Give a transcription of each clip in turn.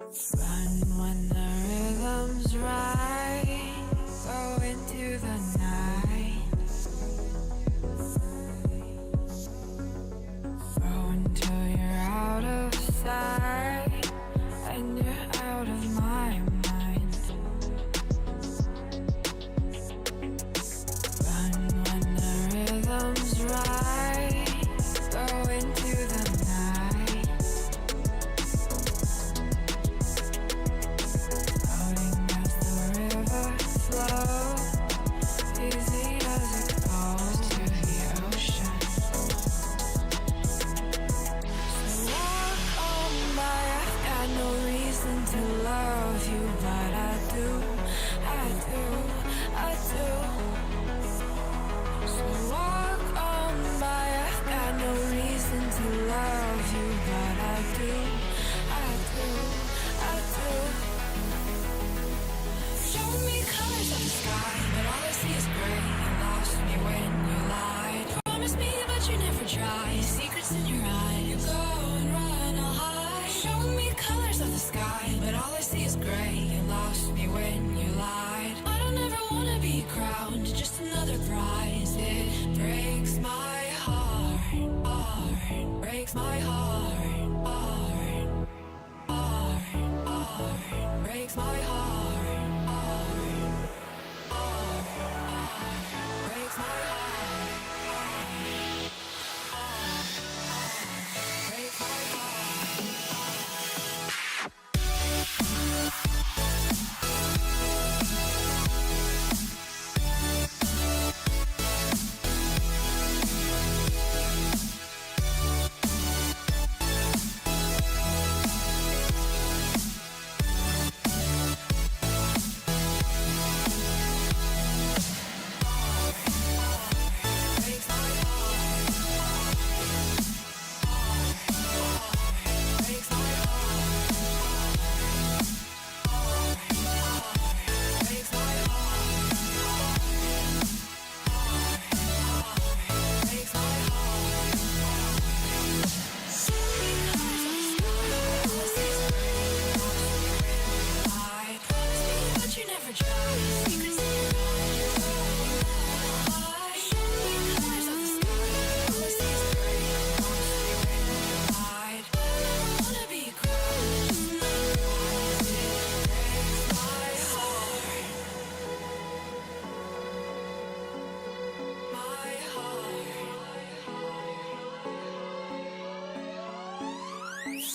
Run when the rhythm's right. Go into the night. Throw until you're out of sight and you're out of my mind. Run when the rhythm's right. Go into the night. Floating as the river flows, easy as it goes to the ocean. So walk on by, I've got no reason to love you, but I do, I do, I do. So walk on by, I've got no reason to love you, but I do, I do, I do. Show me colors of the sky, but all I see is gray. You lost me when you lied. Promise me, but you never try. Secrets in your eye, you go and run all high. Show me colors of the sky, but all I see is gray. You lost me when you lied. I don't ever wanna be crowned, just another prize. It breaks my heart, heart, breaks my heart, heart, heart, heart, breaks my heart, heart, heart, heart, breaks my heart, heart, heart, breaks my heart.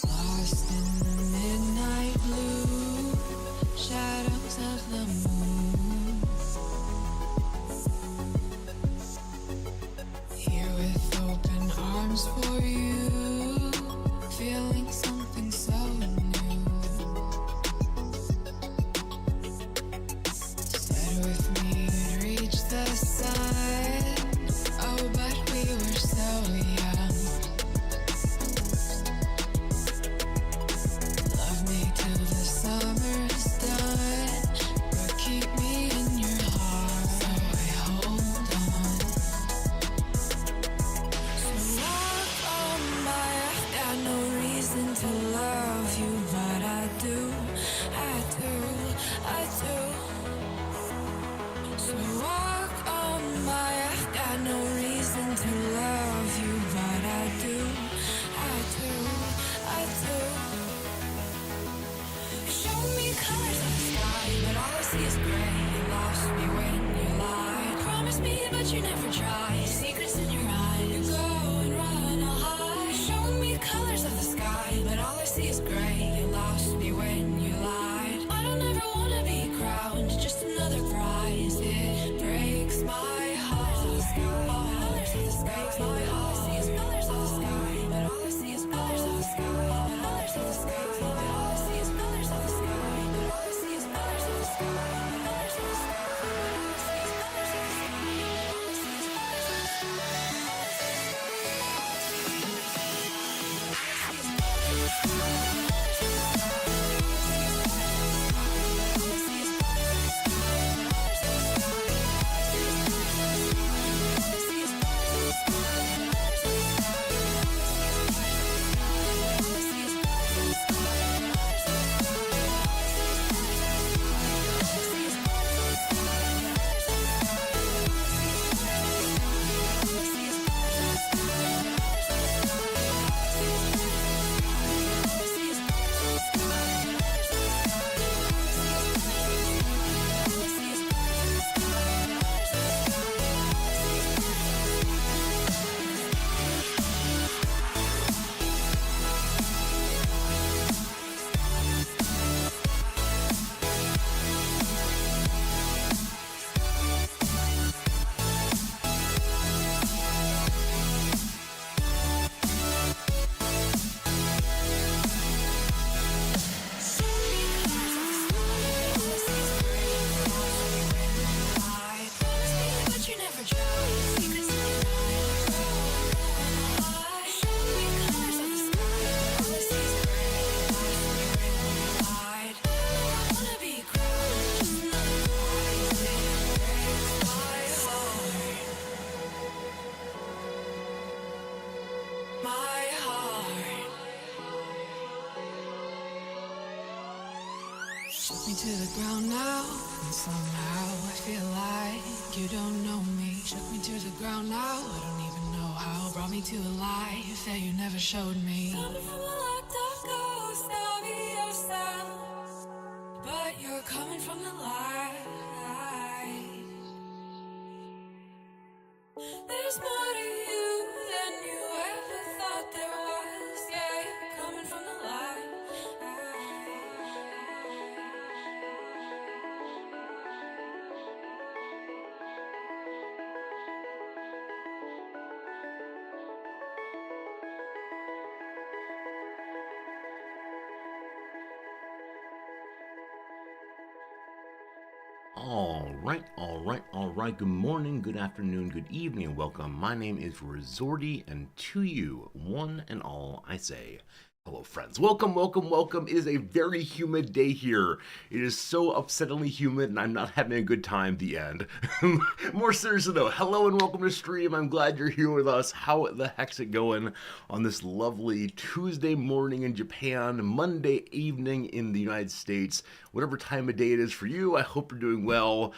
Lost in the midnight blue, shadows of the moon. Here with open arms for you, feeling something so new. Said with me you'd reach the sun, oh but we were so young. Love me till the summer's done, but keep me in your heart, so I hold on. So walk on by, I've got no reason to love you, but I do, I do, I do. So walk on by, I've got no reason to love you, but I do, I do, I do. Show me colors of the sky, but all I see is gray. You lost me when you lied. Promise me, but you never try. Secrets in your eye, you go and run all high. Show me colors of the sky, but all I see is gray. You lost me when you lied. I don't ever wanna be crowned, just another prize. It breaks my heart. Colors of the sky, breaks my heart. All I see is colors of the sky, but all I see is colors of the sky. Colors of the sky, but all I see is colors of the sky. But all I see is colors of the sky. Colors of the sky, but all I see is colors of the sky. All I see is colors of the sky. Shook me to the ground now, and somehow I feel like you don't know me. Shook me to the ground now, I don't even know how. Brought me to a life that you never showed me. Coming from a locked up ghost of yourself, but you're coming from the light. There's more to you than you ever thought there was. Yeah, you're coming from the light. All right. Good morning, good afternoon, good evening, and welcome. My name is Resorty, and to you, one and all, I say, hello, friends. Welcome. It is a very humid day here. It is so upsettingly humid, and I'm not having a good time, the end. More seriously, though, hello and welcome to stream. I'm glad you're here with us. How the heck's it going on this lovely Tuesday morning in Japan, Monday evening in the United States? Whatever time of day it is for you, I hope you're doing well.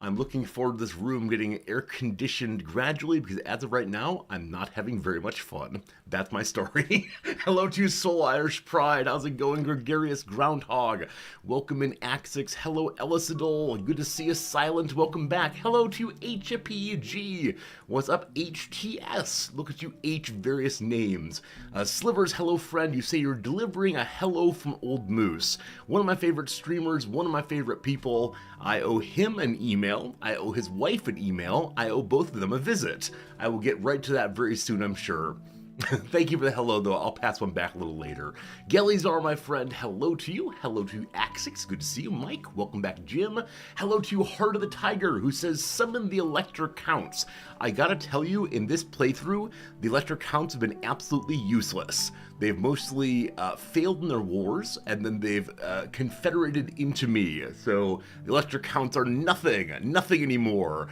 I'm looking forward to this room getting air-conditioned gradually because as of right now, I'm not having very much fun. That's my story. Hello to Soul Irish Pride. How's it going, Gregarious Groundhog? Welcome in Axix. Hello, Elisadol. Good to see you, Silent. Welcome back. Hello to HPG. What's up, HTS? Look at you, H various names. Slivers, hello, friend. You say you're delivering a hello from Old Moose. One of my favorite streamers, one of my favorite people. I owe him an email. I owe his wife an email. I owe both of them a visit. I will get right to that very soon, I'm sure. Thank you for the hello, though. I'll pass one back a little later. Gellies my friend. Hello to you. Hello to Axix. Good to see you, Mike. Welcome back, Jim. Hello to Heart of the Tiger, who says, summon the Elector Counts. I gotta tell you, in this playthrough, the Elector Counts have been absolutely useless. They've mostly failed in their wars, and then they've confederated into me. So the Elector Counts are nothing anymore.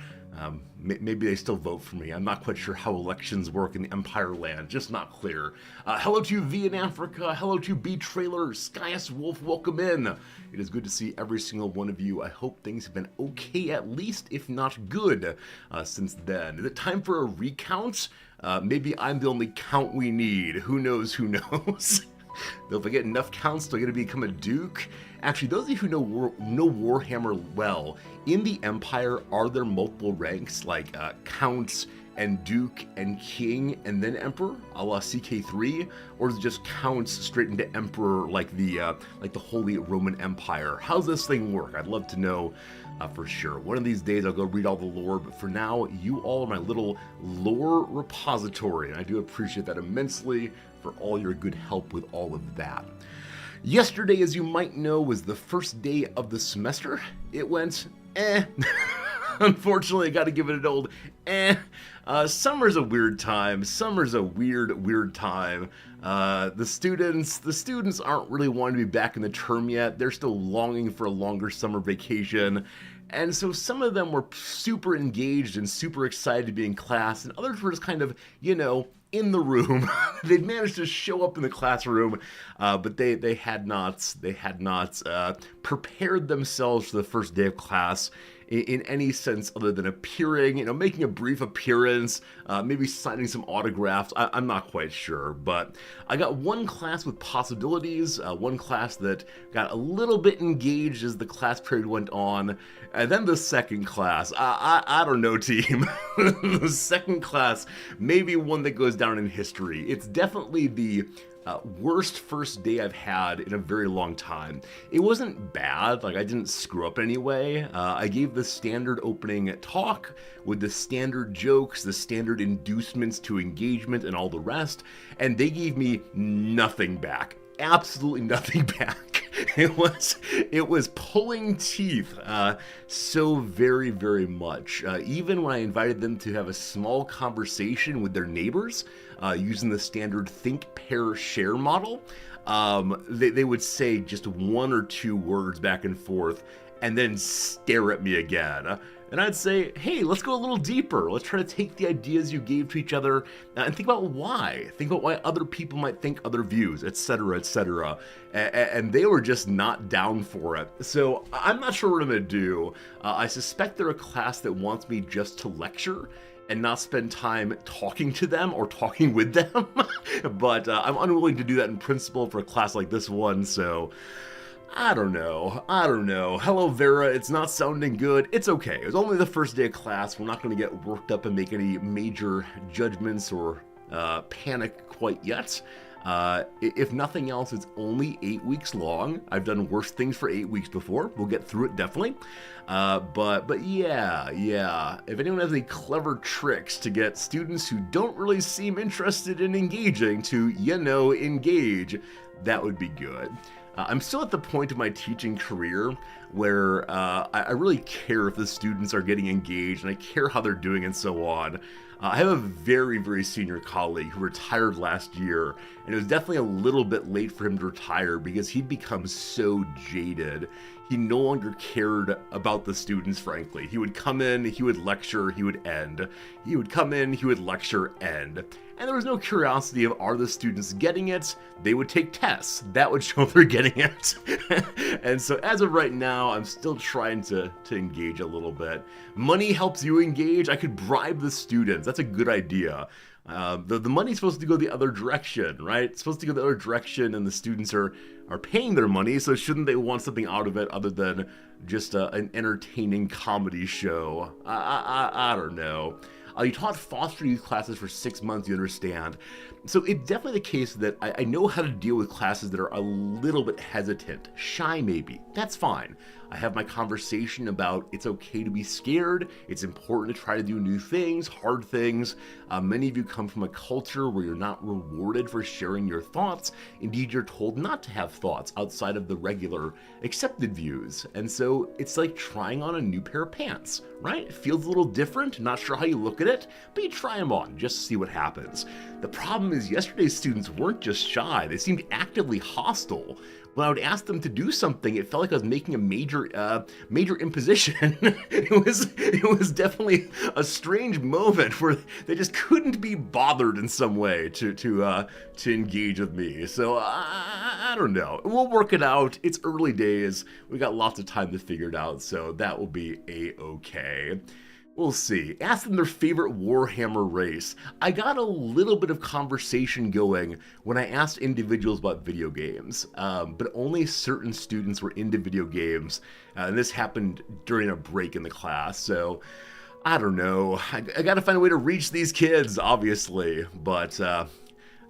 Maybe they still vote for me. I'm not quite sure how elections work in the Empire land. Just not clear. Hello to V in Africa. Hello to B Trailer. Skyus Wolf, welcome in. It is good to see every single one of you. I hope things have been okay, at least, if not good, since then. Is it time for a recount? Maybe I'm the only count we need. Who knows? Though if I get enough counts, do I get to become a duke? Actually, those of you who know Warhammer well, in the Empire, are there multiple ranks like counts and duke and king and then emperor, a la CK3, or is it just counts straight into emperor like the Holy Roman Empire? How's this thing work? I'd love to know for sure. One of these days I'll go read all the lore, but for now, you all are my little lore repository, and I do appreciate that immensely for all your good help with all of that. Yesterday, as you might know, was the first day of the semester. It went, Unfortunately, I gotta give it an old, Summer's a weird time. Summer's a weird time. The students aren't really wanting to be back in the term yet. They're still longing for a longer summer vacation. And so some of them were super engaged and super excited to be in class, and others were just kind of, in the room. They'd managed to show up in the classroom, but they had not prepared themselves for the first day of class in any sense other than appearing, making a brief appearance, maybe signing some autographs. I'm not quite sure, but I got one class with possibilities, one class that got a little bit engaged as the class period went on, and then the second class, I don't know, team. The second class, maybe one that goes down in history. It's definitely the worst first day I've had in a very long time. It wasn't bad, I didn't screw up anyway. I gave the standard opening talk with the standard jokes, the standard inducements to engagement and all the rest, and they gave me nothing back. Absolutely nothing back. It was pulling teeth so very, very much. Even when I invited them to have a small conversation with their neighbors using the standard think, pair, share model, they would say just one or two words back and forth and then stare at me again. And I'd say, hey, let's go a little deeper. Let's try to take the ideas you gave to each other and think about why. Think about why other people might think other views, etc., etc. And they were just not down for it. So I'm not sure what I'm going to do. I suspect they're a class that wants me just to lecture and not spend time talking to them or talking with them. But I'm unwilling to do that in principle for a class like this one, so I don't know. Hello, Vera. It's not sounding good. It's okay. It was only the first day of class. We're not going to get worked up and make any major judgments or panic quite yet. If nothing else, it's only 8 weeks long. I've done worse things for 8 weeks before. We'll get through it, definitely. But yeah. If anyone has any clever tricks to get students who don't really seem interested in engaging to, engage, that would be good. I'm still at the point of my teaching career where I really care if the students are getting engaged, and I care how they're doing and so on. I have a very, very senior colleague who retired last year, and it was definitely a little bit late for him to retire because he'd become so jaded. He no longer cared about the students, frankly. He would come in, he would lecture, he would end. He would come in, he would lecture, end. And there was no curiosity of, are the students getting it? They would take tests. That would show if they're getting it. And so as of right now, I'm still trying to engage a little bit. Money helps you engage. I could bribe the students. That's a good idea. The money's supposed to go the other direction, right? It's supposed to go the other direction, and the students are paying their money, so shouldn't they want something out of it other than just an entertaining comedy show? I don't know. You taught foster youth classes for 6 months, you understand. So it's definitely the case that I know how to deal with classes that are a little bit hesitant, shy maybe. That's fine. I have my conversation about it's okay to be scared. It's important to try to do new things, hard things. Many of you come from a culture where you're not rewarded for sharing your thoughts. Indeed, you're told not to have thoughts outside of the regular accepted views. And so it's like trying on a new pair of pants, right? It feels a little different. Not sure how you look at it, but you try them on just to see what happens. The problem is yesterday's students weren't just shy. They seemed actively hostile. When I would ask them to do something, it felt like I was making a major imposition. It was definitely a strange moment where they just couldn't be bothered in some way to engage with me. So I don't know. We'll work it out. It's early days. We got lots of time to figure it out, so that will be a-okay. We'll see. Ask them their favorite Warhammer race. I got a little bit of conversation going when I asked individuals about video games, but only certain students were into video games, and this happened during a break in the class, so I don't know. I gotta find a way to reach these kids, obviously, but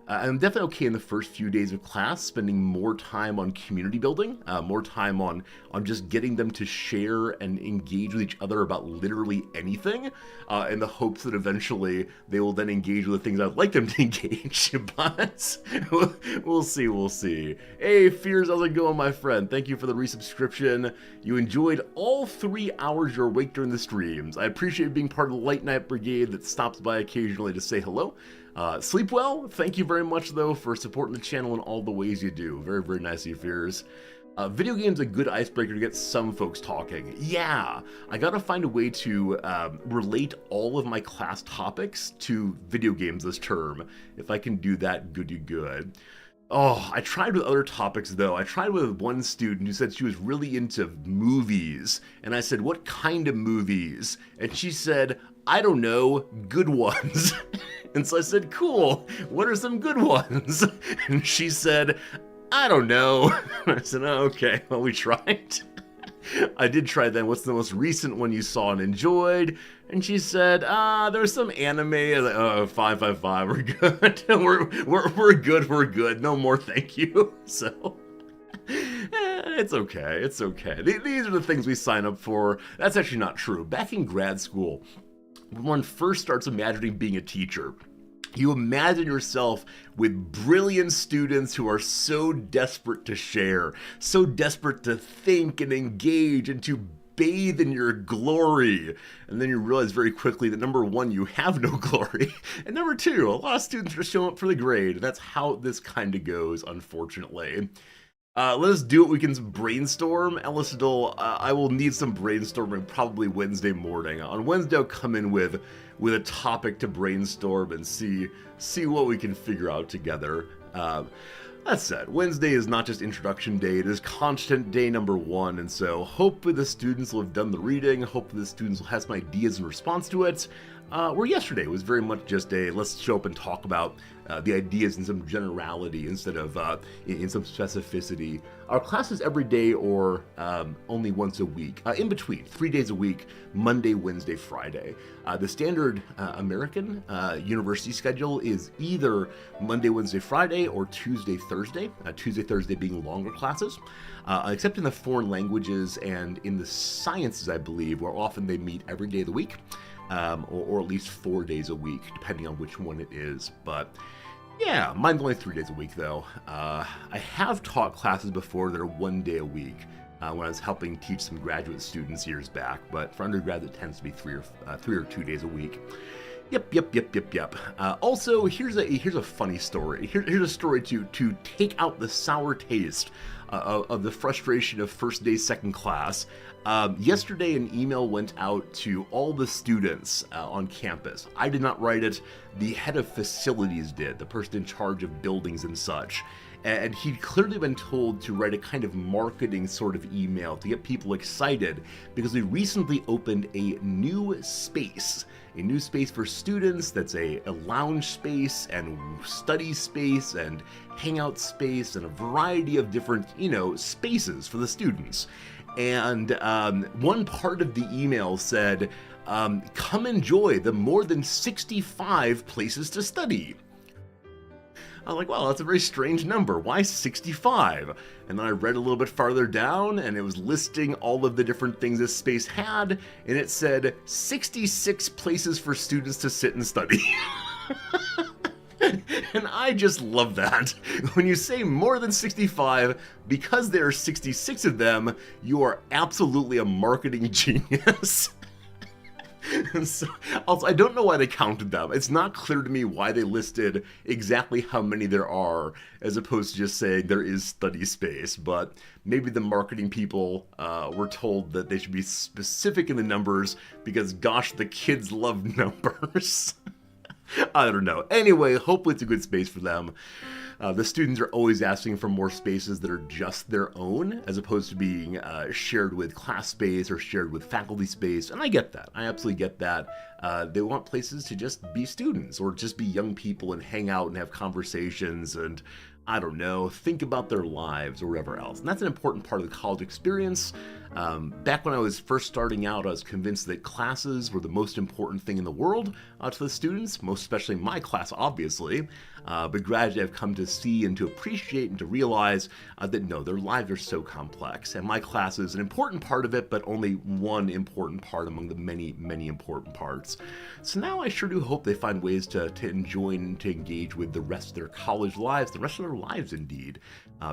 I'm definitely okay in the first few days of class, spending more time on community building, more time on just getting them to share and engage with each other about literally anything, in the hopes that eventually they will then engage with the things I'd like them to engage. But we'll see. Hey, Fears, how's it going, my friend? Thank you for the resubscription. You enjoyed all 3 hours you're awake during the streams. I appreciate being part of the late night brigade that stops by occasionally to say hello. Sleep well. Thank you very much, though, for supporting the channel in all the ways you do. Very, very nice of you, Fears. Video games a good icebreaker to get some folks talking. Yeah, I gotta find a way to relate all of my class topics to video games this term. If I can do that, good. Oh, I tried with other topics, though. I tried with one student who said she was really into movies. And I said, what kind of movies? And she said, I don't know, good ones. And so I said, cool, what are some good ones? And she said, I don't know. I said, oh, okay, well, we tried. I did try then, what's the most recent one you saw and enjoyed? And she said, there's some anime. I was like, oh, 555, we're good. we're good, no more thank you. So, it's okay. These are the things we sign up for. That's actually not true. Back in grad school, when one first starts imagining being a teacher, you imagine yourself with brilliant students who are so desperate to share, so desperate to think and engage and to bathe in your glory. And then you realize very quickly that number one, you have no glory. And number two, a lot of students are showing up for the grade. And that's how this kind of goes, unfortunately. Let's do what we can brainstorm. Ellisdale, I will need some brainstorming probably Wednesday morning. On Wednesday, I'll come in with a topic to brainstorm and see what we can figure out together. That said, Wednesday is not just introduction day, it is content day number 1, and so hopefully the students will have done the reading, hopefully the students will have some ideas in response to it. Where yesterday was very much just a let's show up and talk about the ideas in some generality instead of in some specificity. Our classes every day or only once a week, in between, 3 days a week, Monday, Wednesday, Friday. The standard American university schedule is either Monday, Wednesday, Friday, or Tuesday, Thursday. Tuesday, Thursday being longer classes, except in the foreign languages and in the sciences, I believe, where often they meet every day of the week. Or at least 4 days a week, depending on which one it is. But yeah, mine's only 3 days a week, though. I have taught classes before that are 1 day a week when I was helping teach some graduate students years back. But for undergrad, it tends to be 3 or 2 days a week. Yep. Also, here's a funny story. Here's a story to take out the sour taste of the frustration of first day, second class. Yesterday, an email went out to all the students on campus. I did not write it. The head of facilities did, the person in charge of buildings and such. And he'd clearly been told to write a kind of marketing sort of email to get people excited because we recently opened a new space for students that's a lounge space and study space and hangout space and a variety of different, spaces for the students. And one part of the email said, come enjoy the more than 65 places to study. I was like, well, that's a very strange number. Why 65? And then I read a little bit farther down, and it was listing all of the different things this space had, and it said 66 places for students to sit and study. And I just love that. When you say more than 65, because there are 66 of them, you are absolutely a marketing genius. And so, also, I don't know why they counted them. It's not clear to me why they listed exactly how many there are, as opposed to just saying there is study space. But maybe the marketing people were told that they should be specific in the numbers because, gosh, the kids love numbers. I don't know. Anyway, hopefully it's a good space for them. The students are always asking for more spaces that are just their own, as opposed to being shared with class space or shared with faculty space, and I get that. I absolutely get that. They want places to just be students, or just be young people and hang out and have conversations and, I don't know, think about their lives or whatever else. And that's an important part of the college experience. Back when I was first starting out, I was convinced that classes were the most important thing in the world to the students, most especially my class, obviously. But gradually I've come to see and to appreciate and to realize that no, their lives are so complex. And my class is an important part of it, but only one important part among the many, many important parts. So now I sure do hope they find ways to enjoy and to engage with the rest of their college lives, the rest of their lives indeed.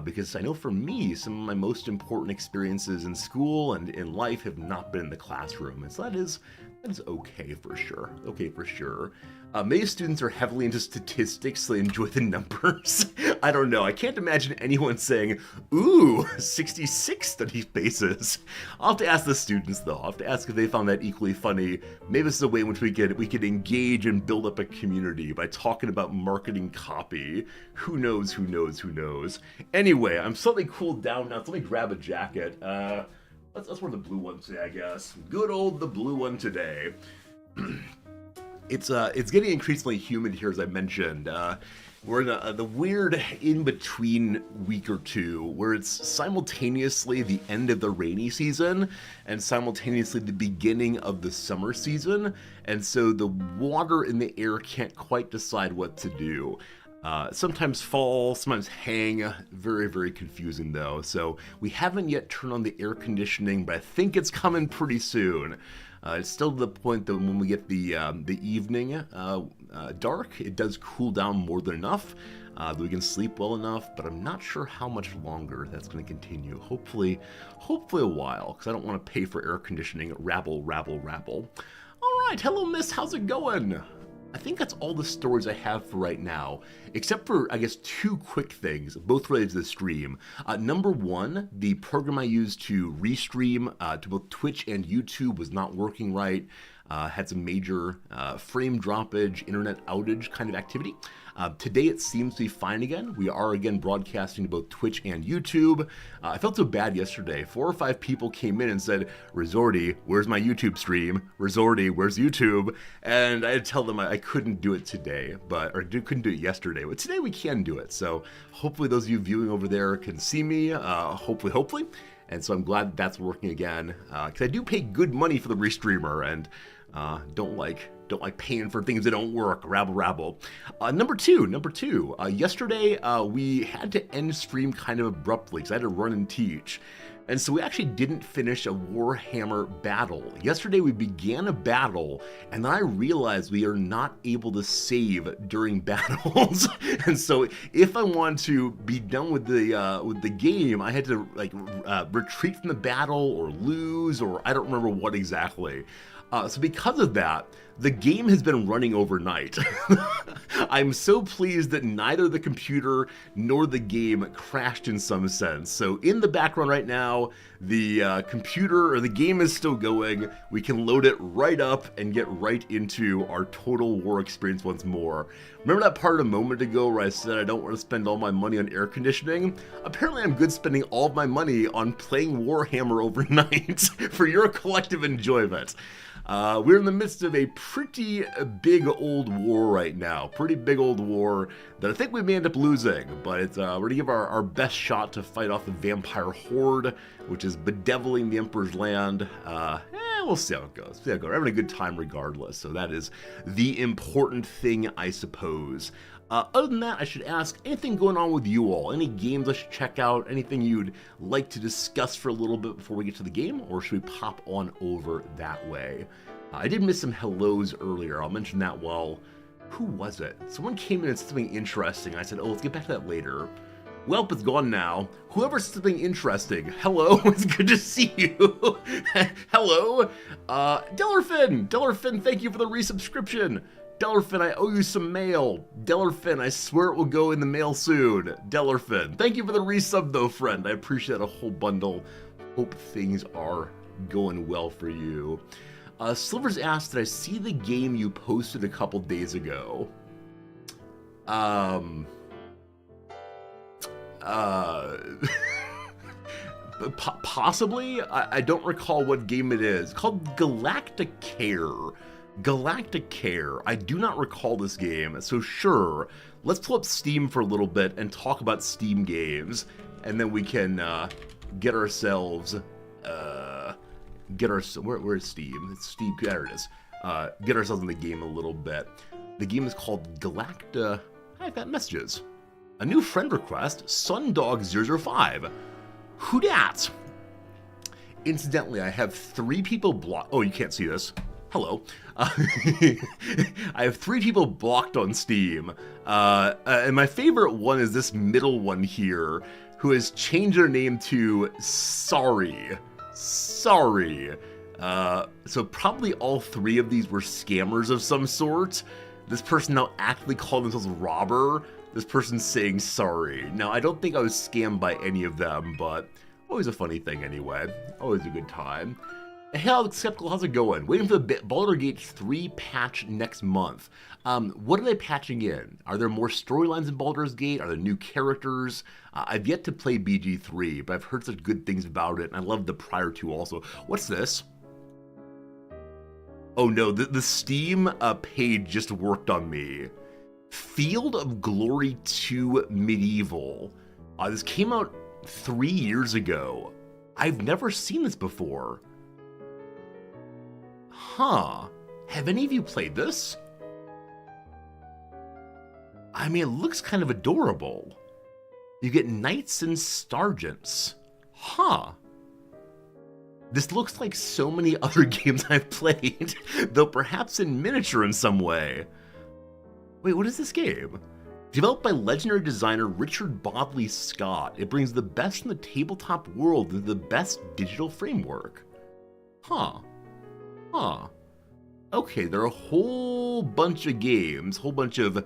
Because I know for me, some of my most important experiences in school and in life have not been in the classroom. And so that is okay for sure. Many students are heavily into statistics, so they enjoy the numbers. I don't know. I can't imagine anyone saying, ooh, 66 study spaces. I'll have to ask the students, though. I'll have to ask if they found that equally funny. Maybe this is a way in which we could engage and build up a community by talking about marketing copy. Who knows? Anyway, I'm slightly cooled down now, so let me grab a jacket. Let's wear the blue one today, I guess. Good old the blue one today. It's getting increasingly humid here, as I mentioned. We're in the weird in-between week or two where it's simultaneously the end of the rainy season and simultaneously the beginning of the summer season, and so the water in the air can't quite decide what to do. Sometimes fall, sometimes hang. Very, very confusing though. So we haven't yet turned on the air conditioning, but I think it's coming pretty soon. It's still to the point that when we get the evening dark, it does cool down more than enough that we can sleep well enough, but I'm not sure how much longer that's going to continue. Hopefully a while, because I don't want to pay for air conditioning. Rabble. All right, hello miss, how's it going? I think that's all the stories I have for right now, except for, I guess, two quick things, both related to the stream. Number one, the program I used to restream to both Twitch and YouTube was not working right. Had some major frame droppage, internet outage kind of activity. Today it seems to be fine again. We are again broadcasting to both Twitch and YouTube. I felt so bad yesterday. 4 or 5 people came in and said, Resorty, where's my YouTube stream? Resorty, where's YouTube? And I had to tell them I couldn't do it today, couldn't do it yesterday. But today we can do it. So hopefully those of you viewing over there can see me, hopefully. And so I'm glad that's working again, because I do pay good money for the restreamer, and don't like paying for things that don't work. Rabble. Number two. Yesterday we had to end stream kind of abruptly because I had to run and teach. And so we actually didn't finish a Warhammer battle. Yesterday we began a battle, and then I realized we are not able to save during battles. And so if I want to be done with the game, I had to retreat from the battle or lose, or I don't remember what exactly. So because of that, the game has been running overnight. I'm so pleased that neither the computer nor the game crashed in some sense. So in the background right now, the computer or the game is still going. We can load it right up and get right into our Total War experience once more. Remember that part a moment ago where I said I don't want to spend all my money on air conditioning? Apparently I'm good spending all of my money on playing Warhammer overnight for your collective enjoyment. We're in the midst of a pretty big old war right now. Pretty big old war that I think we may end up losing. But we're going to give our best shot to fight off the vampire horde, which is bedeviling the Emperor's land. We'll see how it goes. We're having a good time regardless. So that is the important thing, I suppose. Other than that, I should ask, anything going on with you all? Any games I should check out? Anything you'd like to discuss for a little bit before we get to the game? Or should we pop on over that way? I did miss some hellos earlier. I'll mention that while... Who was it? Someone came in and said something interesting. I said, let's get back to that later. Welp is gone now. Whoever said something interesting, hello, it's good to see you. Hello. Dellerfin, thank you for the resubscription. Dellerfin, I owe you some mail. Dellerfin, I swear it will go in the mail soon. Dellerfin, thank you for the resub though, friend. I appreciate a whole bundle. Hope things are going well for you. Slivers asked, did I see the game you posted a couple days ago? Possibly? I don't recall what game it is. It's called Galacticare. I do not recall this game, so sure, let's pull up Steam for a little bit and talk about Steam games, and then we can get ourselves, where's Steam? It's Steam, there it is. Get ourselves in the game a little bit. The game is called Galacta. I've got messages. A new friend request, Sundog005. Who dat? Incidentally, I have 3 people blocked. Oh, you can't see this. Hello. I have 3 people blocked on Steam. And my favorite one is this middle one here, who has changed their name to Sorry. So probably all 3 of these were scammers of some sort. This person now actively called themselves Robber. This person's saying sorry. Now, I don't think I was scammed by any of them, but always a funny thing anyway. Always a good time. Hey, Alex Skeptical, how's it going? Waiting for the Baldur's Gate 3 patch next month. What are they patching in? Are there more storylines in Baldur's Gate? Are there new characters? I've yet to play BG3, but I've heard such good things about it, and I love the prior 2 also. What's this? Oh no, the Steam page just worked on me. Field of Glory 2 Medieval. This came out 3 years ago. I've never seen this before. Huh. Have any of you played this? I mean, it looks kind of adorable. You get knights and sergeants. Huh. This looks like so many other games I've played, though perhaps in miniature in some way. Wait, what is this game? Developed by legendary designer Richard Bodley Scott, it brings the best from the tabletop world into the best digital framework. Huh. Okay, there are a whole bunch of games, whole bunch of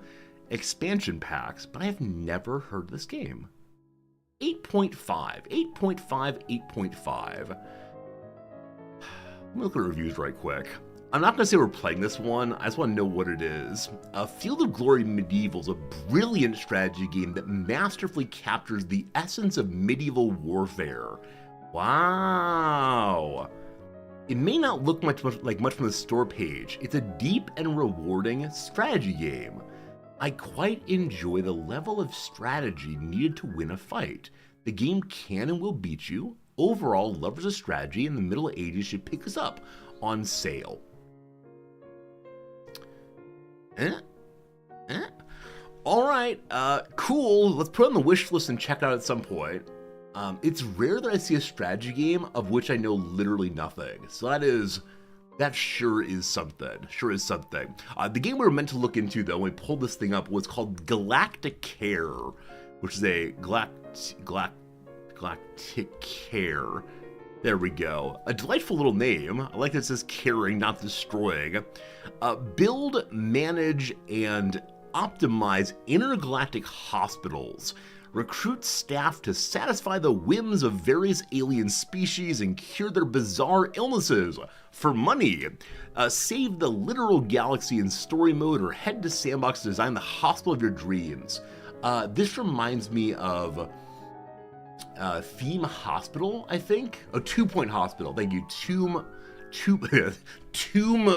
expansion packs, but I've never heard of this game. 8.5, 8.5, 8.5. Let me look at reviews right quick. I'm not going to say we're playing this one, I just want to know what it is. Field of Glory Medieval is a brilliant strategy game that masterfully captures the essence of medieval warfare. Wow. It may not look much from the store page. It's a deep and rewarding strategy game. I quite enjoy the level of strategy needed to win a fight. The game can and will beat you. Overall, lovers of strategy in the Middle Ages should pick this up on sale. Alright, cool. Let's put it on the wish list and check it out at some point. It's rare that I see a strategy game of which I know literally nothing. So that sure is something. The game we were meant to look into, though, when we pulled this thing up, was called Galactic Care, which is a Galactic Care. There we go. A delightful little name. I like that it says caring, not destroying. Build, manage, and optimize intergalactic hospitals. Recruit staff to satisfy the whims of various alien species and cure their bizarre illnesses for money. Save the literal galaxy in story mode, or head to Sandbox to design the hospital of your dreams. This reminds me of Theme Hospital, I think? Oh, 2 Point Hospital. Thank you. Tomb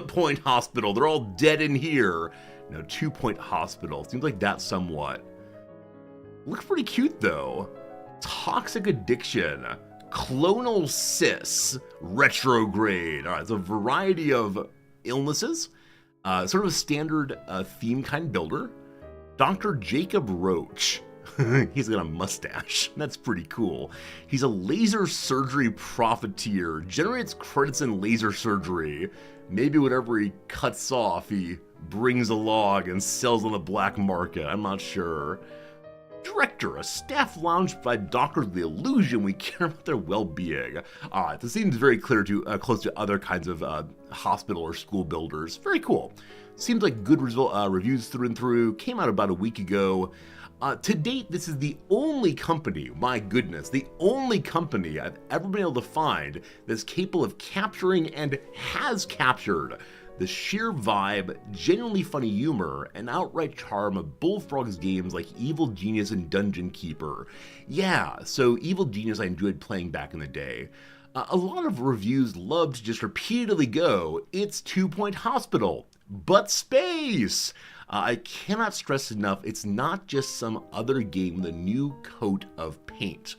Point Hospital. They're all dead in here. No, 2 Point Hospital. Seems like that somewhat. Looks pretty cute, though. Toxic Addiction. Clonal Cis. Retrograde. All right, it's a variety of illnesses. Sort of a standard theme kind builder. Dr. Jacob Roach. He's got a mustache. That's pretty cool. He's a laser surgery profiteer. Generates credits in laser surgery. Maybe whatever he cuts off, he brings along and sells on the black market. I'm not sure. Director, a staff lounge by doctors with the illusion we care about their well-being. Alright, this seems very clear to close to other kinds of hospital or school builders. Very cool. Seems like good reviews through and through. Came out about a week ago. To date, this is the only company, my goodness, the only company I've ever been able to find that's capable of capturing and has captured the sheer vibe, genuinely funny humor, and outright charm of Bullfrog's games like Evil Genius and Dungeon Keeper. Yeah, so Evil Genius I enjoyed playing back in the day. A lot of reviews love to just repeatedly go, it's 2 Point Hospital, but space! I cannot stress enough, it's not just some other game with a new coat of paint.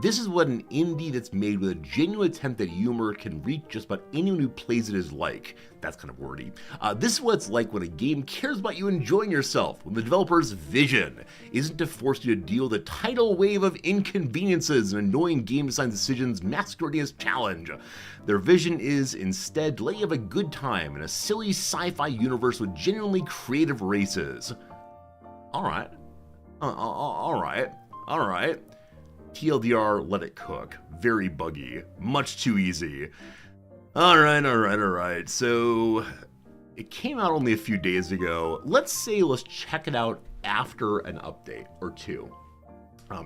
This is what an indie that's made with a genuine attempt at humor can reach just about anyone who plays it is like. That's kind of wordy. This is what it's like when a game cares about you enjoying yourself, when the developer's vision isn't to force you to deal with a tidal wave of inconveniences and annoying game design decisions masquerading as challenge. Their vision is instead to let you have a good time in a silly sci-fi universe with genuinely creative races. Alright. Alright. TLDR, let it cook. Very buggy. Much too easy. Alright. So, it came out only a few days ago. Let's check it out after an update or two.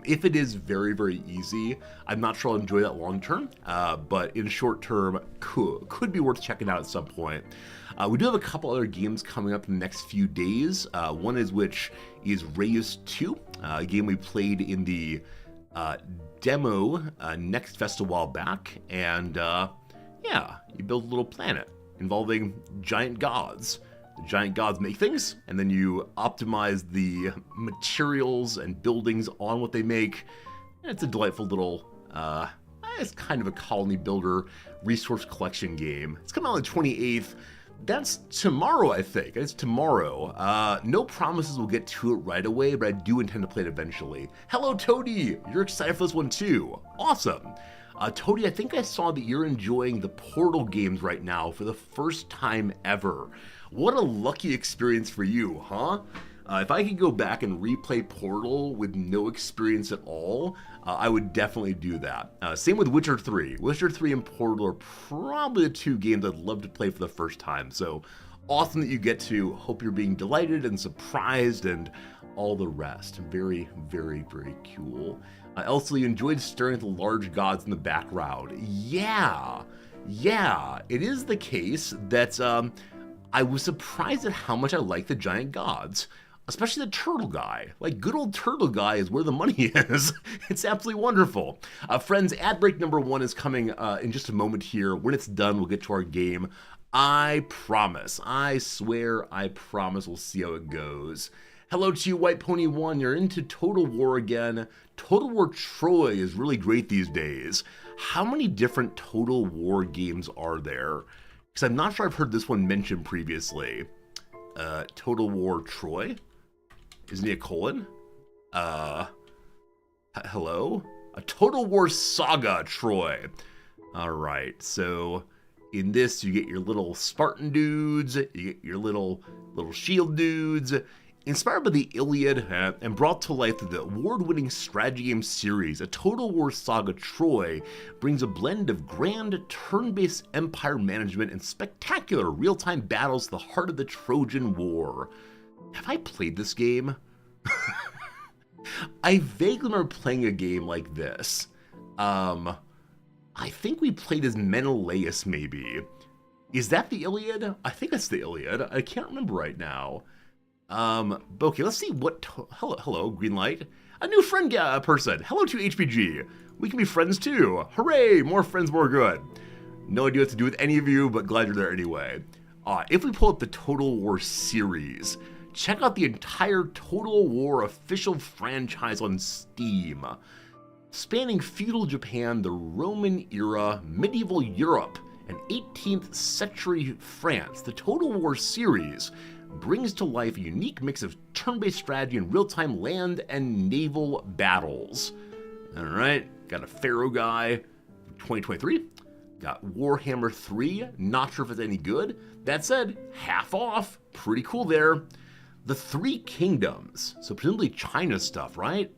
If it is very, very easy, I'm not sure I'll enjoy that long term, but in short term, could be worth checking out at some point. We do have a couple other games coming up in the next few days. One is Reus 2, a game we played in the demo Next Fest a while back, and yeah, you build a little planet involving giant gods. The giant gods make things, and then you optimize the materials and buildings on what they make. And it's a delightful little, it's kind of a colony builder resource collection game. It's coming out on the 28th. That's tomorrow, I think. It's tomorrow. No promises we'll get to it right away, but I do intend to play it eventually. Hello, Toady! You're excited for this one too. Awesome. Toady, I think I saw that you're enjoying the Portal games right now for the first time ever. What a lucky experience for you, huh? If I could go back and replay Portal with no experience at all, I would definitely do that. Same with Witcher 3. Witcher 3 and Portal are probably the two games I'd love to play for the first time. So awesome that you get to. Hope you're being delighted and surprised and all the rest. Very, very, very cool. Elsa, you enjoyed staring at the large gods in the background. Yeah, it is the case that I was surprised at how much I like the giant gods. Especially the turtle guy. Like, good old turtle guy is where the money is. It's absolutely wonderful. Friends, ad break number 1 is coming in just a moment here. When it's done, we'll get to our game. I promise. I swear, I promise we'll see how it goes. Hello to you, White Pony 1. You're into Total War again. Total War Troy is really great these days. How many different Total War games are there? Because I'm not sure I've heard this one mentioned previously. Total War Troy? Isn't he a colon? Hello? A Total War Saga Troy. Alright, so in this you get your little Spartan dudes, you get your little shield dudes. Inspired by the Iliad and brought to life through the award-winning strategy game series, A Total War Saga Troy brings a blend of grand turn-based empire management and spectacular real-time battles to the heart of the Trojan War. Have I played this game? I vaguely remember playing a game like this. I think we played as Menelaus, maybe. Is that the Iliad? I think that's the Iliad. I can't remember right now. Okay, let's see what... Hello, green light. A new friend person. Hello to HPG. We can be friends too. Hooray, more friends, more good. No idea what to do with any of you, but glad you're there anyway. If we pull up the Total War series, check out the entire Total War official franchise on Steam. Spanning feudal Japan, the Roman era, medieval Europe, and 18th century France, the Total War series brings to life a unique mix of turn-based strategy and real-time land and naval battles. Alright, got a Pharaoh guy from 2023. Got Warhammer 3, not sure if it's any good. That said, half off, pretty cool there. The Three Kingdoms, so presumably China stuff, right?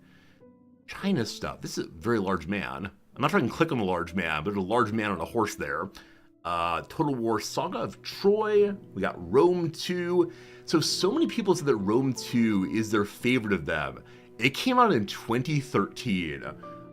China stuff. This is a very large man. I'm not trying to click on the large man, but there's a large man on a horse there. Total War Saga of Troy. We got Rome 2. So many people said that Rome 2 is their favorite of them. It came out in 2013.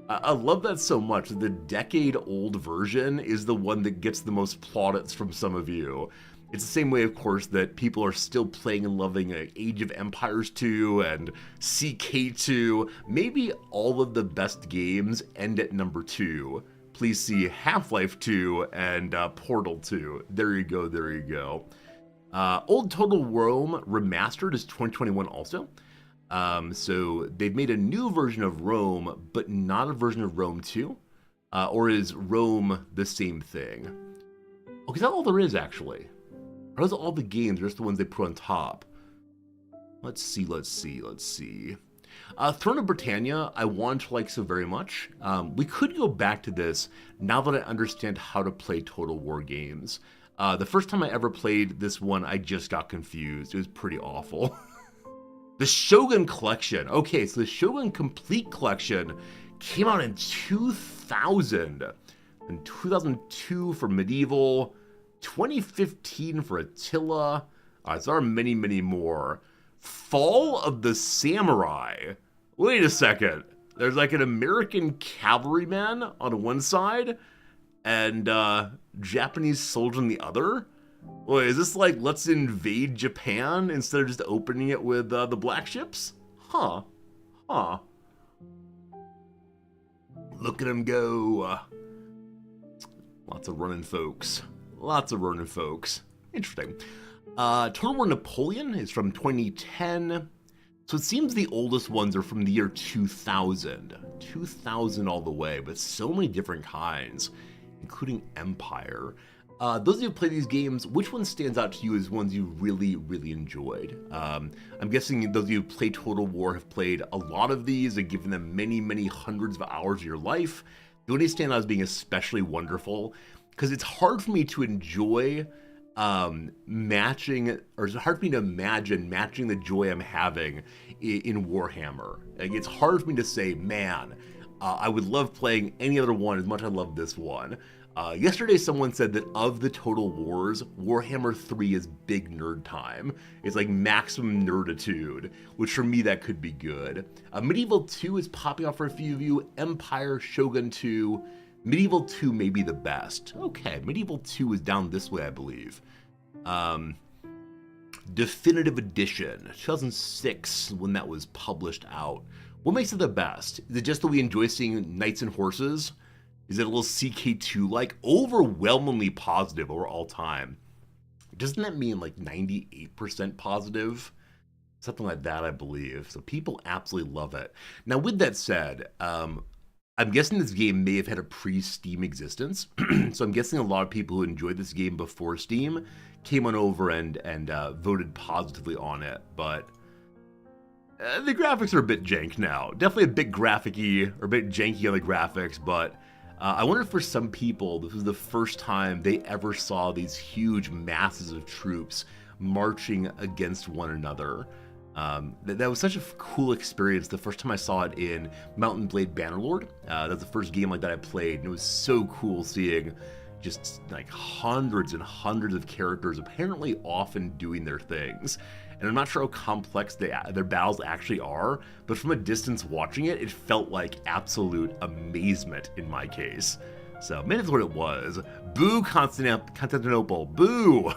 I love that so much. The decade-old version is the one that gets the most plaudits from some of you. It's the same way, of course, that people are still playing and loving Age of Empires 2 and CK2. Maybe all of the best games end at number 2. Please see Half-Life 2 and Portal 2. There you go, there you go. Old Total Rome Remastered is 2021 also. So they've made a new version of Rome, but not a version of Rome 2. Or is Rome the same thing? Oh, is that all there is, actually? Or is it all the games, or just the ones they put on top? Let's see. Throne of Britannia, I wanted to like so very much. We could go back to this now that I understand how to play Total War games. The first time I ever played this one, I just got confused. It was pretty awful. The Shogun Collection. Okay, so the Shogun Complete Collection came out in 2000. In 2002 for Medieval. 2015 for Attila. So there are many, many more. Fall of the Samurai. Wait a second. There's like an American cavalryman on one side and Japanese soldier on the other. Wait, is this like let's invade Japan instead of just opening it with the black ships? Huh. Look at him go. Lots of running folks. Interesting. Total War Napoleon is from 2010. So it seems the oldest ones are from the year 2000. 2000 all the way, but so many different kinds, including Empire. Those of you who play these games, which one stands out to you as ones you really, really enjoyed? I'm guessing those of you who play Total War have played a lot of these and given them many, many hundreds of hours of your life. The one they stand out as being especially wonderful, because it's hard for me to enjoy matching, or it's hard for me to imagine matching the joy I'm having in Warhammer. Like, it's hard for me to say, man, I would love playing any other one as much as I love this one. Yesterday, someone said that of the Total Wars, Warhammer 3 is big nerd time. It's like maximum nerditude, which for me, that could be good. Medieval 2 is popping off for a few of you. Empire, Shogun 2. Medieval 2 may be the best. Okay, Medieval 2 is down this way, I believe. Definitive Edition, 2006, when that was published out. What makes it the best? Is it just that we enjoy seeing knights and horses? Is it a little CK2-like? Overwhelmingly positive over all time. Doesn't that mean like 98% positive? Something like that, I believe. So people absolutely love it. Now, with that said, I'm guessing this game may have had a pre-Steam existence. So I'm guessing a lot of people who enjoyed this game before Steam came on over and voted positively on it. But the graphics are a bit jank now. Definitely a bit graphic-y, or a bit janky on the graphics, but I wonder if for some people, this was the first time they ever saw these huge masses of troops marching against one another. That was such a cool experience the first time I saw it in Mountain Blade Bannerlord. That's the first game like that I played, and it was so cool seeing just like hundreds and hundreds of characters apparently often doing their things. And I'm not sure how complex their battles actually are, but from a distance watching it, it felt like absolute amazement in my case. So maybe that's what it was. Boo, Constantinople, boo!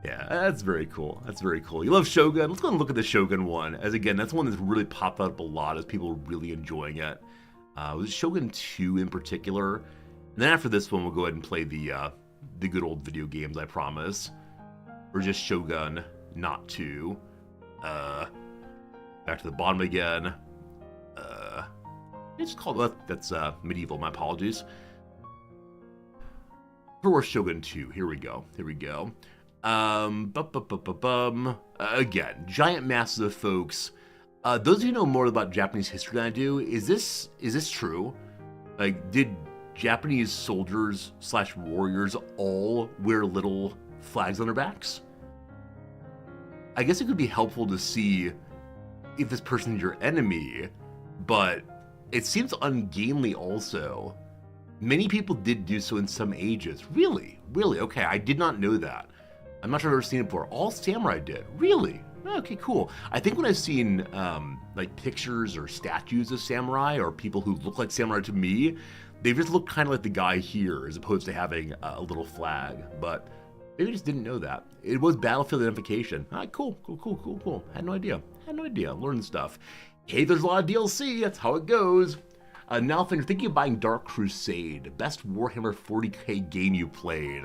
Yeah, that's very cool. That's very cool. You love Shogun? Let's go and look at the Shogun one, as again, that's one that's really popped up a lot as people really enjoying it. Was it Shogun 2 in particular? And then after this one, we'll go ahead and play the good old video games, I promise. Or just Shogun, not 2. Back to the bottom again. It's called, that's medieval, my apologies. For Shogun 2, here we go. Again, giant masses of folks. Those of you who know more about Japanese history than I do, is this true? Like, did Japanese soldiers / warriors all wear little flags on their backs? I guess it could be helpful to see if this person's your enemy, but it seems ungainly also. Many people did do so in some ages. Really? Okay, I did not know that. I'm not sure I've ever seen it before. All samurai did. Really? Okay, cool. I think when I've seen like pictures or statues of samurai or people who look like samurai to me, they just look kind of like the guy here as opposed to having a little flag. But maybe I just didn't know that. It was battlefield identification. Cool. Had no idea. Learning stuff. Hey, there's a lot of DLC. That's how it goes. Now, if you're thinking of buying Dark Crusade, best Warhammer 40k game you played.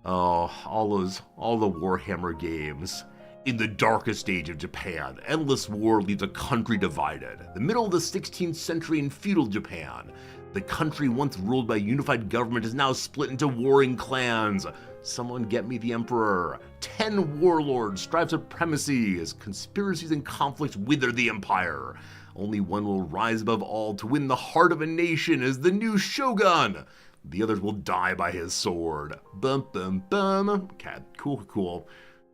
Oh, all the Warhammer games. In the darkest age of Japan, endless war leaves a country divided. The middle of the 16th century in feudal Japan. The country once ruled by a unified government is now split into warring clans. Someone get me the emperor. 10 warlords strive supremacy as conspiracies and conflicts wither the empire. Only one will rise above all to win the heart of a nation as the new shogun. The others will die by his sword. Bum, bum, bum. Okay, cool.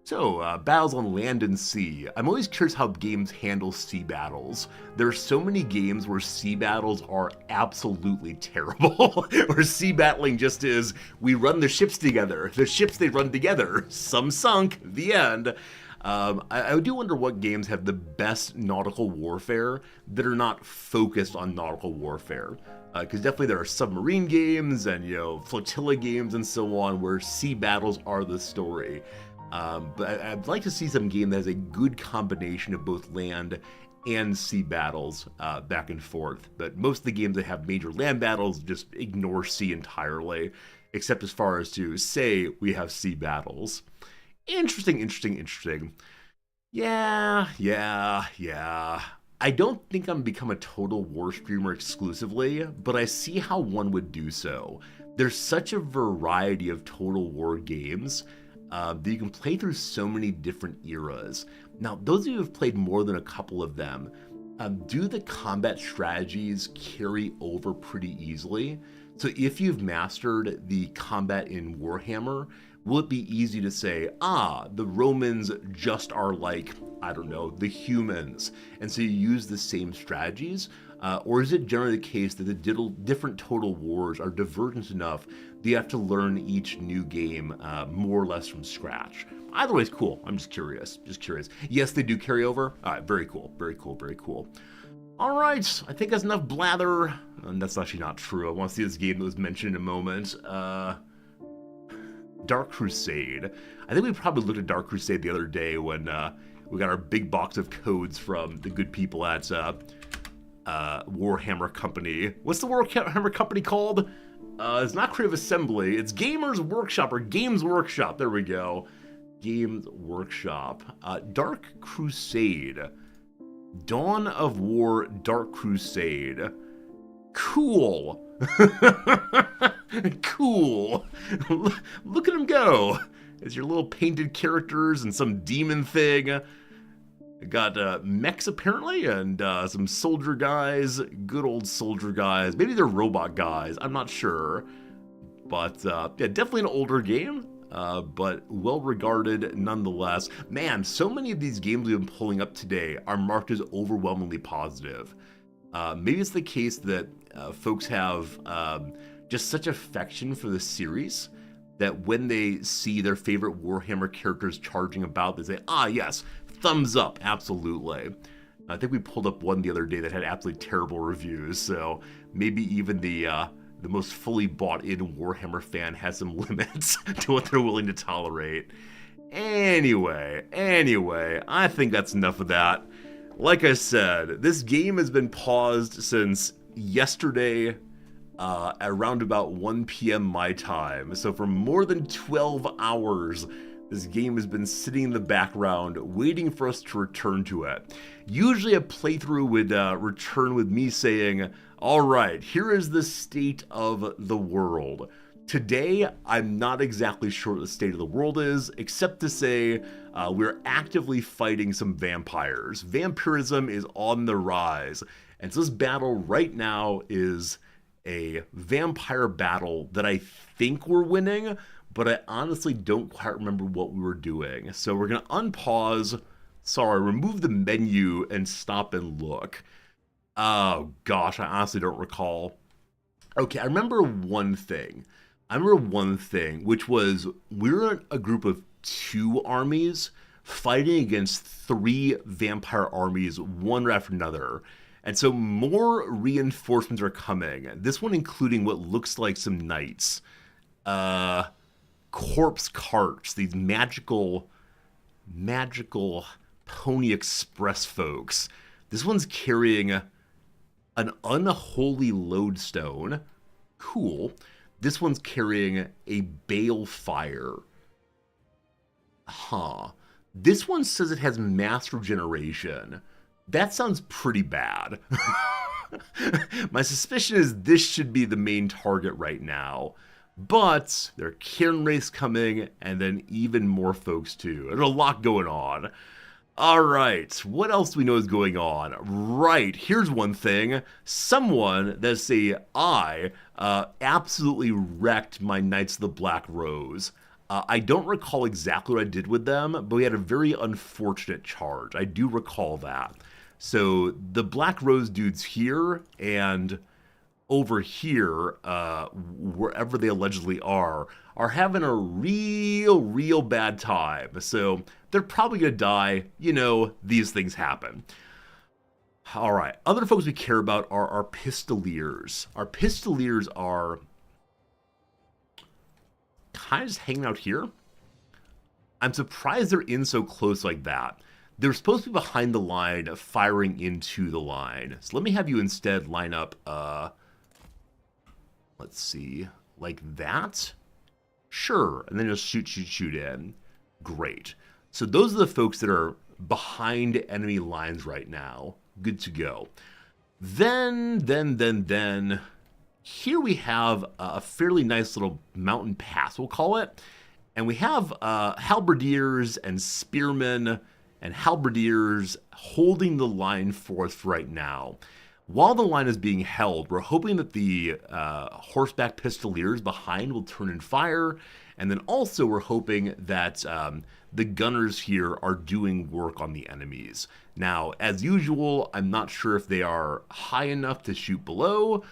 So, battles on land and sea. I'm always curious how games handle sea battles. There are so many games where sea battles are absolutely terrible. Where sea battling just is, we run the ships together. The ships, they run together. Some sunk. The end. I do wonder what games have the best nautical warfare that are not focused on nautical warfare. Because definitely there are submarine games and, flotilla games and so on where sea battles are the story. But I'd like to see some game that has a good combination of both land and sea battles back and forth. But most of the games that have major land battles just ignore sea entirely, except as far as to say we have sea battles. Interesting. Yeah. I don't think I'm become a Total War streamer exclusively, but I see how one would do so. There's such a variety of Total War games that you can play through so many different eras. Now, those of you who have played more than a couple of them, do the combat strategies carry over pretty easily? So if you've mastered the combat in Warhammer, will it be easy to say, the Romans just are like, I don't know, the humans, and so you use the same strategies? Or is it generally the case that the different total wars are divergent enough that you have to learn each new game more or less from scratch? Either way is cool. I'm just curious. Yes, they do carry over. All right, very cool. All right, I think that's enough blather. And that's actually not true. I want to see this game that was mentioned in a moment. Dark Crusade. I think we probably looked at Dark Crusade the other day when we got our big box of codes from the good people at Warhammer Company. What's the Warhammer Company called? It's not Creative Assembly. It's Gamers Workshop or Games Workshop. There we go. Games Workshop. Dark Crusade. Dawn of War Dark Crusade. Cool. Cool. Look at him go. It's your little painted characters and some demon thing. Got mechs apparently and some soldier guys. Good old soldier guys. Maybe they're robot guys. I'm not sure. But yeah, definitely an older game. But well regarded nonetheless. Man, so many of these games we've been pulling up today are marked as overwhelmingly positive. Maybe it's the case that folks have just such affection for the series that when they see their favorite Warhammer characters charging about, they say, yes, thumbs up, absolutely. I think we pulled up one the other day that had absolutely terrible reviews, so maybe even the most fully bought-in Warhammer fan has some limits to what they're willing to tolerate. Anyway, I think that's enough of that. Like I said, this game has been paused since yesterday at around about 1 p.m. my time. So for more than 12 hours, this game has been sitting in the background waiting for us to return to it. Usually a playthrough would return with me saying, all right, here is the state of the world. Today, I'm not exactly sure what the state of the world is, except to say we're actively fighting some vampires. Vampirism is on the rise. And so this battle right now is a vampire battle that I think we're winning, but I honestly don't quite remember what we were doing. So we're going to unpause, remove the menu and stop and look. Oh gosh, I honestly don't recall. Okay, I remember one thing, which was we were a group of 2 armies fighting against 3 vampire armies, one after another. And so more reinforcements are coming. This one including what looks like some knights. Corpse carts, these magical Pony Express folks. This one's carrying an unholy lodestone. Cool. This one's carrying a balefire. This one says it has mass regeneration. That sounds pretty bad. My suspicion is this should be the main target right now. But there are Cairn Wraiths coming, and then even more folks too. There's a lot going on. Alright, what else do we know is going on? Right, here's one thing. Someone that say I absolutely wrecked my Knights of the Black Rose. I don't recall exactly what I did with them, but we had a very unfortunate charge. I do recall that. So the Black Rose dudes here and over here, wherever they allegedly are having a real bad time. So they're probably going to die. You know, these things happen. All right. Other folks we care about are our Pistoliers. Our Pistoliers are kind of just hanging out here. I'm surprised they're in so close like that. They're supposed to be behind the line, firing into the line. So let me have you instead line up, let's see, like that? Sure, and then just shoot in. Great. So those are the folks that are behind enemy lines right now. Good to go. Then, here we have a fairly nice little mountain pass, we'll call it. And we have halberdiers and spearmen and halberdiers holding the line for us right now. While the line is being held, we're hoping that the horseback pistoliers behind will turn and fire, and then also we're hoping that the gunners here are doing work on the enemies. Now, as usual, I'm not sure if they are high enough to shoot below,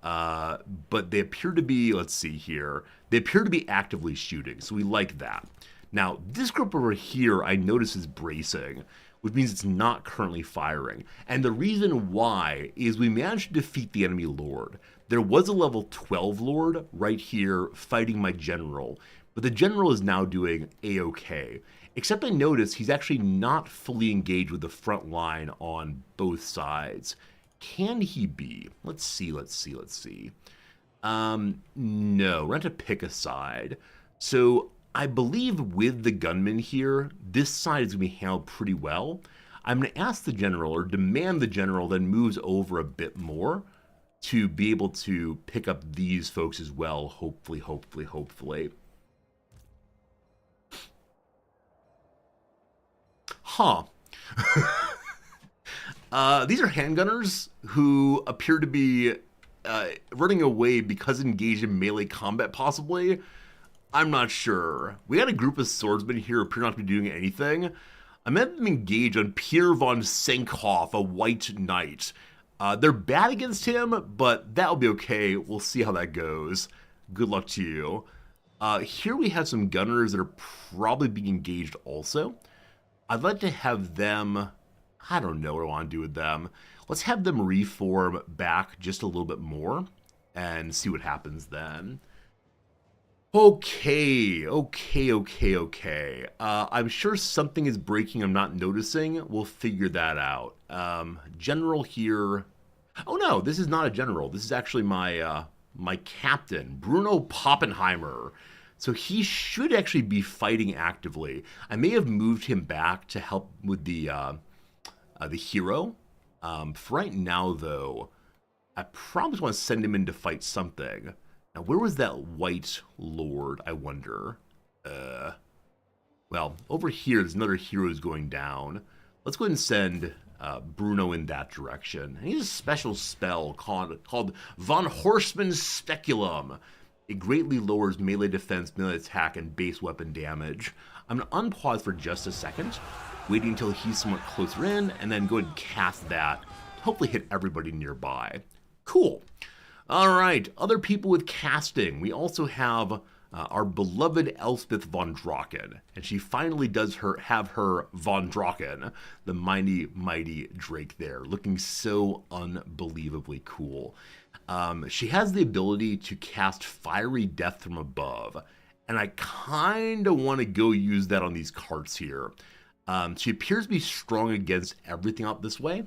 but they appear to be, let's see here, they appear to be actively shooting, so we like that. Now, this group over here I notice is bracing, which means it's not currently firing. And the reason why is we managed to defeat the enemy lord. There was a level 12 lord right here fighting my general, but the general is now doing a-okay. Except I notice he's actually not fully engaged with the front line on both sides. Can he be? Let's see. No, we're going to pick a side. So I believe with the gunmen here, this side is going to be handled pretty well. I'm going to ask the general, or demand the general then moves over a bit more to be able to pick up these folks as well, hopefully. Huh. These are handgunners who appear to be running away because engaged in melee combat, possibly. I'm not sure. We had a group of swordsmen here who appear not to be doing anything. I met them engage on Pierre von Senkhoff, a white knight. They're bad against him, but that'll be okay. We'll see how that goes. Good luck to you. Here we have some gunners that are probably being engaged also. I'd like to have them, I don't know what I want to do with them. Let's have them reform back just a little bit more and see what happens then. Okay. I'm sure something is breaking I'm not noticing. We'll figure that out. General here. Oh no, this is not a general. This is actually my my captain, Bruno Poppenheimer. So he should actually be fighting actively. I may have moved him back to help with the hero. For right now, though, I probably want to send him in to fight something. Now, where was that white lord, I wonder? Well, over here, there's another hero who's going down. Let's go ahead and send Bruno in that direction. And he has a special spell called Von Horseman's Speculum. It greatly lowers melee defense, melee attack, and base weapon damage. I'm going to unpause for just a second, waiting until he's somewhat closer in, and then go ahead and cast that to hopefully hit everybody nearby. Cool. All right, other people with casting. We also have our beloved Elspeth von Draken, and she finally does have her von Draken, the mighty Drake there, looking so unbelievably cool. She has the ability to cast Fiery Death from above, and I kind of want to go use that on these carts here. She appears to be strong against everything out this way.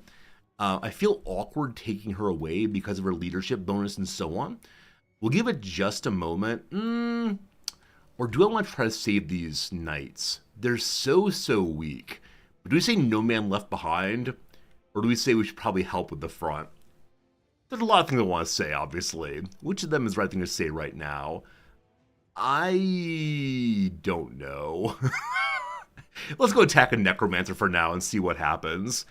I feel awkward taking her away because of her leadership bonus and so on. We'll give it just a moment. Or do I want to try to save these knights? They're so weak. But do we say no man left behind? Or do we say we should probably help with the front? There's a lot of things I want to say, obviously. Which of them is the right thing to say right now? I don't know. Let's go attack a necromancer for now and see what happens.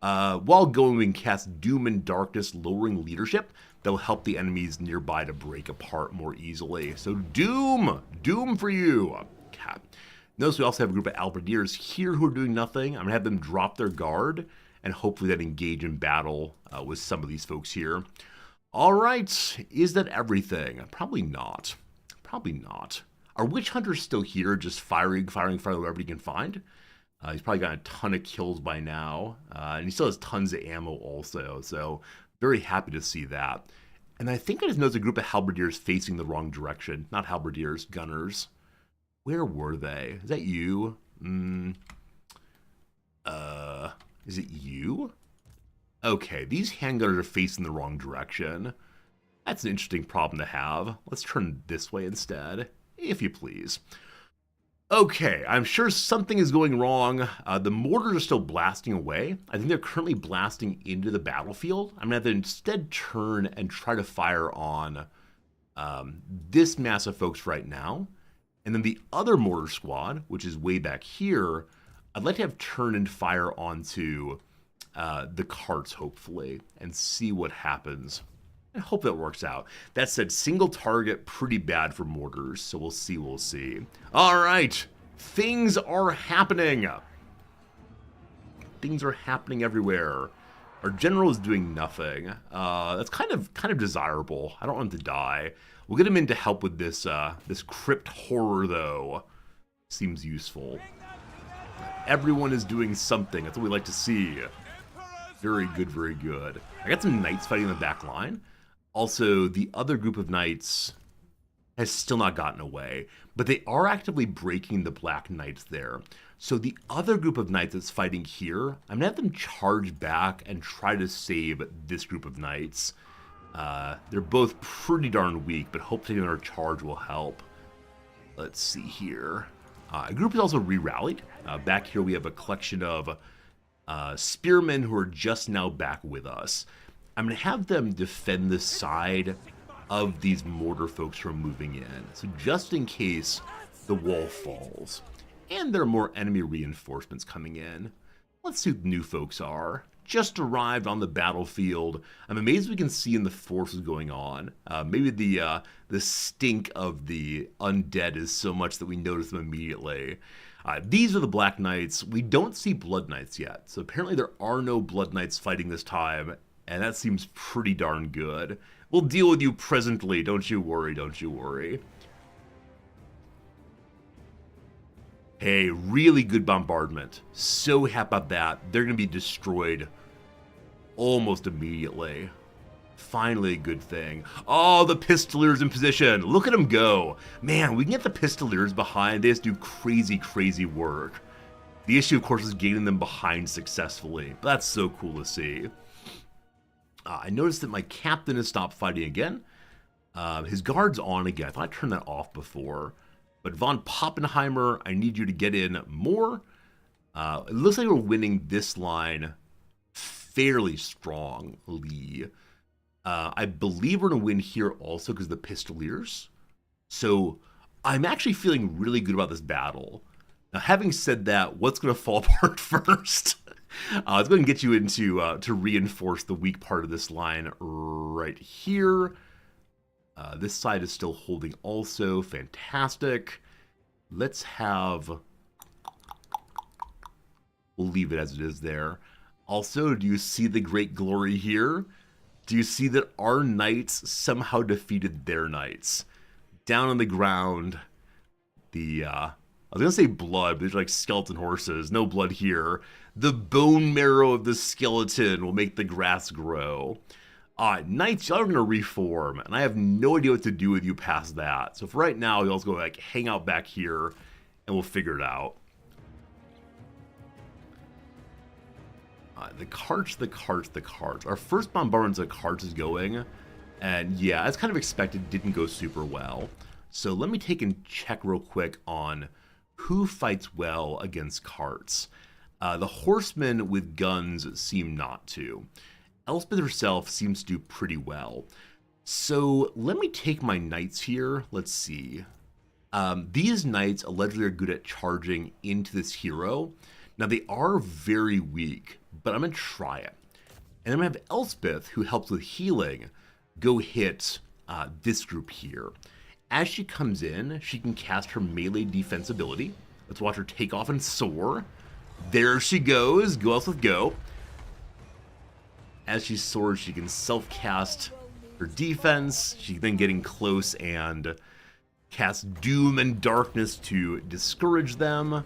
While going, we can cast Doom and Darkness, lowering leadership. That'll help the enemies nearby to break apart more easily. So Doom for you. Okay. Notice we also have a group of Alberdiers here who are doing nothing. I'm going to have them drop their guard and hopefully then engage in battle with some of these folks here. All right, is that everything? Probably not. Are witch hunters still here, just firing wherever he can find? He's probably got a ton of kills by now, and he still has tons of ammo also, so very happy to see that. And I think I just noticed a group of halberdiers facing the wrong direction. Not halberdiers, gunners. Where were they? Is that you? Is it you? Okay, these handgunners are facing the wrong direction. That's an interesting problem to have. Let's turn this way instead, if you please. Okay, I'm sure something is going wrong. The mortars are still blasting away. I think they're currently blasting into the battlefield. I'm going to have to instead turn and try to fire on this mass of folks right now. And then the other mortar squad, which is way back here, I'd like to have turn and fire onto the carts, hopefully, and see what happens. I hope that works out. That said, single target, pretty bad for mortars, so we'll see, we'll see. All right, things are happening. Things are happening everywhere. Our general is doing nothing. That's kind of desirable. I don't want him to die. We'll get him in to help with this this crypt horror, though. Seems useful. Everyone is doing something. That's what we like to see. Very good, very good. I got some knights fighting in the back line. Also, the other group of knights has still not gotten away, but they are actively breaking the black knights there. So the other group of knights that's fighting here, I'm gonna have them charge back and try to save this group of knights. They're both pretty darn weak, but hopefully another charge will help. Let's see here. A group is also re-rallied. Back here we have a collection of spearmen who are just now back with us. I'm going to have them defend the side of these mortar folks who are moving in. So just in case the wall falls. And there are more enemy reinforcements coming in. Let's see who the new folks are. Just arrived on the battlefield. I'm amazed we can see in the forces going on. Maybe the stink of the undead is so much that we notice them immediately. These are the Black Knights. We don't see Blood Knights yet. So apparently there are no Blood Knights fighting this time. And that seems pretty darn good. We'll deal with you presently. Don't you worry, don't you worry. Hey, really good bombardment. So happy about that. They're going to be destroyed almost immediately. Finally a good thing. Oh, the Pistoliers in position. Look at them go. Man, we can get the Pistoliers behind. They just do crazy, crazy work. The issue, of course, is getting them behind successfully. But that's so cool to see. I noticed that my captain has stopped fighting again. His guard's on again. I thought I turned that off before. But von Poppenheimer, I need you to get in more. It looks like we're winning this line fairly strongly. I believe we're going to win here also because of the Pistoliers. So I'm actually feeling really good about this battle. Now, having said that, what's going to fall apart first? It's going to get you into to reinforce the weak part of this line right here. This side is still holding also. Fantastic. Let's have... We'll leave it as it is there. Also, do you see the great glory here? Do you see that our knights somehow defeated their knights? Down on the ground, the... I was going to say blood, but these are like skeleton horses. No blood here. The bone marrow of the skeleton will make the grass grow. Knights, y'all are going to reform, and I have no idea what to do with you past that. So for right now, y'all go like hang out back here, and we'll figure it out. The carts. Our first bombardment of the carts is going, and yeah, as kind of expected, didn't go super well. So let me take and check real quick on who fights well against carts. The horsemen with guns seem not to. Elspeth herself seems to do pretty well. So let me take my knights here. Let's see. These knights allegedly are good at charging into this hero. Now they are very weak, but I'm going to try it. And I'm going to have Elspeth, who helps with healing, go hit this group here. As she comes in, she can cast her melee defense ability. Let's watch her take off and soar. There she goes. Go Elspeth, go. As she soars, she can self-cast her defense. She's then getting close and cast Doom and Darkness to discourage them.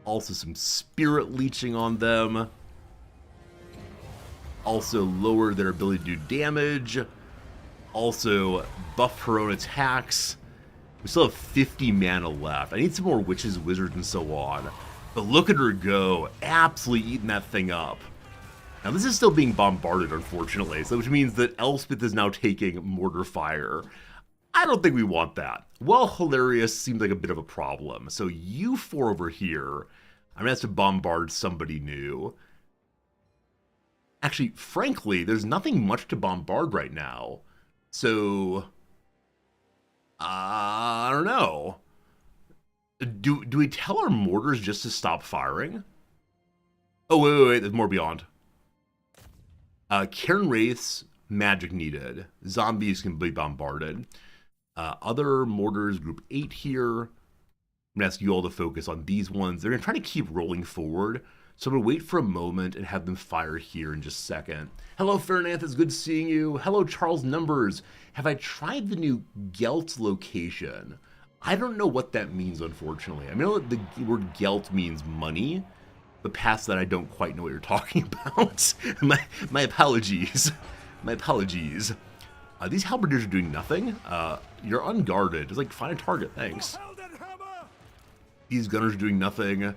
Also some Spirit Leeching on them. Also lower their ability to do damage. Also buff her own attacks. We still have 50 mana left. I need some more witches, wizards, and so on. But look at her go. Absolutely eating that thing up. Now this is still being bombarded, unfortunately, so which means that Elspeth is now taking mortar fire. I don't think we want that. Well, hilarious seems like a bit of a problem. So you four over here, I'm gonna have to bombard somebody new. Actually, frankly, there's nothing much to bombard right now. So, I don't know. Do we tell our mortars just to stop firing? Oh, wait, there's more beyond. Cairn Wraiths, magic needed. Zombies can be bombarded. Other mortars, group 8 here. I'm going to ask you all to focus on these ones. They're going to try to keep rolling forward. So I'm going to wait for a moment and have them fire here in just a second. Hello, Fernanth. It's good seeing you. Hello, Charles Numbers. Have I tried the new Gelt location? I don't know what that means, unfortunately. I know the word Gelt means money, but past that, I don't quite know what you're talking about. my apologies. My apologies. These halberdiers are doing nothing. You're unguarded. It's like, find a target. Thanks. These gunners are doing nothing.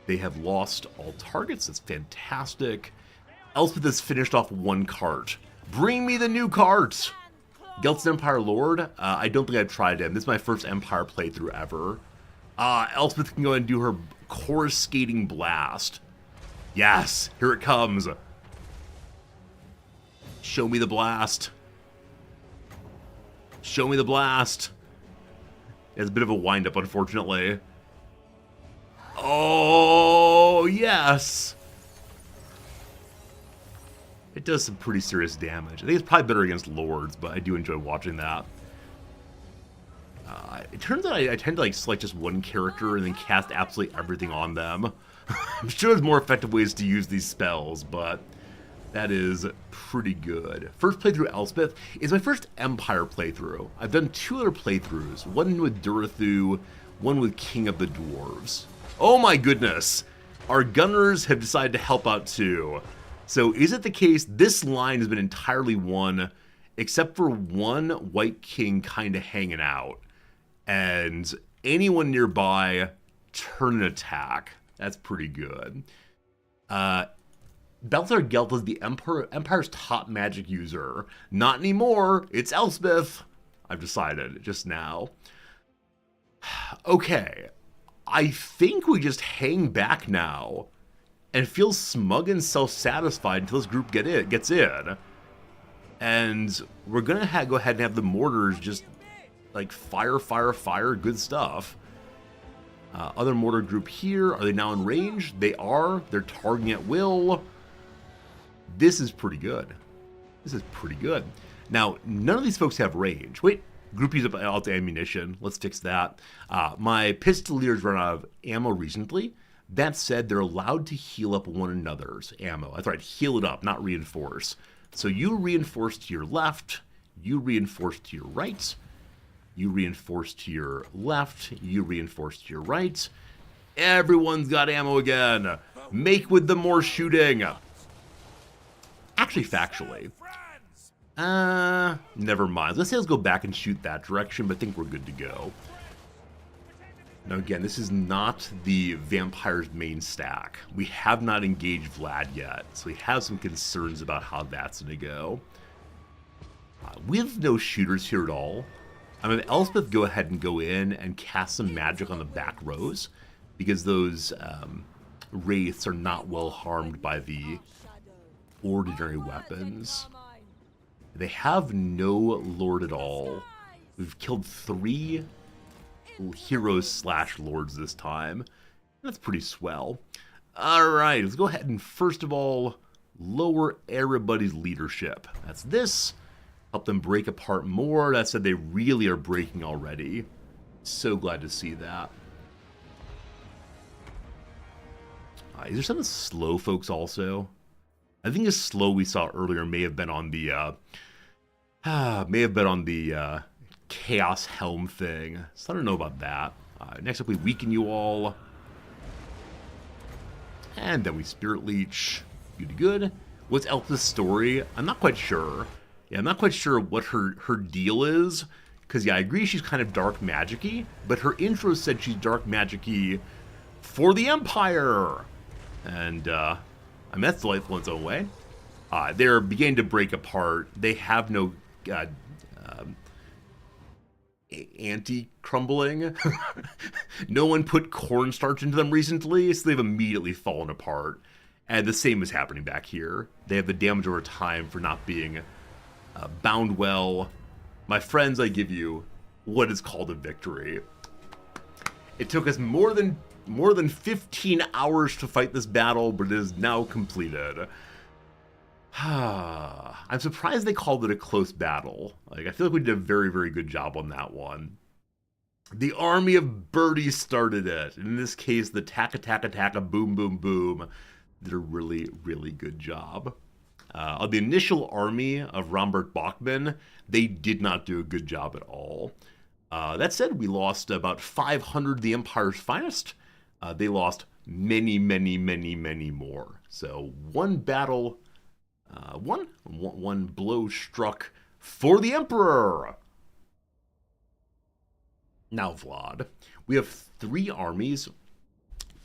They have lost all targets. That's fantastic. Elspeth has finished off one cart. Bring me the new cart! Gelt's Empire Lord. I don't think I've tried him. This is my first Empire playthrough ever. Elspeth can go and do her coruscating blast. Yes, here it comes. Show me the blast. Show me the blast. It's a bit of a wind-up, unfortunately. Oh, yes. It does some pretty serious damage. I think it's probably better against Lords, but I do enjoy watching that. It turns out I tend to like select just one character and then cast absolutely everything on them. I'm sure there's more effective ways to use these spells, but that is pretty good. First playthrough Elspeth is my first Empire playthrough. I've done 2 other playthroughs, one with Durathu, one with King of the Dwarves. Oh my goodness! Our gunners have decided to help out too. So is it the case this line has been entirely won, except for one White King kind of hanging out? And anyone nearby turn an attack. That's pretty good. Balthazar Gelt is the Empire's top magic user. Not anymore. It's Elspeth. I've decided just now. Okay. I think we just hang back now and feel smug and self-satisfied until this group gets in. And we're going to go ahead and have the mortars just like fire, good stuff. Other mortar group here, are they now in range? They are. They're targeting at will. This is pretty good. This is pretty good. Now, none of these folks have range. Wait, group use up all the ammunition. Let's fix that. My pistoliers run out of ammo recently. That said, they're allowed to heal up one another's ammo. That's right, heal it up, not reinforce. So you reinforce to your left, you reinforce to your right, you reinforce to your left, you reinforce to your right. Everyone's got ammo again. Make with them more shooting. Actually, factually. Never mind. Let's say let's go back and shoot that direction, but I think we're good to go. Now again, this is not the vampire's main stack. We have not engaged Vlad yet, so we have some concerns about how that's going to go. We have no shooters here at all. I'm going to Elspeth go ahead and go in and cast some magic on the back rows, because those wraiths are not well harmed by the ordinary weapons. They have no lord at all. We've killed 3 heroes / lords this time. That's pretty swell. Alright, let's go ahead and first of all lower everybody's leadership. That's this. Help them break apart more. That said, they really are breaking already. So glad to see that. Is there something slow, folks, also? I think the slow we saw earlier may have been on the Chaos Helm thing. So I don't know about that. Next up, we weaken you all. And then we Spirit Leech. Good. What's Elspeth's story? I'm not quite sure. Yeah, I'm not quite sure what her deal is. Because, yeah, I agree she's kind of dark magic-y. But her intro said she's dark magic-y for the Empire. And, I mean, that's delightful in its own way. They're beginning to break apart. They have no anti-crumbling. No one put cornstarch into them recently, so they've immediately fallen apart. And the same is happening back here. They have the damage over time for not being bound well. My friends, I give you what is called a victory. It took us more than more than 15 hours to fight this battle, but it is now completed. I'm surprised they called it a close battle. Like, I feel like we did a very, very good job on that one. The army of birdies started it. In this case, the taka boom boom boom did a really, really good job. On the initial army of Rambert Bachmann, they did not do a good job at all. That said, we lost about 500 of the Empire's finest. They lost many, many, many, many more. So one battle, one blow struck for the Emperor. Now, Vlad, we have 3 armies.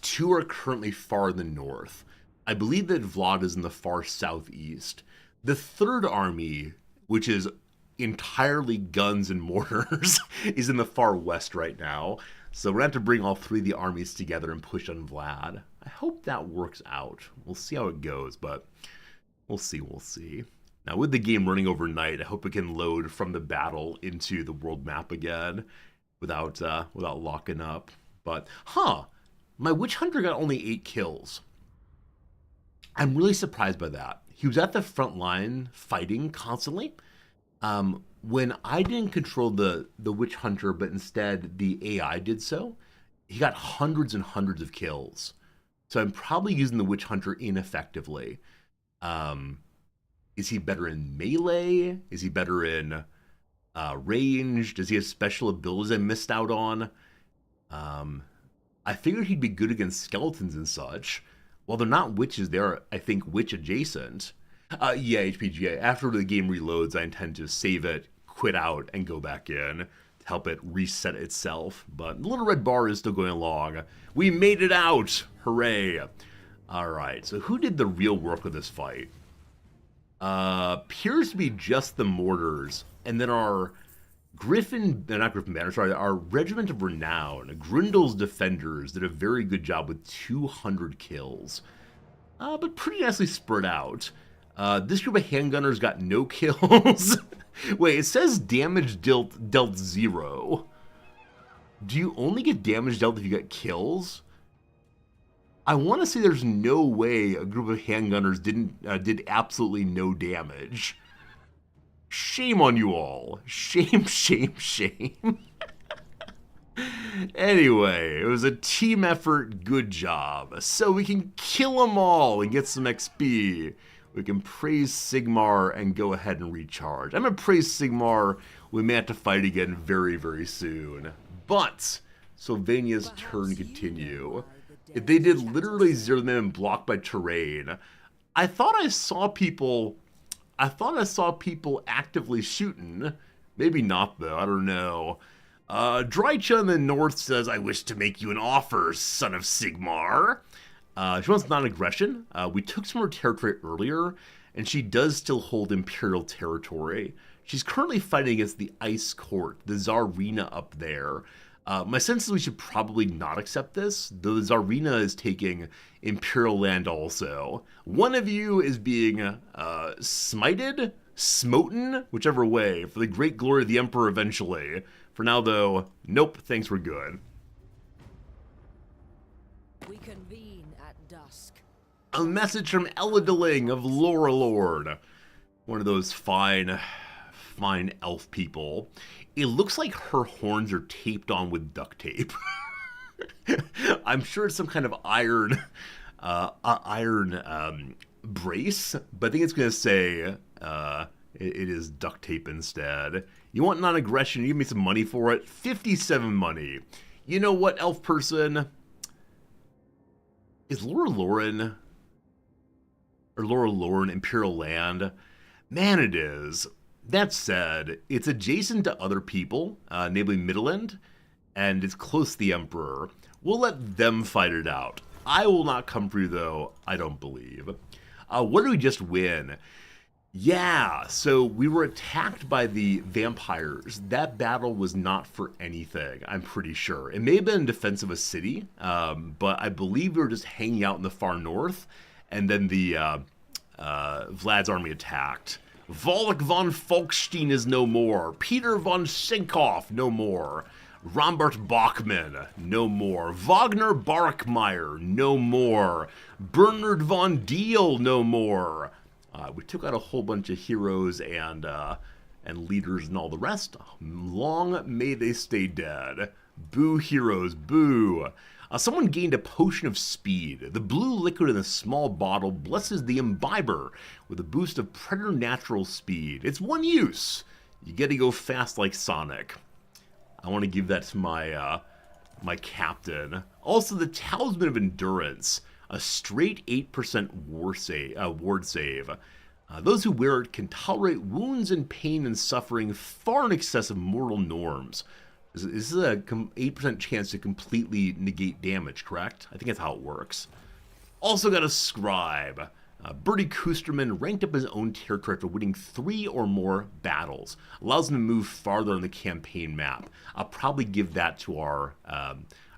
2 are currently far in the north. I believe that Vlad is in the far southeast. The 3rd army, which is entirely guns and mortars, is in the far west right now. So we're going to have to bring all 3 of the armies together and push on Vlad. I hope that works out. We'll see how it goes, but we'll see. Now, with the game running overnight, I hope it can load from the battle into the world map again without locking up. But, my Witch Hunter got only 8 kills. I'm really surprised by that. He was at the front line fighting constantly. When I didn't control the Witch Hunter, but instead the AI did so, he got hundreds and hundreds of kills. So I'm probably using the Witch Hunter ineffectively. Is he better in melee? Is he better in range? Does he have special abilities I missed out on? I figured he'd be good against skeletons and such. While they're not witches, they're, I think, witch adjacent. Yeah, HPGA. After the game reloads, I intend to save it, quit out, and go back in to help it reset itself. But the little red bar is still going along. We made it out! Hooray! Alright, so who did the real work of this fight? Appears to be just the mortars. And then our our Regiment of Renown, Grundle's Defenders, did a very good job with 200 kills. But pretty nicely spread out. This group of handgunners got no kills. Wait, it says damage dealt 0. Do you only get damage dealt if you get kills? I want to say there's no way a group of handgunners did absolutely no damage. Shame on you all. Shame, shame, shame. Anyway, it was a team effort, good job. So we can kill them all and get some XP. We can praise Sigmar and go ahead and recharge. I'm going to praise Sigmar. We may have to fight again very, very soon. But Sylvania's turn to continue. If they did literally 0 them and blocked by terrain, I thought I saw people actively shooting. Maybe not, though. I don't know. Drycha in the north says, I wish to make you an offer, son of Sigmar. She wants non-aggression. We took some of her territory earlier, and she does still hold Imperial territory. She's currently fighting against the Ice Court, the Tsarina up there. My sense is we should probably not accept this, though the Tsarina is taking Imperial land also. One of you is being smited, smoten, whichever way, for the great glory of the Emperor eventually. For now, though, nope, thanks, we're good. We convene at dusk. A message from Elideling of Lorelord, one of those fine elf people. It looks like her horns are taped on with duct tape. I'm sure it's some kind of iron brace, but I think it's going to say it is duct tape instead. You want non-aggression? You give me some money for it. 57 money. You know what, elf person? Is Laura Lauren Imperial land? Man, it is. That said, it's adjacent to other people, namely Midland, and it's close to the Emperor. We'll let them fight it out. I will not come for you, though, I don't believe. What did we just win? Yeah, so we were attacked by the vampires. That battle was not for anything, I'm pretty sure. It may have been in defense of a city, but I believe we were just hanging out in the far north, and then the Vlad's army attacked. Volk von Folkstein is no more. Peter von Sinkoff no more. Rambert Bachmann, no more. Wagner Barkmeyer, no more. Bernard von Deal, no more. We took out a whole bunch of heroes and leaders and all the rest. Long may they stay dead. Boo heroes, boo. Someone gained a potion of speed. The blue liquid in a small bottle blesses the imbiber with a boost of preternatural speed. It's one use. You get to go fast like Sonic. I want to give that to my my captain. Also, the Talisman of Endurance, a straight 8% ward save. Those who wear it can tolerate wounds and pain and suffering far in excess of mortal norms. This is a 8% chance to completely negate damage, correct? I think that's how it works. Also got a Scribe. Bertie Kusterman ranked up his own territory after winning 3 or more battles. Allows him to move farther on the campaign map. I'll probably give that to our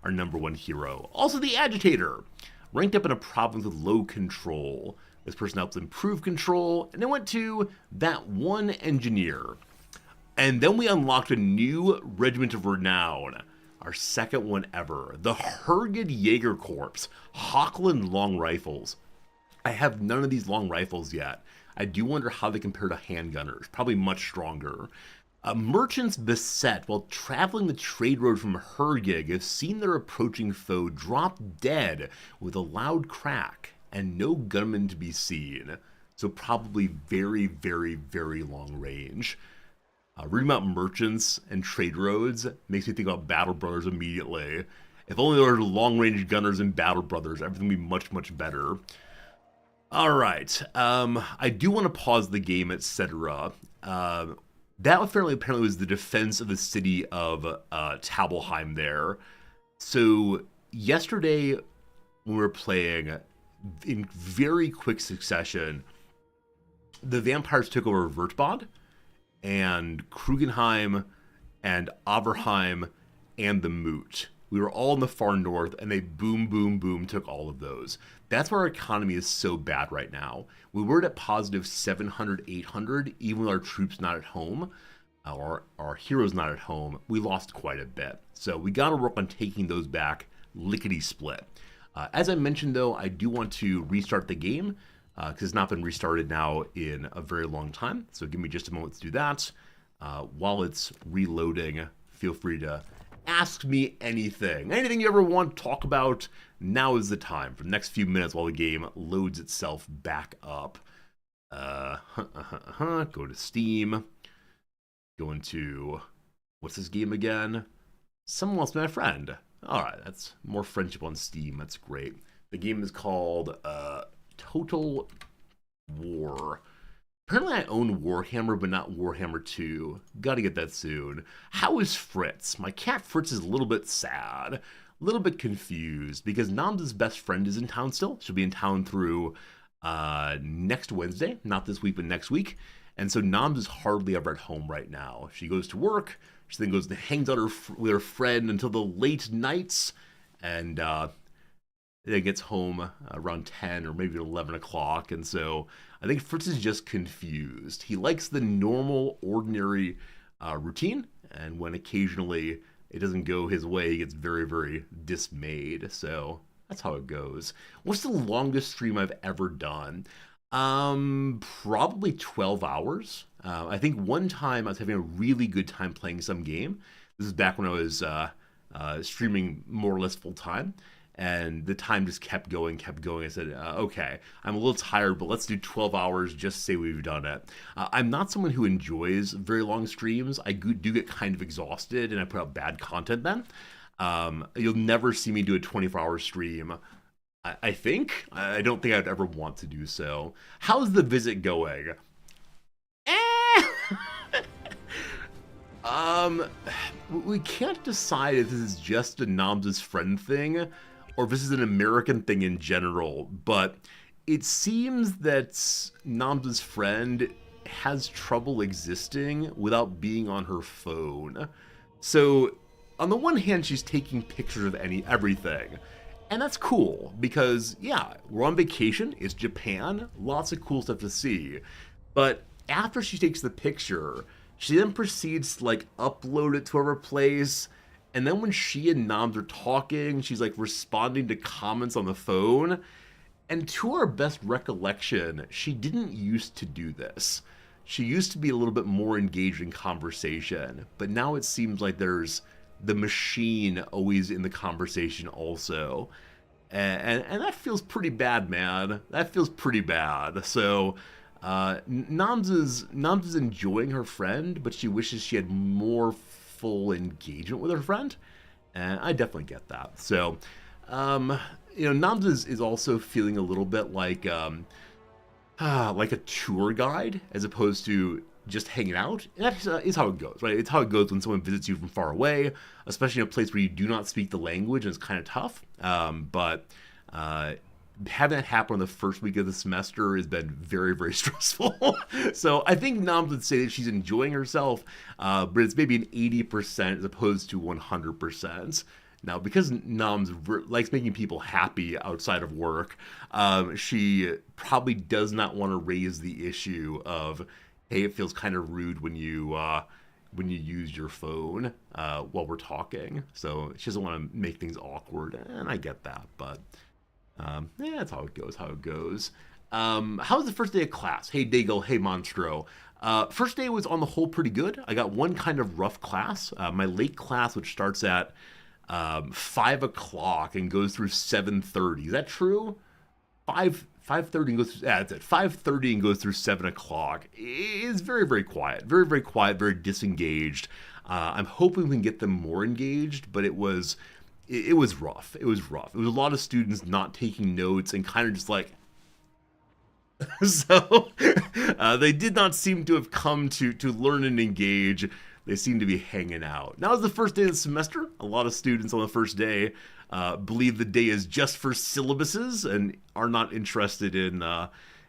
number 1 hero. Also the Agitator. Ranked up in a province with low control. This person helps improve control, and then went to that one engineer. And then we unlocked a new Regiment of Renown, our second one ever, the Hergid Jaeger Corps, Hochland Long Rifles. I have none of these long rifles yet. I do wonder how they compare to handgunners, probably much stronger. Merchants beset while traveling the trade road from Hergig have seen their approaching foe drop dead with a loud crack and no gunman to be seen. So probably very, very, very long range. Reading about merchants and trade roads makes me think about Battle Brothers immediately. If only there were long-range gunners in Battle Brothers, everything would be much, much better. Alright, I do want to pause the game, etc. That apparently was the defense of the city of Tabelheim there. So, yesterday, when we were playing, in very quick succession, the vampires took over Wertbad, and Krugenheim, and Aberheim, and the Moot. We were all in the far north, and they boom, boom, boom took all of those. That's why our economy is so bad right now. We were at positive 700, 800, even with our troops not at home, or our heroes not at home. We lost quite a bit. So we got to work on taking those back lickety-split. As I mentioned, though, I do want to restart the game, because it's not been restarted now in a very long time. So give me just a moment to do that. While it's reloading, feel free to ask me anything. Anything you ever want to talk about, now is the time. For the next few minutes while the game loads itself back up. Go to Steam. Go into, what's this game again? Someone Else My Friend. Alright, that's more friendship on Steam. That's great. The game is called Total War. Apparently I own Warhammer, but not Warhammer 2. Gotta get that soon. How is Fritz? My cat Fritz is a little bit sad. A little bit confused, because Nam's best friend is in town still. She'll be in town through next Wednesday. Not this week, but next week. And so Nams is hardly ever at home right now. She goes to work. She then goes and hangs out with her friend until the late nights. And then gets home around 10 or maybe 11 o'clock. And so I think Fritz is just confused. He likes the normal, ordinary routine. And when occasionally it doesn't go his way, he gets very, very dismayed. So that's how it goes. What's the longest stream I've ever done? Probably 12 hours. I think one time I was having a really good time playing some game. This is back when I was streaming more or less full time. And the time just kept going. I said, okay, I'm a little tired, but let's do 12 hours just to say we've done it. I'm not someone who enjoys very long streams. I do get kind of exhausted, and I put out bad content then. You'll never see me do a 24-hour stream. I think. I don't think I'd ever want to do so. How's the visit going? We can't decide if this is just a Nams' friend thing, or if this is an American thing in general, but it seems that Nams' friend has trouble existing without being on her phone. So, on the one hand, she's taking pictures of everything. And that's cool, because, yeah, we're on vacation, it's Japan, lots of cool stuff to see. But after she takes the picture, she then proceeds to, like, upload it to her place, And then when she and Noms are talking, she's like responding to comments on the phone. And to our best recollection, she didn't used to do this. She used to be a little bit more engaged in conversation, but now it seems like there's the machine always in the conversation also. And that feels pretty bad, man. That feels pretty bad. So Noms is enjoying her friend, but she wishes she had more full engagement with her friend. And I definitely get that. So, Noms is also feeling a little bit like a tour guide as opposed to just hanging out. And that is how it goes, right? It's how it goes when someone visits you from far away, especially in a place where you do not speak the language, and it's kind of tough. But having that happen on the first week of the semester has been very, very stressful. So I think Noms would say that she's enjoying herself, but it's maybe an 80% as opposed to 100%. Now, because Noms likes making people happy outside of work, she probably does not want to raise the issue of, hey, it feels kind of rude when you use your phone while we're talking. So she doesn't want to make things awkward, and I get that, but that's how it goes. How was the first day of class? Hey, Daigle. Hey, Monstro. First day was on the whole pretty good. I got one kind of rough class. My late class, which starts at 5 o'clock and goes through 7:30. Is that true? 5:30 and goes through, it's at 5:30 and goes through 7 o'clock. It's very, very quiet. Very, very quiet, very disengaged. I'm hoping we can get them more engaged, but it was rough. It was rough. It was a lot of students not taking notes and kind of just like, so they did not seem to have come to learn and engage. They seem to be hanging out. Now is the first day of the semester. A lot of students on the first day believe the day is just for syllabuses and are not interested in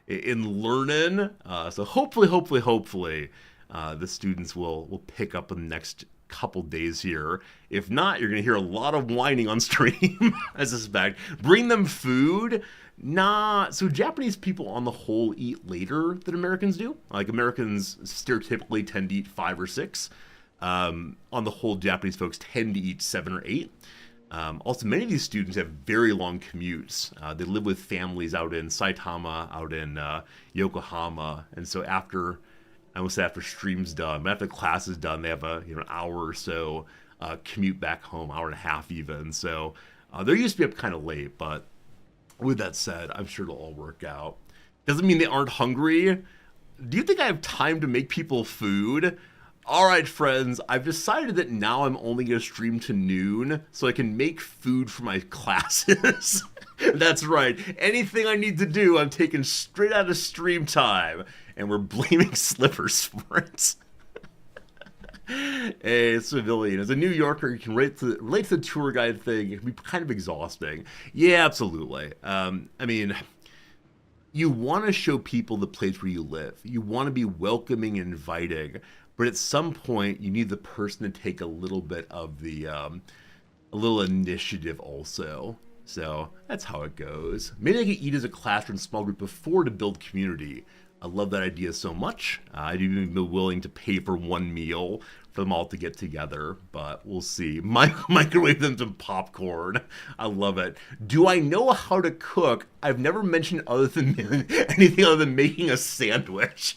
learning. So hopefully, the students will pick up in the next couple days here. If not, you're going to hear a lot of whining on stream, I suspect. Bring them food. Nah, so Japanese people on the whole eat later than Americans do. Like Americans stereotypically tend to eat 5 or 6. On the whole, Japanese folks tend to eat 7 or 8. Also, many of these students have very long commutes. They live with families out in Saitama, out in Yokohama, and so after stream's done, but after class is done, they have an hour or so commute back home, hour and a half even. So they're used to be up kind of late, but with that said, I'm sure it'll all work out. Doesn't mean they aren't hungry. Do you think I have time to make people food? All right, friends, I've decided that now I'm only going to stream to noon so I can make food for my classes. That's right. Anything I need to do, I'm taking straight out of stream time, and we're blaming Slippers for it. A civilian. As a New Yorker, you can relate to the tour guide thing. It can be kind of exhausting. Yeah, absolutely. I mean, you want to show people the place where you live. You want to be welcoming and inviting. But at some point, you need the person to take a little bit of the, a little initiative also. So that's how it goes. Maybe I could eat as a classroom small group before to build community. I love that idea so much. I'd even be willing to pay for one meal for them all to get together, but we'll see. Microwave them some popcorn. I love it. Do I know how to cook? I've never mentioned anything other than making a sandwich.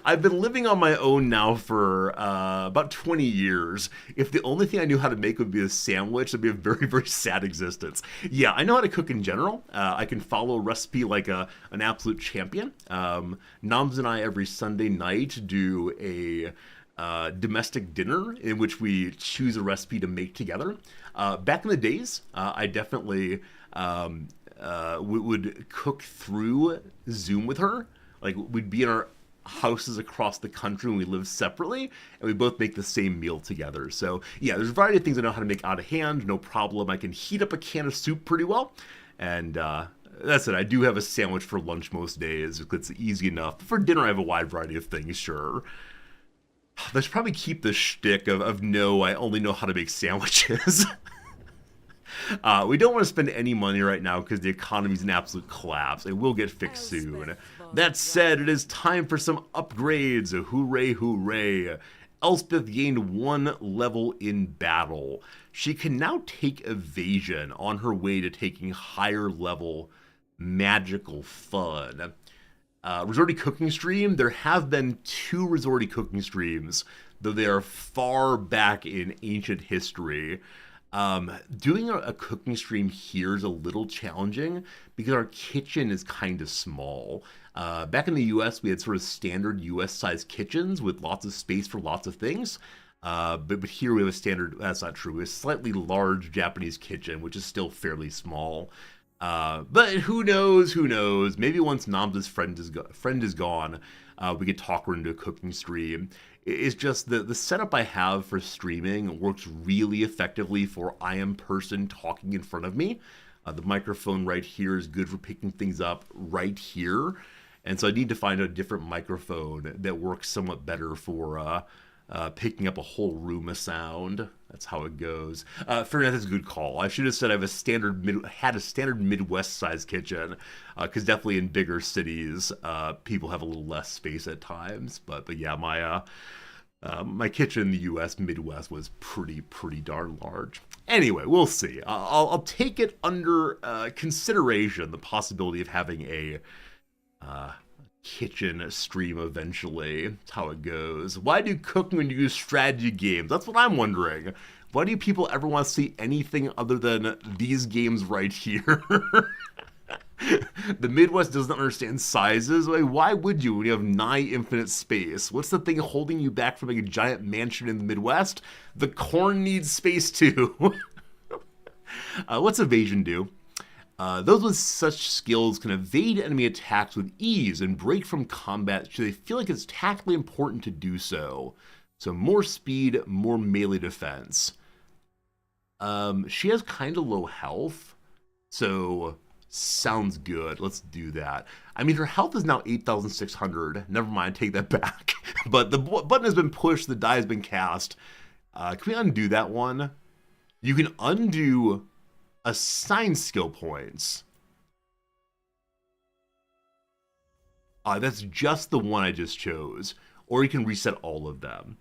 I've been living on my own now for about 20 years. If the only thing I knew how to make would be a sandwich, it'd be a very, very sad existence. Yeah, I know how to cook in general. I can follow a recipe like an absolute champion. Noms and I every Sunday night do a domestic dinner in which we choose a recipe to make together. Back in the days, I definitely would cook through Zoom with her. Like, we'd be in our houses across the country when we live separately, and we both make the same meal together. So yeah, there's a variety of things I know how to make out of hand, no problem. I can heat up a can of soup pretty well, and that's it. I do have a sandwich for lunch most days. It's easy enough. For dinner, I have a wide variety of things, sure. They should probably keep the shtick of no, I only know how to make sandwiches. We don't want to spend any money right now because the economy's in absolute collapse. It will get fixed soon. That said, it is time for some upgrades. Hooray, hooray. Elspeth gained 1 level in battle. She can now take evasion on her way to taking higher level magical fun. Resorty cooking stream. There have been 2 resorty cooking streams, though they are far back in ancient history. Doing a cooking stream here is a little challenging because our kitchen is kind of small. Back in the US, we had sort of standard US sized kitchens with lots of space for lots of things. But here we have a standard, that's not true, a slightly large Japanese kitchen, which is still fairly small. But who knows? Maybe once Namda's friend is gone, we could talk her into a cooking stream. It's just the setup I have for streaming works really effectively for I am person talking in front of me. The microphone right here is good for picking things up right here. And so I need to find a different microphone that works somewhat better for picking up a whole room of sound. That's how it goes. Fair enough, that's a good call. I should have said I have a standard Midwest-sized kitchen, because definitely in bigger cities, people have a little less space at times. But yeah, my kitchen in the U.S. Midwest was pretty darn large. Anyway, we'll see. I'll take it under consideration, the possibility of having a kitchen stream eventually. That's how it goes. Why do you cook when you use strategy games? That's what I'm wondering. Why do people ever want to see anything other than these games right here? The Midwest doesn't understand sizes. Like, why would you when you have nigh infinite space? What's the thing holding you back from making a giant mansion in the Midwest? The corn needs space too. What's evasion do? Those with such skills can evade enemy attacks with ease and break from combat so they feel like it's tactically important to do so. So more speed, more melee defense. She has kind of low health, so sounds good. Let's do that. I mean, her health is now 8,600. Never mind, take that back. But the button has been pushed, the die has been cast. Can we undo that one? You can undo assign skill points. That's just the one I just chose. Or you can reset all of them.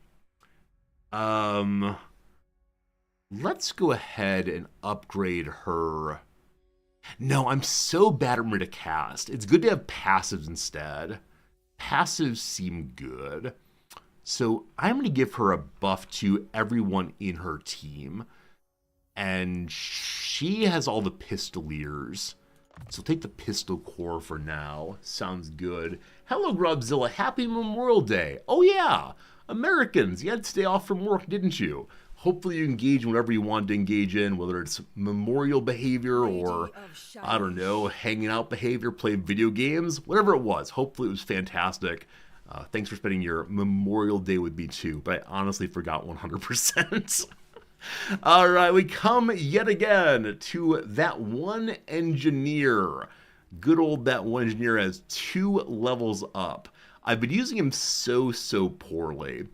Let's go ahead and upgrade her. No, I'm so bad at Rita Cast. It's good to have passives instead. Passives seem good. So I'm going to give her a buff to everyone in her team. And she has all the pistoliers. So take the pistol core for now. Sounds good. Hello, Grubzilla. Happy Memorial Day. Oh, yeah. Americans, you had to stay off from work, didn't you? Hopefully you engage in whatever you want to engage in, whether it's memorial behavior or, I don't know, hanging out behavior, play video games, whatever it was. Hopefully it was fantastic. Thanks for spending your Memorial Day with me too, but I honestly forgot 100%. All right, we come yet again to that one engineer. Good old that one engineer has 2 levels up. I've been using him so poorly.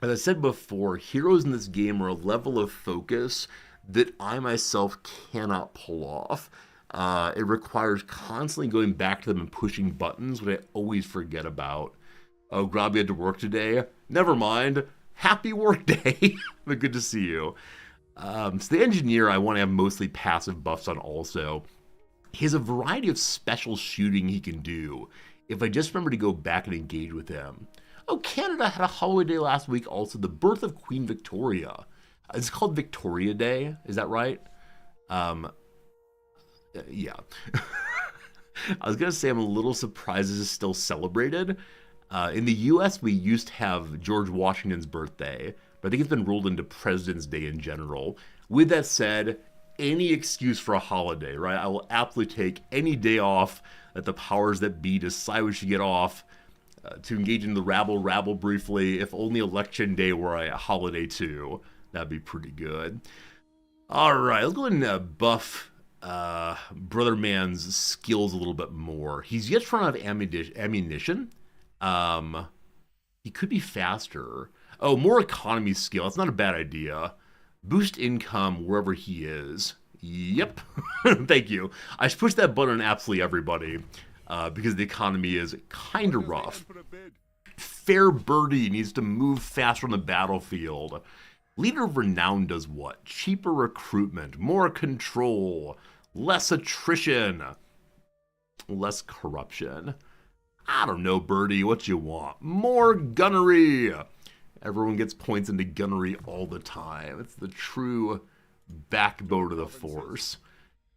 As I said before, heroes in this game are a level of focus that I myself cannot pull off. It requires constantly going back to them and pushing buttons, which I always forget about. Oh, Grab, you had to work today? Never mind. Happy work day. But good to see you. So the engineer I want to have mostly passive buffs on also. He has a variety of special shooting he can do if I just remember to go back and engage with him. Oh, Canada had a holiday last week also, the birth of Queen Victoria. It's called Victoria Day, is that right? Yeah. I was going to say I'm a little surprised this is still celebrated. In the US, we used to have George Washington's birthday, but I think it's been rolled into President's Day in general. With that said, any excuse for a holiday, right? I will absolutely take any day off that the powers that be decide we should get off to engage in the rabble briefly. If only election day were a holiday too, that'd be pretty good. All right, let's go ahead and buff Brother Man's skills a little bit more. He's yet to run out of ammunition. He could be faster. Oh, more economy skill. That's not a bad idea. Boost income wherever he is. Yep. Thank you. I should push that button on absolutely everybody because the economy is kind of rough. Fair Birdie needs to move faster on the battlefield. Leader of Renown does what? Cheaper recruitment, more control, less attrition, less corruption. I don't know, Birdie, what you want? More gunnery. Everyone gets points into gunnery all the time. It's the true backbone of the force.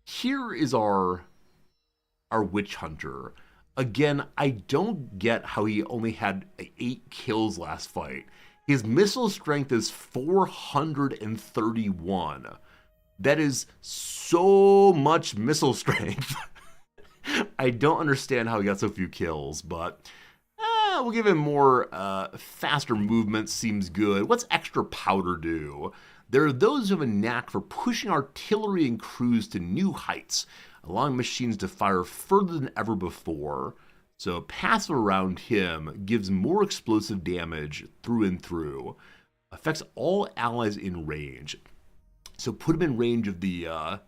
Here is our witch hunter. Again, I don't get how he only had 8 kills last fight. His missile strength is 431. That is so much missile strength. I don't understand how he got so few kills, but we'll give him more faster movement, seems good. What's extra powder do? There are those who have a knack for pushing artillery and crews to new heights, allowing machines to fire further than ever before. So passive around him gives more explosive damage through and through. Affects all allies in range. So put him in range of the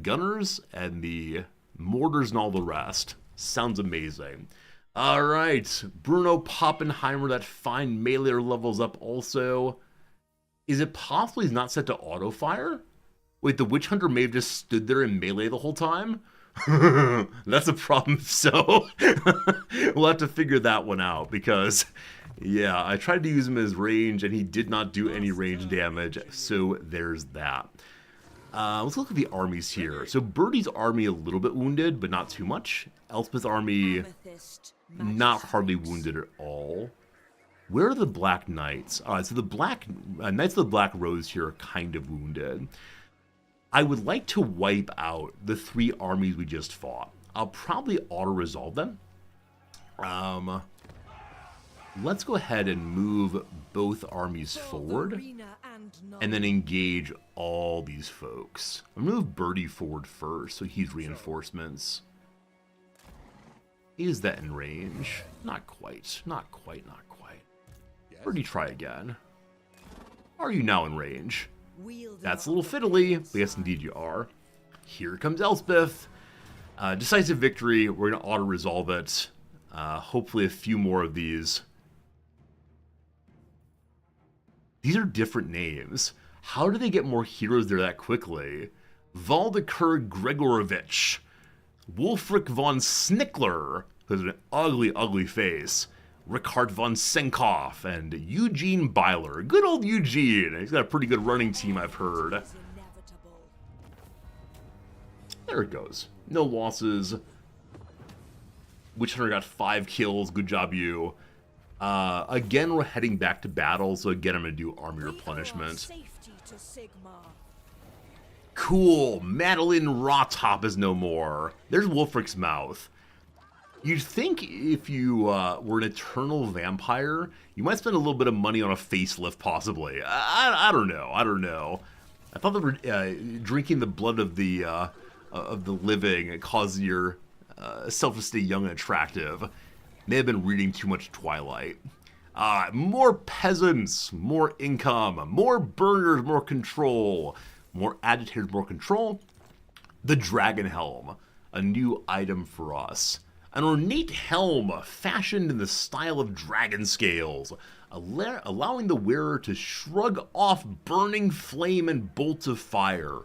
gunners and the mortars and all the rest. Sounds amazing. All right, Bruno Poppenheimer, that fine melee levels up also. Is it possible he's not set to auto fire? Wait, the Witch Hunter may have just stood there in melee the whole time? That's a problem, so we'll have to figure that one out because, yeah, I tried to use him as range and he did not do any range damage, so there's that. Let's look at the armies here. So Birdie's army a little bit wounded, but not too much. Elspeth's army not hardly wounded at all. Where are the Black Knights? All right, so the Knights of the Black Rose here are kind of wounded. I would like to wipe out the 3 armies we just fought. I'll probably auto-resolve them. Let's go ahead and move both armies forward and then engage all these folks. I'm going to move Birdie forward first, so he's reinforcements. Is that in range? Not quite, not quite, not quite. Birdie, try again. Are you now in range? That's a little fiddly, but yes, indeed you are. Here comes Elspeth. Decisive victory. We're going to auto-resolve it. Hopefully a few more of these. These are different names. How do they get more heroes there that quickly? Valdekar Gregorovich. Wolfric von Snickler, who has an ugly, ugly face. Rickhard von Senkoff, and Eugene Byler. Good old Eugene. He's got a pretty good running team, I've heard. There it goes. No losses. Witch Hunter got 5 kills. Good job, you. Again, we're heading back to battle, so again, I'm going to do army replenishment. Cool. Madeline Rawtop is no more. There's Wolfric's mouth. You'd think if you were an eternal vampire, you might spend a little bit of money on a facelift, possibly. I don't know. I don't know. I thought that drinking the blood of the living caused your self to stay young and attractive. May have been reading too much Twilight. More peasants, more income, more burners, more control, more agitators, more control. The Dragon Helm, a new item for us. An ornate helm fashioned in the style of dragon scales, allowing the wearer to shrug off burning flame and bolts of fire.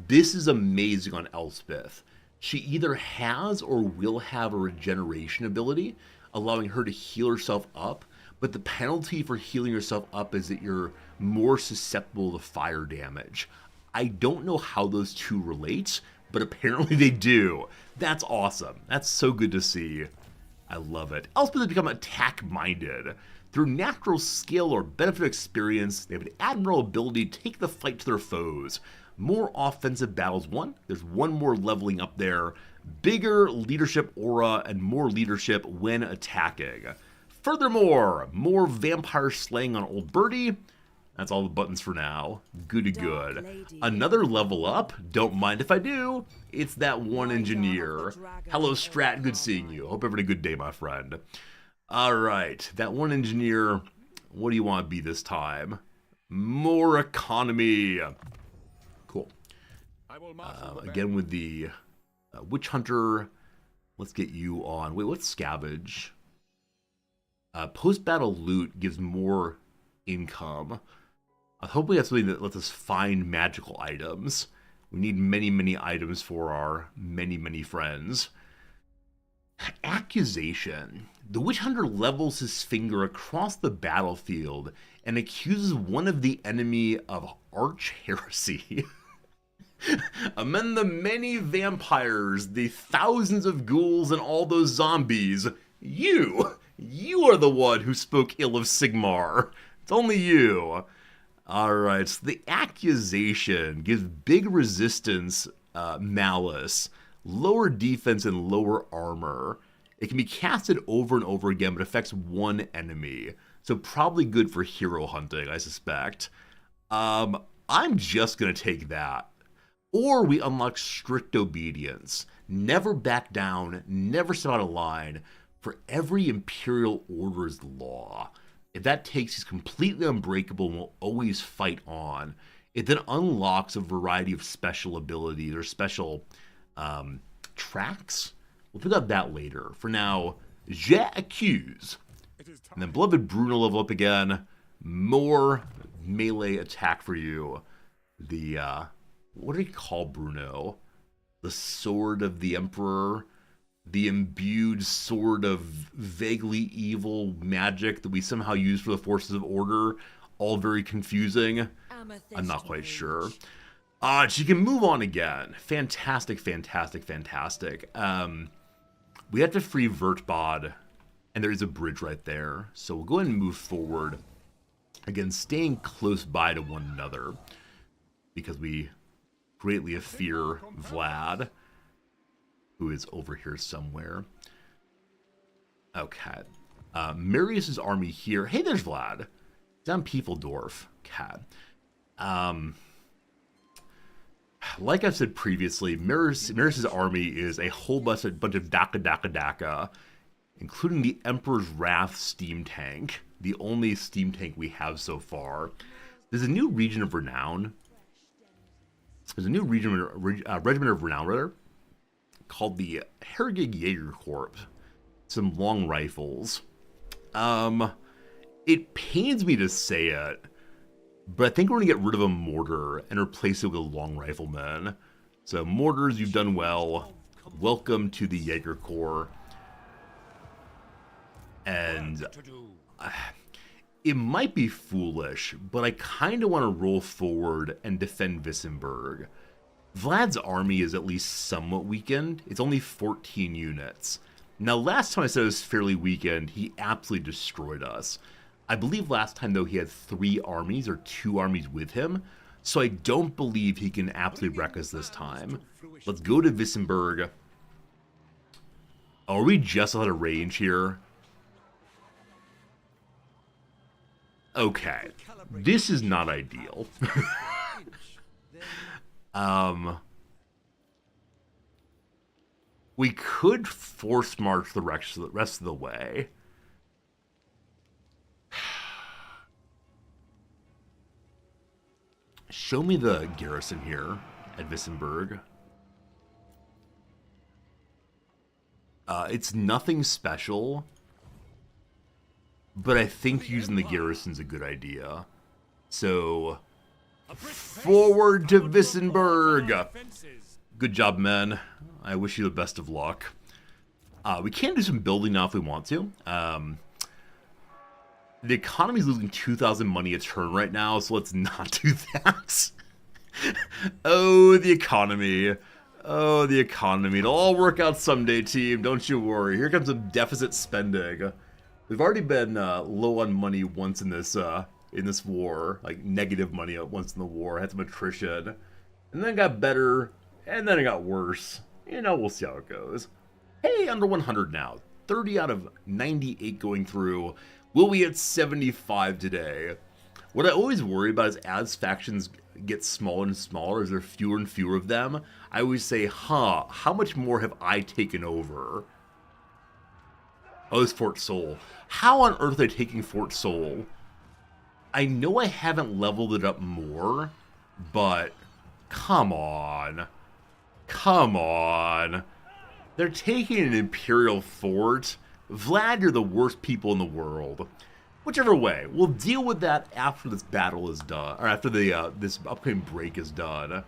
This is amazing on Elspeth. She either has or will have a regeneration ability, allowing her to heal herself up, but the penalty for healing yourself up is that you're more susceptible to fire damage. I don't know how those two relate, but apparently they do. That's awesome. That's so good to see. I love it. Elspeth has become attack-minded. Through natural skill or benefit experience, they have an admirable ability to take the fight to their foes. More offensive battles won. There's one more leveling up there. Bigger leadership aura and more leadership when attacking. Furthermore, more vampire slaying on old Birdie. That's all the buttons for now. Good to good. Another level up. Don't mind if I do. It's that one engineer. Hello, Strat. Good seeing you. Hope you're having a good day, my friend. All right. That one engineer. What do you want to be this time? More economy. Cool. Again with the Witch Hunter. Let's get you on. Wait, what's Scavenge? Post-battle loot gives more income. Hopefully that's something that lets us find magical items. We need many, many items for our many, many friends. Accusation. The witch hunter levels his finger across the battlefield and accuses one of the enemy of arch heresy. Among the many vampires, the thousands of ghouls, and all those zombies, you are the one who spoke ill of Sigmar. It's only you. Alright, so the accusation gives big resistance, malice, lower defense, and lower armor. It can be casted over and over again, but affects one enemy. So probably good for hero hunting, I suspect. I'm just going to take that. Or we unlock strict obedience. Never back down, never step out of line. For every Imperial Order's law. If that takes, he's completely unbreakable and will always fight on. It then unlocks a variety of special abilities or special tracks. We'll pick up that later. For now, j'accuse. And then Beloved Bruno level up again. More melee attack for you. The, what do you call Bruno? The Sword of the Emperor. The imbued sword of vaguely evil magic that we somehow use for the forces of order. All very confusing. I'm not quite sure. She can move on again. Fantastic, fantastic, fantastic. We have to free Vertbod, and there is a bridge right there. So we'll go ahead and move forward. Again, staying close by to one another. Because we greatly fear Vlad, who is over here somewhere. Okay. Marius's army here. Hey, there's Vlad. He's on Piefeldorf. Okay. Like I've said previously, Marius's army is a whole bunch of Daka, including the Emperor's Wrath steam tank, the only steam tank we have so far. There's a new region of renown. There's a new regiment of renown, rather, called the Hergig Jaeger Corps. Some long rifles. It pains me to say it, but I think we're going to get rid of a mortar and replace it with a long rifleman. So, mortars, you've done well. Welcome to the Jaeger Corps. And it might be foolish, but I kind of want to roll forward and defend Wissenberg. Vlad's army is at least somewhat weakened. It's only 14 units. Now, last time I said it was fairly weakened, he absolutely destroyed us. I believe last time, though, he had 3 armies or 2 armies with him, so I don't believe he can absolutely wreck us this time. Let's go to Wissenberg. Are we just out of range here? Okay, this is not ideal. We could force march the rest of the way. Show me the garrison here at Wissenberg. It's nothing special, but I think using the garrison's a good idea. So, forward to Wissenberg! Good job, men. I wish you the best of luck. We can do some building now if we want to. The economy's losing 2,000 money a turn right now, so let's not do that. Oh, the economy. Oh, the economy. It'll all work out someday, team. Don't you worry. Here comes some deficit spending. We've already been low on money once in this war. Like, negative money once in the war. Had some attrition. And then it got better. And then it got worse. You know, we'll see how it goes. Hey, under 100 now. 30 out of 98 going through. Will we hit 75 today? What I always worry about is as factions get smaller and smaller, as there are fewer and fewer of them, I always say, how much more have I taken over? Oh, it's Fort Seoul. How on earth are they taking Fort Seoul? I know I haven't leveled it up more, but come on. Come on. They're taking an Imperial fort Vlad, you're the worst people in the world. Whichever way, we'll deal with that after this battle is done, or after the this upcoming break is done.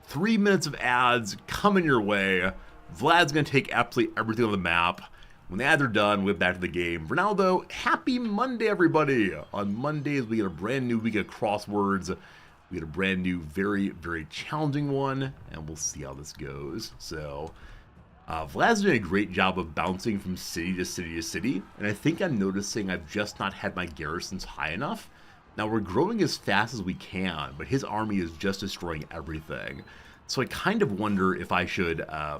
3 minutes of ads coming your way. Vlad's gonna take absolutely everything on the map. When the ads are done, we'll get back to the game. For now, though, happy Monday, everybody! On Mondays, we get a brand new week of crosswords. We get a brand new, very, very challenging one, and we'll see how this goes. So, Vlad's doing a great job of bouncing from city to city to city, and I think I'm noticing I've just not had my garrisons high enough. Now, we're growing as fast as we can, but his army is just destroying everything. So I kind of wonder if I should, I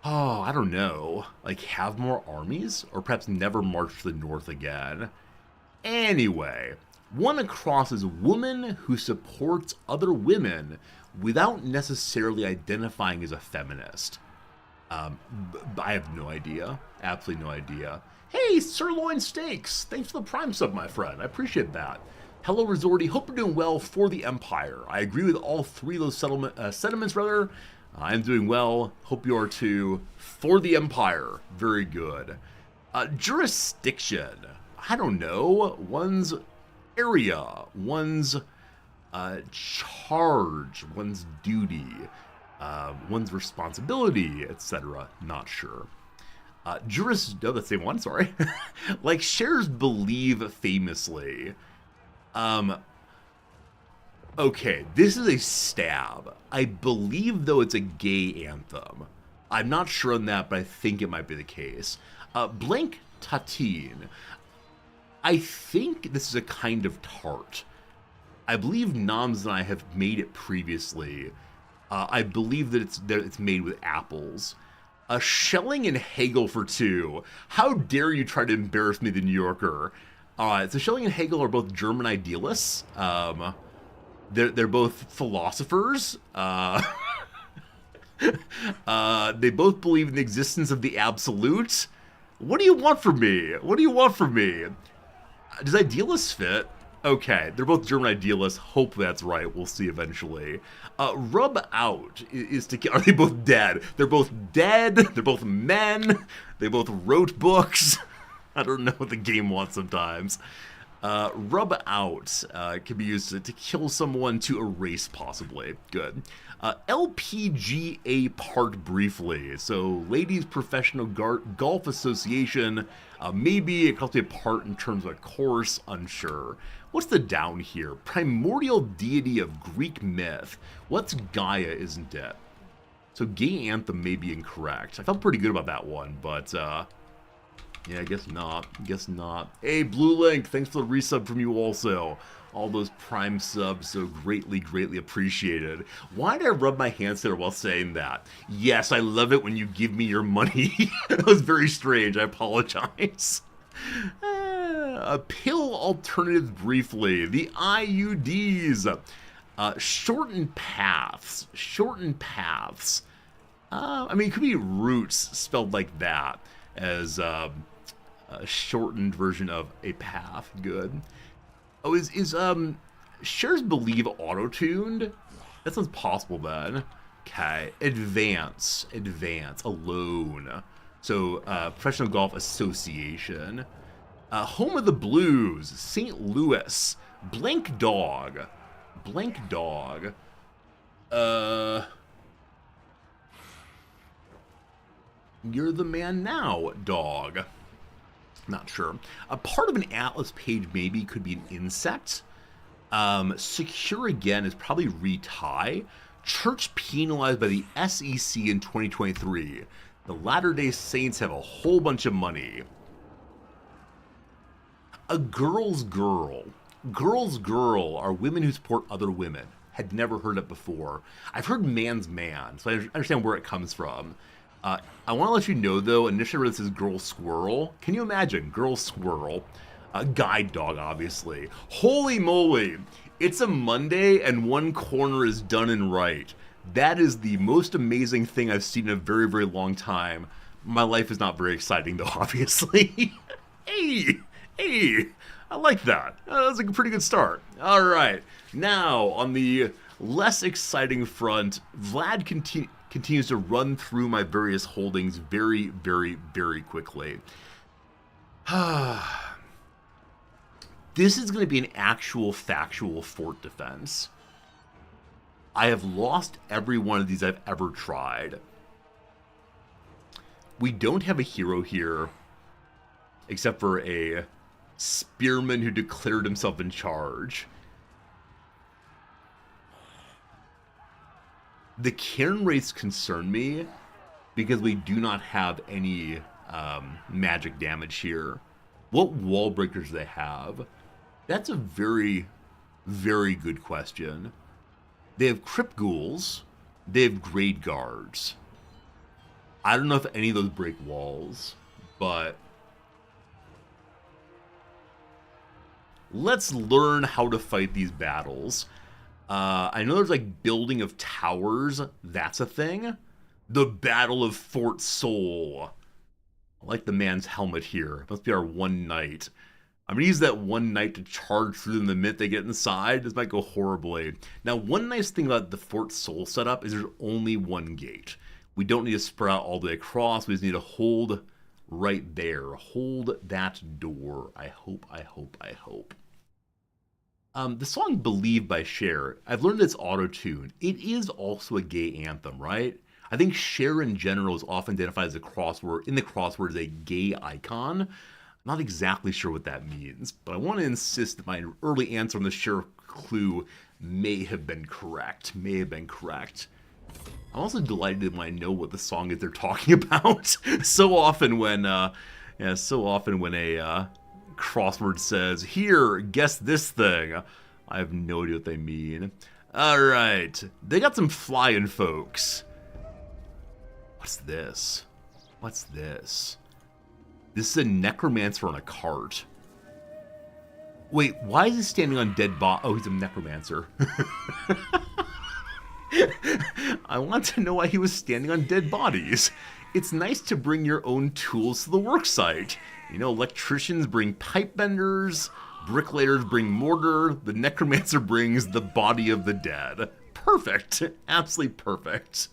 don't know, like have more armies, or perhaps never march to the north again. Anyway, one across is woman who supports other women without necessarily identifying as a feminist. I have no idea. Absolutely no idea. Hey, Sirloin Steaks! Thanks for the Prime sub, my friend. I appreciate that. Hello, Resorty. Hope you're doing well for the Empire. I agree with all three of those sentiments, rather. I'm doing well. Hope you are too. For the Empire. Very good. Jurisdiction. I don't know. One's area. One's charge. One's duty. One's responsibility, etc. Not sure. Oh, that's the same one, sorry. Like shares believe famously. Okay, this is a stab. I believe, though, it's a gay anthem. I'm not sure on that, but I think it might be the case. Blank Tatine. I think this is a kind of tart. I believe Noms and I have made it previously. I believe that it's made with apples. Schelling and Hegel for 2. How dare you try to embarrass me, the New Yorker? So Schelling and Hegel are both German idealists. They're both philosophers. They both believe in the existence of the absolute. What do you want from me? What do you want from me? Does idealist fit? Okay, they're both German idealists. Hope that's right. We'll see eventually. Rub out is to... Are they both dead? They're both dead. They're both men. They both wrote books. I don't know what the game wants sometimes. Rub out can be used to kill someone, to erase possibly. Good. LPGA part briefly. So, Ladies Professional Golf Association. Maybe it could be a part in terms of a course, unsure. What's the down here? Primordial deity of Greek myth. What's Gaia, isn't it? So gay anthem may be incorrect. I felt pretty good about that one, but yeah, I guess not. Guess not. Hey, Blue Link, thanks for the resub from you also. All those Prime subs, so greatly, greatly appreciated. Why did I rub my hands there while saying that? Yes, I love it when you give me your money. That was very strange. I apologize. Pill alternatives briefly. The IUDs. Shortened paths. Shortened paths. I mean, it could be roots spelled like that, as a shortened version of a path. Good. Oh, is shares believe auto-tuned? That sounds possible then. Okay. Advance. Alone. So, Professional Golf Association. Home of the Blues. St. Louis. Blank Dog. You're the man now, dog. Not sure. A part of an atlas page maybe could be an insect. Secure again is probably retie. Church penalized by the SEC in 2023. The Latter-day Saints have a whole bunch of money. A girl's girl. Girl's girl are women who support other women. Had never heard it before. I've heard man's man, so I understand where it comes from. I want to let you know, though, initially this is girl squirrel. Can you imagine? Girl squirrel. Guide dog, obviously. Holy moly! It's a Monday and one corner is done and right. That is the most amazing thing I've seen in a very, very long time. My life is not very exciting, though, obviously. Hey! I like that. That was a pretty good start. All right. Now, on the less exciting front, Vlad continues to run through my various holdings very, very, very quickly. This is going to be an actual factual fort defense. I have lost every one of these I've ever tried. We don't have a hero here, except for a spearman who declared himself in charge. The cairn wraiths concern me because we do not have any magic damage here. What wall breakers do they have? That's a very, very good question. They have crypt ghouls. They have grade guards. I don't know if any of those break walls, but let's learn how to fight these battles. I know there's like building of towers. That's a thing. The Battle of Fort Soul. I like the man's helmet here. It must be our one knight. I'm going to use that one knight to charge through them the minute they get inside. This might go horribly. Now, one nice thing about the Fort Soul setup is there's only one gate. We don't need to spread out all the way across. We just need to hold right there. Hold that door. I hope. The song Believe by Cher, I've learned it's auto-tuned. It is also a gay anthem, right? I think Cher in general is often identified as a crossword, in the crossword as a gay icon. I'm not exactly sure what that means, but I want to insist that my early answer on the Cher clue may have been correct. I'm also delighted when I know what the song is they're talking about. So often when a crossword says, "Here, guess this thing," I have no idea what they mean. All right, they got some flying folks. What's this? This is a necromancer on a cart. Wait, why is he standing on dead Oh, he's a necromancer. I want to know why he was standing on dead bodies. It's nice to bring your own tools to the worksite. You know, electricians bring pipe benders, bricklayers bring mortar, the necromancer brings the body of the dead. Perfect. Absolutely perfect.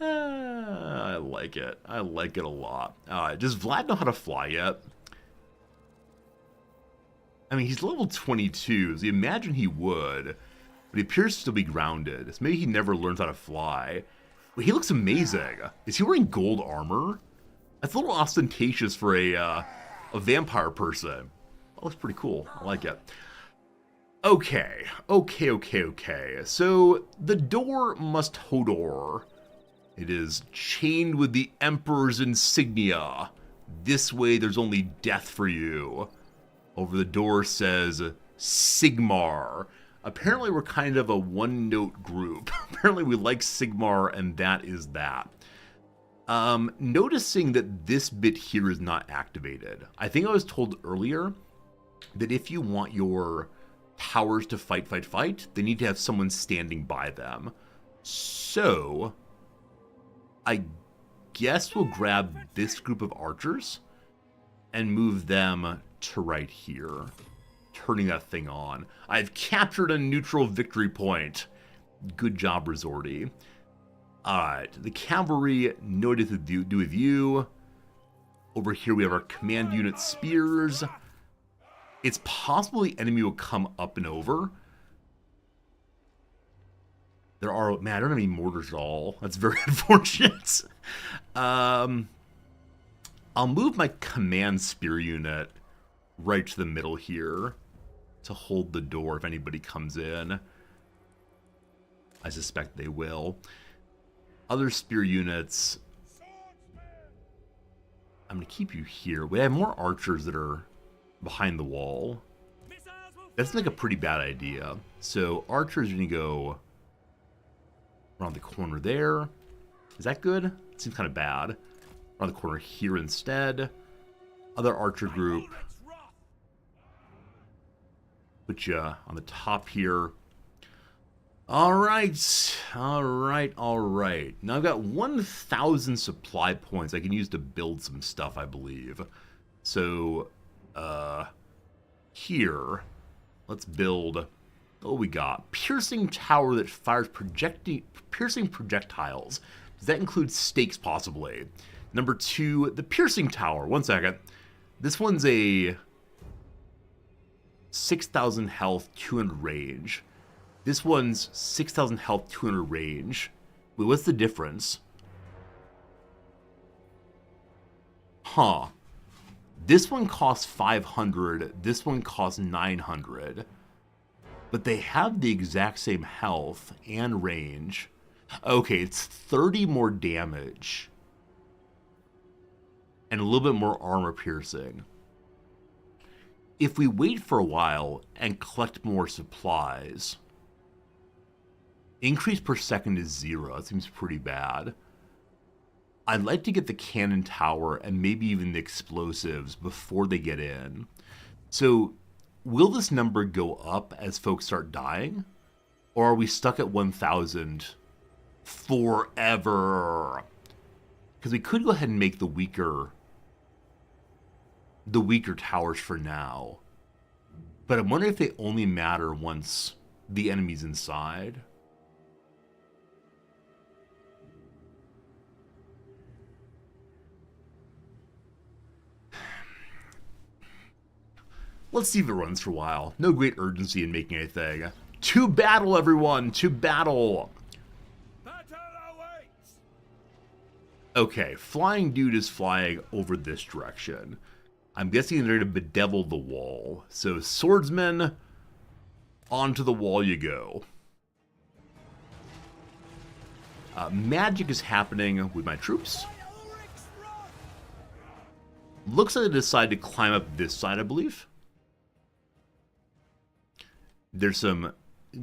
I like it. I like it a lot. Does Vlad know how to fly yet? I mean, he's level 22, so you imagine he would, but he appears to still be grounded, so maybe he never learns how to fly. But he looks amazing. Is he wearing gold armor? That's a little ostentatious for a vampire person. That looks pretty cool. I like it. Okay. So, the door must Hodor. It is chained with the Emperor's insignia. This way there's only death for you. Over the door says Sigmar. Apparently we're kind of a one-note group. Apparently we like Sigmar, and that is that. Noticing that this bit here is not activated. I think I was told earlier that if you want your towers to fight, they need to have someone standing by them. So, I guess we'll grab this group of archers and move them to right here, turning that thing on. I've captured a neutral victory point. Good job, Resorty. Alright, the cavalry, noted to do with you. Over here we have our command unit spears. It's possible the enemy will come up and over. I don't have any mortars at all. That's very unfortunate. I'll move my command spear unit right to the middle here to hold the door if anybody comes in. I suspect they will. Other spear units, I'm going to keep you here. We have more archers that are behind the wall. That's like a pretty bad idea. So archers are going to go around the corner there. Is that good? Seems kind of bad. Around the corner here instead. Other archer group. Put you on the top here. Alright. Now I've got 1,000 supply points I can use to build some stuff, I believe. So, here, let's build Oh, we got piercing tower that fires piercing projectiles. Does that include stakes possibly? Number 2, the piercing tower. One second. This one's a 6,000 health, 200 range. This one's 6,000 health, 200 range. Wait, what's the difference? Huh. This one costs 500. This one costs 900. But they have the exact same health and range. Okay, it's 30 more damage. And a little bit more armor piercing. If we wait for a while and collect more supplies, increase per second is 0. That seems pretty bad. I'd like to get the cannon tower and maybe even the explosives before they get in. So, will this number go up as folks start dying? Or are we stuck at 1,000 forever? Because we could go ahead and make the weaker towers for now. But I'm wondering if they only matter once the enemy's inside. Let's see if it runs for a while. No great urgency in making anything. To battle, everyone! To battle! Battle awaits! Okay, flying dude is flying over this direction. I'm guessing they're going to bedevil the wall. So, swordsmen, onto the wall you go. Magic is happening with my troops. Looks like they decided to climb up this side, I believe. There's some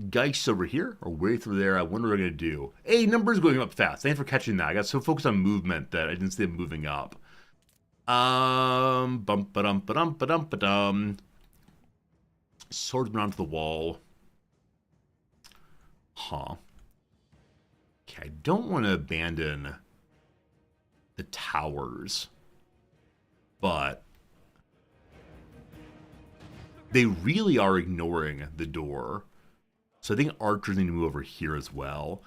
geists over here, or way through there. I wonder what they're going to do. Hey, numbers going up fast. Thanks for catching that. I got so focused on movement that I didn't see them moving up. Bum-ba-dum-ba-dum-ba-dum-ba-dum. Swordsman onto the wall. Huh. Okay, I don't want to abandon the towers, but they really are ignoring the door. So I think archers need to move over here as well.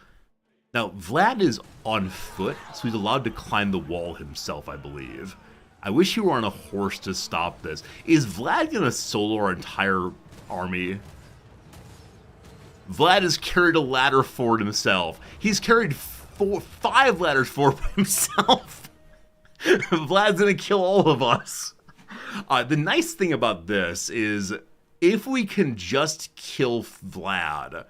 Now, Vlad is on foot, so he's allowed to climb the wall himself, I believe. I wish he were on a horse to stop this. Is Vlad going to solo our entire army? Vlad has carried a ladder forward himself. He's carried 5 ladders forward by himself. Vlad's going to kill all of us. The nice thing about this is if we can just kill Vlad,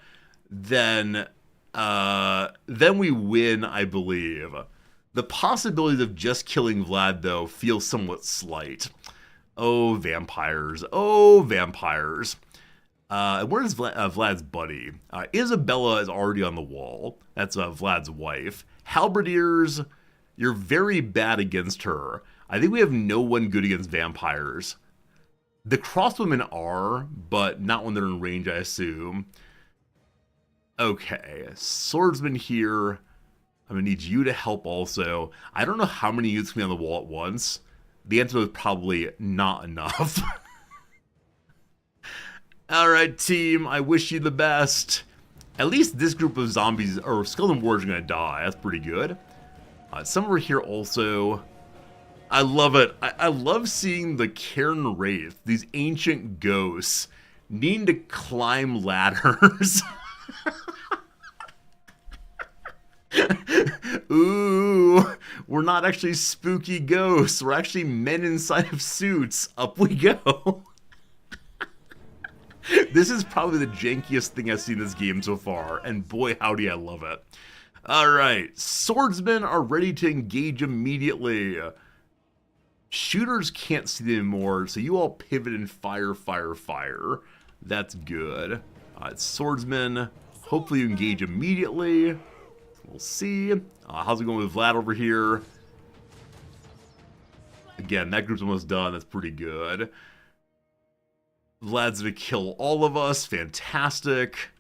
then we win, I believe. The possibilities of just killing Vlad, though, feel somewhat slight. Oh, vampires. Oh, vampires. Where's Vlad's buddy? Isabella is already on the wall. That's Vlad's wife. Halberdiers, you're very bad against her. I think we have no one good against vampires. The crossbowmen are, but not when they're in range, I assume. Okay, swordsman here. I'm going to need you to help also. I don't know how many units can be on the wall at once. The answer is probably not enough. Alright, team, I wish you the best. At least this group of zombies, or skeleton warriors, are going to die. That's pretty good. Some over here also. I love it. I love seeing the Cairn Wraith, these ancient ghosts, needing to climb ladders. Ooh, we're not actually spooky ghosts. We're actually men inside of suits. Up we go. This is probably the jankiest thing I've seen in this game so far, and boy howdy, I love it. Alright, swordsmen are ready to engage immediately. Shooters can't see them anymore, so you all pivot and fire, fire, fire. That's good. Swordsmen, hopefully you engage immediately. We'll see. How's it going with Vlad over here? Again, that group's almost done. That's pretty good. Vlad's gonna kill all of us. Fantastic.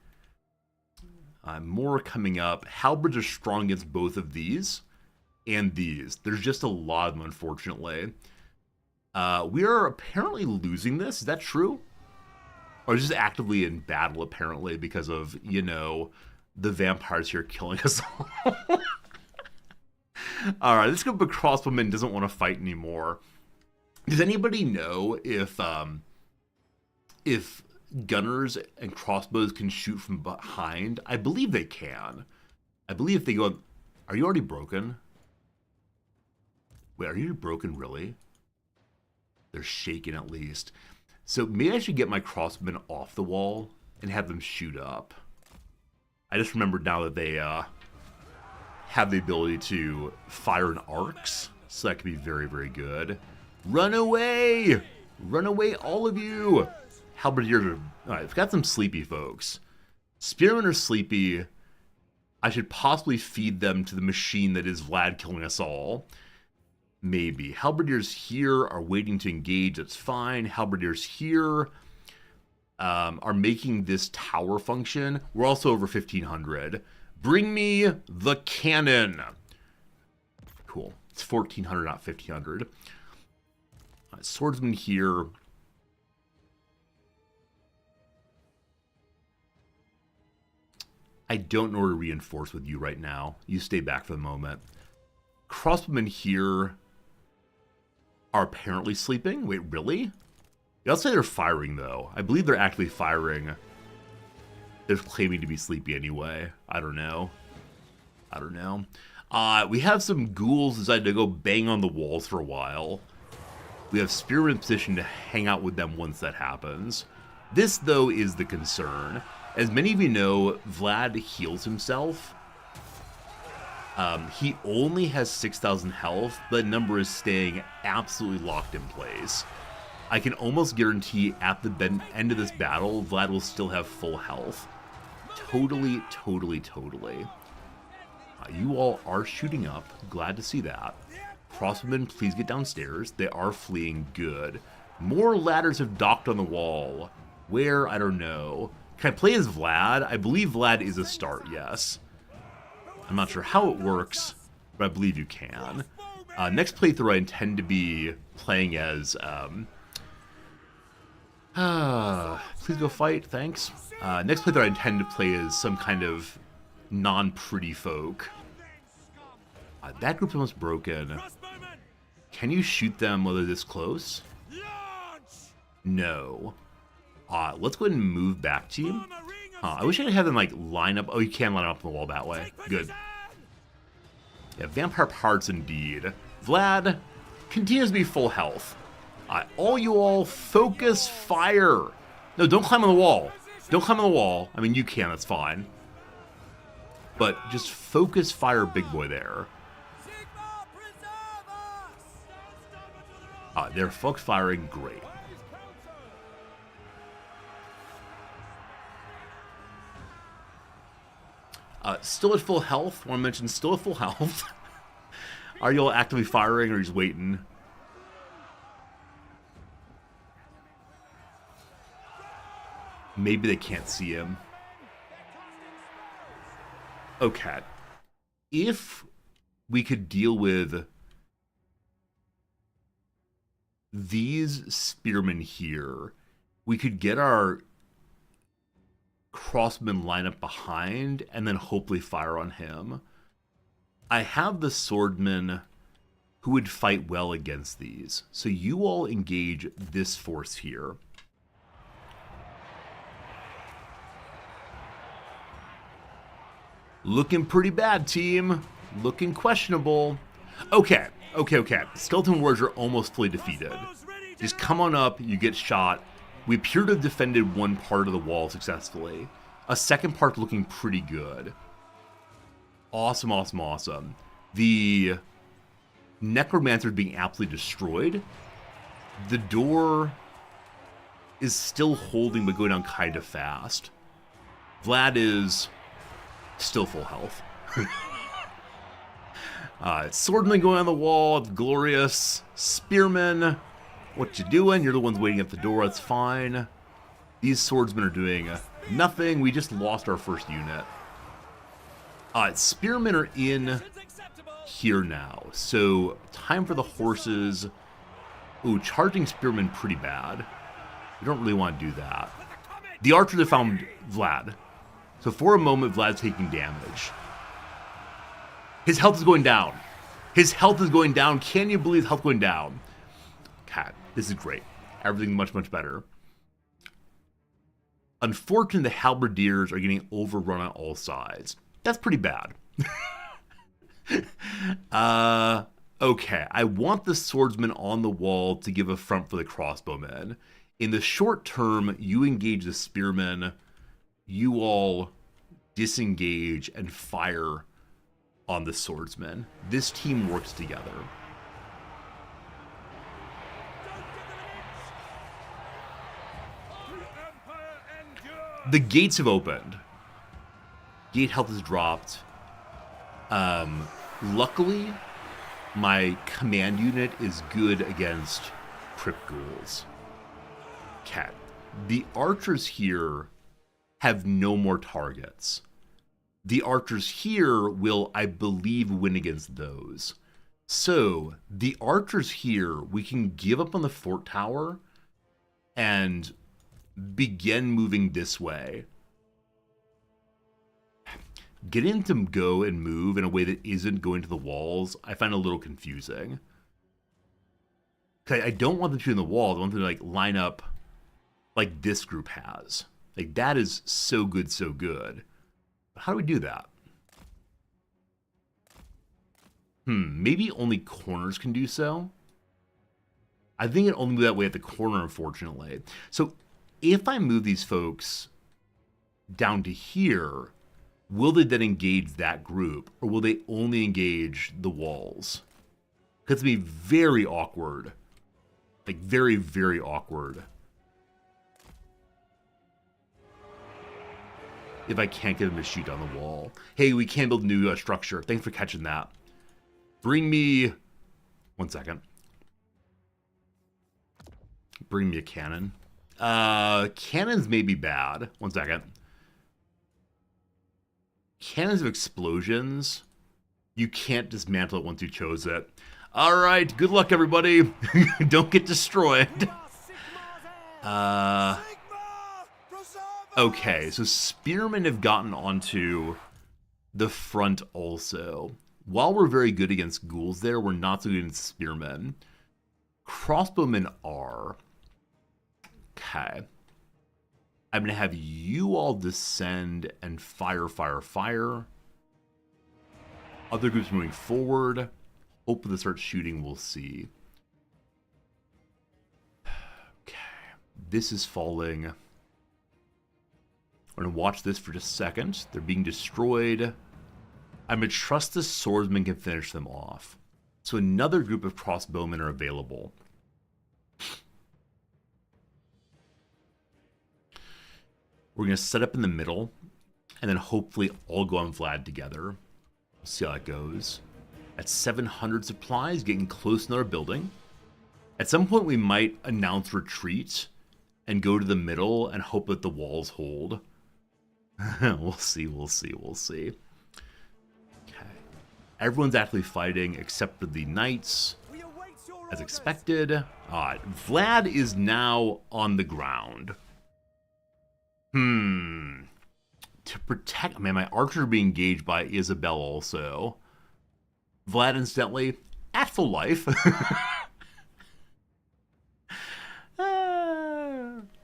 More coming up. Halberds are strong against both of these and these. There's just a lot of them, unfortunately. We are apparently losing this. Is that true? Or Or just actively in battle, apparently, because of, you know, the vampires here killing us all. Alright, this group of crossbowmen doesn't want to fight anymore. Does anybody know if gunners and crossbows can shoot from behind? I believe they can. I believe if they go... Are you already broken? Wait, are you broken, really? They're shaken, at least. So maybe I should get my crossbowmen off the wall and have them shoot up. I just remembered now that they have the ability to fire in arcs, so that could be very, very good. Run away! Run away, all of you! Halberdiers are... Alright, I've got some sleepy folks. Spearmen are sleepy. I should possibly feed them to the machine that is Vlad killing us all. Maybe. Halberdiers here are waiting to engage. That's fine. Halberdiers here are making this tower function. We're also over 1,500. Bring me the cannon. Cool. It's 1,400, not 1,500. Swordsman here. I don't know where to reinforce with you right now. You stay back for the moment. Crossbowmen here are apparently sleeping. Wait, really? Yeah, I'll say they're firing, though. I believe they're actually firing. They're claiming to be sleepy anyway. I don't know. I don't know. We have some ghouls decided to go bang on the walls for a while. We have spearmen in position to hang out with them once that happens. This, though, is the concern. As many of you know, Vlad heals himself. He only has 6,000 health. The number is staying absolutely locked in place. I can almost guarantee at the end of this battle, Vlad will still have full health. Totally, totally, totally. You all are shooting up. Glad to see that. Crossbowmen, please get downstairs. They are fleeing. Good. More ladders have docked on the wall. Where? I don't know. Can I play as Vlad? I believe Vlad is a start, yes. I'm not sure how it works, but I believe you can. Next playthrough I intend to be playing as... please go fight, thanks. Next playthrough I intend to play as some kind of non-pretty folk. That group's almost broken. Can you shoot them while they're this close? No. Let's go ahead and move back, team. I wish I could have them, like, line up. Oh, you can line up on the wall that way. Good. Yeah, vampire parts indeed. Vlad continues to be full health. All you all, focus fire. No, don't climb on the wall. Don't climb on the wall. I mean, you can, that's fine. But just focus fire, big boy, there. They're focus firing, great. Still at full health. Want to mention still at full health. Are you all actively firing or just waiting? Maybe they can't see him. Okay. If we could deal with these spearmen here, we could get our crossmen line up behind and then hopefully fire on him. I have the swordmen who would fight well against these. So you all engage this force here. Looking pretty bad, team. Looking questionable. Okay. Skeleton warriors are almost fully defeated. Just come on up, you get shot. We appear to have defended one part of the wall successfully. A second part looking pretty good. Awesome. The necromancer is being absolutely destroyed. The door is still holding but going down kind of fast. Vlad is still full health. Swordman going on the wall, it's glorious. Spearmen, what you doing? You're the ones waiting at the door, that's fine. These swordsmen are doing nothing. We just lost our first unit. Spearmen are in here now. So, time for the horses. Ooh, charging spearmen pretty bad. We don't really want to do that. The archers have found Vlad. So for a moment, Vlad's taking damage. His health is going down. His health is going down. Can you believe health going down? God, this is great. Everything much, much better. Unfortunately, the halberdiers are getting overrun on all sides. That's pretty bad. Okay, I want the swordsman on the wall to give a front for the crossbowmen. In the short term, you engage the spearmen. You all disengage and fire on the swordsman. This team works together. The gates have opened. Gate health has dropped. Luckily, my command unit is good against crypt ghouls. Okay. The archers here have no more targets. The archers here will, I believe, win against those. So, the archers here, we can give up on the fort tower and begin moving this way. Getting to go and move in a way that isn't going to the walls, I find a little confusing. Because I don't want them to be in the walls. I want them to, like, line up like this group has. Like, that is so good, so good. But how do we do that? Maybe only corners can do so. I think it only moves that way at the corner, unfortunately. So, if I move these folks down to here, will they then engage that group, or will they only engage the walls? Because it'd be very awkward. Like, very, very awkward. If I can't get them to shoot down the wall. Hey, we can build a new structure. Thanks for catching that. Bring me... 1 second. Bring me a cannon. Cannons may be bad. 1 second. Cannons of explosions. You can't dismantle it once you chose it. Alright, good luck everybody. Don't get destroyed. Okay, so spearmen have gotten onto the front also. While we're very good against ghouls there, we're not so good against spearmen. Crossbowmen are. Okay. I'm going to have you all descend and fire, fire, fire. Other groups moving forward. Hope they start shooting, we'll see. Okay. This is falling. We're going to watch this for just a second. They're being destroyed. I'm going to trust the swordsman can finish them off. So another group of crossbowmen are available. We're going to set up in the middle, and then hopefully all go on Vlad together. We'll see how it goes. At 700 supplies, getting close to another building. At some point, we might announce retreat and go to the middle and hope that the walls hold. We'll see, we'll see, we'll see. Okay. Everyone's actually fighting except for the knights, as expected. Vlad is now on the ground. To protect... Man, my archer being engaged by Isabel also. Vlad, incidentally, at full life.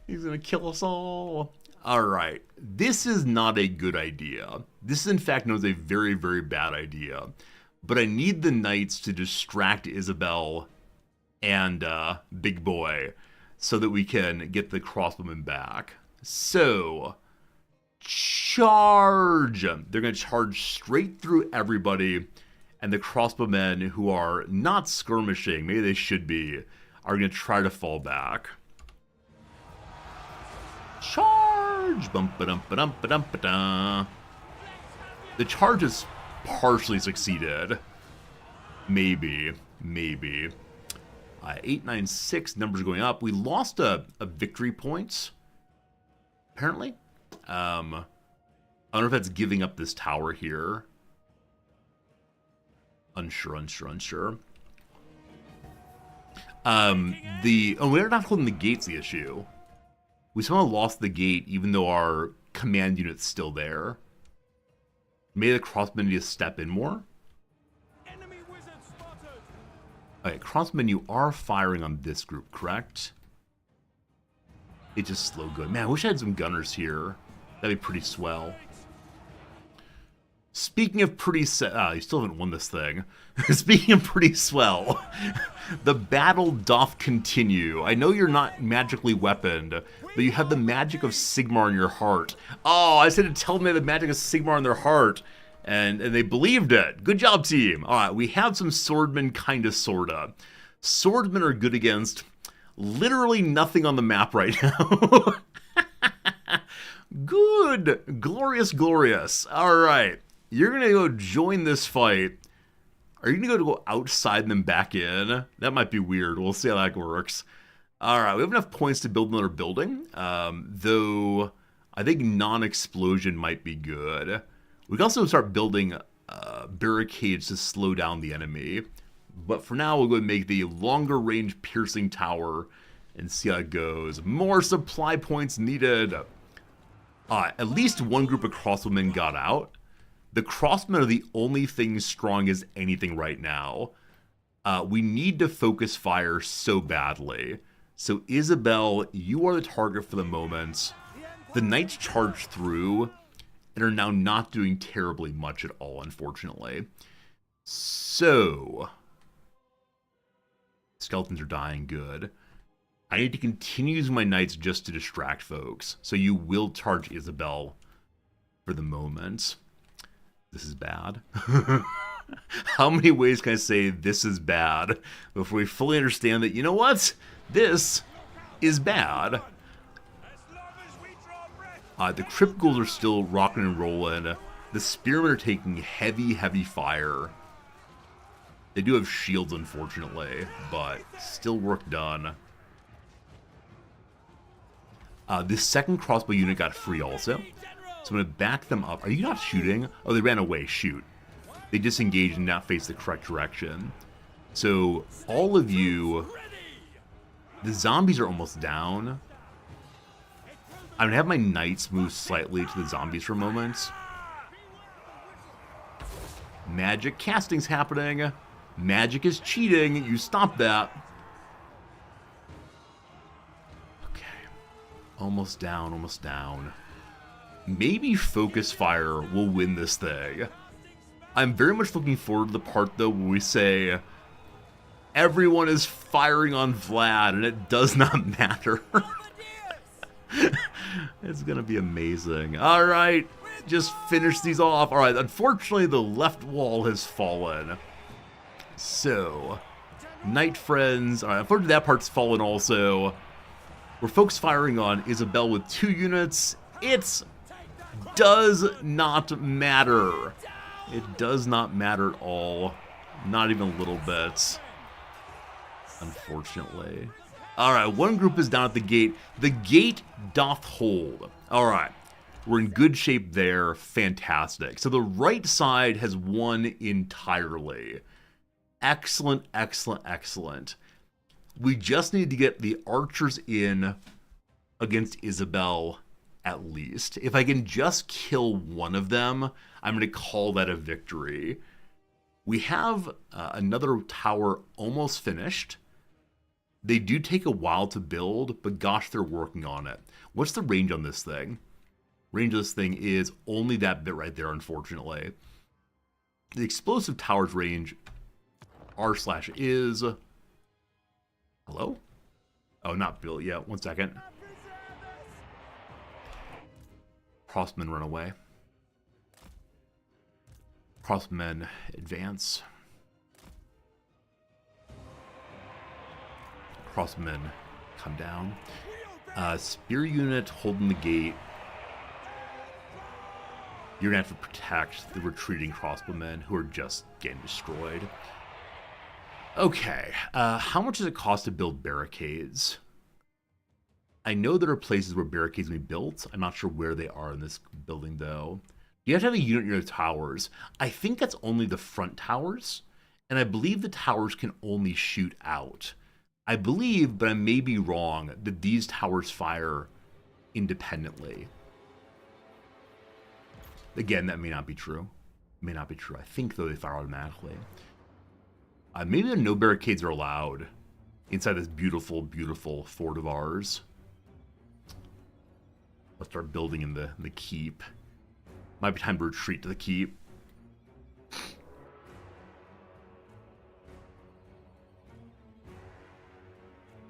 He's gonna kill us all. Alright. This is not a good idea. This, in fact, knows a very, very bad idea. But I need the knights to distract Isabel and Big Boy so that we can get the crossbowmen back. So, charge! They're going to charge straight through everybody, and the crossbowmen who are not skirmishing, maybe they should be, are going to try to fall back. Charge! Bum-ba-dum-ba-dum-ba-dum-ba-dum. The charge has partially succeeded. Maybe. 896, numbers going up. We lost a victory point. Apparently. I don't know if that's giving up this tower here. Unsure. We're not holding the gates, the issue. We somehow lost the gate even though our command unit's still there. Maybe the crossmen need to step in more? Enemy wizard spotted. Okay, crossmen, you are firing on this group, correct? It's just slow good. Man, I wish I had some gunners here. That'd be pretty swell. Speaking of pretty you still haven't won this thing. Speaking of pretty swell, the battle doth continue. I know you're not magically weaponed, but you have the magic of Sigmar in your heart. Oh, I said to tell them they have the magic of Sigmar in their heart, and they believed it. Good job, team. All right, we have some swordmen, kinda, sorta. Swordsmen are good against literally nothing on the map right now. Good. Glorious, glorious. All right. You're going to go join this fight. Are you going to go outside and then back in? That might be weird. We'll see how that works. All right. We have enough points to build another building. Though I think non-explosion might be good. We can also start building barricades to slow down the enemy. But for now, we'll go and make the longer range piercing tower and see how it goes. More supply points needed. At least one group of crossbowmen got out. The crossmen are the only thing strong as anything right now. We need to focus fire so badly. So Isabel, you are the target for the moment. The knights charge through and are now not doing terribly much at all, unfortunately. So skeletons are dying, good. I need to continue using my knights just to distract folks. So you will charge Isabel for the moment. This is bad. How many ways can I say this is bad before we fully understand that, you know what? This is bad. The crypt ghouls are still rocking and rolling. The spearmen are taking heavy, heavy fire. They do have shields, unfortunately, but still work done. This second crossbow unit got free also. So I'm going to back them up. Are you not shooting? Oh, they ran away. Shoot. They disengaged and not face the correct direction. So all of you, the zombies are almost down. I'm going to have my knights move slightly to the zombies for a moment. Magic casting's happening. Magic is cheating. You stop that. Okay. Almost down, almost down. Maybe focus fire will win this thing. I'm very much looking forward to the part, though, where we say everyone is firing on Vlad, and it does not matter. It's going to be amazing. All right, just finish these off. All right, unfortunately, the left wall has fallen. So, Knight Friends. All right, unfortunately, that part's fallen also. We're folks firing on Isabel with 2 units. It does not matter. It does not matter at all. Not even a little bit. Unfortunately. Alright, one group is down at the gate. The gate doth hold. Alright. We're in good shape there. Fantastic. So the right side has won entirely. Excellent, excellent, excellent. We just need to get the archers in against Isabel at least. If I can just kill one of them, I'm going to call that a victory. We have another tower almost finished. They do take a while to build, but gosh, they're working on it. What's the range on this thing? Range of this thing is only that bit right there, unfortunately. The explosive tower's range r/is... Hello? Oh, not Bill. Yeah, 1 second. Crossmen run away. Crossmen advance. Crossmen come down. Spear unit holding the gate. You're going to have to protect the retreating crossbowmen who are just getting destroyed. Okay, how much does it cost to build barricades? I know there are places where barricades can be built. I'm not sure where they are in this building, though. You have to have a unit near the towers. I think that's only the front towers, and I believe the towers can only shoot out. I believe, but I may be wrong, that these towers fire independently. Again, that may not be true. May not be true. I think, though, they fire automatically. Maybe no barricades are allowed inside this beautiful, beautiful fort of ours. Let's start building in the keep. Might be time to retreat to the keep.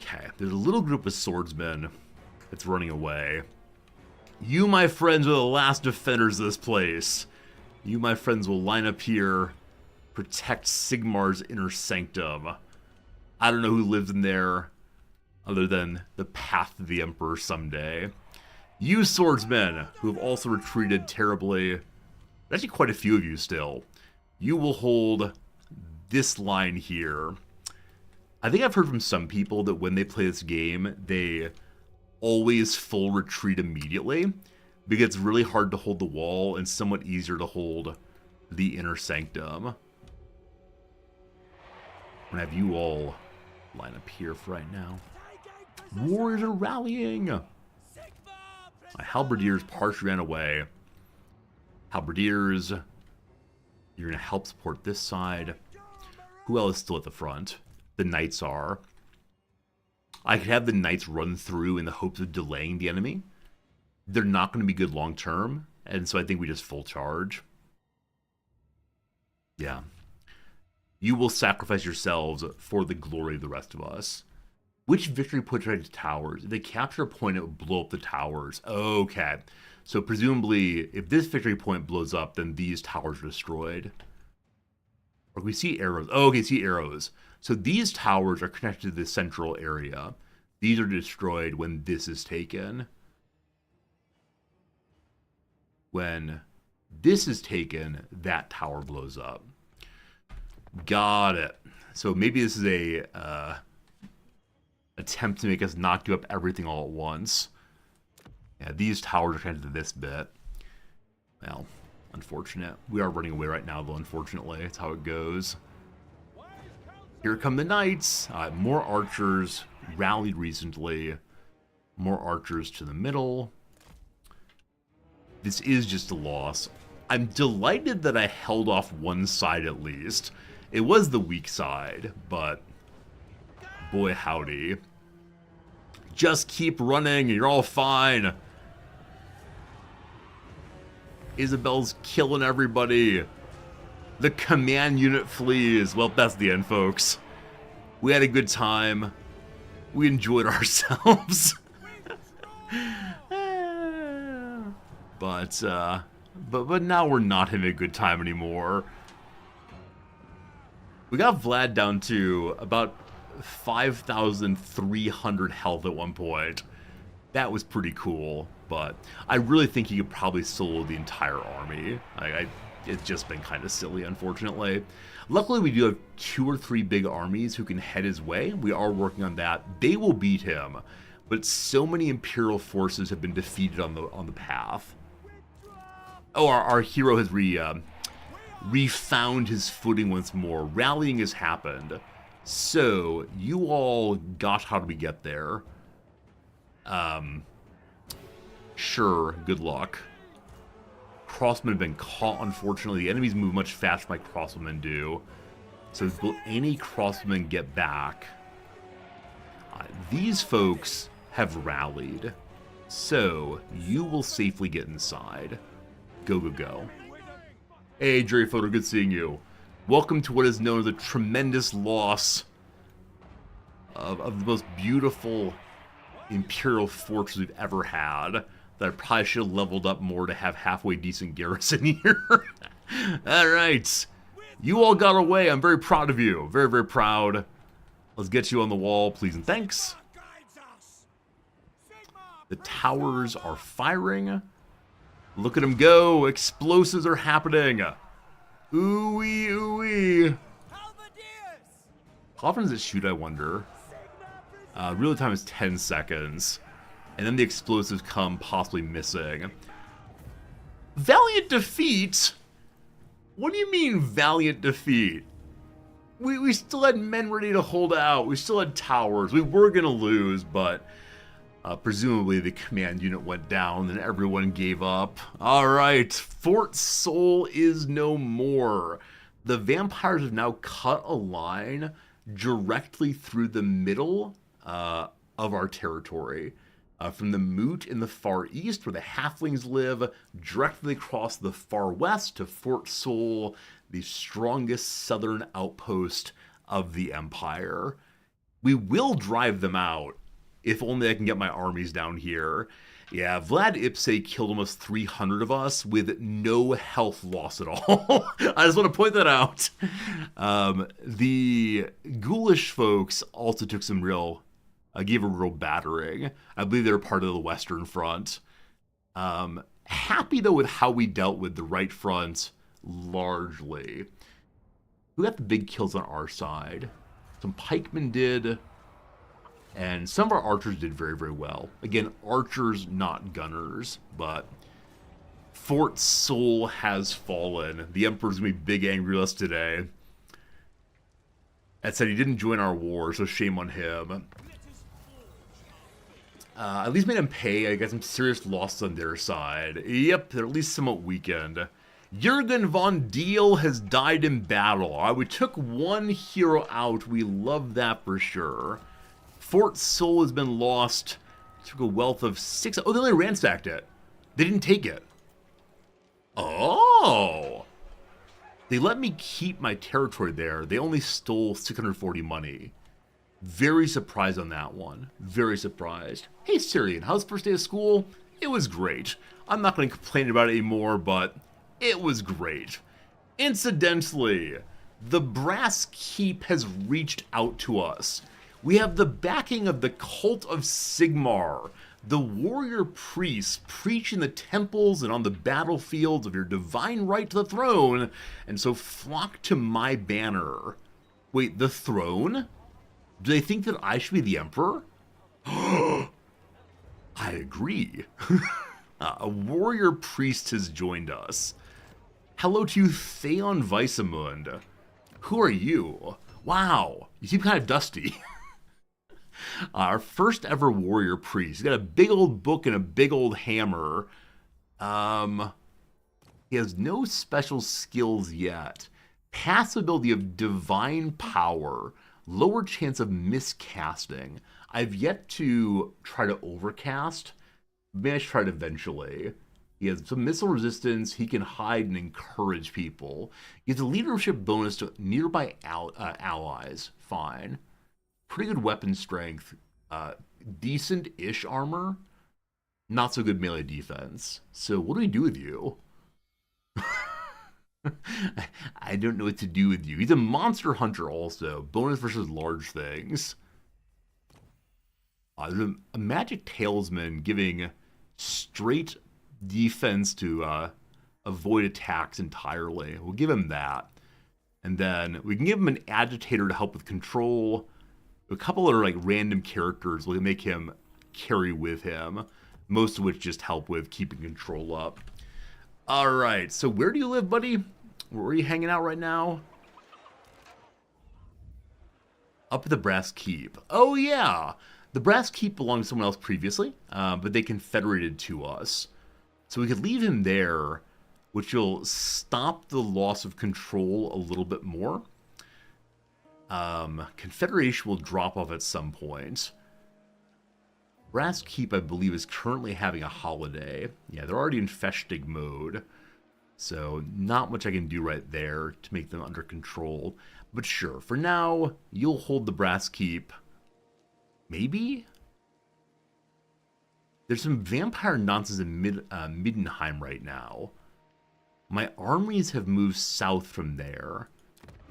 Okay, there's a little group of swordsmen that's running away. You, my friends, are the last defenders of this place. You, my friends, will line up here, protect Sigmar's inner sanctum. I don't know who lives in there, other than the path to the Emperor someday. You swordsmen, who have also retreated terribly, there's actually quite a few of you still, you will hold this line here. I think I've heard from some people that when they play this game, they always full retreat immediately, because it's really hard to hold the wall and somewhat easier to hold the inner sanctum. I'm gonna have you all line up here for right now. Warriors are rallying! My halberdiers partially ran away. Halberdiers, you're gonna help support this side. Who else is still at the front? The knights are. I could have the knights run through in the hopes of delaying the enemy. They're not going to be good long term, and so I think we just full charge. Yeah. You will sacrifice yourselves for the glory of the rest of us. Which victory points right to towers? If they capture a point, it would blow up the towers. Okay. So presumably, if this victory point blows up, then these towers are destroyed. Or we see arrows. Oh, okay, see arrows. So these towers are connected to the central area. These are destroyed when this is taken. When this is taken, that tower blows up. Got it. So maybe this is a attempt to make us not give up everything all at once. Yeah, these towers are connected to this bit. Well, unfortunate. We are running away right now, though, unfortunately. That's how it goes. Here come the knights. More archers rallied recently. More archers to the middle. This is just a loss. I'm delighted that I held off one side at least. It was the weak side, but boy howdy. Just keep running and you're all fine. Isabel's killing everybody. The command unit flees. Well, that's the end, folks. We had a good time. We enjoyed ourselves. But now we're not having a good time anymore. We got Vlad down to about 5,300 health at one point. That was pretty cool, but I really think he could probably solo the entire army. It's just been kind of silly, unfortunately. Luckily, we do have 2 or 3 big armies who can head his way. We are working on that. They will beat him, but so many Imperial forces have been defeated on the path. Oh, our hero has refound his footing once more. Rallying has happened. So, you all got how do we get there? Sure, good luck. Crossmen have been caught, unfortunately. The enemies move much faster than my crossbowmen do. So will any crossmen get back? These folks have rallied. So, you will safely get inside. Go, go, go. Hey, Jerry Photo, good seeing you. Welcome to what is known as a tremendous loss of the most beautiful Imperial fortress we've ever had. That I probably should have leveled up more to have halfway decent garrison here. Alright. You all got away. I'm very proud of you. Very, very proud. Let's get you on the wall, please and thanks. The towers are firing. Look at them go. Explosives are happening. Ooh-wee, ooh-wee. How often does it shoot, I wonder? Real time is 10 seconds. And then the explosives come possibly missing. Valiant defeat? What do you mean valiant defeat? We still had men ready to hold out. We still had towers. We were going to lose, but Presumably the command unit went down and everyone gave up. Alright, Fort Seoul is no more. The vampires have now cut a line directly through the middle of our territory. From the moot in the far east, where the halflings live, directly across the far west to Fort Seoul, the strongest southern outpost of the Empire. We will drive them out, if only I can get my armies down here. Yeah, Vlad Ipse killed almost 300 of us with no health loss at all. I just want to point that out. The ghoulish folks also took some gave a real battering. I believe they were part of the Western Front. Happy, though, with how we dealt with the right front, largely. Who got the big kills on our side? Some pikemen did, and some of our archers did very, very well. Again, archers, not gunners, but Fort Seoul has fallen. The Emperor's gonna be big angry with us today. That said, he didn't join our war, so shame on him. At least made him pay. I got some serious losses on their side. Yep, they're at least somewhat weakened. Jurgen von Deal has died in battle. We took one hero out. We love that for sure. Fort Seoul has been lost. Took a wealth of 6. Oh, they only ransacked it. They didn't take it. Oh! They let me keep my territory there. They only stole 640 money. Very surprised on that one. Very surprised. Hey, Syrian, how's the first day of school? It was great. I'm not going to complain about it anymore, but it was great. Incidentally, the Brass Keep has reached out to us. We have the backing of the Cult of Sigmar, the warrior priests preaching the temples and on the battlefields of your divine right to the throne, and so flock to my banner. Wait, the throne? Do they think that I should be the emperor? I agree. A warrior priest has joined us. Hello to you, Theon Weissamund. Who are you? Wow, you seem kind of dusty. Our first ever warrior priest. He's got a big old book and a big old hammer. He has no special skills yet. Passive ability of divine power. Lower chance of miscasting. I've yet to try to overcast. Maybe I should try it eventually. He has some missile resistance. He can hide and encourage people. He has a leadership bonus to nearby allies. Fine. Pretty good weapon strength. Decent-ish armor. Not so good melee defense. So what do we do with you? I don't know what to do with you. He's a monster hunter also. Bonus versus large things. There's a magic talesman giving straight defense to avoid attacks entirely. We'll give him that. And then we can give him an agitator to help with control. A couple other like random characters will make him carry with him. Most of which just help with keeping control up. Alright, so where do you live, buddy? Where are you hanging out right now? Up at the Brass Keep. Oh, yeah! The Brass Keep belonged to someone else previously, but they confederated to us. So we could leave him there, which will stop the loss of control a little bit more. Confederation will drop off at some point. Brass Keep, I believe, is currently having a holiday. Yeah, they're already in Festig mode. So, not much I can do right there to make them under control. But sure, for now, you'll hold the Brass Keep. Maybe? There's some vampire nonsense in Middenheim right now. My armies have moved south from there.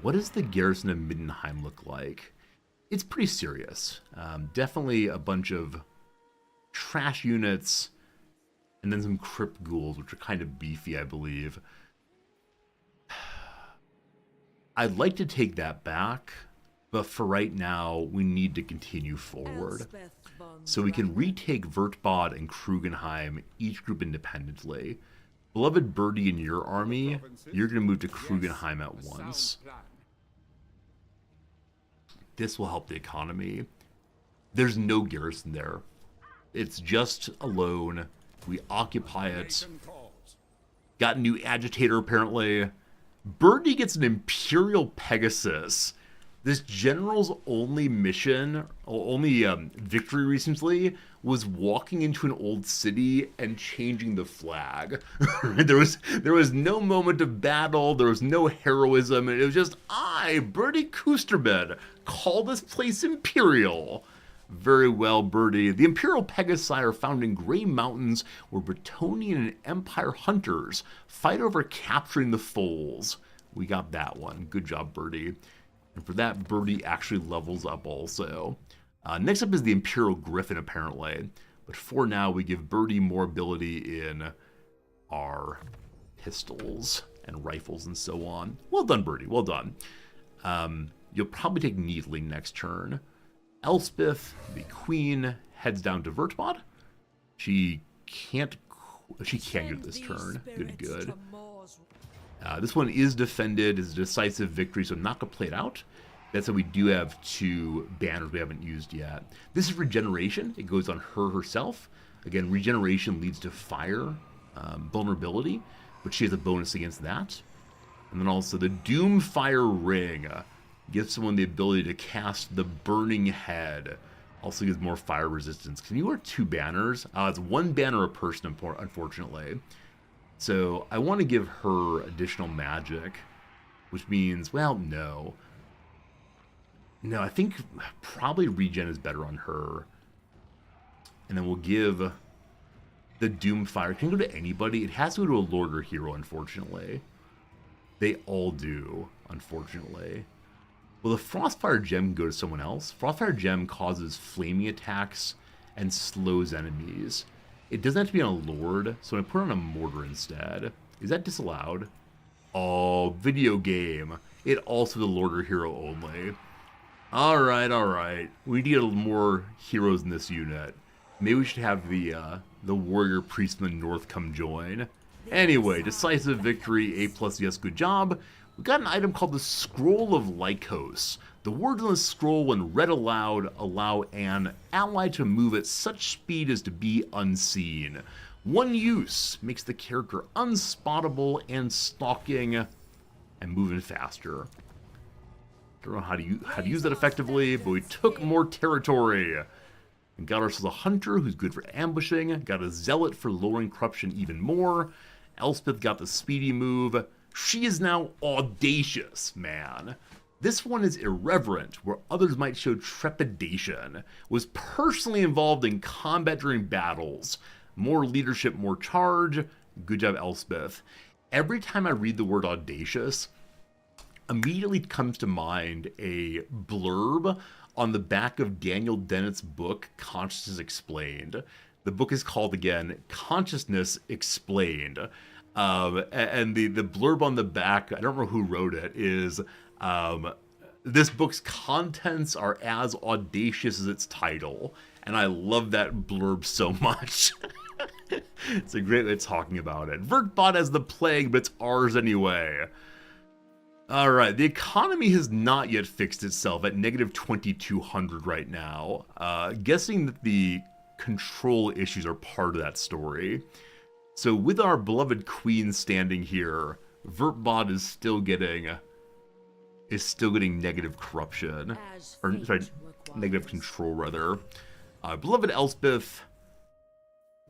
What does the garrison of Middenheim look like? It's pretty serious. Definitely a bunch of trash units, and then some crypt ghouls, which are kind of beefy, I believe. I'd like to take that back, but for right now, we need to continue forward. So we can retake Vertbod and Krugenheim, each group independently. Beloved Birdie in your army, you're going to move to Krugenheim at once. This will help the economy. There's no garrison there. It's just alone. We occupy it. Nation calls. Got a new agitator, apparently. Birdie gets an Imperial Pegasus. This general's only mission, or only victory recently, was walking into an old city and changing the flag. there was no moment of battle, there was no heroism, it was just, Birdie Coosterman, call this place Imperial. Very well, Birdie. The Imperial Pegasi are found in Grey Mountains, where Bretonnian and Empire hunters fight over capturing the foals. We got that one. Good job, Birdie. And for that, Birdie actually levels up also. Next up is the Imperial Griffin, apparently. But for now, we give Birdie more ability in our pistols and rifles and so on. Well done, Birdie. Well done. You'll probably take Needling next turn. Elspeth, the queen, heads down to Vertbot. She can't get this turn. Good. This one is defended, is a decisive victory, so I'm not going to play it out. That's how we do have 2 banners we haven't used yet. This is regeneration. It goes on her herself. Again, regeneration leads to fire vulnerability, but she has a bonus against that. And then also the Doomfire Ring gives someone the ability to cast the Burning Head. Also gives more fire resistance. Can you wear 2 banners? It's 1 banner a person, unfortunately. So I want to give her additional magic, which means, well, no. No, I think probably regen is better on her. And then we'll give the Doomfire. It can go to anybody. It has to go to a Lord or hero, unfortunately. They all do, unfortunately. Well, the Frostfire Gem can go to someone else. Frostfire Gem causes flaming attacks and slows enemies. It doesn't have to be on a Lord, so I put it on a Mortar instead. Is that disallowed? Oh, video game. It also the Lord or hero only. Alright. We need more heroes in this unit. Maybe we should have the Warrior Priest from the North come join. Anyway, decisive victory, A+, yes, good job. We got an item called the Scroll of Lycos. The words on the scroll, when read aloud, allow an ally to move at such speed as to be unseen. One use makes the character unspottable and stalking and moving faster. Don't know how to use that effectively, but we took more territory. And got ourselves a hunter who's good for ambushing. Got a zealot for lowering corruption even more. Elspeth got the speedy move. She is now audacious, man. This one is irreverent, where others might show trepidation. Was personally involved in combat during battles. More leadership, more charge. Good job, Elspeth. Every time I read the word audacious, immediately comes to mind a blurb on the back of Daniel Dennett's book, Consciousness Explained. The book is called, again, Consciousness Explained. And the blurb on the back, I don't remember who wrote it, is this book's contents are as audacious as its title. And I love that blurb so much. It's a great way of talking about it. Vertbot has the plague, but it's ours anyway. Alright, the economy has not yet fixed itself at negative 2,200 right now. Guessing that the control issues are part of that story. So with our beloved queen standing here, Vertbot is still getting negative corruption. Or, sorry, negative control, rather. Beloved Elspeth,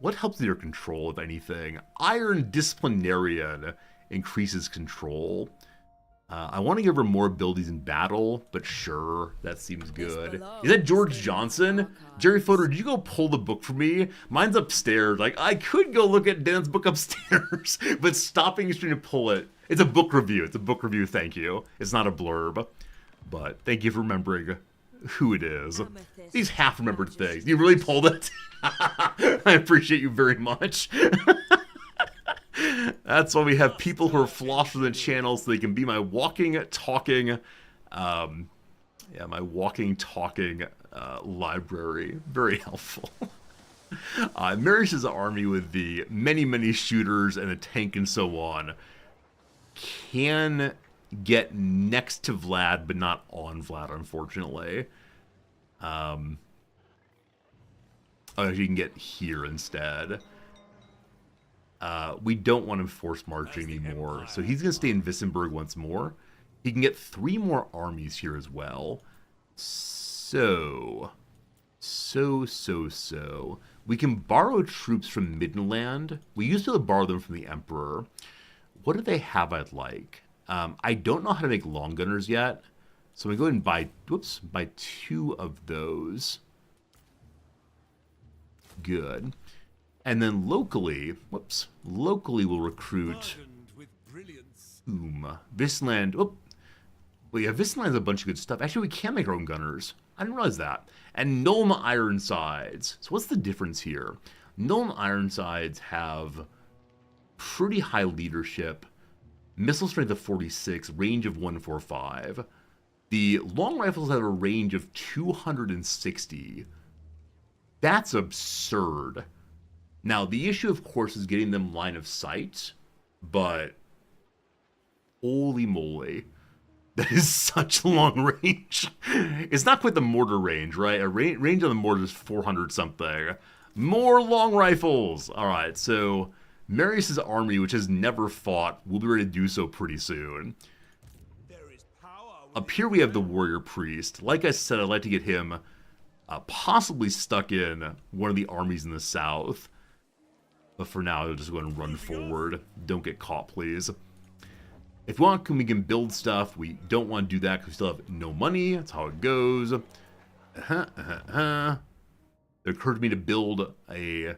what helps your control, if anything? Iron Disciplinarian increases control. I want to give her more abilities in battle, but sure, that seems good. Is that George Johnson? Jerry Fodor, did you go pull the book for me? Mine's upstairs. Like, I could go look at Dan's book upstairs, but stopping is trying to pull it. It's a book review. It's a book review, thank you. It's not a blurb. But thank you for remembering who it is. These half-remembered things. You really pulled it? I appreciate you very much. That's why we have people who are flossed from the channel so they can be my walking, talking, library. Very helpful. Marius's army with the many shooters and a tank and so on can get next to Vlad, but not on Vlad, unfortunately. Oh, you can get here instead. We don't want him force marching anymore. So he's going to stay in Wissenberg once more. He can get 3 more armies here as well. So. We can borrow troops from Middenland. We used to borrow them from the Emperor. What do they have I'd like? I don't know how to make long gunners yet. So I'm going to go ahead and buy 2 of those. Good. And then locally, we'll recruit Wisland. Oh, well, yeah, Wisland's a bunch of good stuff. Actually, we can make our own gunners. I didn't realize that. And Nuln Ironsides. So what's the difference here? Nuln Ironsides have pretty high leadership, missile strength of 46, range of 145. The long rifles have a range of 260. That's absurd. Now, the issue, of course, is getting them line of sight, but holy moly, that is such long range. It's not quite the mortar range, right? A range on the mortar is 400 something. More long rifles! Alright, so Marius' army, which has never fought, will be ready to do so pretty soon. Up here we have the warrior priest. Like I said, I'd like to get him possibly stuck in one of the armies in the south. But for now, I'll just go ahead and run forward. Don't get caught, please. If we want, we can build stuff. We don't want to do that because we still have no money. That's how it goes. It occurred to me to build an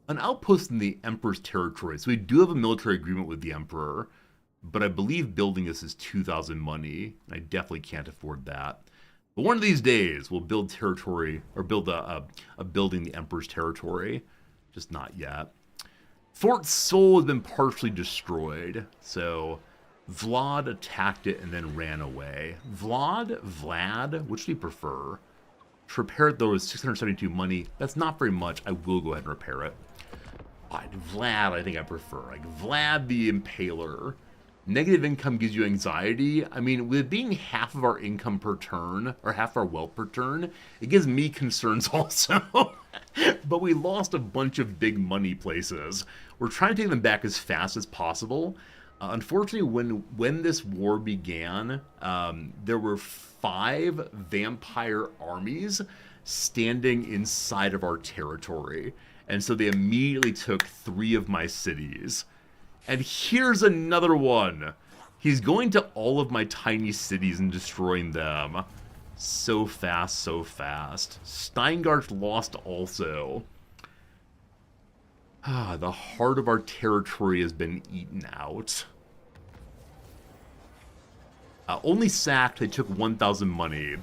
outpost in the Emperor's territory. So we do have a military agreement with the Emperor. But I believe building this is 2,000 money. And I definitely can't afford that. But one of these days, we'll build territory, or build a building in the Emperor's territory. Just not yet. Fort Sol has been partially destroyed, so Vlad attacked it and then ran away. Vlad, which do you prefer? To repair it, though, is 672 money. That's not very much. I will go ahead and repair it. Vlad, I think I prefer. Like, Vlad the Impaler. Negative income gives you anxiety. I mean, with it being half of our income per turn, or half our wealth per turn, it gives me concerns also. But we lost a bunch of big money places. We're trying to take them back as fast as possible. Unfortunately, when this war began, there were 5 vampire armies standing inside of our territory. And so they immediately took 3 of my cities. And here's another one. He's going to all of my tiny cities and destroying them. So fast, so fast. Steingart lost also. The heart of our territory has been eaten out. Only sacked, they took 1,000 money.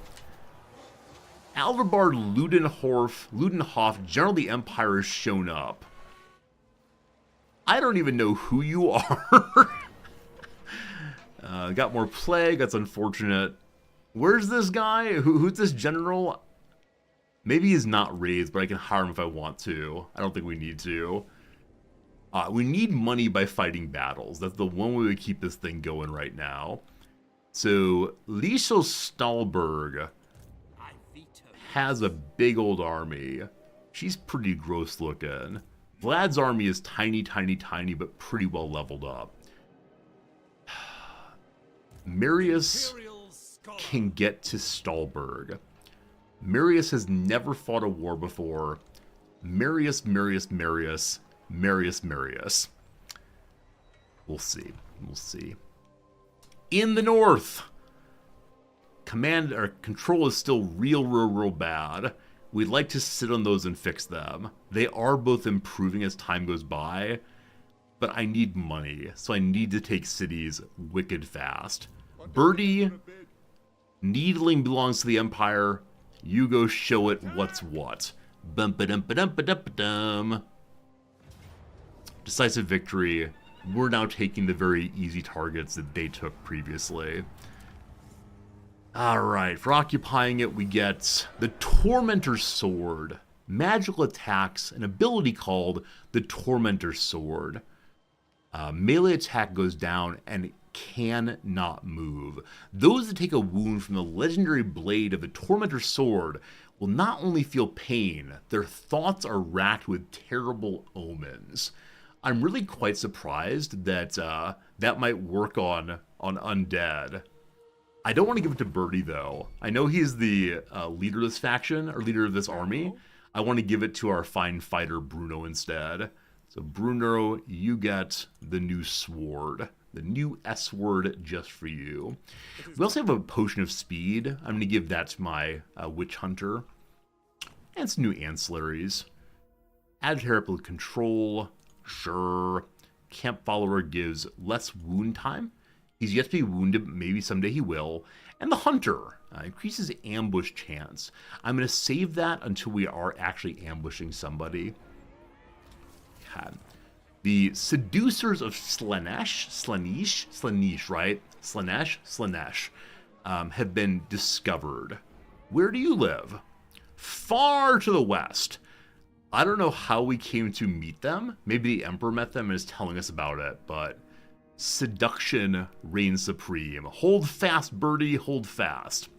Alvarbard Ludenhof, General of the Empire, has shown up. I don't even know who you are. Got more plague, that's unfortunate. Where's this guy? Who's this general? Maybe he's not raised, but I can hire him if I want to. I don't think we need to. We need money by fighting battles. That's the one way we keep this thing going right now. So, Liesel Stahlberg has a big old army. She's pretty gross looking. Vlad's army is tiny, but pretty well leveled up. Marius can get to Stahlberg. Marius has never fought a war before. Marius. We'll see. In the north, control is still real bad. We'd like to sit on those and fix them. They are both improving as time goes by, but I need money, so I need to take cities wicked fast. Birdie, needling belongs to the Empire. You go show it what's what. Bum-ba-dum-ba-dum-ba-dum-ba-dum. Decisive victory. We're now taking the very easy targets that they took previously. Alright, for occupying it, we get the Tormentor's Sword. Magical attacks, an ability called the Tormentor's Sword. Melee attack goes down and cannot move. Those that take a wound from the legendary blade of the Tormentor's Sword will not only feel pain, their thoughts are racked with terrible omens. I'm really quite surprised that that might work on undead. I don't want to give it to Birdie, though. I know he's the leader of this faction, or leader of this army. I want to give it to our fine fighter, Bruno, instead. So, Bruno, you get the new sword. The new S-word just for you. We also have a potion of speed. I'm going to give that to my witch hunter. And some new ancillaries. Add therapy control. Sure. Camp follower gives less wound time. He's yet to be wounded, but maybe someday he will. And the hunter increases ambush chance. I'm going to save that until we are actually ambushing somebody. Okay. The seducers of Slaanesh, right? Slaanesh, have been discovered. Where do you live? Far to the west. I don't know how we came to meet them. Maybe the Emperor met them and is telling us about it, but seduction reigns supreme. Hold fast, Birdie, hold fast.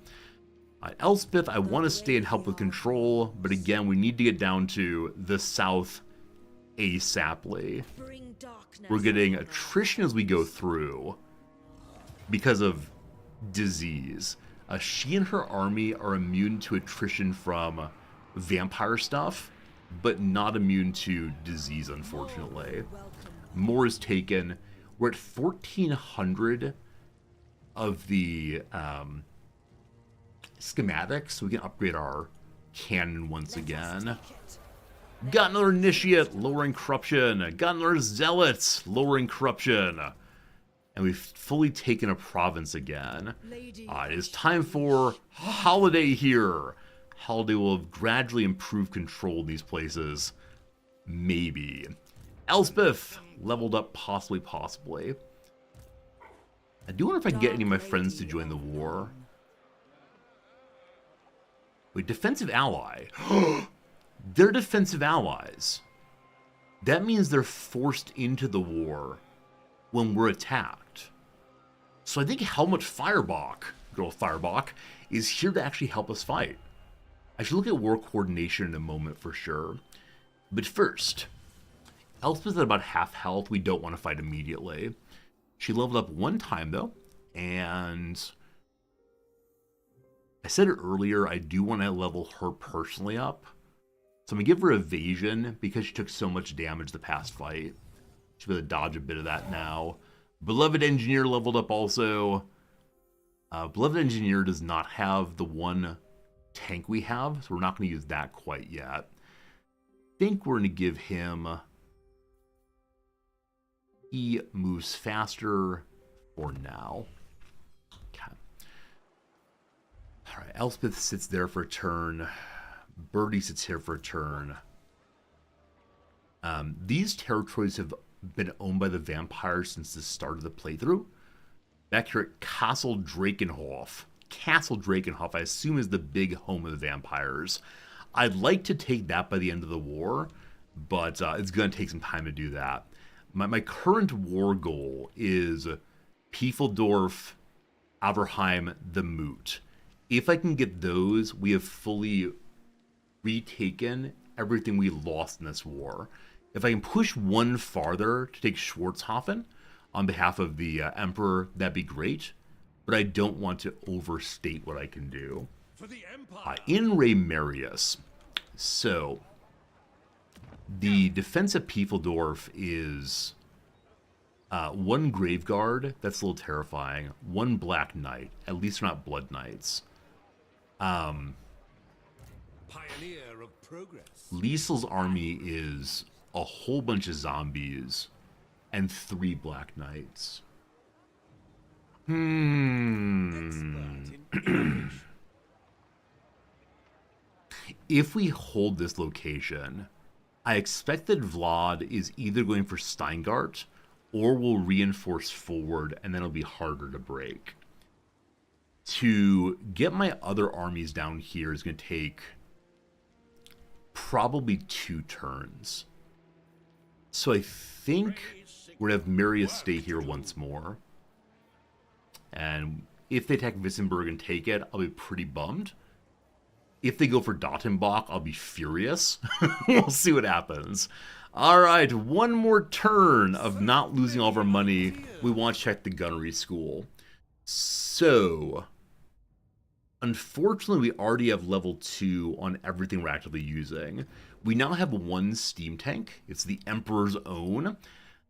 Elspeth, I want to stay and help with control, but again, we need to get down to the south ASAPly. We're getting attrition as we go through because of disease. She and her army are immune to attrition from vampire stuff, but not immune to disease, unfortunately. More is taken. We're at 1,400 of the schematics, so we can upgrade our cannon once again. Got another initiate, lowering corruption. Got another zealot, lowering corruption. And we've fully taken a province again. It is time for Holiday here. Holiday will have gradually improved control in these places. Maybe. Elspeth leveled up, possibly. I do wonder if I can get any of my friends to join the war. Wait, defensive ally. They're defensive allies. That means they're forced into the war when we're attacked. So I think Helmut Firebach, good old Firebach, is here to actually help us fight. I should look at war coordination in a moment for sure. But first, Elspeth's at about half health. We don't want to fight immediately. She leveled up one time though, and I said it earlier, I do want to level her personally up. So I'm going to give her evasion because she took so much damage the past fight. She's going to dodge a bit of that now. Beloved Engineer leveled up also. Beloved Engineer does not have the one tank we have, so we're not going to use that quite yet. I think we're going to give him... He moves faster for now. Okay. All right, Elspeth sits there for a turn. Birdie sits here for a turn. These territories have been owned by the vampires since the start of the playthrough. Back here at Castle Drakenhof. Castle Drakenhof, I assume, is the big home of the vampires. I'd like to take that by the end of the war, but it's going to take some time to do that. My current war goal is Piefeldorf, Averheim, the Moot. If I can get those, we have fully retaken everything we lost in this war. If I can push one farther to take Schwarzhofen on behalf of the Emperor, that'd be great. But I don't want to overstate what I can do. In Reymarius. So, the defense of Piefeldorf is one Graveguard. That's a little terrifying. One Black Knight. At least they're not Blood Knights. Pioneer of progress. Liesl's army is a whole bunch of zombies and 3 Black Knights. If we hold this location, I expect that Vlad is either going for Steingart or will reinforce forward, and then it'll be harder to break. To get my other armies down here is going to take probably 2 turns. So I think we're going to have Marius stay here once more. And if they attack Wissenberg and take it, I'll be pretty bummed. If they go for Dottenbach, I'll be furious. We'll see what happens. All right, one more turn of not losing all of our money. We want to check the gunnery school. So, unfortunately, we already have level 2 on everything we're actively using. We now have one steam tank. It's the Emperor's own.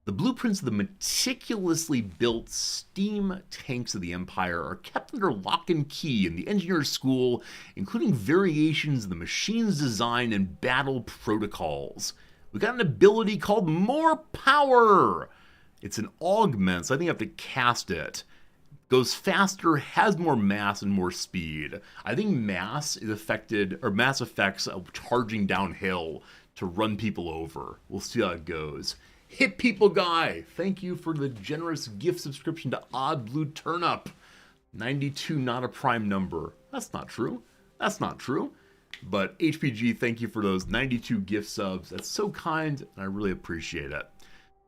The blueprints of the meticulously built steam tanks of the Empire are kept under lock and key in the engineer's school, including variations in the machine's design and battle protocols. We got an ability called More Power. It's an augment, so I think I have to cast it. Goes faster, has more mass and more speed. I think mass is affected, or mass effects of charging downhill to run people over. We'll see how it goes. Hit People Guy, thank you for the generous gift subscription to Odd Blue Turnip. 92, not a prime number. That's not true. That's not true. But HPG, thank you for those 92 gift subs. That's so kind, and I really appreciate it.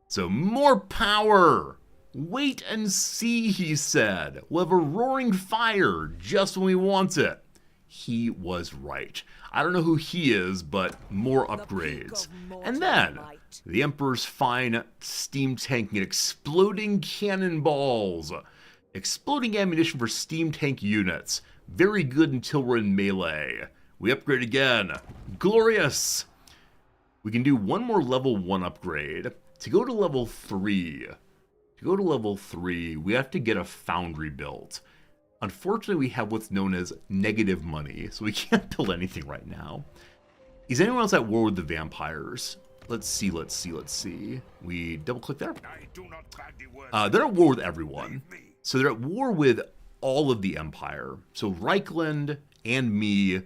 So, more power. Wait and see, he said. We'll have a roaring fire just when we want it. He was right. I don't know who he is, but more upgrades. And then, the Emperor's fine steam tank and exploding cannonballs. Exploding ammunition for steam tank units. Very good until we're in melee. We upgrade again. Glorious! We can do one more level 1 upgrade. To go to level 3, we have to get a foundry built. Unfortunately, we have what's known as negative money, so we can't build anything right now. Is anyone else at war with the vampires? Let's see. We double-click there. They're at war with everyone. So they're at war with all of the Empire. So Reichland and me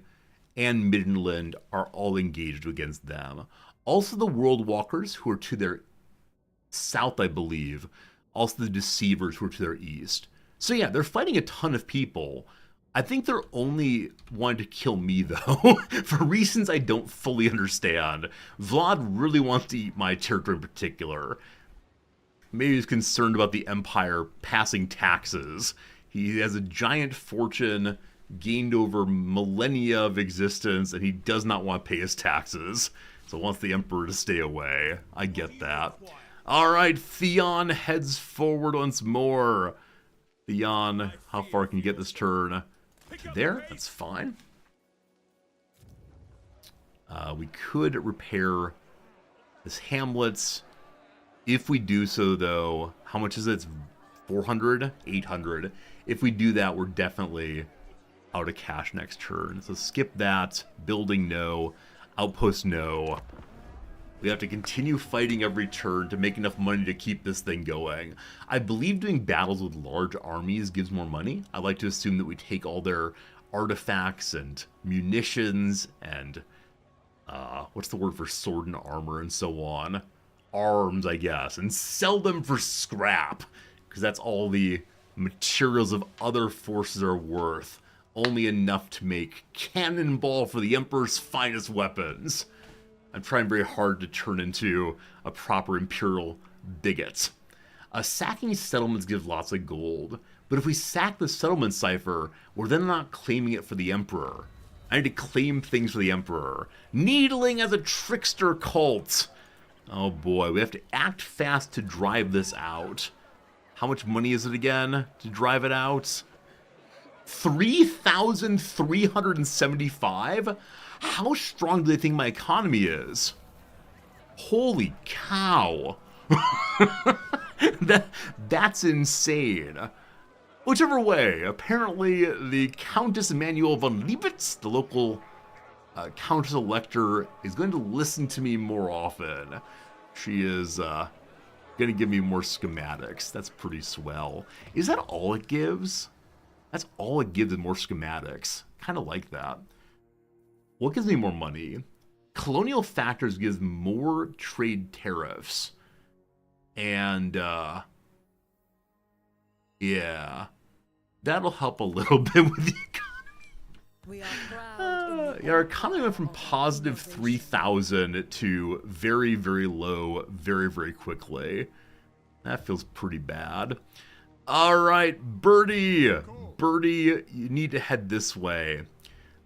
and Middenland are all engaged against them. Also the World Walkers, who are to their south, I believe. Also the Deceivers, who are to their east. So yeah, they're fighting a ton of people. I think they're only wanting to kill me, though, for reasons I don't fully understand. Vlad really wants to eat my territory in particular. Maybe he's concerned about the Empire passing taxes. He has a giant fortune gained over millennia of existence, and he does not want to pay his taxes. So wants the Emperor to stay away. I get that. All right, Theon heads forward once more. Theon, how far can you get this turn? There, that's fine. We could repair this hamlet's. If we do so, though, how much is it? It's 400, 800. If we do that, we're definitely out of cash next turn. So skip that. Building, no. Outpost, no. We have to continue fighting every turn to make enough money to keep this thing going. I believe doing battles with large armies gives more money. I like to assume that we take all their artifacts and munitions and, what's the word for sword and armor and so on? Arms, I guess, and sell them for scrap, because that's all the materials of other forces are worth. Only enough to make cannonball for the Emperor's finest weapons. I'm trying very hard to turn into a proper imperial bigot. Sacking settlements gives lots of gold, but if we sack the settlement cipher, we're then not claiming it for the Emperor. I need to claim things for the Emperor. Needling as a trickster cult. Oh boy, we have to act fast to drive this out. How much money is it again to drive it out? 3,375? How strong do they think my economy is? Holy cow. That's insane. Whichever way, apparently the Countess Emanuel von Liebitz, the local Countess Elector, is going to listen to me more often. She is going to give me more schematics. That's pretty swell. Is that all it gives? That's all it gives is more schematics. Kind of like that. What gives me more money? Colonial Factors gives more trade tariffs. And, yeah. That'll help a little bit with the economy. We are proud. Yeah, our economy went from positive 3,000 to very, very low very, very quickly. That feels pretty bad. All right, Birdie. Birdie, you need to head this way.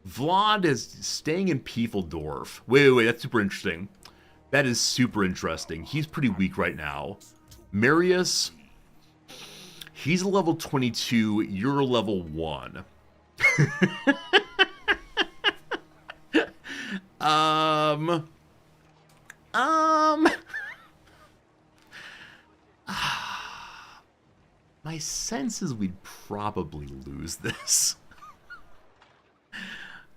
Vlad is staying in Piefeldorf. Wait, that's super interesting. That is super interesting. He's pretty weak right now. Marius, he's a level 22, you're a level 1. My sense is we'd probably lose this.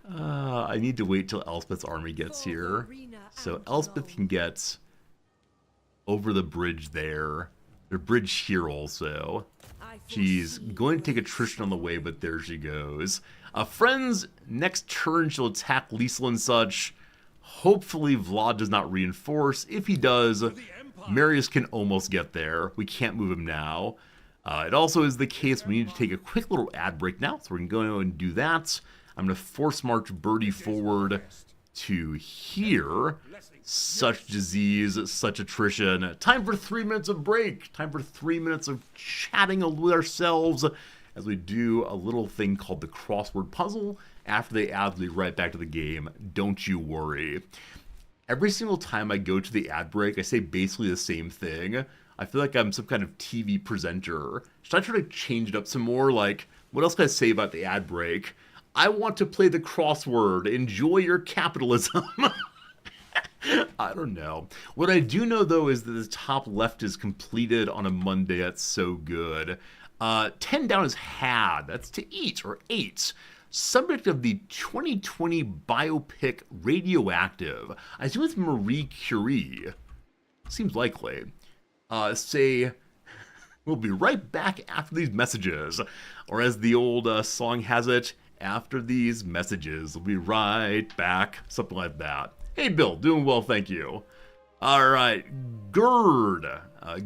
I need to wait till Elspeth's army gets here. So Elspeth can get over the bridge there. The bridge here also. She's going to take attrition on the way, but there she goes. Friends, next turn she'll attack Liesel and such. Hopefully Vlad does not reinforce. If he does, Marius can almost get there. We can't move him now. It also is the case we need to take a quick little ad break now, so we're going to go and do that. I'm going to force march Birdie forward to here. Such disease, such attrition. Time for 3 minutes of break. Time for 3 minutes of chatting with ourselves as we do a little thing called the crossword puzzle. After they add me right back to the game, don't you worry. Every single time I go to the ad break, I say basically the same thing. I feel like I'm some kind of TV presenter. Should I try to change it up some more? Like, what else can I say about the ad break? I want to play the crossword. Enjoy your capitalism. I don't know. What I do know, though, is that the top left is completed on a Monday. That's so good. 10 down is had. That's to eat, or ate. Subject of the 2020 biopic Radioactive. I assume it's Marie Curie. Seems likely. Say, we'll be right back after these messages. Or as the old song has it, after these messages, we'll be right back. Something like that. Hey, Bill, doing well, thank you. All right, gird.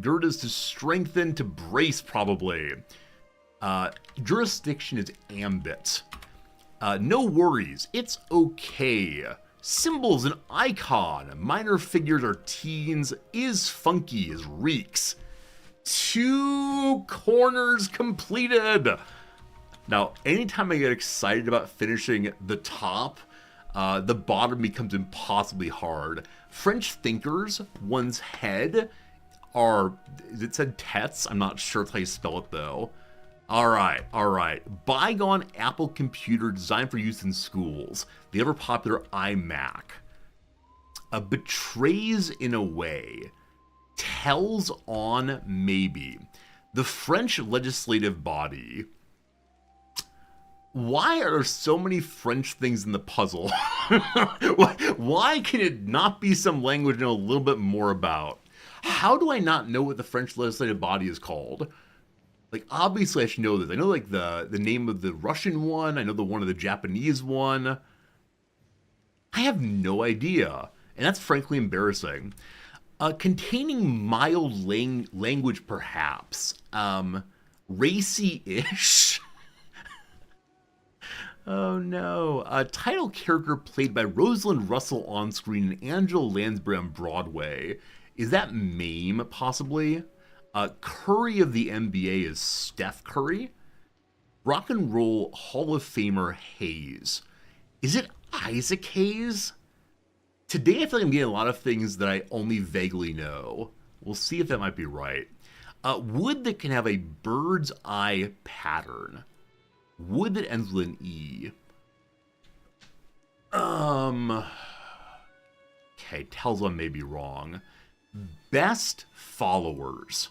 Gird is to strengthen, to brace, probably. Jurisdiction is ambit. No worries, it's okay. Symbols and icon. Minor figures are teens. Is funky, is reeks. 2 corners completed. Now, anytime I get excited about finishing the top, the bottom becomes impossibly hard. French thinkers, one's head, are, it said tets? I'm not sure that's how you spell it though. All right. Bygone Apple computer designed for use in schools. The ever popular iMac. Betrays in a way. Tells on maybe. The French legislative body. Why are there so many French things in the puzzle? Why can it not be some language I know a little bit more about? How do I not know what the French legislative body is called? Like, obviously I should know this. I know, like, the name of the Russian one. I know the one of the Japanese one. I have no idea. And that's frankly embarrassing. Containing mild language, perhaps. Racy-ish. Oh no. Title character played by Rosalind Russell on screen and Angela Lansbury on Broadway. Is that Mame, possibly? Curry of the NBA is Steph Curry. Rock and Roll Hall of Famer Hayes. Is it Isaac Hayes? Today I feel like I'm getting a lot of things that I only vaguely know. We'll see if that might be right. Wood that can have a bird's eye pattern. Wood that ends with an E. Okay, tells one may be wrong. Best followers.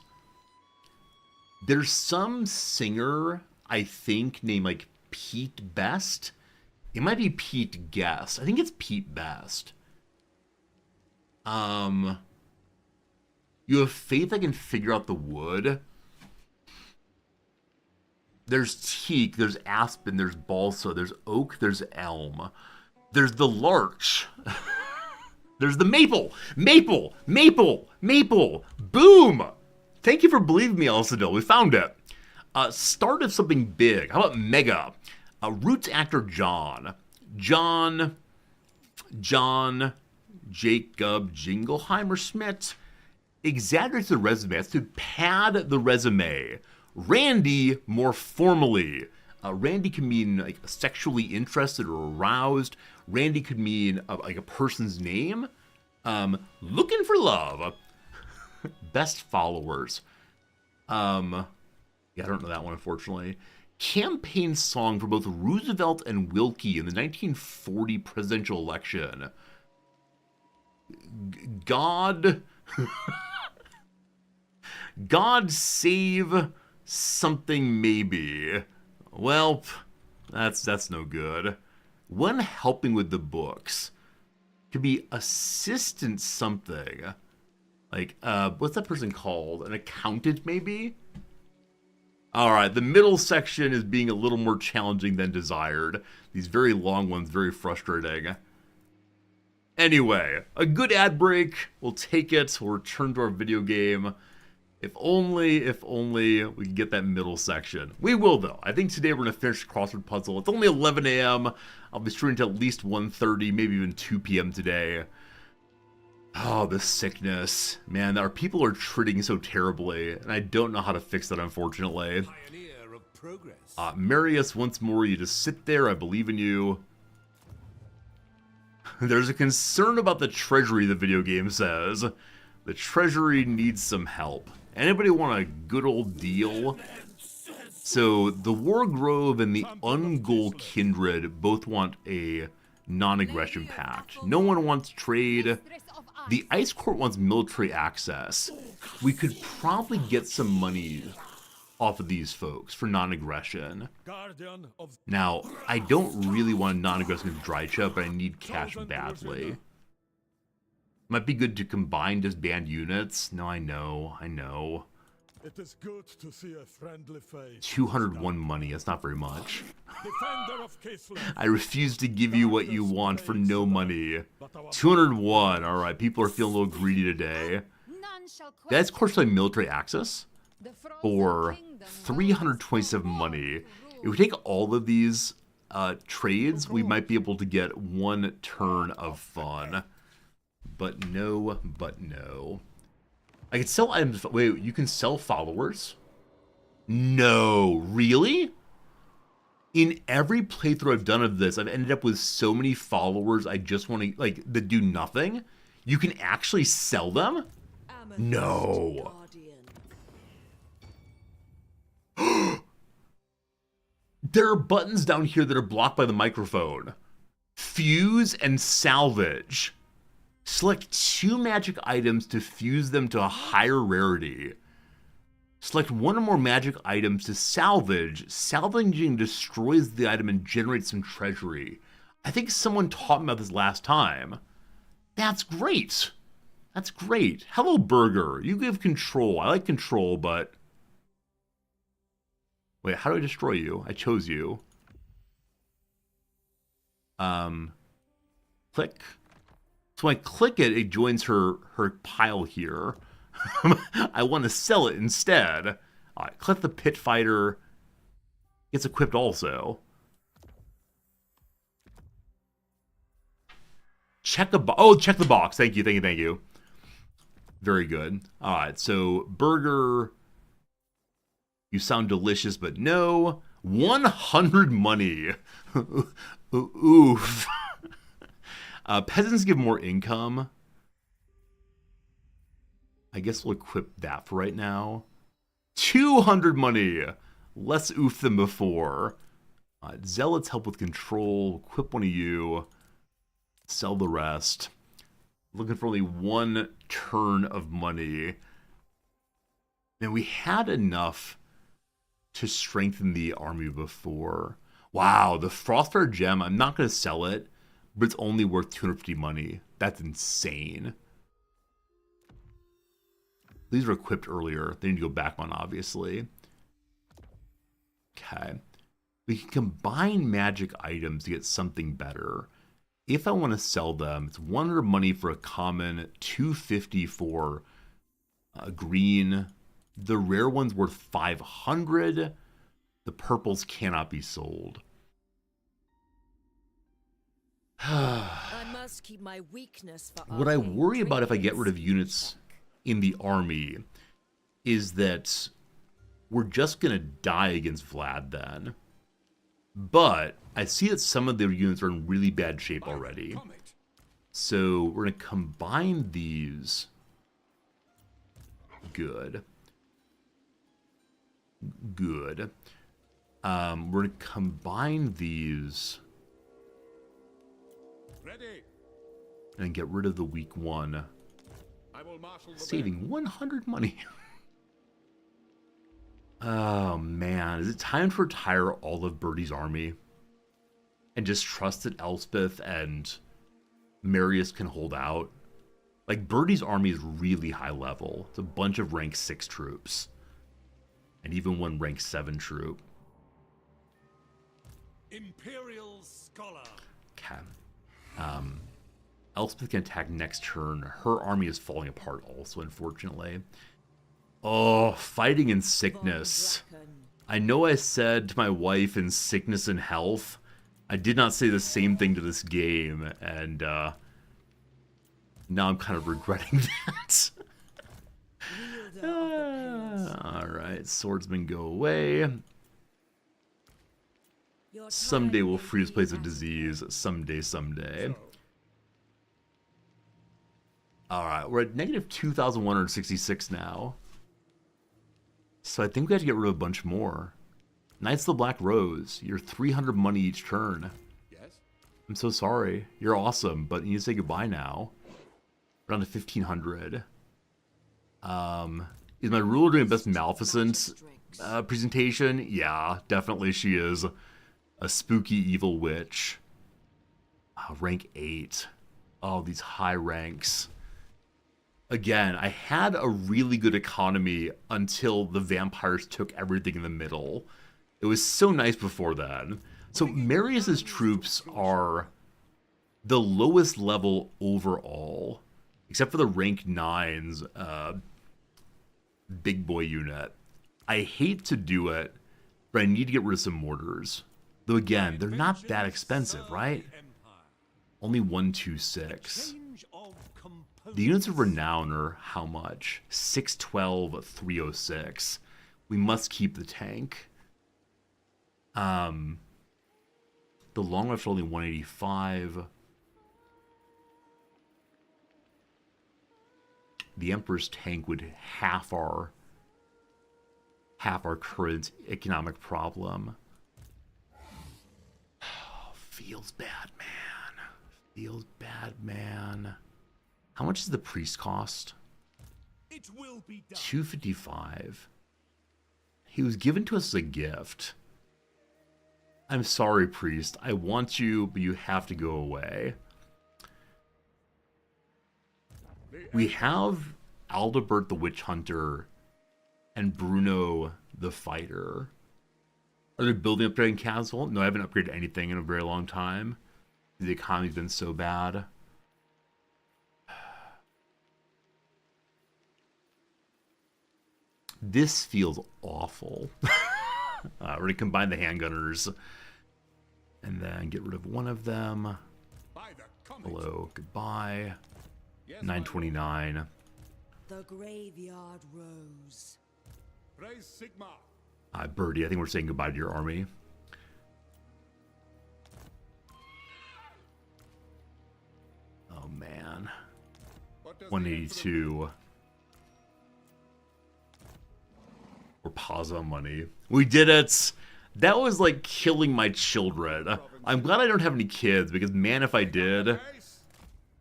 There's some singer, I think, named like Pete Best. It might be Pete Guest. I think it's Pete Best. You have faith I can figure out the wood. There's teak, there's aspen, there's balsa, there's oak, there's elm. There's the larch. There's the maple. Maple. Boom. Thank you for believing me, Elsadil. We found it. Start of something big. How about mega? Roots actor John. Jacob Jingleheimer Schmidt. Exaggerates the resume. That's to pad the resume. Randy, more formally. Randy can mean like sexually interested or aroused. Randy could mean like a person's name. Looking for love. Best followers. Yeah, I don't know that one, unfortunately. Campaign song for both Roosevelt and Wilkie in the 1940 presidential election. God... God save something maybe. Well, that's no good. When helping with the books, could be assistant something. Like, what's that person called? An accountant, maybe? Alright, the middle section is being a little more challenging than desired. These very long ones, very frustrating. Anyway, a good ad break. We'll take it. We'll return to our video game. If only we can get that middle section. We will, though. I think today we're going to finish the crossword puzzle. It's only 11 a.m. I'll be streaming till at least 1:30, maybe even 2 p.m. today. Oh, the sickness. Man, our people are treating so terribly, and I don't know how to fix that, unfortunately. Pioneer of progress. Marius, once more, you just sit there. I believe in you. There's a concern about the treasury, the video game says. The treasury needs some help. Anybody want a good old deal? So, the Wargrove and the Ungol Kindred both want a non-aggression pact. No one wants trade. The Ice Court wants military access. We could probably get some money off of these folks for non-aggression. Now, I don't really want non-aggression with Drycha, but I need cash badly. Might be good to combine disband units. No, I know. It is good to see a friendly face. 201 money, that's not very much. I refuse to give you what you want for no money. 201, alright, people are feeling a little greedy today. That's, of course, like military access for 327 money. If we take all of these trades, we might be able to get one turn of fun. But no. I can sell items. Wait, you can sell followers? No, really? In every playthrough I've done of this, I've ended up with so many followers I just want to, like, that do nothing. You can actually sell them? No. There are buttons down here that are blocked by the microphone. Fuse and salvage. Select 2 magic items to fuse them to a higher rarity. Select 1 or more magic items to salvage. Salvaging destroys the item and generates some treasury. I think someone taught me about this last time. That's great. That's great. Hello, Burger. You give control. I like control, but... Wait, how do I destroy you? I chose you. Click. So when I click it, it joins her pile here. I want to sell it instead. All right, click the Pit Fighter. It's equipped also. Check the box. Oh, check the box. Thank you. Very good. All right, so Burger, you sound delicious, but no. 100 money. Oof. Peasants give more income. I guess we'll equip that for right now. 200 money. Less oof than before. Zealots help with control. Equip one of you. Sell the rest. Looking for only 1 turn of money. And we had enough to strengthen the army before. Wow, the Frostfire gem, I'm not going to sell it, but it's only worth 250 money. That's insane. These were equipped earlier. They need to go back on, obviously. Okay. We can combine magic items to get something better. If I want to sell them, it's 100 money for a common, 250 for a green. The rare one's worth 500. The purples cannot be sold. I must keep my weakness for What I worry about if I get rid of units in the army is that we're just going to die against Vlad then. But I see that some of their units are in really bad shape already. So we're going to combine these. Good. Good. We're going to combine these. Ready. And get rid of the weak one. I will marshal the Saving 100 money. Oh, man. Is it time to retire all of Bertie's army? And just trust that Elspeth and Marius can hold out? Like, Bertie's army is really high level. It's a bunch of rank 6 troops. And even one rank 7 troop. Imperial Scholar. Okay. Elspeth can attack next turn. Her army is falling apart also, unfortunately. Oh, fighting in sickness. I know I said to my wife in sickness and health. I did not say the same thing to this game, and now I'm kind of regretting that. Alright, swordsman go away. Someday we'll freeze place of disease. Someday. Alright, we're at negative 2,166 now. So I think we have to get rid of a bunch more. Knights of the Black Rose, you're 300 money each turn. Yes. I'm so sorry. You're awesome, but you need to say goodbye now. We're down to 1,500. Is my ruler doing best Maleficent presentation? Yeah, definitely she is. A spooky evil witch. Rank 8. Oh, these high ranks. Again, I had a really good economy until the vampires took everything in the middle. It was so nice before that. So Marius's troops are the lowest level overall, except for the rank 9's big boy unit. I hate to do it, but I need to get rid of some mortars. Though again, they're not that expensive, right? Only 126. The units of renown are how much? 612, 306. We must keep the tank. The long rifle only 185. The Emperor's tank would half our current economic problem. Feels bad, man. Feels bad, man. How much does the priest cost? It will be done. 255. He was given to us as a gift. I'm sorry, priest. I want you, but you have to go away. We have Aldebert the Witch Hunter and Bruno the Fighter. Are they building upgrading castle? No, I haven't upgraded anything in a very long time. The economy's been so bad. This feels awful. We're going to combine the handgunners. And then get rid of one of them. Hello, goodbye. Yes, 929. The graveyard rose. Praise Sigma. Birdie, I think we're saying goodbye to your army. Oh, man. 182. We're pausing on money. We did it! That was like killing my children. I'm glad I don't have any kids, because man, if I did,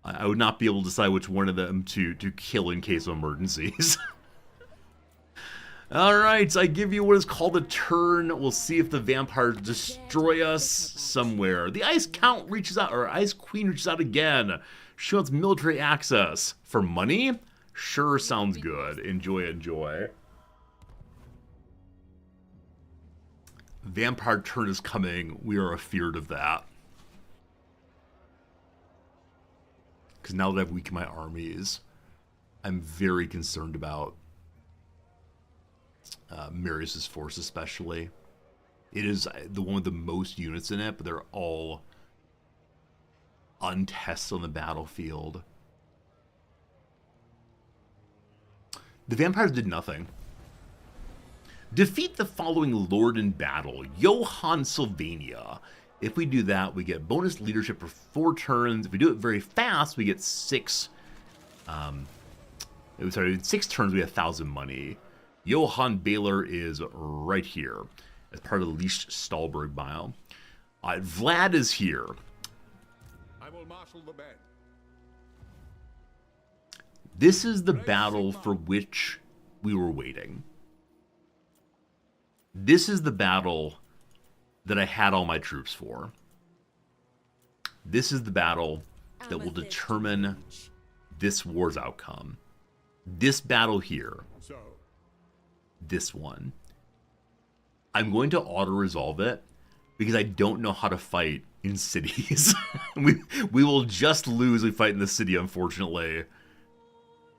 I would not be able to decide which one of them to kill in case of emergencies. Alright, I give you what is called a turn. We'll see if the vampires destroy us somewhere. The Ice Count reaches out, or Ice Queen reaches out again. She wants military access. For money? Sure, sounds good. Enjoy, enjoy. Vampire turn is coming. We are afeared of that. Because now that I've weakened my armies, I'm very concerned about Marius's force especially. It is the one with the most units in it, but they're all untested on the battlefield. The vampires did nothing. Defeat the following lord in battle, Johann Sylvania. If we do that, we get bonus leadership for 4 turns. If we do it very fast, we get 6 turns, we have 1,000 money. Johann Baylor is right here as part of the Least Stahlberg Mile. Vlad is here. I will marshal the men. This is the battle for which we were waiting. This is the battle that I had all my troops for. This is the battle that will determine this war's outcome. This battle here. So, This one. I'm going to auto-resolve it because I don't know how to fight in cities. we will just lose if we fight in the city, unfortunately.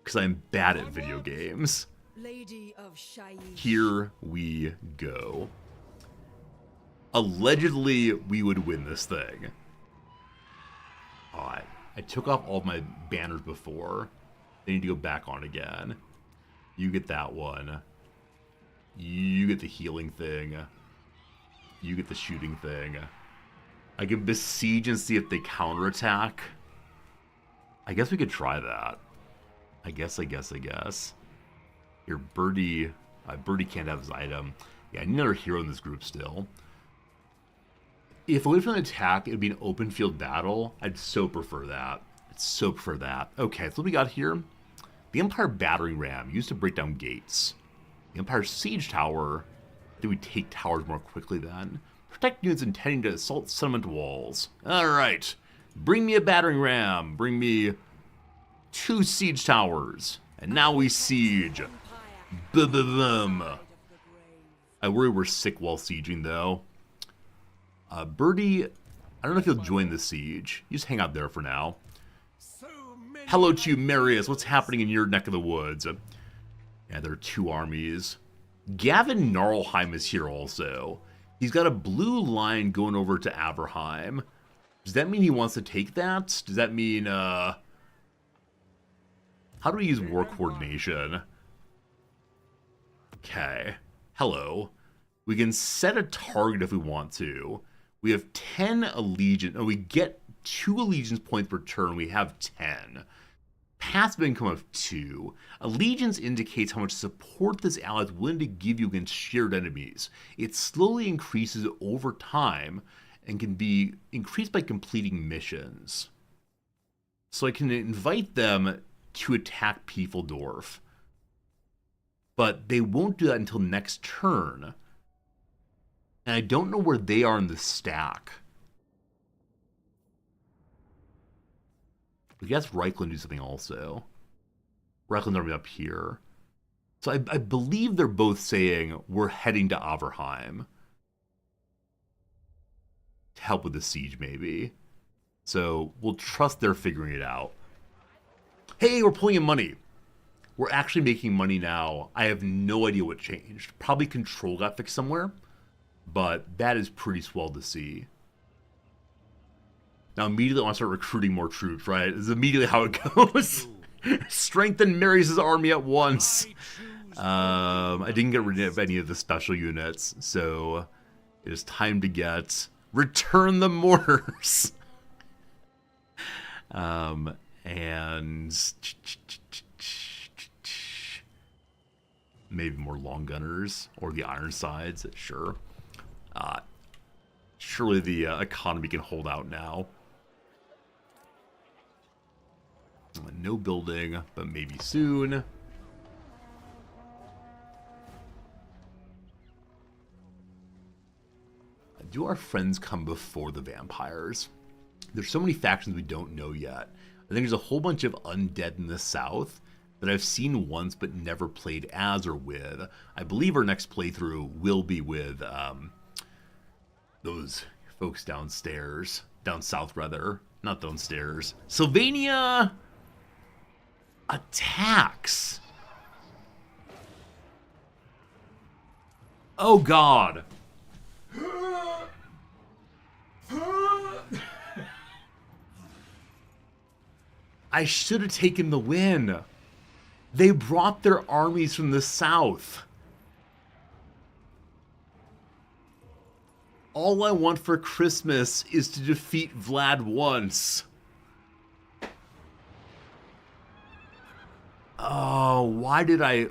Because I'm bad at video games. Lady of Shaiish. Here we go. Allegedly, we would win this thing. Alright. I took off all of my banners before. They need to go back on again. You get that one. You get the healing thing. You get the shooting thing. I can besiege and see if they counterattack. I guess we could try that. I guess. Here, Birdie. Birdie can't have his item. Yeah, I need another hero in this group still. If we went for an attack, it would be an open field battle. I'd so prefer that. Okay, so what we got here? The Empire Battering Ram, used to break down gates. The Empire Siege Tower. Do we take towers more quickly then? Protect units intending to assault settlement walls. Alright. Bring me a Battering Ram. Bring me 2 siege towers. And now we siege. Boom. I worry we're sick while sieging, though. Birdie, I don't know if you'll join the siege. You just hang out there for now. so many. Hello to you, Marius. What's happening in your neck of the woods? Yeah, there are 2 armies. Gavin Narlheim is here also. He's got a blue line going over to Averheim. Does that mean he wants to take that? Does that mean, how do we use war coordination? Okay. Hello. We can set a target if we want to. We have 10 allegiance. Oh, we get 2 allegiance points per turn. We have 10. Passive income of 2. Allegiance indicates how much support this ally is willing to give you against shared enemies. It slowly increases over time and can be increased by completing missions. So I can invite them to attack Piefeldorf. But they won't do that until next turn. And I don't know where they are in the stack. I guess Reichland do something also. Reichland's already up here. So I believe they're both saying we're heading to Averheim. To help with the siege, maybe. So we'll trust they're figuring it out. Hey, we're pulling in money. We're actually making money now. I have no idea what changed. Probably control got fixed somewhere. But that is pretty swell to see. Now immediately I want to start recruiting more troops, right? This is immediately how it goes. Strengthen Marius' army at once. I didn't get rid of any of the special units, so it is time to get return the mortars. And maybe more long gunners or the Ironsides, sure. Surely the economy can hold out now. No building, but maybe soon. Do our friends come before the vampires? There's so many factions we don't know yet. I think there's a whole bunch of undead in the south that I've seen once but never played as or with. I believe our next playthrough will be with those folks downstairs. Down south, rather. Not downstairs. Sylvania attacks. Oh, God. I should have taken the win. They brought their armies from the south. All I want for Christmas is to defeat Vlad once. Oh, why did I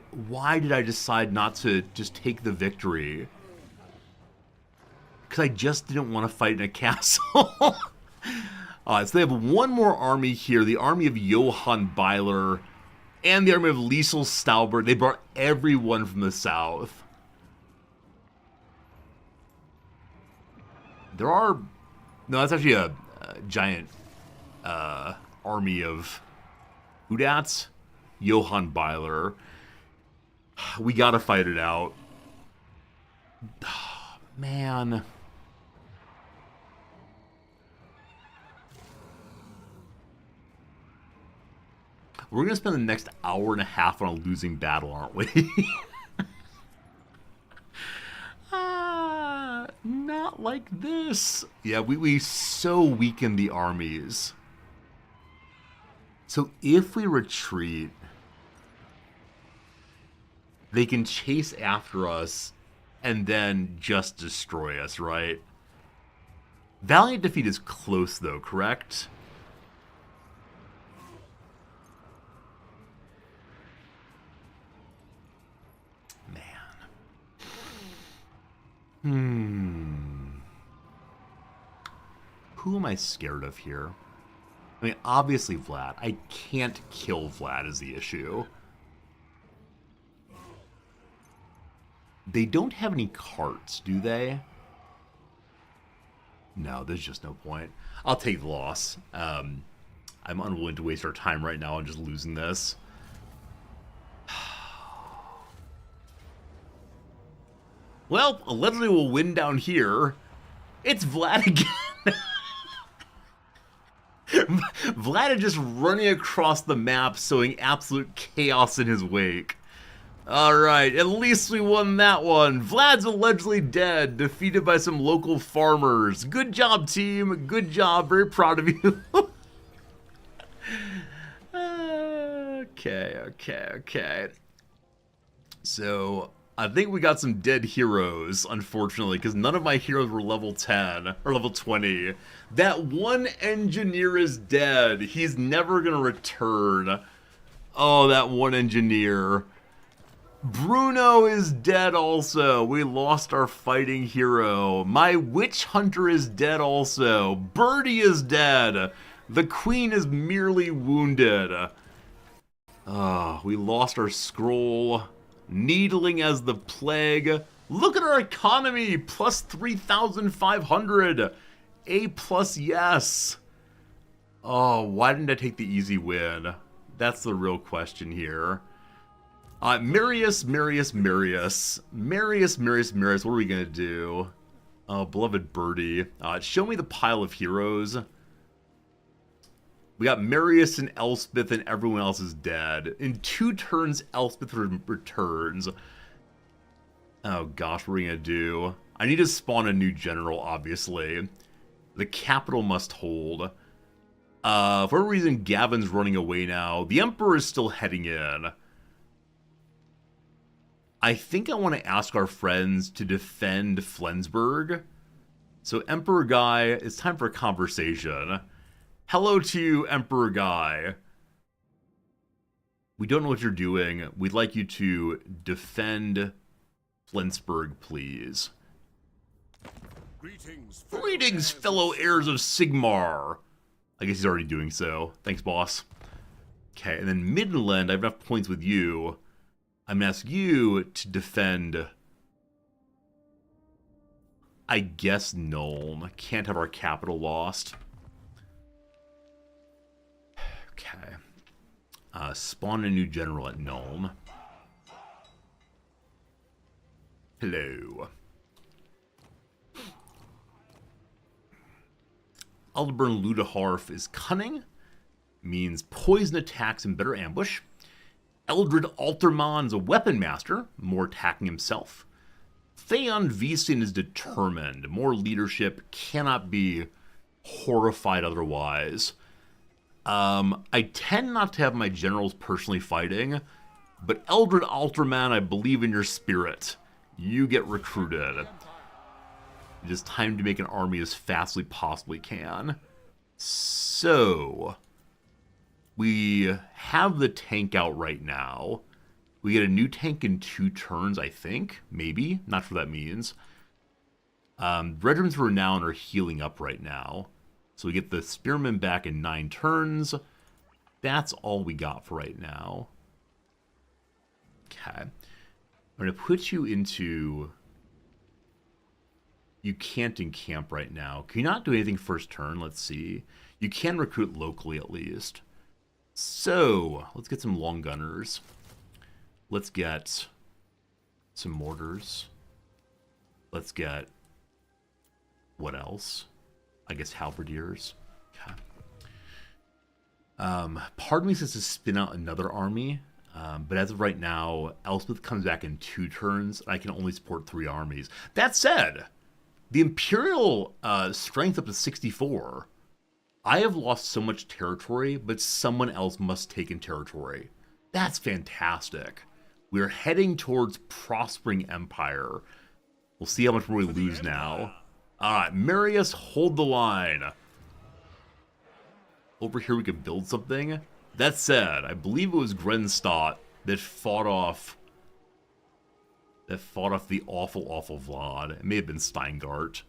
decide not to just take the victory? Because I just didn't want to fight in a castle. Alright, so they have one more army here, the army of Johann Byler and the army of Liesel Stauber. They brought everyone from the south. There are... No, that's actually a giant army of Udats. Johann Byler. We gotta fight it out. Oh, man. We're gonna spend the next hour and a half on a losing battle, aren't we? Not like this. Yeah, we so weaken the armies. So if we retreat, they can chase after us and then just destroy us, right? Valiant defeat is close, though, correct? Man. Who am I scared of here? I mean, obviously Vlad. I can't kill Vlad is the issue. They don't have any carts, do they? No, there's just no point. I'll take the loss. I'm unwilling to waste our time right now on just losing this. Well, allegedly we'll win down here. It's Vlad again. Vlad is just running across the map, sowing absolute chaos in his wake. Alright, at least we won that one. Vlad's allegedly dead, defeated by some local farmers. Good job, team. Good job. Very proud of you. Okay. So, I think we got some dead heroes, unfortunately, because none of my heroes were level 10, or level 20. That one engineer is dead. He's never going to return. Oh, that one engineer. Bruno is dead also. We lost our fighting hero. My witch hunter is dead also. Birdie is dead. The queen is merely wounded. We lost our scroll. Needling as the plague. Look at our economy. Plus 3,500. A plus, yes. Oh, why didn't I take the easy win? That's the real question here. Marius. What are we gonna do? Oh, beloved Birdie. Show me the pile of heroes. We got Marius and Elspeth and everyone else is dead. In 2 turns, Elspeth returns. Oh gosh, what are we gonna do? I need to spawn a new general, obviously. The capital must hold. For whatever reason, Gavin's running away now. The Emperor is still heading in. I think I want to ask our friends to defend Flensburg. So, Emperor Guy, it's time for a conversation. Hello to you, Emperor Guy. We don't know what you're doing. We'd like you to defend Flensburg, please. Greetings, fellow heirs of Sigmar. I guess he's already doing so. Thanks, boss. Okay, and then Midland, I have enough points with you. I'm going to ask you to defend, I guess, Nuln. Can't have our capital lost. Okay. Spawn a new general at Nuln. Hello. Aldeburn Ludaharf is cunning. Means poison attacks and better ambush. Eldred Alterman's a weapon master, more attacking himself. Theon Visin is determined, more leadership, cannot be horrified otherwise. I tend not to have my generals personally fighting, but Eldred Alterman, I believe in your spirit. You get recruited. It is time to make an army as fast as we possibly can. So, we have the tank out right now. We get a new tank in 2 turns, I think. Maybe. Not sure what that means. Regiments of Renown are healing up right now. So we get the Spearmen back in 9 turns. That's all we got for right now. Okay. I'm going to put you into... You can't encamp right now. Can you not do anything first turn? Let's see. You can recruit locally at least. So, let's get some long gunners. Let's get some mortars. Let's get... What else? I guess halberdiers. Okay. Part of me says to spin out another army. But as of right now, Elspeth comes back in 2 turns. I can only support 3 armies. That said... The Imperial strength up to 64. I have lost so much territory, but someone else must take in territory. That's fantastic. We're heading towards prospering empire. We'll see how much more we lose now. Alright, Marius, hold the line. Over here we could build something. That said, I believe it was Grenstadt that fought off the awful Vlad. It may have been Steingart.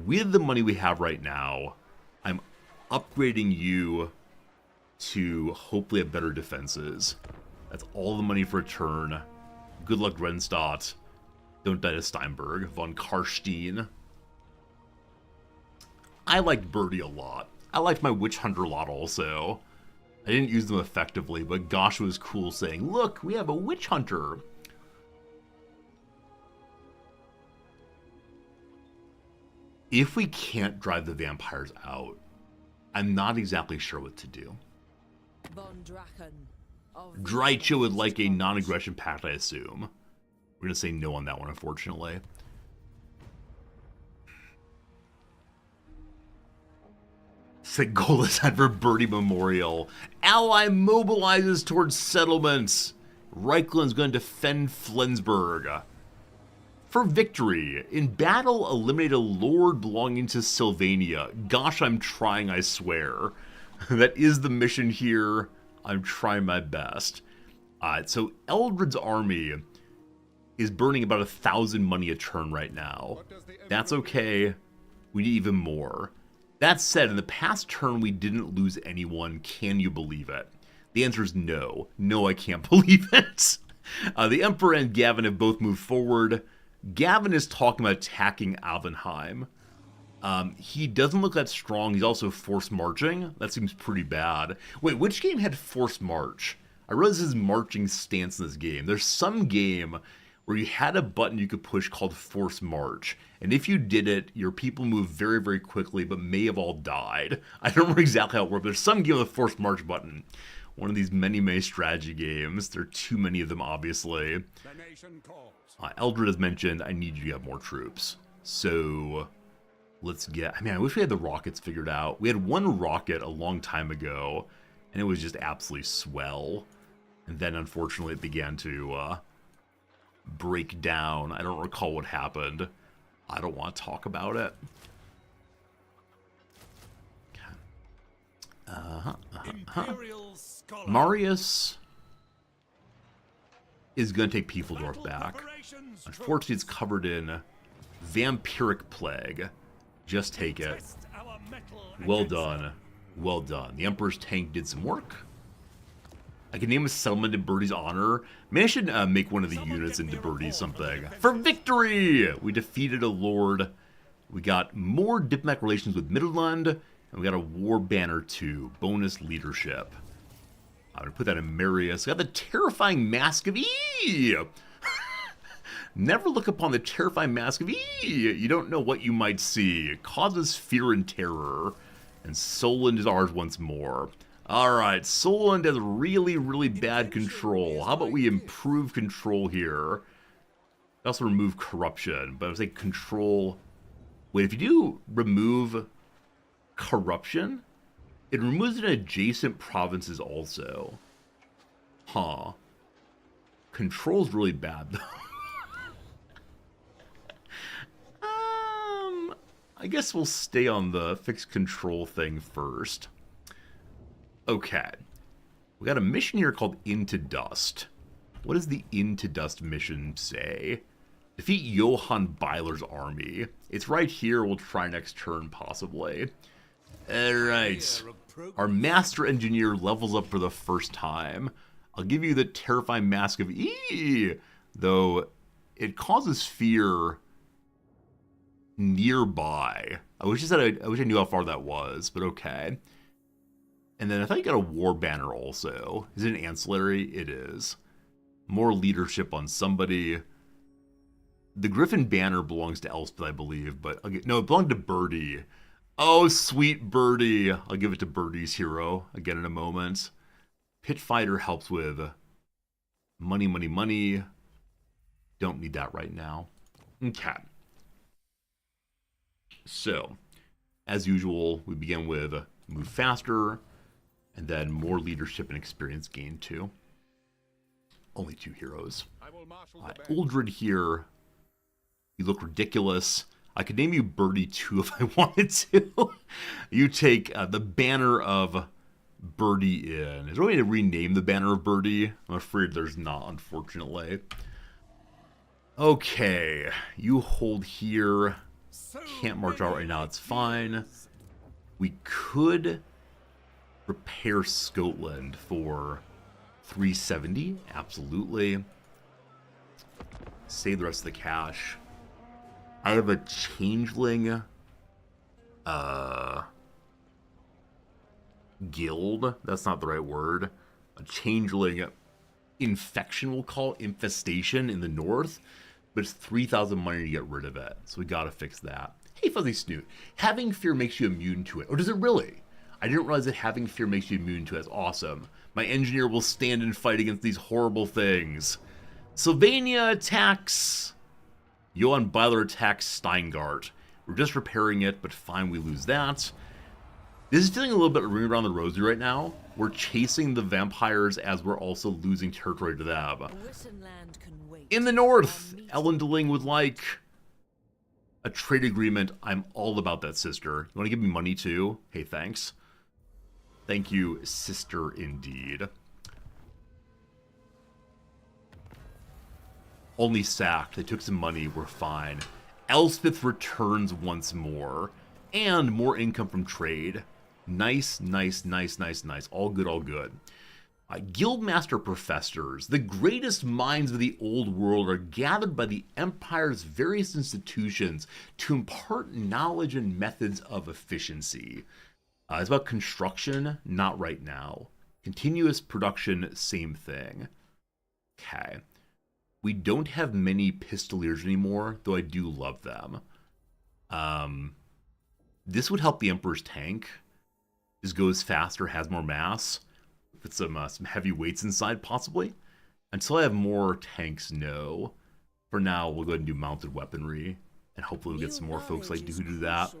With the money we have right now, I'm upgrading you to hopefully have better defenses. That's all the money for a turn. Good luck, Grenstadt. Don't die to Steinberg. Von Karstein. I liked Birdie a lot. I liked my Witch Hunter a lot also. I didn't use them effectively, but gosh, it was cool saying, look, we have a Witch Hunter. If we can't drive the vampires out, I'm not exactly sure what to do. Dreicha would like a non-aggression pact, I assume. We're going to say no on that one, unfortunately. Segolas had for Birdie Memorial. Ally mobilizes towards settlements. Reichland's going to defend Flensburg. For victory. In battle, eliminate a lord belonging to Sylvania. Gosh, I'm trying, I swear. That is the mission here. I'm trying my best. So Eldred's army is burning about 1,000 money a turn right now. That's okay. We need even more. That said, in the past turn, we didn't lose anyone. Can you believe it? The answer is no. No, I can't believe it. The Emperor and Gavin have both moved forward. Gavin is talking about attacking Alvenheim. He doesn't look that strong. He's also forced marching. That seems pretty bad. Wait, which game had forced march? I realize his marching stance in this game. There's some game where you had a button you could push called forced march. And if you did it, your people moved very, very quickly, but may have all died. I don't remember exactly how it worked, but there's some game with a forced march button. One of these many strategy games. There are too many of them, obviously. The nation calls. Eldred has mentioned, I need you to have more troops. So, let's get... I mean, I wish we had the rockets figured out. We had one rocket a long time ago, and it was just absolutely swell. And then, unfortunately, it began to break down. I don't recall what happened. I don't want to talk about it. Marius is going to take Piefeldorf back. Unfortunately, it's covered in vampiric plague. Just take it. Well done. Well done. The Emperor's tank did some work. I can name a settlement in Birdie's honor. Maybe I should make one of the units into Birdie something. For victory! We defeated a lord. We got more diplomatic relations with Midland. And we got a war banner too. Bonus leadership. I'm going to put that in Marius. Got the terrifying Mask of E! Never look upon the terrifying Mask of E! You don't know what you might see. It causes fear and terror. And Solent is ours once more. Alright, Solent has really bad control. How about we improve control here? Also remove corruption. But I would say control... Wait, if you do remove corruption, it removes it in adjacent provinces also. Huh. Control's really bad, though. I guess we'll stay on the fixed control thing first. Okay. We got a mission here called Into Dust. What does the Into Dust mission say? Defeat Johann Byler's army. It's right here. We'll try next turn, possibly. Alright. Our master engineer levels up for the first time. I'll give you the terrifying mask of E, though it causes fear nearby. I wish I knew how far that was, but okay. And then I thought you got a war banner also. Is it an ancillary? It is. More leadership on somebody. The Griffin banner belongs to Elspeth, I believe, but no, it belonged to Birdie. Oh, sweet Birdie. I'll give it to Birdie's hero again in a moment. Pit Fighter helps with money, money, money. Don't need that right now. Okay. So, as usual, we begin with move faster, and then more leadership and experience gain too. Only 2 heroes. Uldred here. You look ridiculous. I could name you Birdie too if I wanted to. You take the banner of Birdie in. Is there a way to rename the banner of Birdie? I'm afraid there's not, unfortunately. Okay, you hold here. Can't march out right now, it's fine. We could repair Scotland for 370, absolutely. Save the rest of the cash. I have a changeling guild. That's not the right word. A changeling infection, we'll call it, infestation in the north. But it's 3,000 money to get rid of it. So we gotta fix that. Hey, Fuzzy Snoot. Having fear makes you immune to it. Or does it really? I didn't realize that having fear makes you immune to it. That's awesome. My engineer will stand and fight against these horrible things. Sylvania attacks. Johann Byler attacks Steingart. We're just repairing it, but fine, we lose that. This is feeling a little bit ring around the rosy right now. We're chasing the vampires as we're also losing territory to them. In the north, Ellendeling would like a trade agreement. I'm all about that, sister. You want to give me money too? Hey, thanks. Thank you, sister, indeed. Only sacked. They took some money. We're fine. Elspeth returns once more. And more income from trade. Nice, nice, nice, nice, nice. All good, all good. Guildmaster professors, the greatest minds of the old world, are gathered by the Empire's various institutions to impart knowledge and methods of efficiency. It's about construction, not right now. Continuous production, same thing. Okay. We don't have many pistoliers anymore, though I do love them. This would help the Emperor's tank. Just goes faster, has more mass. Put some heavy weights inside, possibly. Until I have more tanks, no. For now, we'll go ahead and do mounted weaponry. And hopefully we'll get some more folks like who do that.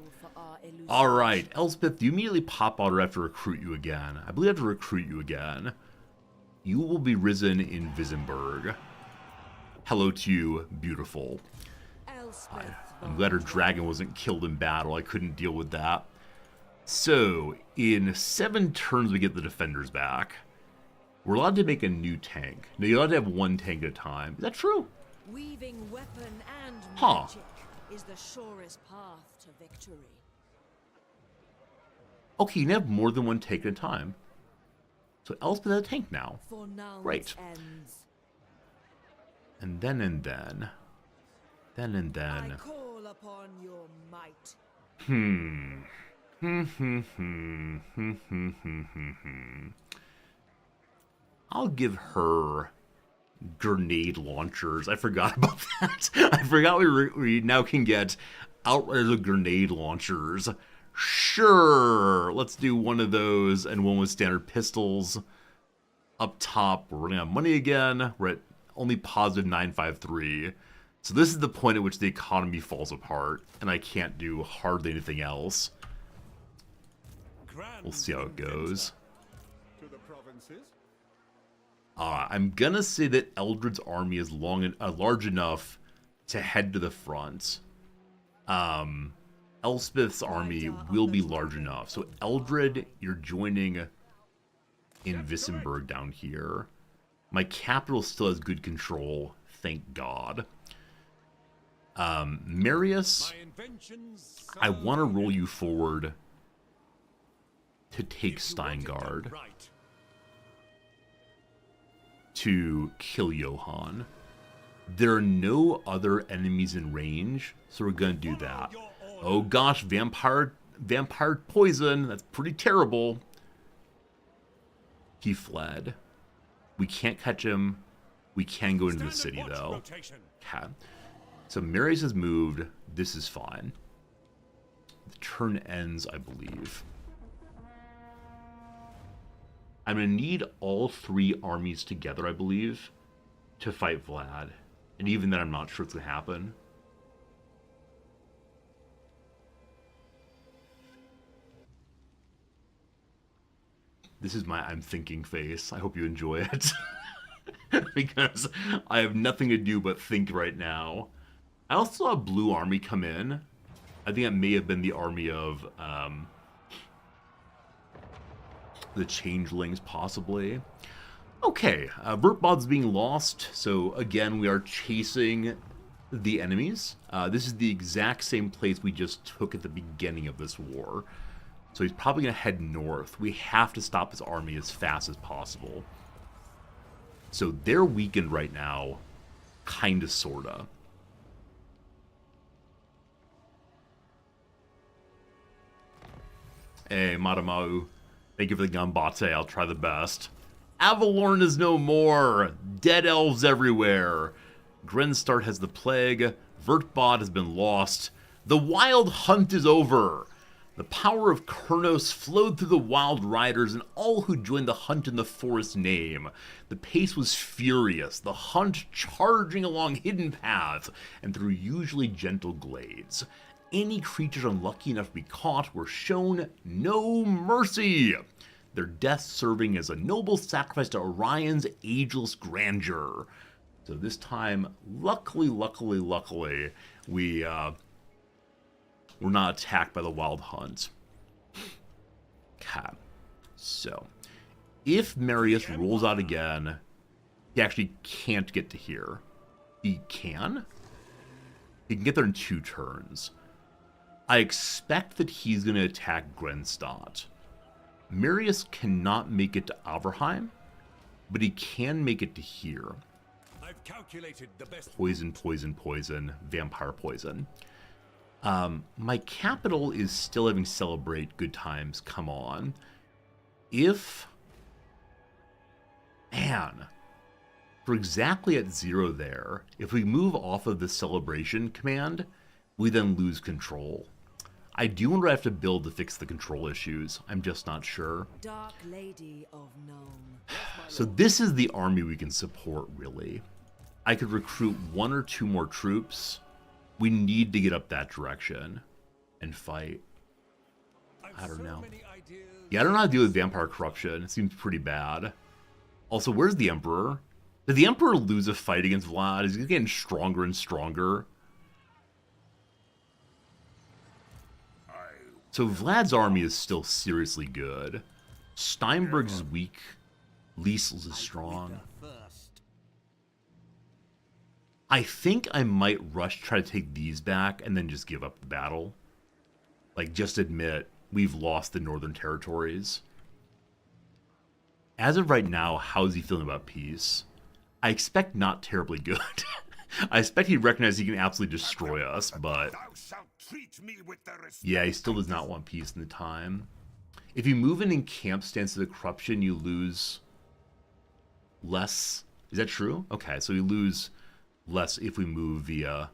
Alright, Elspeth, you immediately pop out or I have to recruit you again. I believe I have to recruit you again. You will be risen in Visenberg. Hello to you, beautiful. I'm glad her dragon wasn't killed in battle. I couldn't deal with that. So, in 7 turns we get the defenders back. We're allowed to make a new tank. No, you're allowed to have 1 tank at a time. Is that true? Weaving weapon and magic is the surest path to victory. Okay, you can have more than 1 tank at a time. So Elspeth has a tank now. Great. And then. I call upon your might. I'll give her grenade launchers. I forgot about that. I forgot we now can get Outriders of grenade launchers. Sure, let's do one of those and one with standard pistols. Up top, we're running out of money again. We're at only positive 953. So this is the point at which the economy falls apart, and I can't do hardly anything else. We'll see how it goes. I'm gonna say that Eldred's army is large enough to head to the front. Elspeth's army will be large enough. So Eldred, you're joining in Wissenberg down here. My capital still has good control, thank God. Marius, I want to roll you forward to take Steingard to kill Johann. There are no other enemies in range, so we're going to do that. Oh gosh, vampire poison, that's pretty terrible. He fled. We can't catch him. We can go into the city, though. Okay. So Marius has moved. This is fine. The turn ends, I believe. I'm going to need all 3 armies together, I believe, to fight Vlad. And even then, I'm not sure it's going to happen. This is my I'm thinking face. I hope you enjoy it. Because I have nothing to do but think right now. I also saw a blue army come in. I think it may have been the army of the changelings, possibly. Okay, Vertbod's being lost. So again, we are chasing the enemies. This is the exact same place we just took at the beginning of this war. So he's probably going to head north. We have to stop his army as fast as possible. So they're weakened right now, kind of, sort of. Hey, Matamau. Thank you for the gambate. I'll try the best. Avalorn is no more. Dead elves everywhere. Grenstart has the plague. Vertbod has been lost. The wild hunt is over. The power of Kurnos flowed through the wild riders and all who joined the hunt in the forest name. The pace was furious, the hunt charging along hidden paths and through usually gentle glades. Any creatures unlucky enough to be caught were shown no mercy, their deaths serving as a noble sacrifice to Orion's ageless grandeur. So this time, luckily, we're not attacked by the wild hunt. Okay. So, if Marius rolls out again, he actually can't get to here. He can? He can get there in 2 turns. I expect that he's going to attack Grenstadt. Marius cannot make it to Averheim, but he can make it to here. I've calculated the best. Poison, vampire poison. My capital is still having celebrate good times. Come on. Man, we're exactly at 0 there. If we move off of the celebration command, we then lose control. I do wonder if I have to build to fix the control issues. I'm just not sure. Dark Lady of Nome. So this is the army we can support, really. I could recruit 1 or 2 more troops. We need to get up that direction and fight. I don't know. Yeah, I don't know how to deal with vampire corruption. It seems pretty bad. Also, where's the Emperor? Did the Emperor lose a fight against Vlad? Is he getting stronger and stronger? So Vlad's army is still seriously good. Steinberg's is weak. Liesl's is strong. I think I might rush try to take these back and then just give up the battle. Like, just admit we've lost the northern territories. As of right now, how's he feeling about peace? I expect not terribly good. I expect he'd recognize he can absolutely destroy us, but yeah, he still does not want peace in the time. If you move in camp stance to the corruption, you lose less. Is that true? Okay, so you lose less if we move via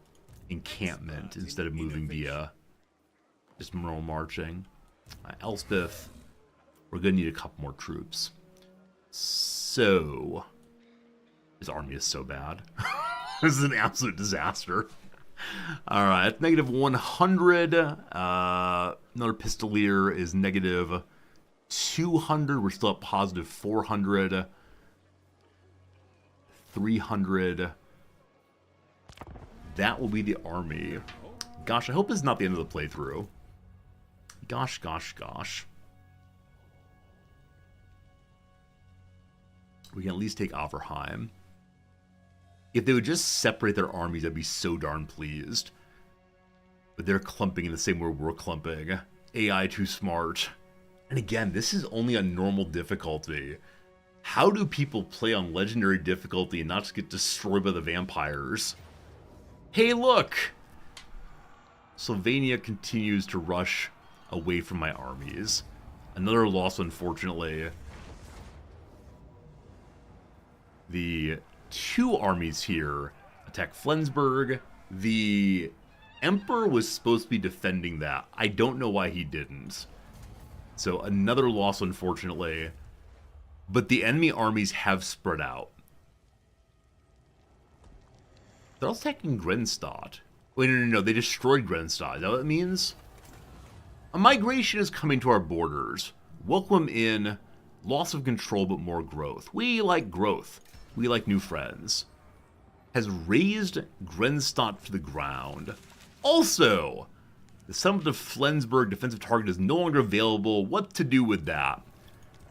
encampment instead of moving via just normal marching. Elspeth, we're going to need a couple more troops. So, his army is so bad. This is an absolute disaster. Alright, negative 100. Another Pistolier is negative 200. We're still at positive 400. 300. That will be the army. Gosh, I hope this is not the end of the playthrough. Gosh, gosh, gosh. We can at least take Averheim. If they would just separate their armies, I'd be so darn pleased. But they're clumping in the same way we're clumping. AI too smart. And again, this is only on normal difficulty. How do people play on legendary difficulty and not just get destroyed by the vampires? Hey, look! Sylvania continues to rush away from my armies. Another loss, unfortunately. The two armies here attack Flensburg. The Emperor was supposed to be defending that. I don't know why he didn't. So another loss, unfortunately. But the enemy armies have spread out. They're also attacking Grenstadt. Wait, no, they destroyed Grenstadt. Is that what it means? A migration is coming to our borders. Welcome in. Loss of control, but more growth. We like growth. We like new friends. Has razed Grenstadt to the ground. Also, the settlement of Flensburg defensive target is no longer available. What to do with that?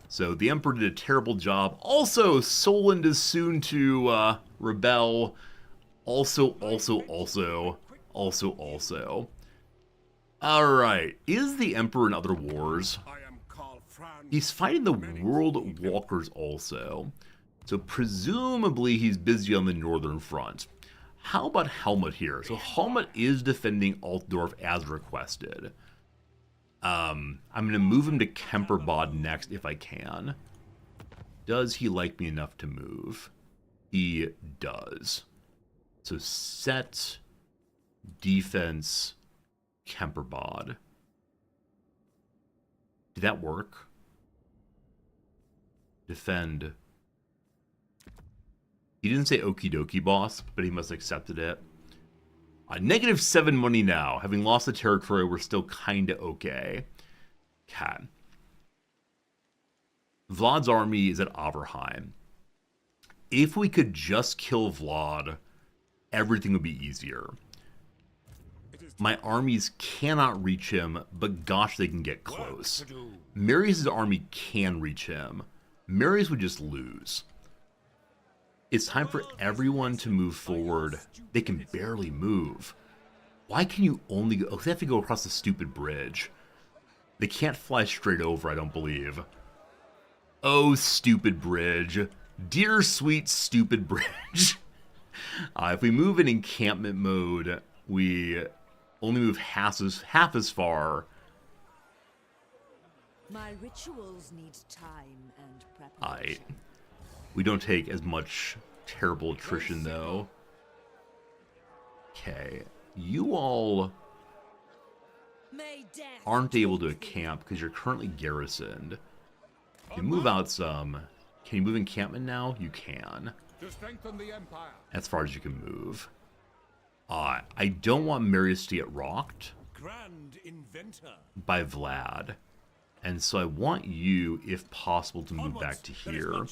So the Emperor did a terrible job. Also, Solent is soon to rebel. Also. Alright, is the Emperor in other wars? He's fighting the World Walkers also. So presumably he's busy on the northern front. How about Helmut here? So Helmut is defending Altdorf as requested. I'm going to move him to Kemperbad next if I can. Does he like me enough to move? He does. So set, defense, Kemperbad. Did that work? Defend. He didn't say okie dokie, boss, but he must have accepted it. -7 money now. Having lost the territory, we're still kinda okay. Okay. Vlad's army is at Averheim. If we could just kill Vlad, everything would be easier. My armies cannot reach him, but gosh, they can get close. Marius' army can reach him. Marius would just lose. It's time for everyone to move forward. They can barely move. Why can you only go... Oh, they have to go across the stupid bridge. They can't fly straight over, I don't believe. Oh, stupid bridge. Dear sweet stupid bridge. If we move in encampment mode, we only move half as far. My rituals need time and preparation. We don't take as much terrible attrition, though. Okay. You all aren't able to camp because you're currently garrisoned. You move out some. Can you move encampment now? You can. To strengthen the empire. As far as you can move. I don't want Marius to get rocked Grand inventor. by Vlad. And so I want you, if possible, to move back to here.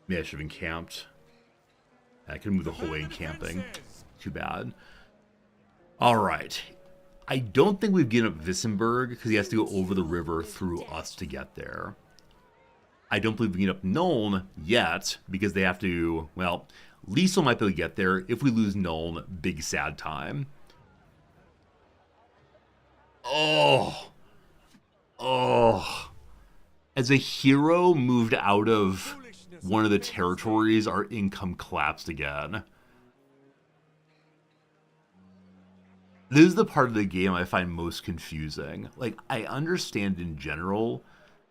Maybe I should have encamped. I could move the whole way encamping. Too bad. Alright. I don't think we've given up Wissenberg because he has to go over the river through us to get there. I don't believe we can get up Nuln yet because they have to, well, Liesel might be able to get there. If we lose Nuln, big sad time. Oh. As a hero moved out of one of the territories, our income collapsed again. This is the part of the game I find most confusing. Like, I understand in general,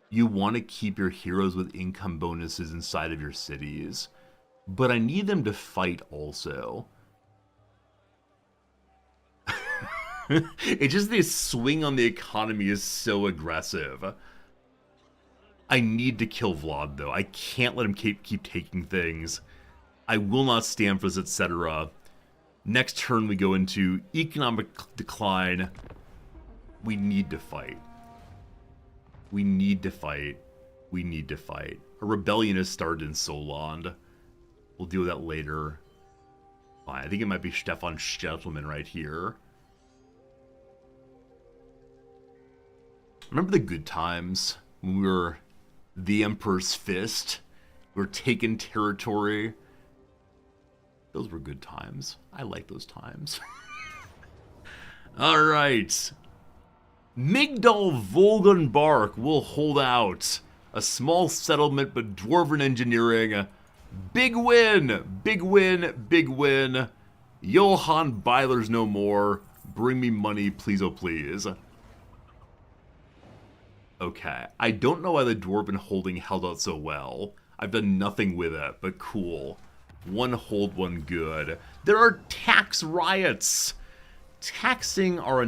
you want to keep your heroes with income bonuses inside of your cities, but I need them to fight also. It's just this swing on the economy is so aggressive. I need to kill Vlad, though. I can't let him keep taking things. I will not stand for this, etc. Next turn, we go into economic decline. We need to fight. We need to fight. We need to fight. A rebellion has started in Solond. We'll deal with that later. Fine. I think it might be Stefan Stettelman right here. Remember the good times when we were the Emperor's Fist? We were taking territory. Those were good times. I like those times. All right. Migdal Volgenbark will hold out. A small settlement, but dwarven engineering. Big win! Big win! Big win! Johann Byler's no more. Bring me money, please, oh please. Okay. I don't know why the dwarven holding held out so well. I've done nothing with it, but cool. One hold, one good. There are tax riots! Taxing are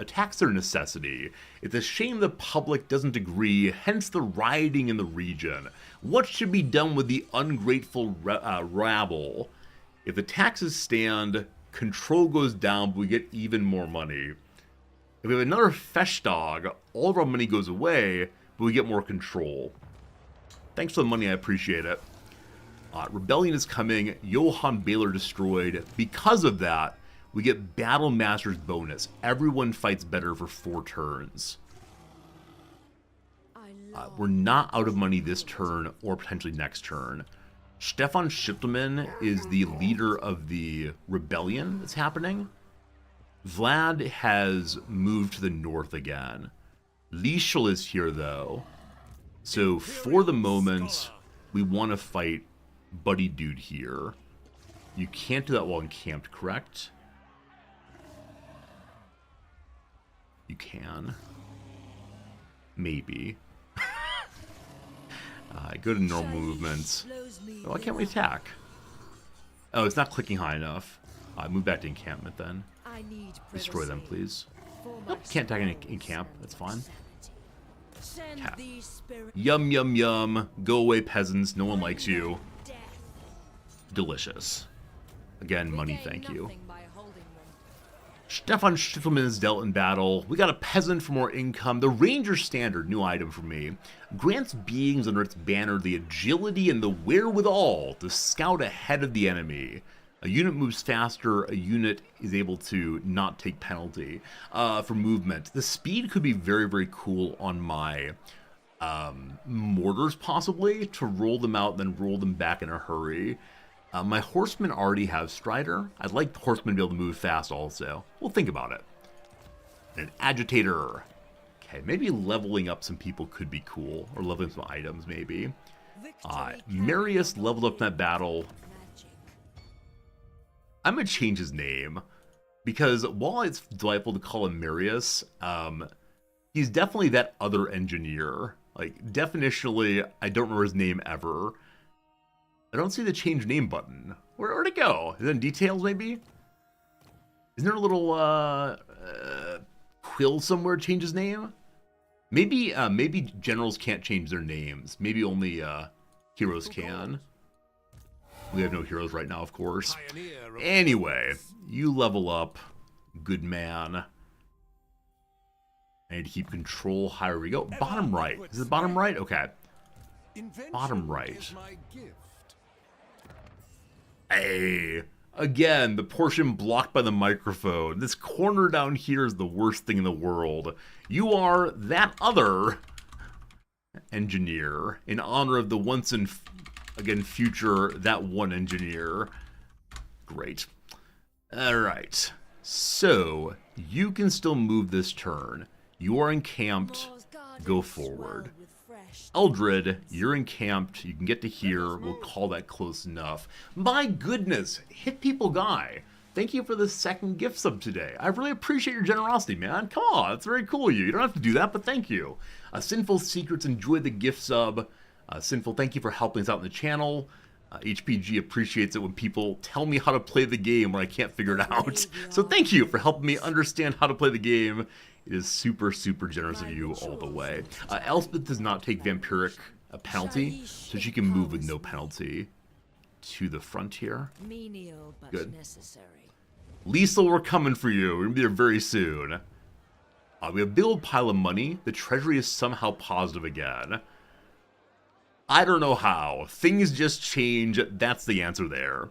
tax are a necessity. It's a shame the public doesn't agree, hence the rioting in the region. What should be done with the ungrateful rabble? If the taxes stand, control goes down, but we get even more money. If we have another Festtag, all of our money goes away, but we get more control. Thanks for the money, I appreciate it. Rebellion is coming, Johann Baylor destroyed. Because of that, we get Battle Master's bonus. Everyone fights better for 4 turns. We're not out of money this turn or potentially next turn. Stefan Schittelmann is the leader of the rebellion that's happening. Vlad has moved to the north again. Liesel is here though. So for the moment, we want to fight Buddy Dude here. You can't do that while encamped, correct? You can. Maybe. Go to normal movements. Oh, why can't we attack? Oh, it's not clicking high enough. Move back to encampment then. Destroy them, please. Nope, can't attack in camp. That's fine. Tap. Yum, yum, yum. Go away, peasants. No one likes you. Delicious. Again, money, thank you. Stefan Schittelmann is dealt in battle. We got a peasant for more income. The Ranger Standard, new item for me, grants beings under its banner the agility and the wherewithal to scout ahead of the enemy. A unit moves faster, a unit is able to not take penalty for movement. The speed could be very, very cool on my mortars, possibly, to roll them out and then roll them back in a hurry. My horsemen already have Strider. I'd like the horsemen to be able to move fast also. We'll think about it. An agitator. Okay, maybe leveling up some people could be cool. Or leveling some items, maybe. Marius leveled up in that battle. I'm going to change his name. Because while it's delightful to call him Marius, he's definitely that other engineer. Like, definitionally, I don't remember his name ever. I don't see the change name button. Where'd it go? Is it in details, maybe? Isn't there a little quill somewhere to change his name? Maybe maybe generals can't change their names. Maybe only heroes can. We have no heroes right now, of course. Anyway, you level up. Good man. I need to keep control higher. We go. Bottom right. Is it bottom right? Okay. Bottom right. Hey, again, the portion blocked by the microphone. This corner down here is the worst thing in the world. You are that other engineer in honor of the once and again future that one engineer. Great. All right. So you can still move this turn. You are encamped. Go forward. Eldred, you're encamped. You can get to here. We'll call that close enough. My goodness, Hit People Guy. Thank you for the second gift sub today. I really appreciate your generosity, man. Come on, it's very cool of you. You don't have to do that, but thank you. Sinful Secrets, enjoy the gift sub. Sinful, thank you for helping us out in the channel. HPG appreciates it when people tell me how to play the game when I can't figure it out. So thank you for helping me understand how to play the game. It is super, super generous of you all the way. Elspeth does not take vampiric penalty, so she can move with no penalty to the frontier. Good. Liesel, we're coming for you. We're going to be there very soon. We have a big old pile of money. The treasury is somehow positive again. I don't know how. Things just change. That's the answer there.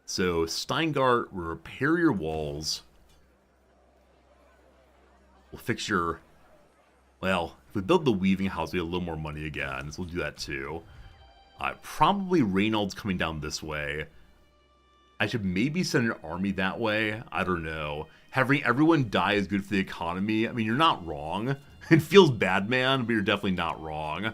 So, Steingart will repair your walls. We'll fix your Well, if we build the weaving house, we get a little more money again, so we'll do that too. Probably Reynald's coming down this way. I should maybe send an army that way. I don't know. Having everyone die is good for the economy. I mean, you're not wrong. It feels bad, man, but you're definitely not wrong.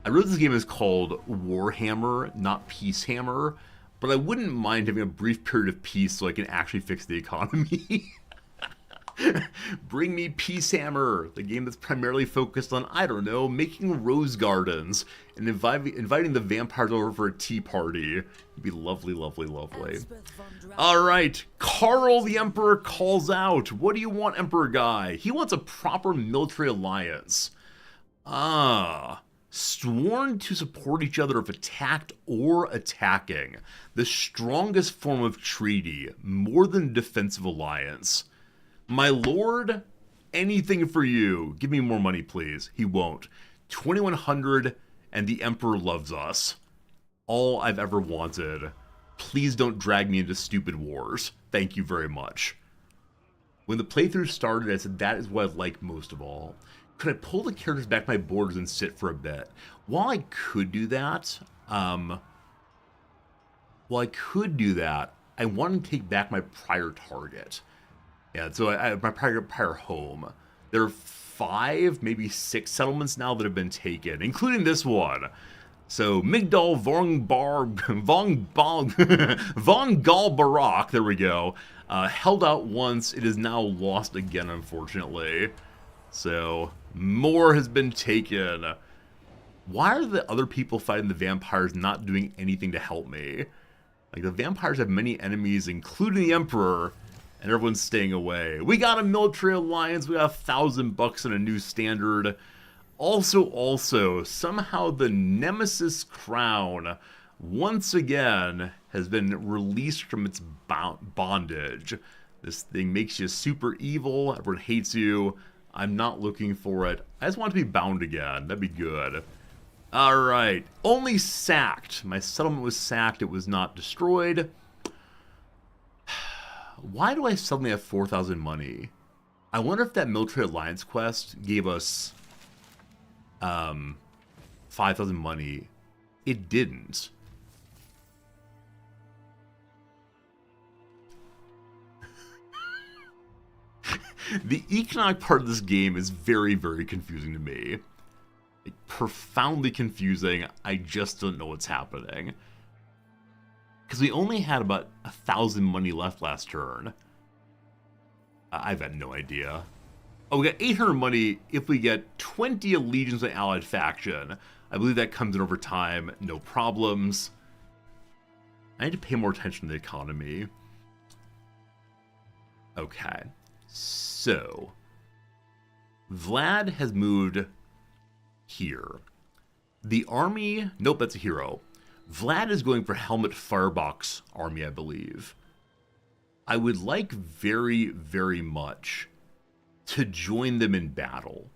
I realize this game is called Warhammer, not Peacehammer, but I wouldn't mind having a brief period of peace so I can actually fix the economy. Bring me Peacehammer, the game that's primarily focused on, I don't know, making rose gardens and inviting the vampires over for a tea party. It'd be lovely, lovely, lovely. Alright, Karl the Emperor calls out. What do you want, Emperor Guy? He wants a proper military alliance. Sworn to support each other if attacked or attacking. The strongest form of treaty, more than a defensive alliance. My lord, anything for you. Give me more money, please. He won't. 2,100, and the Emperor loves us. All I've ever wanted. Please don't drag me into stupid wars. Thank you very much. When the playthrough started, I said that is what I like most of all. Could I pull the characters back my borders and sit for a bit? While I could do that, I want to take back my prior target. Yeah, so my prior home. There are 5, maybe 6 settlements now that have been taken, including this one. So Migdal von Galbarak, there we go, held out once. It is now lost again, unfortunately. So more has been taken. Why are the other people fighting the vampires not doing anything to help me? Like, the vampires have many enemies, including the Emperor, and everyone's staying away. We got a military alliance. We got $1,000 and a new standard. Also, somehow the Nemesis crown, once again, has been released from its bondage. This thing makes you super evil. Everyone hates you. I'm not looking for it. I just want to be bound again. That'd be good. Alright. Only sacked. My settlement was sacked. It was not destroyed. Why do I suddenly have 4,000 money? I wonder if that military alliance quest gave us 5,000 money. It didn't. The economic part of this game is very, very confusing to me. Like, profoundly confusing. I just don't know what's happening. Because we only had about 1,000 money left last turn. I've had no idea. Oh, we got 800 money if we get 20 allegiance to allied faction. I believe that comes in over time. No problems. I need to pay more attention to the economy. Okay. So, Vlad has moved here. The army... Nope, that's a hero. Vlad is going for Helmet Firebox army, I believe. I would like very, very much to join them in battle.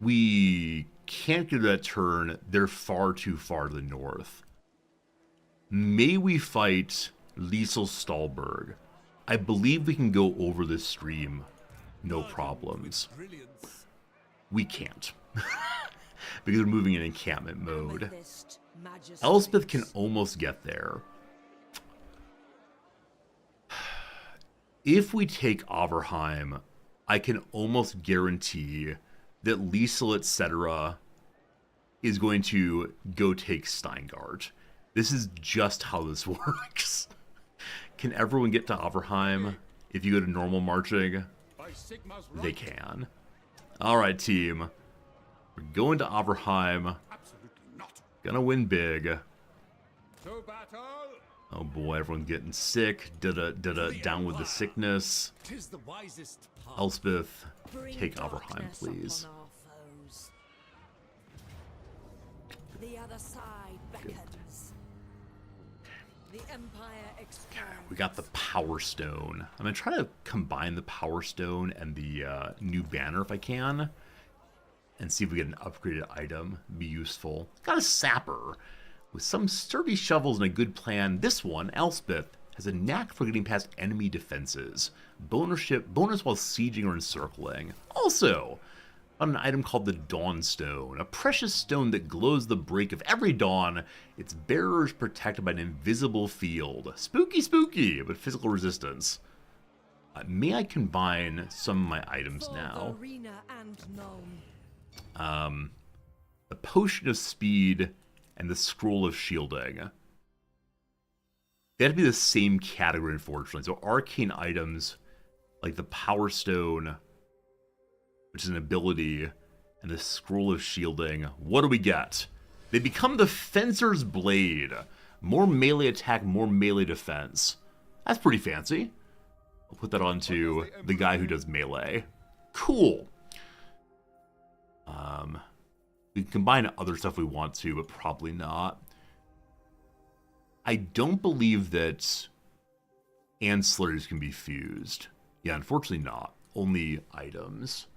We can't get that turn. They're far too far to the north. May we fight Liesel Stahlberg? I believe we can go over this stream, no problems. We can't. Because we're moving in encampment mode. Elspeth can almost get there. If we take Overheim, I can almost guarantee that Liesel, etc. is going to go take Steingart. This is just how this works. Can everyone get to Overheim if you go to normal marching? They can. Alright, team. We're going to Overheim. Gonna win big. Oh boy, everyone's getting sick. Down with the sickness. Elspeth, take Overheim, please. The other side beckons. The Empire expands. We got the Power Stone. I'm going to try to combine the Power Stone and the new banner if I can. And see if we get an upgraded item. Be useful. Got a Sapper. With some sturdy shovels and a good plan. This one, Elspeth, has a knack for getting past enemy defenses. Bonus while sieging or encircling. Also, on an item called the Dawn Stone, a precious stone that glows the break of every dawn. Its bearer is protected by an invisible field. Spooky, spooky, but physical resistance. May I combine some of my items now? The Potion of Speed and the Scroll of Shielding. They have to be the same category, unfortunately. So arcane items, like the Power Stone, which is an ability, and the Scroll of Shielding. What do we get? They become the Fencer's Blade. More melee attack, more melee defense. That's pretty fancy. I'll put that onto the guy who does melee. Cool. We can combine other stuff we want to, but probably not. I don't believe that ancillaries can be fused. Yeah, unfortunately not. Only items.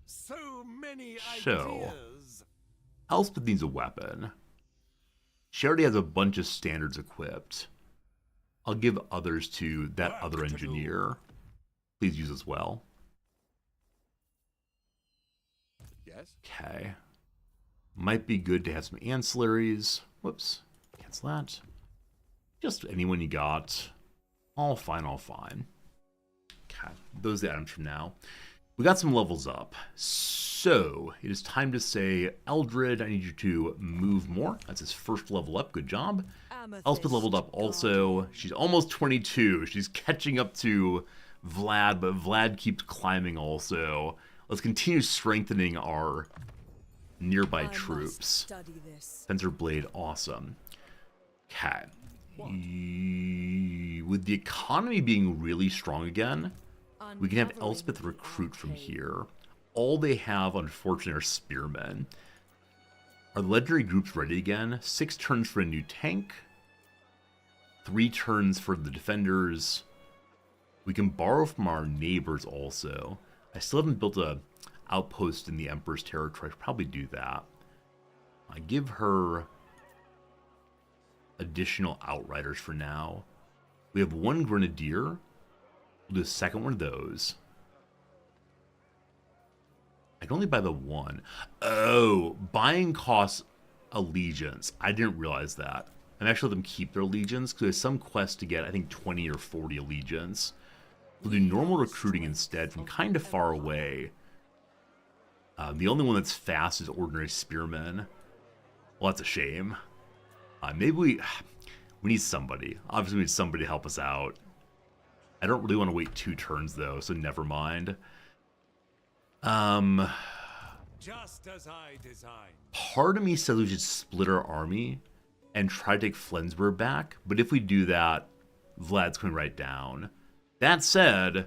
So many So, ideas. Elspeth needs a weapon. She already has a bunch of standards equipped. I'll give others to that other engineer. Please use as well. Yes. Okay. Might be good to have some ancillaries. Whoops. Cancel that. Just anyone you got. All fine, all fine. Okay. Those are the items from now. We got some levels up. So, it is time to say, Eldred, I need you to move more. That's his first level up. Good job. Elspeth leveled up also. She's almost 22. She's catching up to Vlad, but Vlad keeps climbing also. Let's continue strengthening our nearby troops. Fencer Blade, awesome. Okay. With the economy being really strong again, we can have Elspeth recruit from here. All they have, unfortunately, are spearmen. Are the legendary groups ready again? 6 turns for a new tank. 3 turns for the defenders. We can borrow from our neighbors also. I still haven't built a outpost in the Emperor's territory. I should probably do that. I give her additional outriders for now. We have 1 grenadier. We'll do a second one of those. I can only buy the 1. Oh, buying costs allegiance. I didn't realize that. I'm actually let them keep their allegiance because there's some quest to get, I think, 20 or 40 allegiance. We'll do normal recruiting instead from kind of far away. The only one that's fast is ordinary spearmen. Well, that's a shame. Maybe we need somebody. Obviously, we need somebody to help us out. I don't really want to wait 2 turns, though, so never mind. Just as I designed. Part of me says we should split our army and try to take Flensburg back, but if we do that, Vlad's coming right down. That said,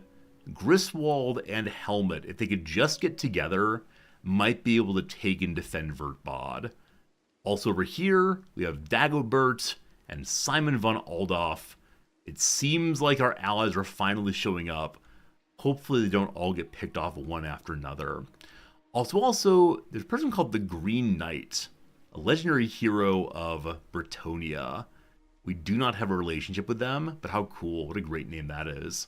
Griswold and Helmet, if they could just get together, might be able to take and defend Vertbod. Also over here, we have Dagobert and Simon von Aldoff. It seems like our allies are finally showing up. Hopefully they don't all get picked off one after another. Also, there's a person called the Green Knight, a legendary hero of Bretonia. We do not have a relationship with them, but how cool. What a great name that is.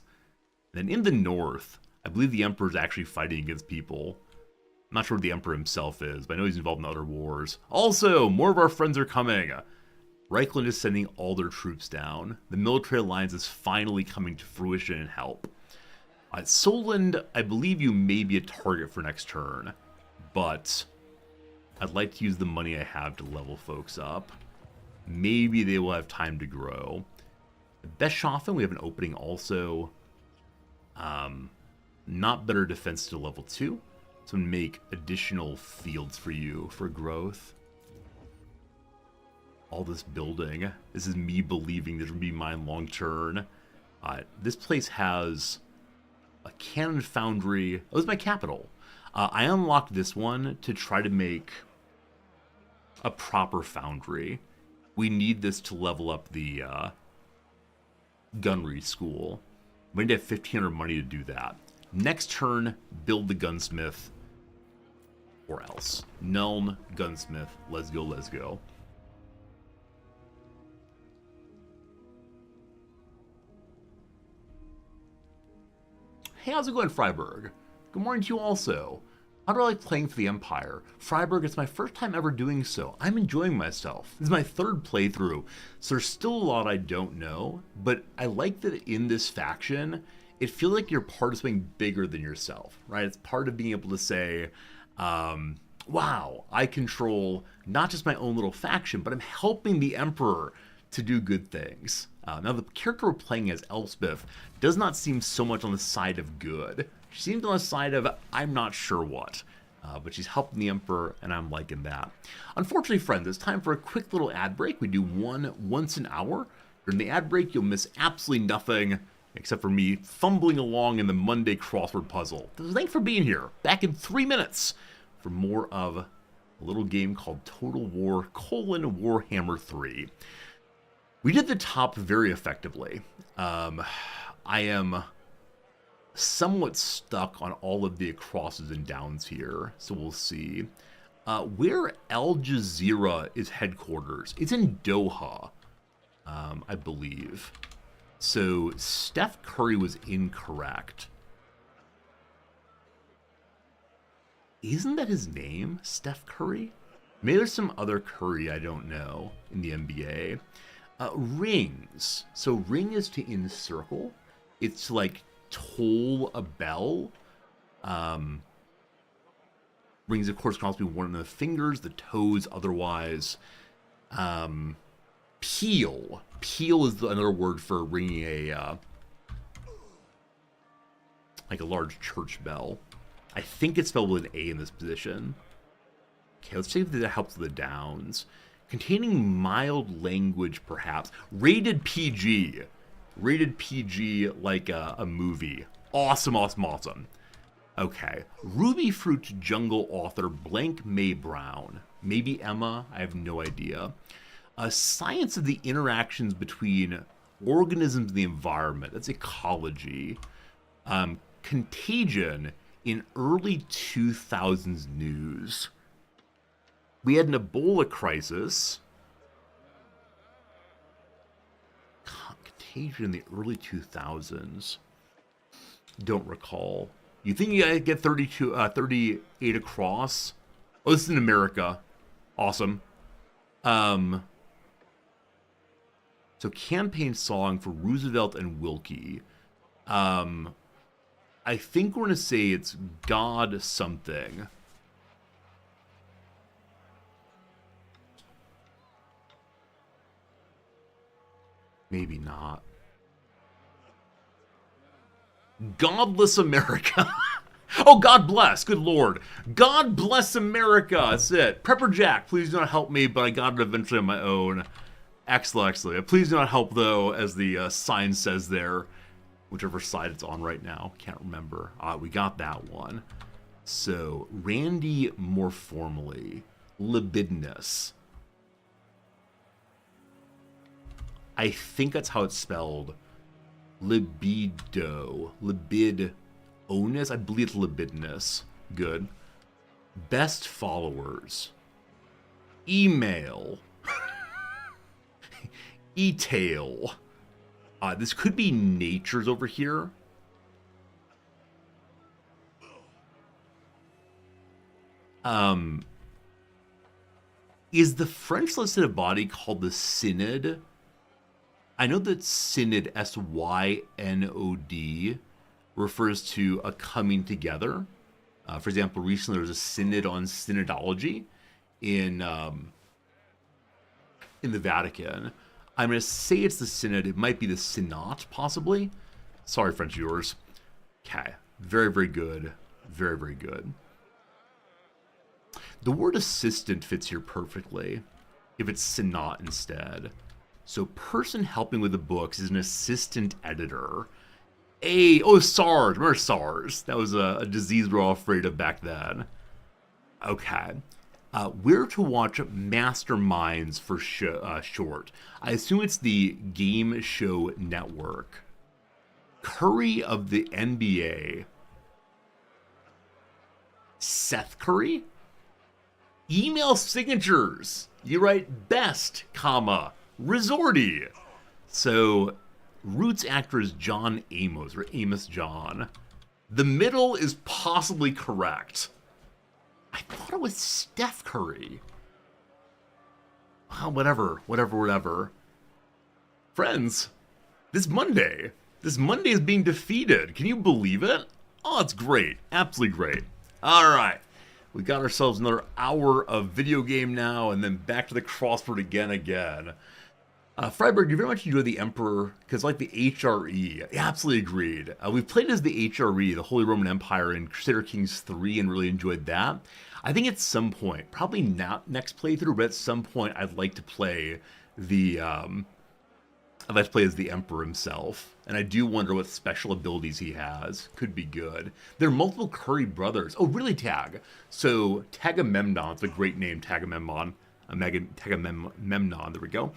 And then in the north, I believe the Emperor is actually fighting against people. I'm not sure what the Emperor himself is, but I know he's involved in other wars. Also, more of our friends are coming. Reichland is sending all their troops down. The military alliance is finally coming to fruition and help. Solend, I believe you may be a target for next turn, but I'd like to use the money I have to level folks up. Maybe they will have time to grow. Beschoffen, we have an opening also. Not better defense to level 2. So I'm going to make additional fields for you for growth. All this building. This is me believing this will be mine long term. This place has a cannon foundry. Oh, this is my capital. I unlocked this one to try to make a proper foundry. We need this to level up the gunnery school. We need to have 1,500 money to do that. Next turn, build the gunsmith. Or else. Nuln, gunsmith. Let's go, let's go. Hey, how's it going, Freiburg? Good morning to you also. How do I like playing for the Empire? Freiburg, it's my first time ever doing so. I'm enjoying myself. This is my third playthrough, so there's still a lot I don't know, but I like that in this faction, it feels like you're part of something bigger than yourself, right? It's part of being able to say, wow, I control not just my own little faction, but I'm helping the Emperor to do good things. Now, the character we're playing as, Elspeth, does not seem so much on the side of good. She seems on the side of I'm not sure what. But she's helping the Emperor, and I'm liking that. Unfortunately, friends, it's time for a quick little ad break. We do one once an hour. During the ad break, you'll miss absolutely nothing except for me fumbling along in the Monday crossword puzzle. Thanks for being here. Back in 3 minutes for more of a little game called Total War: Warhammer III. We did the top very effectively. I am somewhat stuck on all of the crosses and downs here, so we'll see. Where Al Jazeera is headquarters, it's in Doha, I believe. So Steph Curry was incorrect. Isn't that his name, Steph Curry? Maybe there's some other Curry I don't know in the NBA. Rings. So ring is to encircle. It's like toll a bell. Rings, of course, can also be worn on the fingers, the toes, otherwise. Peal. Peal is another word for ringing a like a large church bell. I think it's spelled with an A in this position. Okay, let's see if that helps with the downs. Containing mild language, perhaps. Rated PG. Rated PG like a movie. Awesome, awesome, awesome. Okay. Ruby Fruit Jungle author Blank May Brown. Maybe Emma? I have no idea. A science of the interactions between organisms and the environment. That's ecology. Contagion in early 2000s news. We had an Ebola crisis. Contagion in the early 2000s. Don't recall. You think you gotta get 38 across? Oh, this is in America. Awesome. So campaign song for Roosevelt and Wilkie. I think we're gonna say it's God something. Maybe not. Godless America. Oh, God bless. Good Lord. God bless America. That's it. Prepper Jack, please do not help me, but I got it eventually on my own. Excellent, excellent. Please do not help, though, as the sign says there. Whichever side it's on right now. Can't remember. We got that one. So, Randy more formally. Libidinous. I think that's how it's spelled. Libido. Libidonous? I believe it's libidinous. Good. Best followers. Email. E-tail. This could be natures over here. Is the French legislative body called the Synod? I know that Synod, S-Y-N-O-D, refers to a coming together. For example, recently there was a synod on synodology in the Vatican. I'm going to say it's the Synod. It might be the Synod, possibly. Sorry, French viewers. Okay. Very, very good. Very, very good. The word assistant fits here perfectly, if it's Synod instead. So person helping with the books is an assistant editor. SARS. Remember SARS? That was a disease we're all afraid of back then. Okay. Where to watch Masterminds for short. I assume it's the Game Show Network. Curry of the NBA. Seth Curry? Email signatures. You write best, comma, Resorty. So, Roots actor is John Amos, or Amos John. The middle is possibly correct. I thought it was Steph Curry. Well, whatever. Friends, this Monday is being defeated. Can you believe it? Oh, it's great. Absolutely great. All right. We got ourselves another hour of video game now, and then back to the crossword again. Freiberg, you very much enjoy the Emperor, because like the HRE. Absolutely agreed. We've played as the HRE, the Holy Roman Empire, in Crusader Kings 3, and really enjoyed that. I think at some point, probably not next playthrough, but at some point I'd like to play the, I'd like to play as the Emperor himself. And I do wonder what special abilities he has. Could be good. There are multiple Curry brothers. Oh, really, Tag? So, Tagamemnon, it's a great name, Tagamemnon. Tagamemnon, there we go.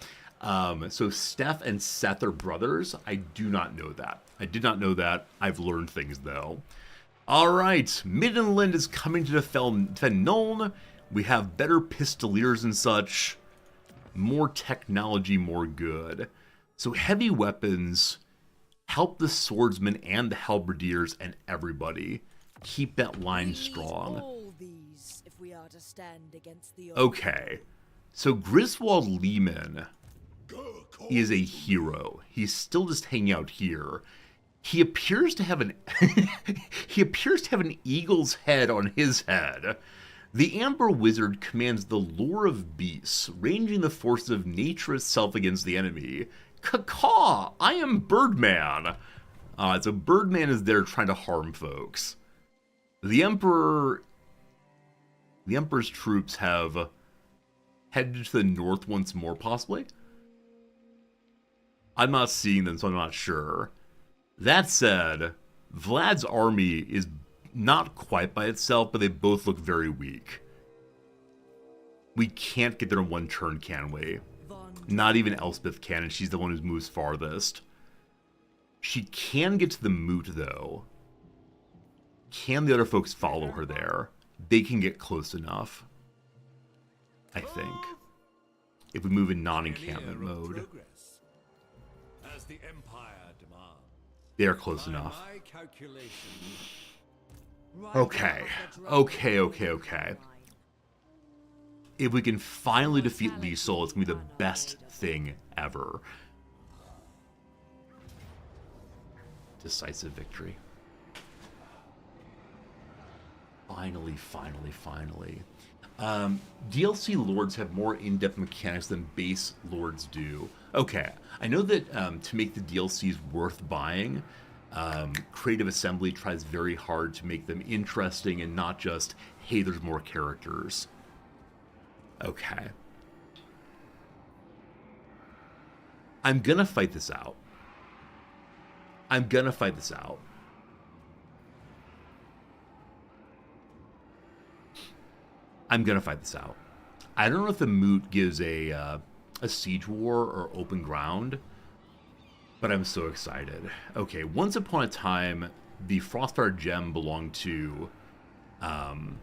So Steph and Seth are brothers. I do not know that. I did not know that. I've learned things, though. All right, Midland is coming to defend Nuln. We have better pistoliers and such. More technology, more good. So heavy weapons help the swordsmen and the halberdiers and everybody. Keep that line strong. All these, if we are to stand against the okay, so Griswold Lehman is a hero. He's still just hanging out here. He appears to have an eagle's head on his head. The Amber Wizard commands the lure of beasts, ranging the forces of nature itself against the enemy. Caw! I am Birdman. So Birdman is there trying to harm folks. The Emperor's troops have headed to the north once more, possibly. I'm not seeing them, so I'm not sure. That said, Vlad's army is not quite by itself, but they both look very weak. We can't get there in one turn, can we? Not even Elspeth can, and she's the one who moves farthest. She can get to the moot, though. Can the other folks follow her there? They can get close enough, I think. If we move in non-encampment mode. As the Empire demands. They're close enough. Right Okay. If we can finally defeat Liesel, it's going to be the best thing ever. Decisive victory. Finally. DLC Lords have more in-depth mechanics than base Lords do. Okay, I know that to make the DLCs worth buying, Creative Assembly tries very hard to make them interesting and not just, hey, there's more characters. Okay. I'm gonna fight this out. I don't know if the moot gives a siege war or open ground, but I'm so excited. Okay, once upon a time, the Frostfire gem belonged to my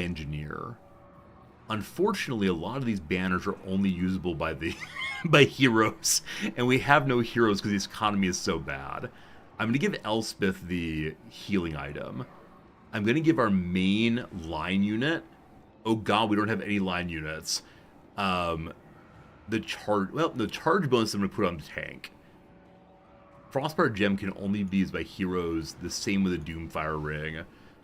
engineer. Unfortunately, a lot of these banners are only usable by the by heroes, and we have no heroes because the economy is so bad. I'm going to give Elspeth the healing item. I'm going to give our main line unit... Oh god, we don't have any line units. The charge bonus I'm going to put on the tank. Frostfire Gem can only be used by heroes, the same with the Doomfire Ring.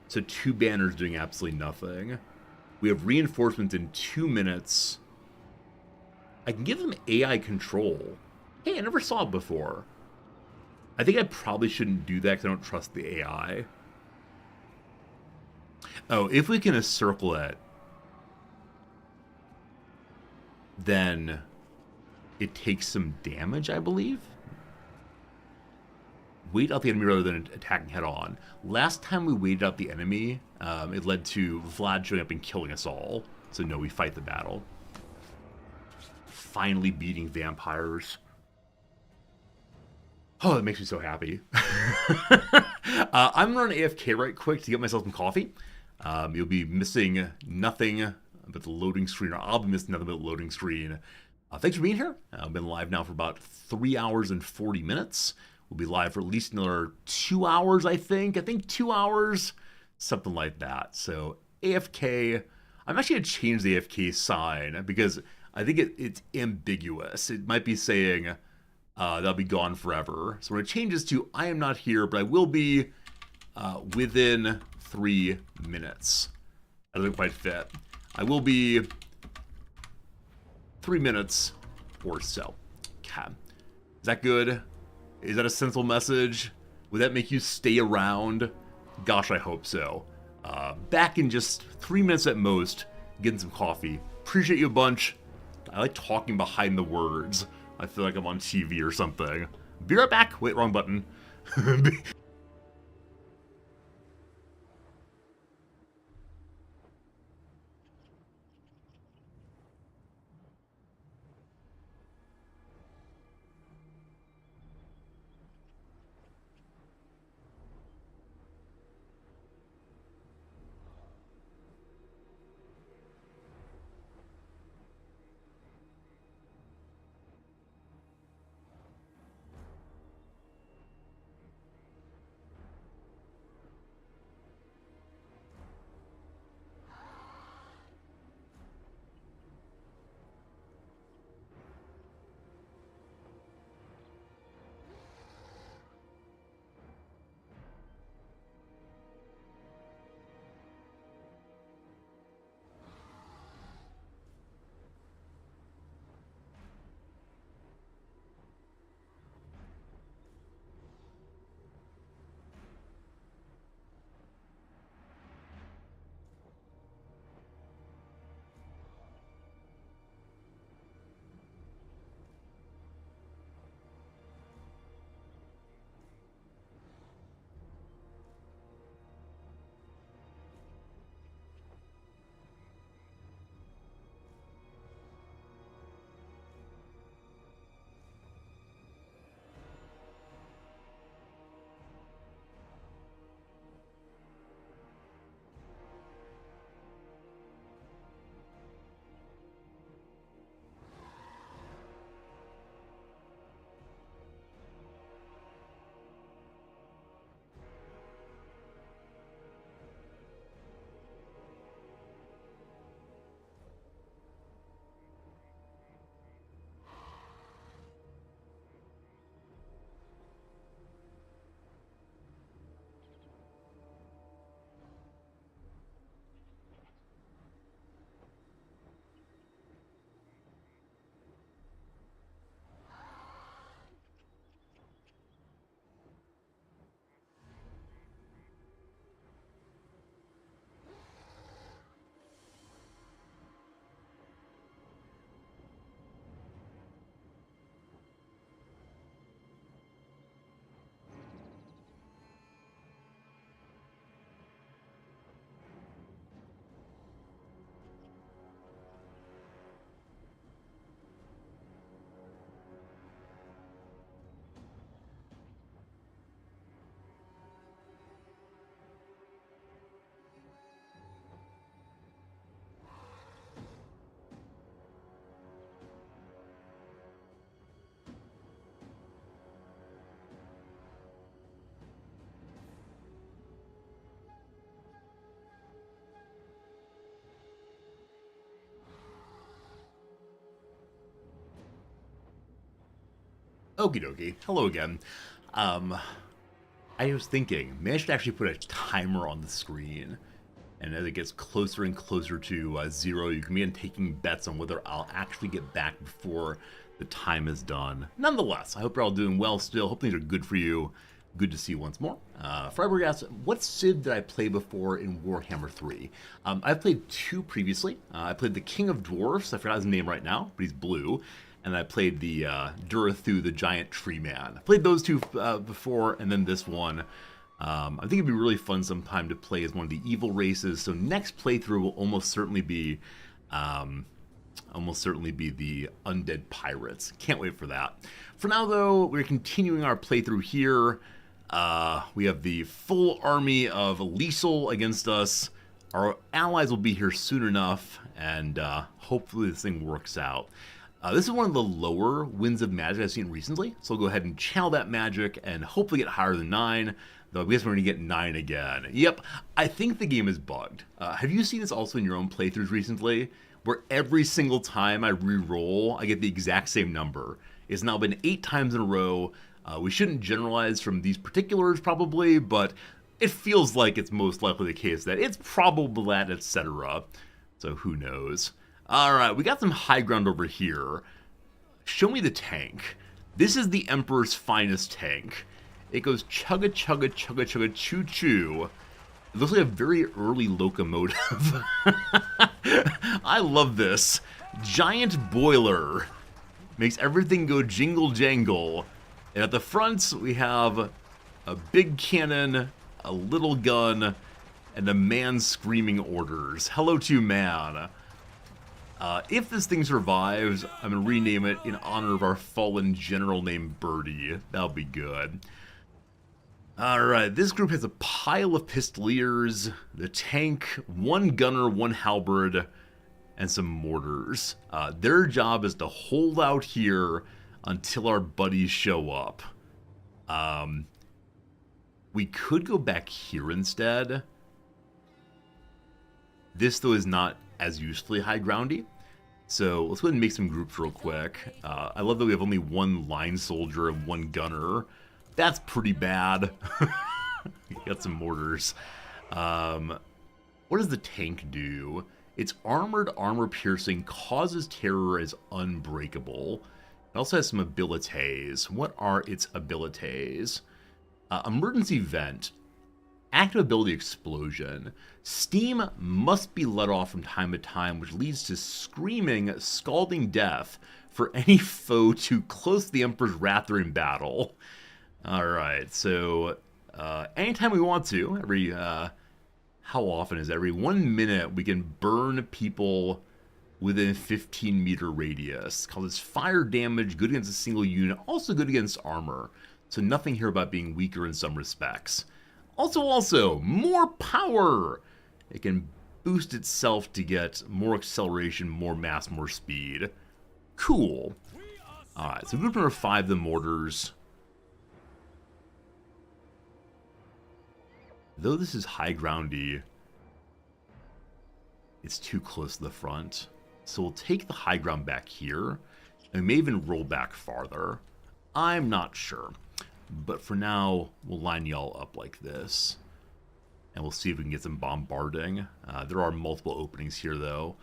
So 2 banners doing absolutely nothing. We have reinforcements in 2 minutes. I can give them AI control. Hey, I never saw it before. I think I probably shouldn't do that because I don't trust the AI. Oh, if we can encircle it, then it takes some damage, I believe. Wait out the enemy rather than attacking head on. Last time we waited out the enemy, it led to Vlad showing up and killing us all. So no, we fight the battle. Finally beating vampires. Oh, that makes me so happy. I'm running AFK right quick to get myself some coffee. You'll be missing nothing but the loading screen, or I'll be missing nothing but the loading screen. Thanks for being here. I've been live now for about 3 hours and 40 minutes. We'll be live for at least another 2 hours, I think. 2 hours, something like that. So AFK, I'm actually going to change the AFK sign because I think it's ambiguous. It might be saying that'll be gone forever. So when it changes to I am not here, but I will be within 3 minutes. That doesn't quite fit. I will be 3 minutes or so. Okay. Is that good? Is that a sensible message? Would that make you stay around? Gosh, I hope so. Back in just 3 minutes at most, getting some coffee. Appreciate you a bunch. I like talking behind the words. I feel like I'm on TV or something. Be right back. Wait, wrong button. Okie dokie. Hello again. I was thinking, maybe I should actually put a timer on the screen. And as it gets closer and closer to 0, you can begin taking bets on whether I'll actually get back before the time is done. Nonetheless, I hope you're all doing well still. Hope things are good for you. Good to see you once more. Freiburg asks, what Civ did I play before in Warhammer 3? I've played 2 previously. I played the King of Dwarfs. I forgot his name right now, but he's blue. And I played the Durathu, the Giant Tree Man. I played those 2 before, and then this one. I think it'd be really fun sometime to play as one of the evil races. So next playthrough will almost certainly be the Undead Pirates. Can't wait for that. For now, though, we're continuing our playthrough here. We have the full army of Liesel against us. Our allies will be here soon enough, and hopefully this thing works out. This is one of the lower winds of magic I've seen recently, so I'll go ahead and channel that magic and hopefully get higher than 9, though I guess we're going to get 9 again. Yep, I think the game is bugged. Have you seen this also in your own playthroughs recently, where every single time I re-roll, I get the exact same number? It's now been 8 times in a row. We shouldn't generalize from these particulars probably, but it feels like it's most likely the case that it's probably that, etc. So who knows? Alright, we got some high ground over here. Show me the tank. This is the Emperor's finest tank. It goes chugga chugga chugga chugga choo choo. It looks like a very early locomotive. I love this. Giant boiler. Makes everything go jingle jangle. And at the front, we have a big cannon, a little gun, and a man screaming orders. Hello to man. If this thing survives, I'm going to rename it in honor of our fallen general named Birdie. That'll be good. Alright, this group has a pile of pistoliers, the tank, 1 gunner, 1 halberd, and some mortars. Their job is to hold out here until our buddies show up. We could go back here instead. This, though, is not as usefully high groundy. So let's go ahead and make some groups real quick. I love that we have only 1 line soldier and 1 gunner. That's pretty bad. Got some mortars. What does the tank do? It's armored, armor piercing, causes terror, is unbreakable. It also has some abilities. What are its abilities? Emergency vent. Active ability explosion. Steam must be let off from time to time, which leads to screaming, scalding death for any foe too close to the Emperor's wrath during battle. Alright, so anytime we want to, how often is it? Every 1 minute we can burn people within 15-meter radius. Causes fire damage, good against a single unit, also good against armor. So nothing here about being weaker in some respects. Also, more power! It can boost itself to get more acceleration, more mass, more speed. Cool. Alright, so group number 5, the mortars. Though this is high groundy, it's too close to the front. So we'll take the high ground back here, and we may even roll back farther. I'm not sure. But for now, we'll line y'all up like this. And we'll see if we can get some bombarding. There are multiple openings here, though.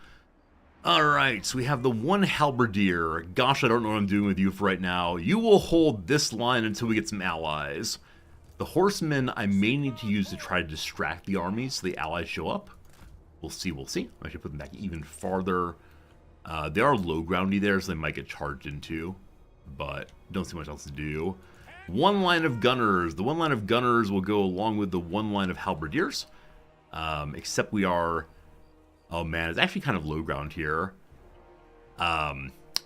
Alright, so we have the 1 halberdier. Gosh, I don't know what I'm doing with you for right now. You will hold this line until we get some allies. The horsemen I may need to use to try to distract the armies so the allies show up. We'll see, we'll see. I should put them back even farther. They are low groundy there, so they might get charged into. But don't see much else to do. 1 line of gunners. The 1 line of gunners will go along with the 1 line of halberdiers. Except we are... Oh man, it's actually kind of low ground here.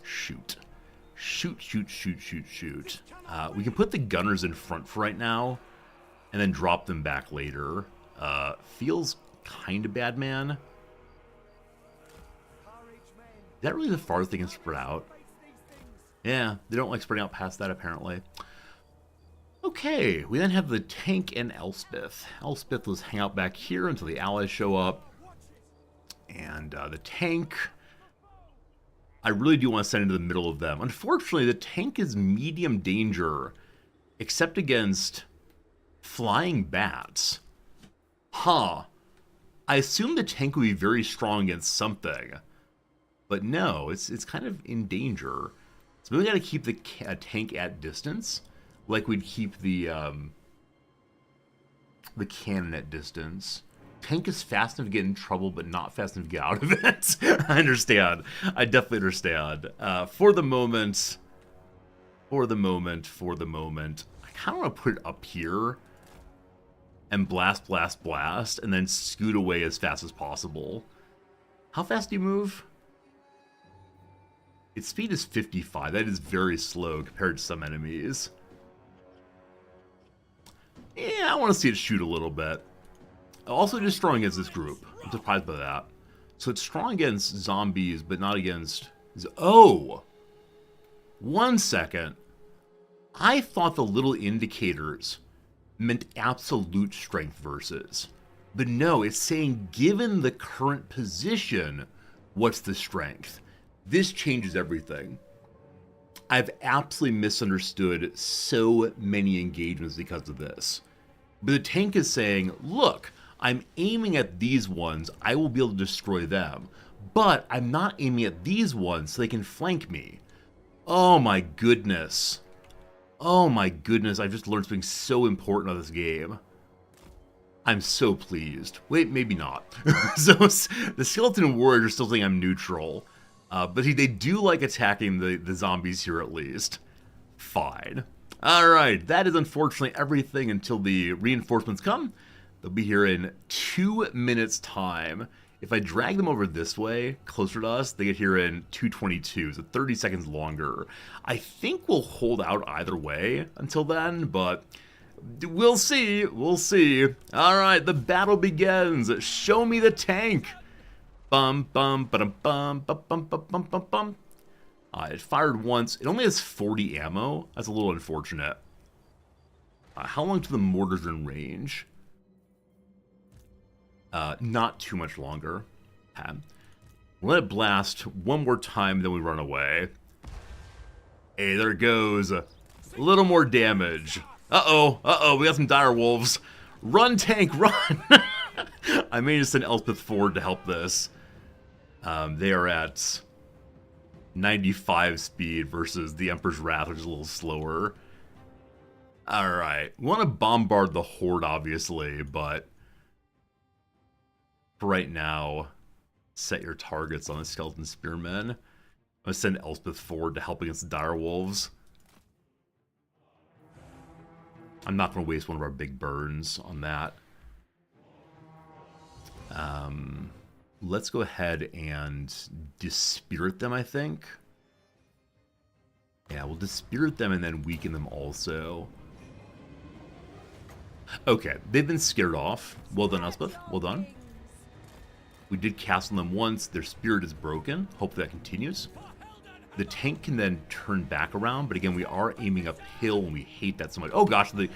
Shoot. Shoot. We can put the gunners in front for right now, and then drop them back later. Feels kind of bad, man. Is that really the farthest they can spread out? Yeah, they don't like spreading out past that, apparently. Okay, we then have the tank and Elspeth. Elspeth will hang out back here until the allies show up. And the tank... I really do want to send into the middle of them. Unfortunately, the tank is medium danger, except against flying bats. Huh. I assume the tank would be very strong against something. But no, it's kind of in danger. So we gotta keep the tank at distance, like we'd keep the cannon at distance. Tank is fast enough to get in trouble, but not fast enough to get out of it. I understand. I definitely understand. For the moment, I kind of want to put it up here and blast, and then scoot away as fast as possible. How fast do you move? Its speed is 55. That is very slow compared to some enemies. Yeah, I want to see it shoot a little bit. Also just strong against this group. I'm surprised by that. So it's strong against zombies, but not against... Oh! 1 second. I thought the little indicators meant absolute strength versus. But no, it's saying given the current position, what's the strength? This changes everything. I've absolutely misunderstood so many engagements because of this. But the tank is saying, look, I'm aiming at these ones, I will be able to destroy them. But I'm not aiming at these ones so they can flank me. Oh my goodness. Oh my goodness, I've just learned something so important on this game. I'm so pleased. Wait, maybe not. So the Skeleton Warriors are still saying I'm neutral. But they do like attacking the zombies here at least. Fine. Alright, that is unfortunately everything until the reinforcements come. They'll be here in 2 minutes time. If I drag them over this way, closer to us, they get here in 2:22, so 30 seconds longer. I think we'll hold out either way until then, but we'll see, we'll see. Alright, the battle begins. Show me the tank. Bum, bum, ba-dum, bum, bum, bum, bum, bum, bum. It fired once. It only has 40 ammo. That's a little unfortunate. How long do the mortars in range? Not too much longer. Okay. We'll let it blast one more time, then we run away. Hey, there it goes. A little more damage. Uh-oh, we got some dire wolves. Run, tank, run! I may just send Elspeth forward to help this. They are at 95 speed versus the Emperor's Wrath, which is a little slower. Alright, we want to bombard the Horde, obviously, but for right now, set your targets on the Skeleton Spearmen. I'm going to send Elspeth forward to help against the dire wolves. I'm not going to waste one of our big burns on that. Let's go ahead and dispirit them, I think. Yeah, we'll dispirit them and then weaken them also. Okay, they've been scared off. Well done, Elspeth. Well done. We did cast on them once. Their spirit is broken. Hopefully that continues. The tank can then turn back around, but again, we are aiming uphill and we hate that so much. Oh gosh, the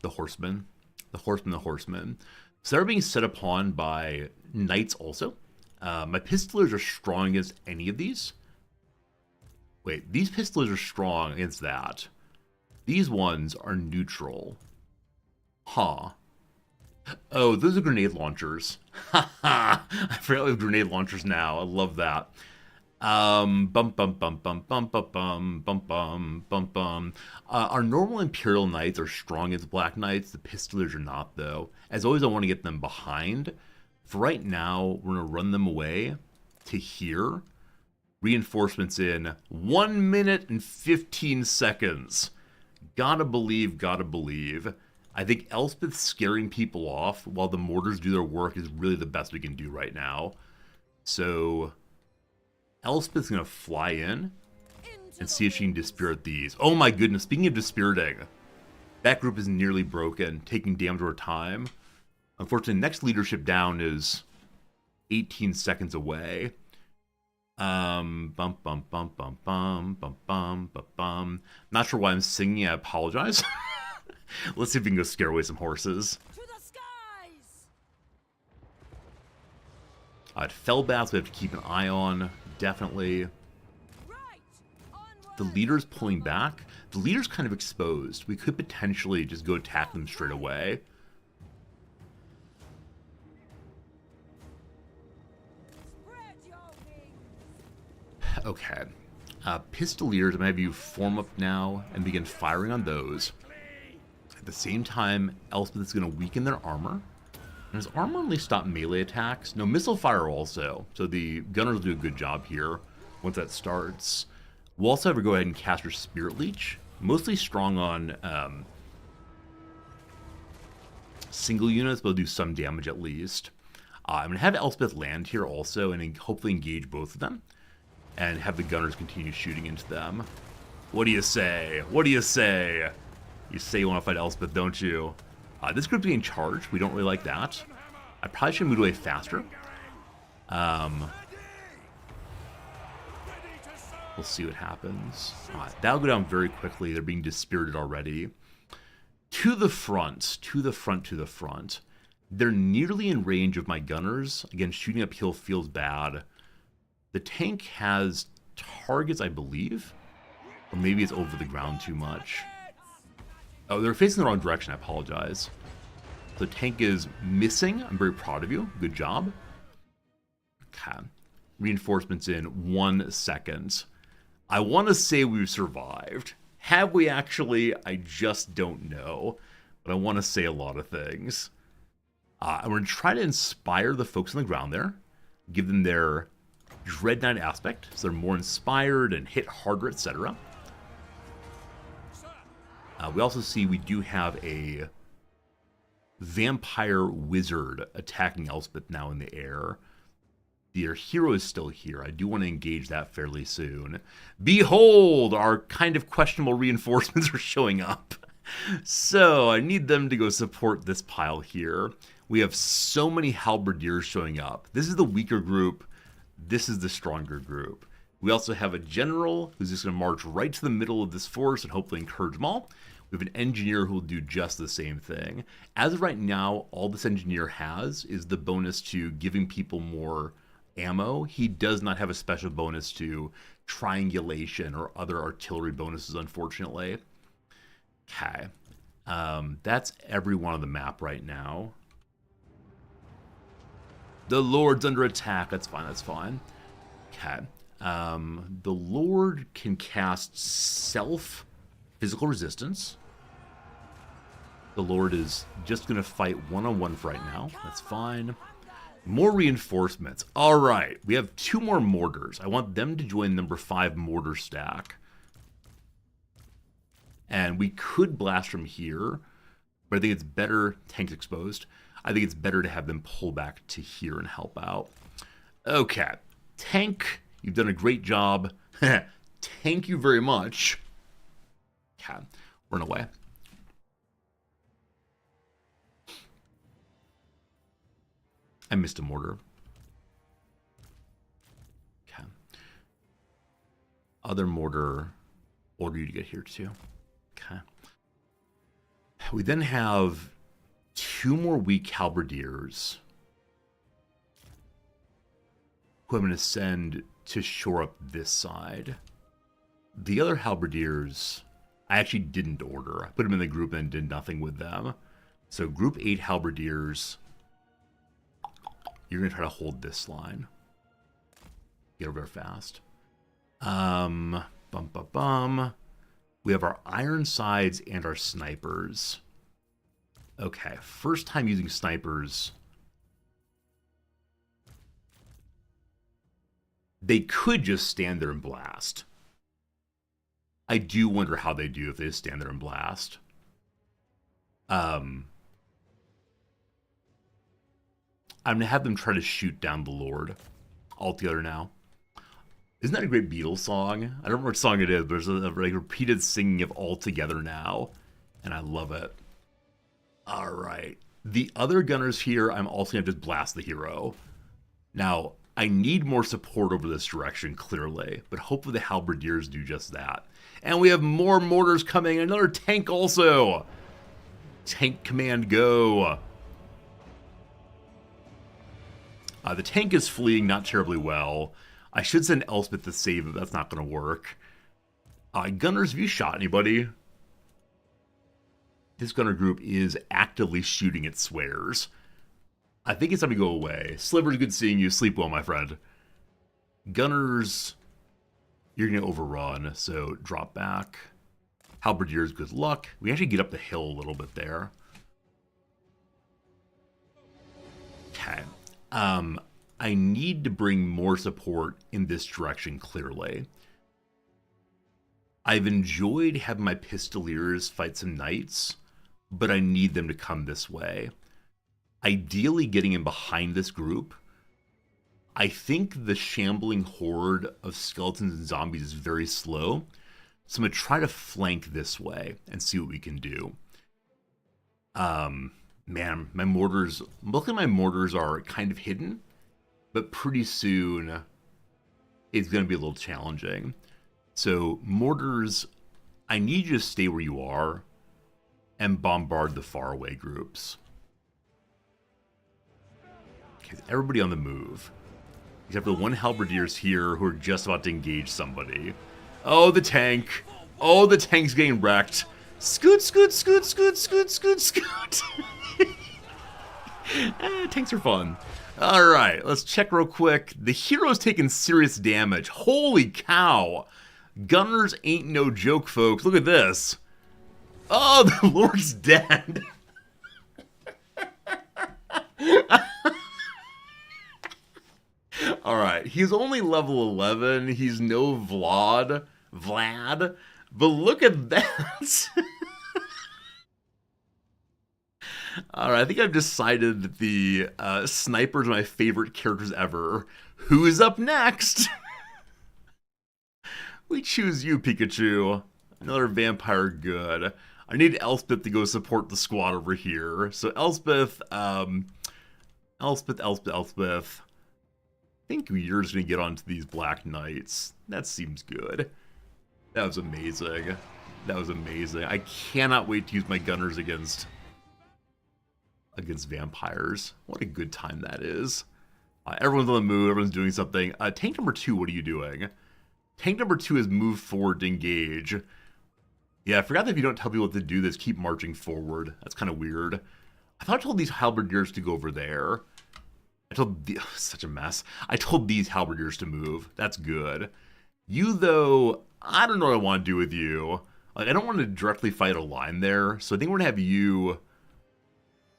horsemen. The horsemen. So they're being set upon by knights also. My pistolers are strong against any of these. Wait, these pistolers are strong against that. These ones are neutral. Huh. Oh, those are grenade launchers. Haha. I forgot we have grenade launchers now. I love that. Bum bum bum bum bum bum bum bum bum bum bum. Our normal Imperial Knights are strong as Black Knights. The Pistolers are not, though. As always, I want to get them behind. For right now, we're going to run them away to here. Reinforcements in 1 minute and 15 seconds. Gotta believe, gotta believe. I think Elspeth scaring people off while the mortars do their work is really the best we can do right now. So Elspeth's going to fly in and see if she can dispirit these. Oh my goodness, speaking of dispiriting, that group is nearly broken, taking damage over time. Unfortunately, next leadership down is 18 seconds away. Bum bum bum bum bum bum bum bum bum. Not sure why I'm singing, I apologize. Let's see if we can go scare away some horses. To the skies! At Fellbaths, we have to keep an eye on, definitely. Right. The leader's pulling back. The leader's kind of exposed. We could potentially just go attack them straight away. Spread your wings. Okay. Pistoliers, I'm going to have you form up now and begin firing on those. At the same time, Elspeth is going to weaken their armor. And does armor only stop melee attacks? No, missile fire also. So the gunners do a good job here once that starts. We'll also have to go ahead and cast your Spirit Leech. Mostly strong on single units, but will do some damage at least. I'm going to have Elspeth land here also and hopefully engage both of them. And have the gunners continue shooting into them. What do you say? What do you say? You say you want to fight Elspeth, don't you? This group's getting charged. We don't really like that. I probably should move away faster. We'll see what happens. All right, that'll go down very quickly. They're being dispirited already. To the front, to the front, to the front. They're nearly in range of my gunners. Again, shooting uphill feels bad. The tank has targets, I believe. Or maybe it's over the ground too much. Oh, they're facing the wrong direction. I apologize. The tank is missing. I'm very proud of you. Good job. Okay. Reinforcements in 1 second. I want to say we've survived. Have we actually? I just don't know. But I want to say a lot of things. I'm going to try to inspire the folks on the ground there. Give them their Dread Knight aspect, so they're more inspired and hit harder, etc. We also see we do have a vampire wizard attacking Elspeth now in the air. Their hero is still here. I do want to engage that fairly soon. Behold, our kind of questionable reinforcements are showing up. So I need them to go support this pile here. We have so many halberdiers showing up. This is the weaker group. This is the stronger group. We also have a general who's just going to march right to the middle of this force and hopefully encourage them all. We have an engineer who will do just the same thing. As of right now, all this engineer has is the bonus to giving people more ammo. He does not have a special bonus to triangulation or other artillery bonuses, unfortunately. Okay. That's everyone on the map right now. The Lord's under attack. That's fine, that's fine. Okay. The Lord can cast self-physical resistance. The Lord is just going to fight one-on-one for right now. That's fine. More reinforcements. All right. We have 2 more mortars. I want them to join number 5 mortar stack. And we could blast from here, but I think it's better. Tanks exposed. I think it's better to have them pull back to here and help out. Okay. Tank, you've done a great job. Thank you very much. Okay. Run away. I missed a mortar. Okay. Other mortar. Order you to get here too. Okay. We then have 2 more weak halberdiers who I'm going to send to shore up this side. The other halberdiers, I actually didn't order. I put them in the group and did nothing with them. So group 8 halberdiers, you're going to try to hold this line. Get over there fast. We have our Ironsides and our snipers. Okay, first time using snipers. They could just stand there and blast. I do wonder how they do if they just stand there and blast. I'm going to have them try to shoot down the Lord altogether now. Isn't that a great Beatles song? I don't remember what song it is, but there's a repeated singing of All Together Now, and I love it. All right. The other gunners here, I'm also going to just blast the hero. Now, I need more support over this direction, clearly, but hopefully the halberdiers do just that. And we have more mortars coming, another tank also. Tank command, go. The tank is fleeing not terribly well. I should send Elspeth to save it, but that's not going to work. Gunners, have you shot anybody? This gunner group is actively shooting at swears. I think it's time to go away. Slivers, good seeing you. Sleep well, my friend. Gunners, you're going to overrun, so drop back. Halberdiers, good luck. We actually get up the hill a little bit there. Okay. I need to bring more support in this direction, clearly. I've enjoyed having my Pistoliers fight some knights, but I need them to come this way. Ideally getting in behind this group. I think the shambling horde of skeletons and zombies is very slow, so I'm going to try to flank this way and see what we can do. Man, my mortars, luckily my mortars are kind of hidden, but pretty soon it's going to be a little challenging. So, mortars, I need you to stay where you are and bombard the faraway groups. Okay, everybody on the move. Except for the one halberdiers here who are just about to engage somebody. Oh, the tank. Oh, the tank's getting wrecked. Scoot, scoot, scoot, scoot, scoot, scoot, scoot. Tanks are fun. Alright, let's check real quick. The hero's taking serious damage. Holy cow. Gunners ain't no joke, folks. Look at this. Oh, the Lord's dead. Alright, he's only level 11. He's no Vlad. But look at that. Alright, I think I've decided that the sniper's my favorite characters ever. Who is up next? We choose you, Pikachu. Another vampire, good. I need Elspeth to go support the squad over here. So Elspeth, Elspeth. I think you're just going to get onto these Black Knights. That seems good. That was amazing. That was amazing. I cannot wait to use my gunners against vampires. What a good time that is. Everyone's on the move. Everyone's doing something. Tank number 2, what are you doing? Tank number 2 has moved forward to engage. Yeah, I forgot that if you don't tell people what to do, this keep marching forward. That's kind of weird. I thought I told these halberdiers to go over there. Such a mess. I told these halberdiers to move. That's good. You, though, I don't know what I want to do with you. Like, I don't want to directly fight a line there, so I think we're going to have you...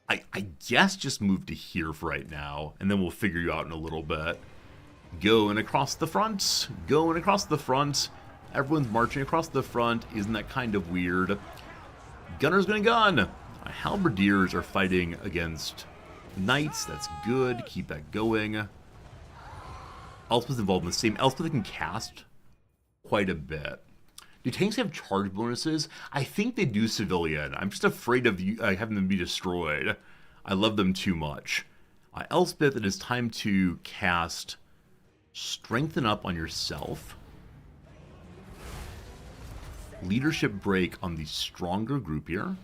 I guess just move to here for right now, and then we'll figure you out in a little bit. Going across the front. Going across the front. Everyone's marching across the front. Isn't that kind of weird? Gunner's gonna gun. Halberdiers are fighting against knights. That's good. Keep that going. Elspeth's involved in the same. Elspeth can cast quite a bit. Do tanks have charge bonuses? I think they do, civilian. I'm just afraid of having them be destroyed. I love them too much. Elspeth, it is time to cast Strengthen Up on yourself. Leadership break on the stronger group here.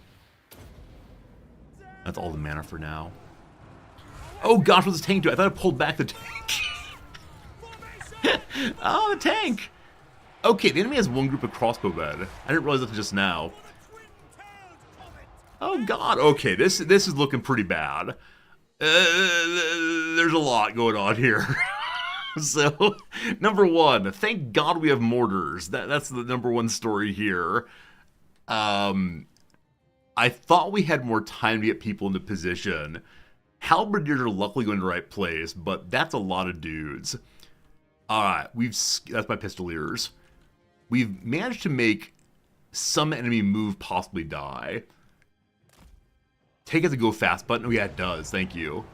That's all the mana for now. Oh gosh, what's this tank do? I thought I pulled back the tank. Oh, the tank! Okay, the enemy has one group of crossbowmen. I didn't realize that just now. Oh god, okay, this is looking pretty bad. There's a lot going on here. So, number 1, thank God we have mortars. That's the number 1 story here. I thought we had more time to get people into position. Halberdiers are luckily going to the right place, but that's a lot of dudes. Alright, that's my pistoliers. We've managed to make some enemy move, possibly die. Take it to go fast button. Oh yeah, it does. Thank you.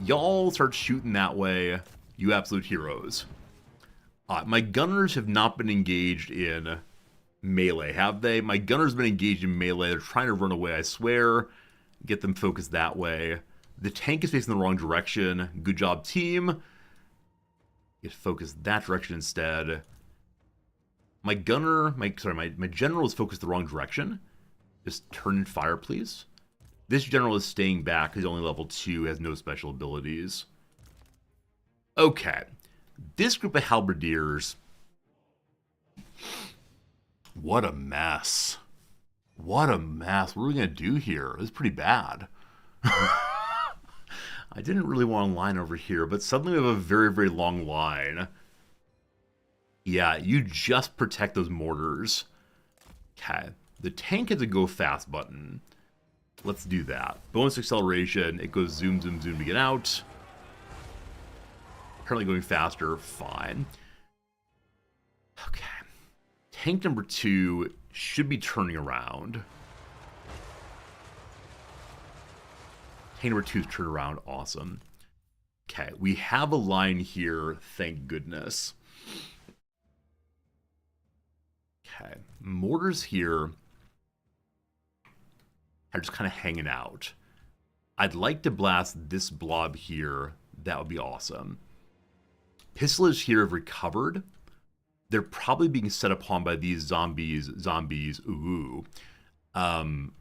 Y'all start shooting that way. You absolute heroes. My gunners have not been engaged in melee, have they? My gunners have been engaged in melee. They're trying to run away, I swear. Get them focused that way. The tank is facing the wrong direction. Good job, team. Get focused that direction instead. My general is focused the wrong direction. Just turn and fire, please. This general is staying back. He's only level 2, has no special abilities. Okay. This group of halberdiers. What a mess. What a mess. What are we going to do here? This is pretty bad. I didn't really want a line over here, but suddenly we have a very, very long line. Yeah, you just protect those mortars. Okay. The tank has a go fast button. Let's do that. Bonus acceleration. It goes zoom, zoom, zoom to get out. Apparently going faster. Fine. Okay. Tank number 2 should be turning around. Tank number 2's turn around. Awesome. Okay. We have a line here. Thank goodness. Okay. Mortars here are just kind of hanging out. I'd like to blast this blob here. That would be awesome. Pistolers here have recovered. they're probably being set upon by these zombies. Ooh. I'm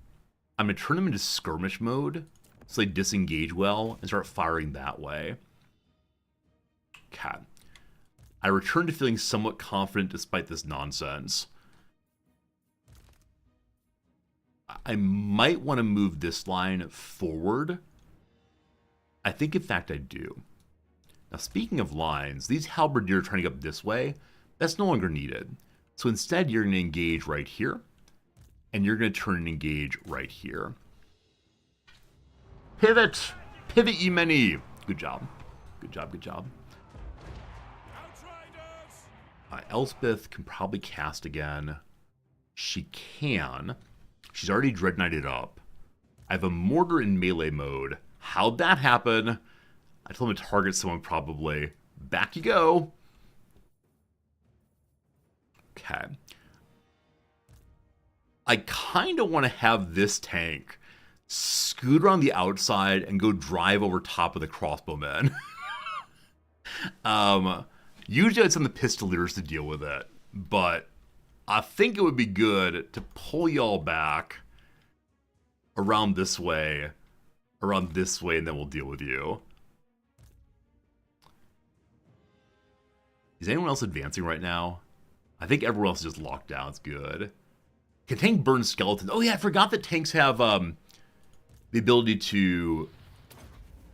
going to turn them into skirmish mode so they disengage well and start firing that way. Okay. I return to feeling somewhat confident despite this nonsense. I might want to move this line forward. I think, in fact, I do. Now, speaking of lines, these halberdier trying to get up this way, that's no longer needed. So instead, you're going to engage right here, and you're going to turn and engage right here. Pivot! Pivot, ye many! Good job. Good job, good job. Elspeth can probably cast again. She can. She's already Dread Knighted up. I have a mortar in melee mode. How'd that happen? I told him to target someone probably. Back you go. Okay. I kind of want to have this tank scoot around the outside and go drive over top of the crossbowmen. Usually I'd send the pistoliers to deal with it, but I think it would be good to pull y'all back around this way, and then we'll deal with you. Is anyone else advancing right now? I think everyone else is just locked down. It's good. Can tank burn skeletons? Oh yeah, I forgot that tanks have the ability to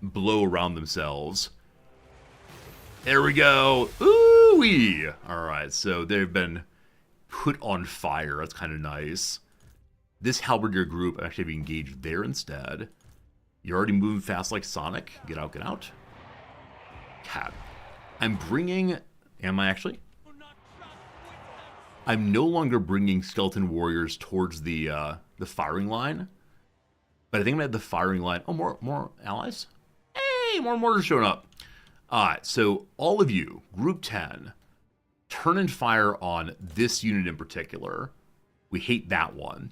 blow around themselves. There we go. Ooh-wee. Alright, so they've been put on fire. That's kind of nice. This halberdier group actually be engaged there instead. You're already moving fast like Sonic. Get out, get out. Cat. I'm bringing... Am I actually? I'm no longer bringing skeleton warriors towards the firing line. But I think I'm at the firing line. Oh, more allies? Hey, more mortars showing up. Alright, so all of you, Group 10, turn and fire on this unit in particular. We hate that one.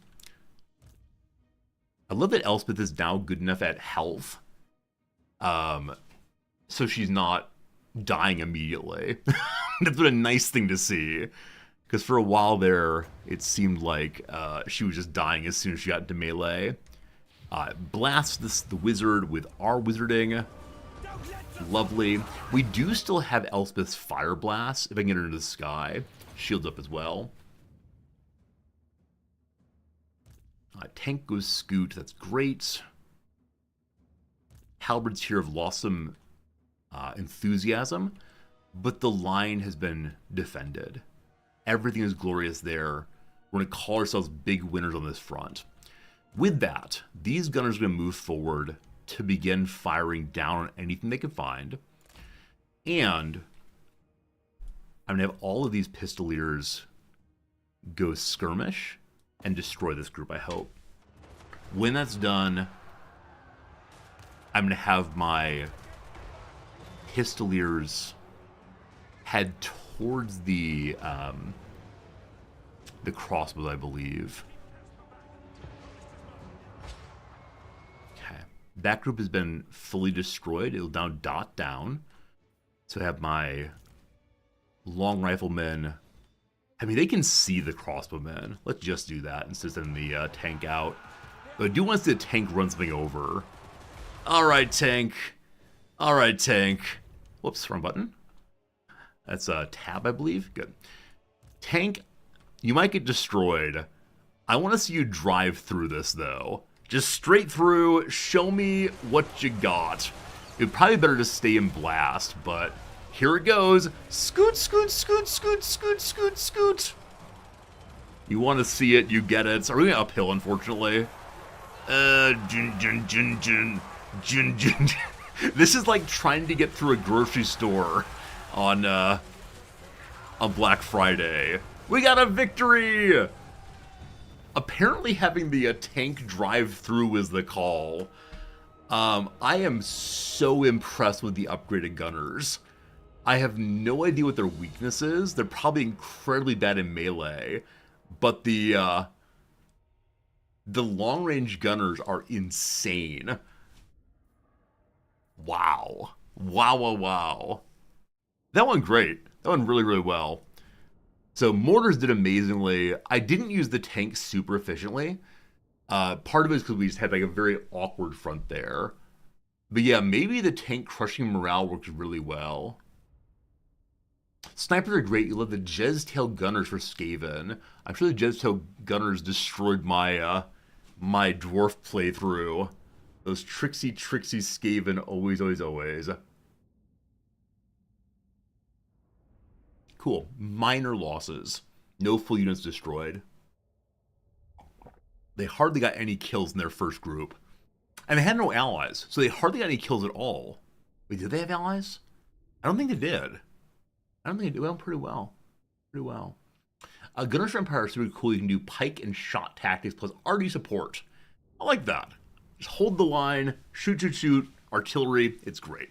I love that Elspeth is now good enough at health. So she's not dying immediately. That's been a nice thing to see. Because for a while there, it seemed like she was just dying as soon as she got into melee. Blast the wizard with our wizarding. Lovely. We do still have Elspeth's Fire Blast. If I can get her into the sky. Shields up as well. Tank goes scoot. That's great. Halberds here have lost some enthusiasm. But the line has been defended. Everything is glorious there. We're going to call ourselves big winners on this front. With that, these gunners are going to move forward to begin firing down on anything they can find. And I'm going to have all of these pistoliers go skirmish and destroy this group, I hope. When that's done, I'm going to have my pistoliers head towards the crossbows, I believe. Okay. That group has been fully destroyed. It'll now dot down. So I have my long riflemen. I mean, they can see the crossbowmen. Let's just do that instead of sending the tank out. But I do want to see the tank run something over. Alright, tank. Alright, tank. Whoops, wrong button. That's a tab, I believe. Good. Tank, you might get destroyed. I want to see you drive through this, though. Just straight through. Show me what you got. It'd probably be better to stay in blast, but here it goes. Scoot, scoot, scoot, scoot, scoot, scoot, scoot. You want to see it, you get it. So we're going uphill, unfortunately. Jun, jun, jun, jun, jun, jun. This is like trying to get through a grocery store on Black Friday. We got a victory! Apparently having the tank drive through is the call. I am so impressed with the upgraded gunners. I have no idea what their weakness is. They're probably incredibly bad in melee. But the long-range gunners are insane. Wow. Wow, wow, wow. That went great. That went really, really well. So mortars did amazingly. I didn't use the tank super efficiently. Part of it is because we just had like a very awkward front there. But yeah, maybe the tank crushing morale works really well. Snipers are great. You love the Jeztail Gunners for Skaven. I'm sure the Jeztail Gunners destroyed my my dwarf playthrough. Those tricksy Skaven, always, always, always. Cool. Minor losses. No full units destroyed. They hardly got any kills in their first group. And they had no allies, so they hardly got any kills at all. Wait, did they have allies? I don't think they did. I don't think it went pretty well. Pretty well. Gunners for Empire is super cool. You can do pike and shot tactics plus RD support. I like that. Just hold the line, shoot, shoot, shoot, artillery. It's great.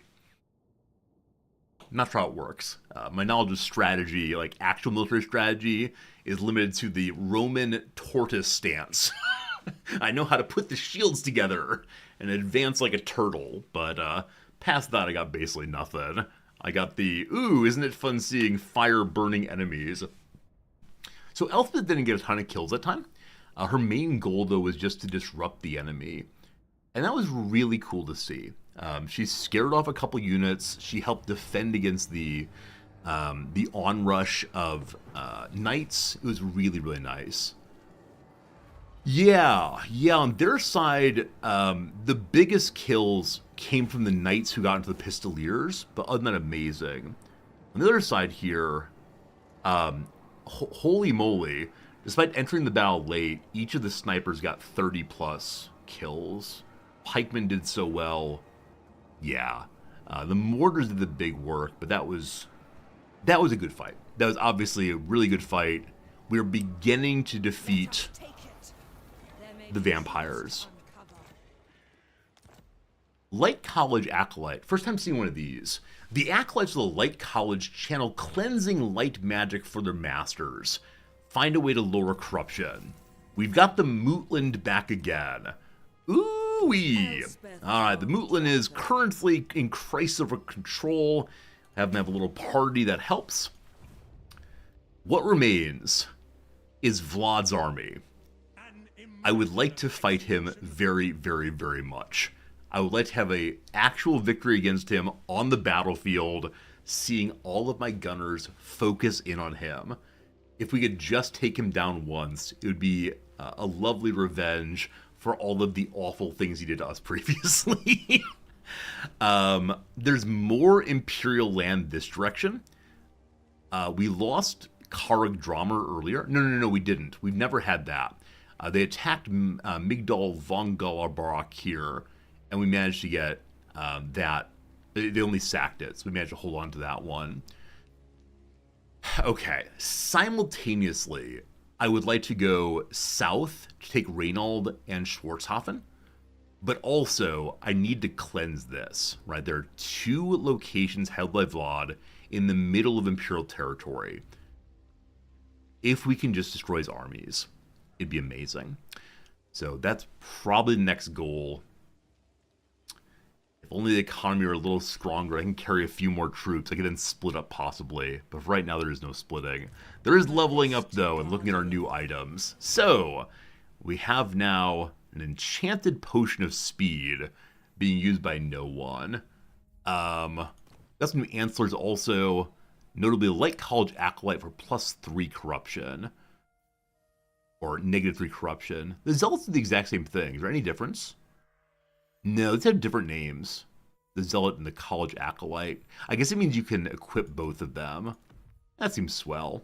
I'm not sure how it works. My knowledge of strategy, like actual military strategy, is limited to the Roman tortoise stance. I know how to put the shields together and advance like a turtle, but past that I got basically nothing. I got the, ooh, isn't it fun seeing fire-burning enemies? So Elspeth didn't get a ton of kills that time. Her main goal, though, was just to disrupt the enemy. And that was really cool to see. She scared off a couple units. She helped defend against the onrush of knights. It was really, really nice. Yeah, on their side, the biggest kills came from the knights who got into the pistoliers, but other than that, amazing. On the other side here, holy moly, despite entering the battle late, each of the snipers got 30 plus kills. Pikemen did so well. Yeah, the mortars did the big work, but that was a good fight. That was obviously a really good fight. We were beginning to defeat the vampires. Light College Acolyte. First time seeing one of these. The Acolytes of the Light College channel cleansing light magic for their masters. Find a way to lower corruption. We've got the Mootland back again. Ooh-wee! Alright, the Mootland is currently in crisis of control. Have them have a little party that helps. What remains is Vlad's army. I would like to fight him very, very, very much. I would like to have an actual victory against him on the battlefield, seeing all of my gunners focus in on him. If we could just take him down once, it would be a lovely revenge for all of the awful things he did to us previously. There's more Imperial land this direction. We lost Karag Dramer earlier. No, we didn't. We've never had that. They attacked Migdal von Galabarak here, and we managed to get that. They only sacked it, so we managed to hold on to that one. Okay, simultaneously, I would like to go south to take Reynald and Schwarzhofen, but also I need to cleanse this, right? There are two locations held by Vlad in the middle of Imperial territory. If we can just destroy his armies, it'd be amazing. So that's probably the next goal. If only the economy were a little stronger, I can carry a few more troops. I could then split up possibly. But right now there is no splitting. There is leveling up though and looking at our new items. So we have now an enchanted potion of speed being used by no one. Got some new ancillars also. Notably, Light College Acolyte for +3 corruption. Or -3 corruption. The Zealots do the exact same thing. Is there any difference? No, these have different names. The Zealot and the College Acolyte. I guess it means you can equip both of them. That seems swell.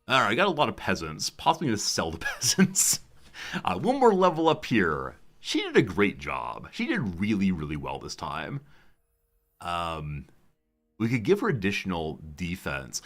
Alright, I got a lot of peasants. Possibly going to sell the peasants. One more level up here. She did a great job. She did really, really well this time. We could give her additional defense.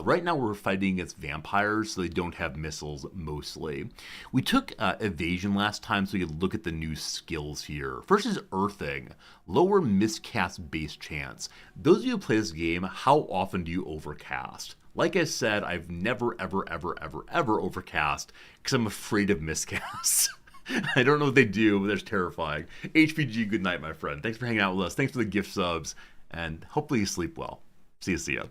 Right now we're fighting against vampires, so they don't have missiles mostly. We took evasion last time so we could look at the new skills here. First is earthing. Lower miscast base chance. Those of you who play this game, how often do you overcast? Like I said, I've never, ever overcast because I'm afraid of miscasts. I don't know what they do, but they're terrifying. HPG, good night, my friend. Thanks for hanging out with us. Thanks for the gift subs, and hopefully you sleep well. See ya.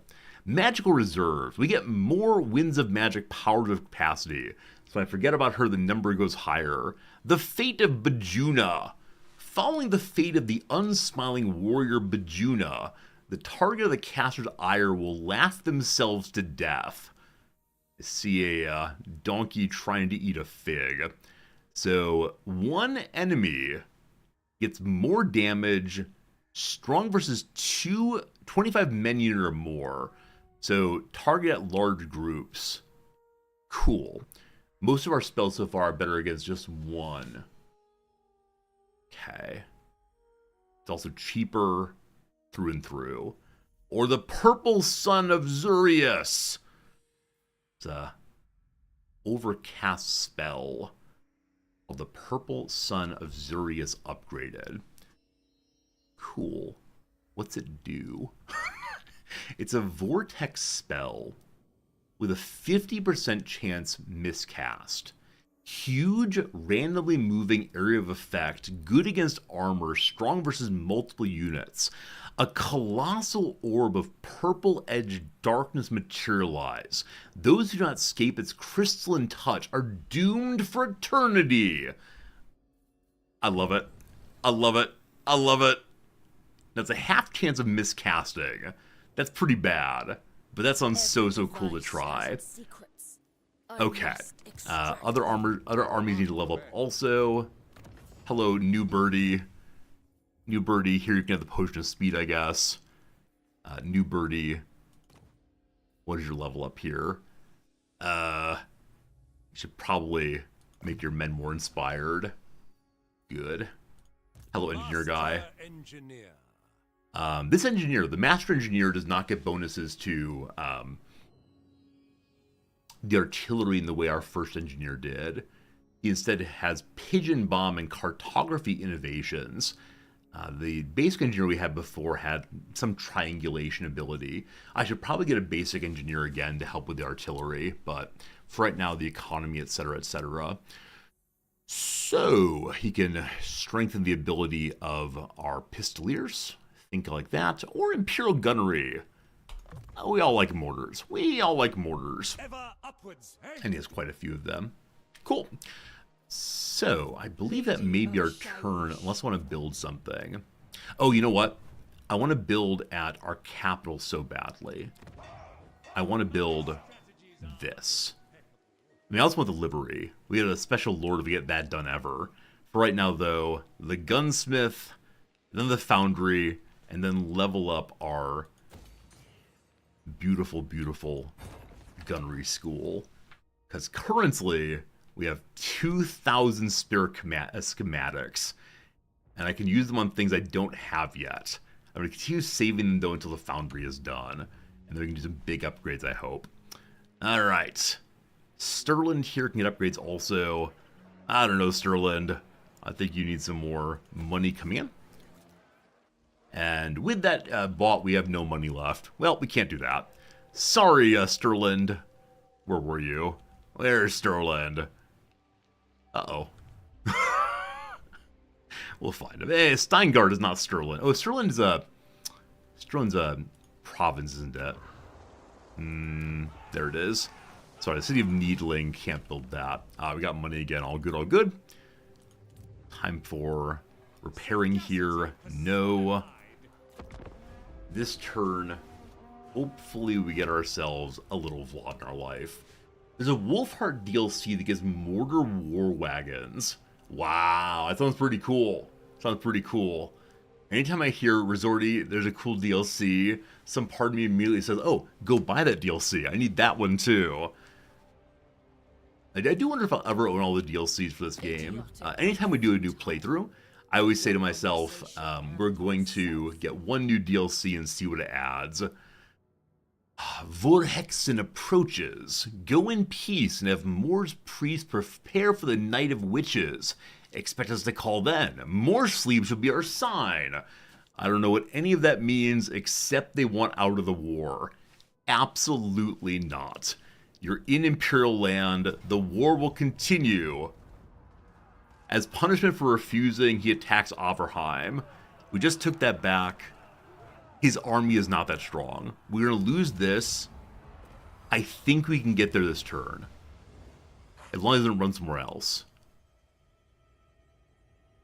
Magical reserves. We get more winds of magic power to capacity. So I forget about her, the number goes higher. The fate of Bajuna. Following the fate of the unsmiling warrior Bajuna, the target of the caster's ire will laugh themselves to death. I see a donkey trying to eat a fig. So one enemy gets more damage, strong versus 25 men unit or more. So target at large groups. Cool. Most of our spells so far are better against just one. Okay. It's also cheaper through and through. Or the Purple Sun of Zurius. It's a overcast spell of the Purple Sun of Zurius upgraded. Cool. What's it do? It's a vortex spell with a 50% chance miscast. Huge, randomly moving area of effect, good against armor, strong versus multiple units. A colossal orb of purple-edged darkness materialize. Those who do not escape its crystalline touch are doomed for eternity. I love it. I love it. I love it. That's a half chance of miscasting. That's pretty bad. But that sounds so cool to try. Okay. Other armies need to level up also. Hello, new birdie. New birdie, here you can have the potion of speed, I guess. New birdie. What is your level up here? You should probably make your men more inspired. Good. Hello, engineer guy. This engineer, the master engineer, does not get bonuses to the artillery in the way our first engineer did. He instead has pigeon bomb and cartography innovations. The basic engineer we had before had some triangulation ability. I should probably get a basic engineer again to help with the artillery, but for right now, the economy, etc., etc. So he can strengthen the ability of our pistoliers, think like that, or imperial gunnery. We all like mortars. We all like mortars. Ever upwards, eh? And he has quite a few of them. Cool. So, I believe that may be our turn, unless I want to build something. Oh, you know what? I want to build at our capital so badly. I want to build this. I mean, I also want the livery. We had a special lord if we get that done ever. For right now, though, the gunsmith, then the foundry, and then level up our beautiful, beautiful gunnery school. Because currently, we have 2,000 spare schematics, and I can use them on things I don't have yet. I'm going to continue saving them, though, until the foundry is done, and then we can do some big upgrades, I hope. Alright. Sterland here can get upgrades also. I don't know, Sterland. I think you need some more money coming in. And with that bought, we have no money left. Well, we can't do that. Sorry, Sterland. Where were you? Where's Sterland? Uh-oh. We'll find him. Hey, Steingard is not Sterland. Oh, Sterland's a province, isn't it? There it is. Sorry, the city of Needling can't build that. We got money again. All good, all good. Time for repairing here. No. This turn, hopefully we get ourselves a little vlog in our life. There's a Wolfheart DLC that gives mortar war wagons. Wow, that sounds pretty cool. Sounds pretty cool. Anytime I hear Resorty, there's a cool DLC, some part of me immediately says, oh, go buy that DLC. I need that one too. I do wonder if I'll ever own all the DLCs for this game. Anytime we do a new playthrough, I always say to myself, we're going to get one new DLC and see what it adds. Vorhexen approaches. Go in peace and have Mor's priests prepare for the night of witches. Expect us to call then. More sleep should be our sign. I don't know what any of that means except they want out of the war. Absolutely not. You're in Imperial land. The war will continue. As punishment for refusing, he attacks Overheim. We just took that back. His army is not that strong. We're going to lose this. I think we can get there this turn. As long as it doesn't run somewhere else.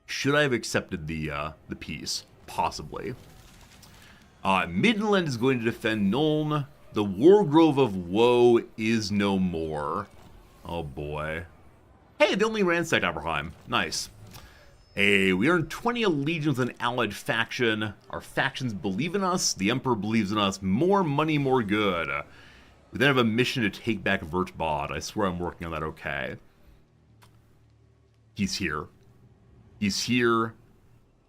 Should I have accepted the peace? Possibly. Midland is going to defend Nuln. The Wargrove of Woe is no more. Oh boy. Hey, they only ransacked Aberheim. Nice. Hey, we earned 20 allegiance with an allied faction. Our factions believe in us. The Emperor believes in us. More money, more good. We then have a mission to take back Vertbod. I swear I'm working on that okay. He's here. He's here.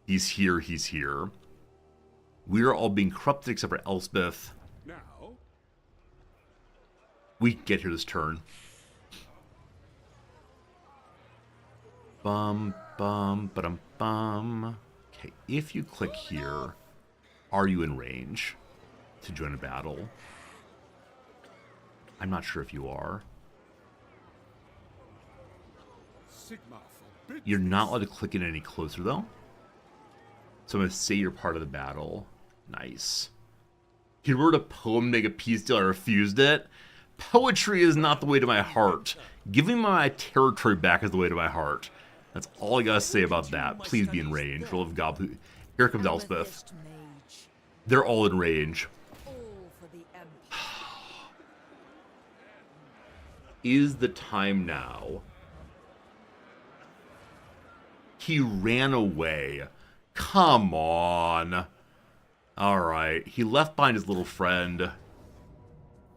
He's here. He's here. We are all being corrupted except for Elspeth. Now, We can get here this turn. Bum, bum, ba-dum, bum. Okay, if you click here, are you in range to join a battle? I'm not sure if you are. Sigma forbids You're not allowed to click in any closer, though. So I'm going to say you're part of the battle. Nice. He wrote a poem to make a peace deal. I refused it. Poetry is not the way to my heart. Giving my territory back is the way to my heart. That's all I gotta say about that. Please be in range. Roll of God. Here comes Elspeth. Amethyst mage, They're all in range. all for the Empire. Is the time now? He ran away. Come on. Alright. He left behind his little friend.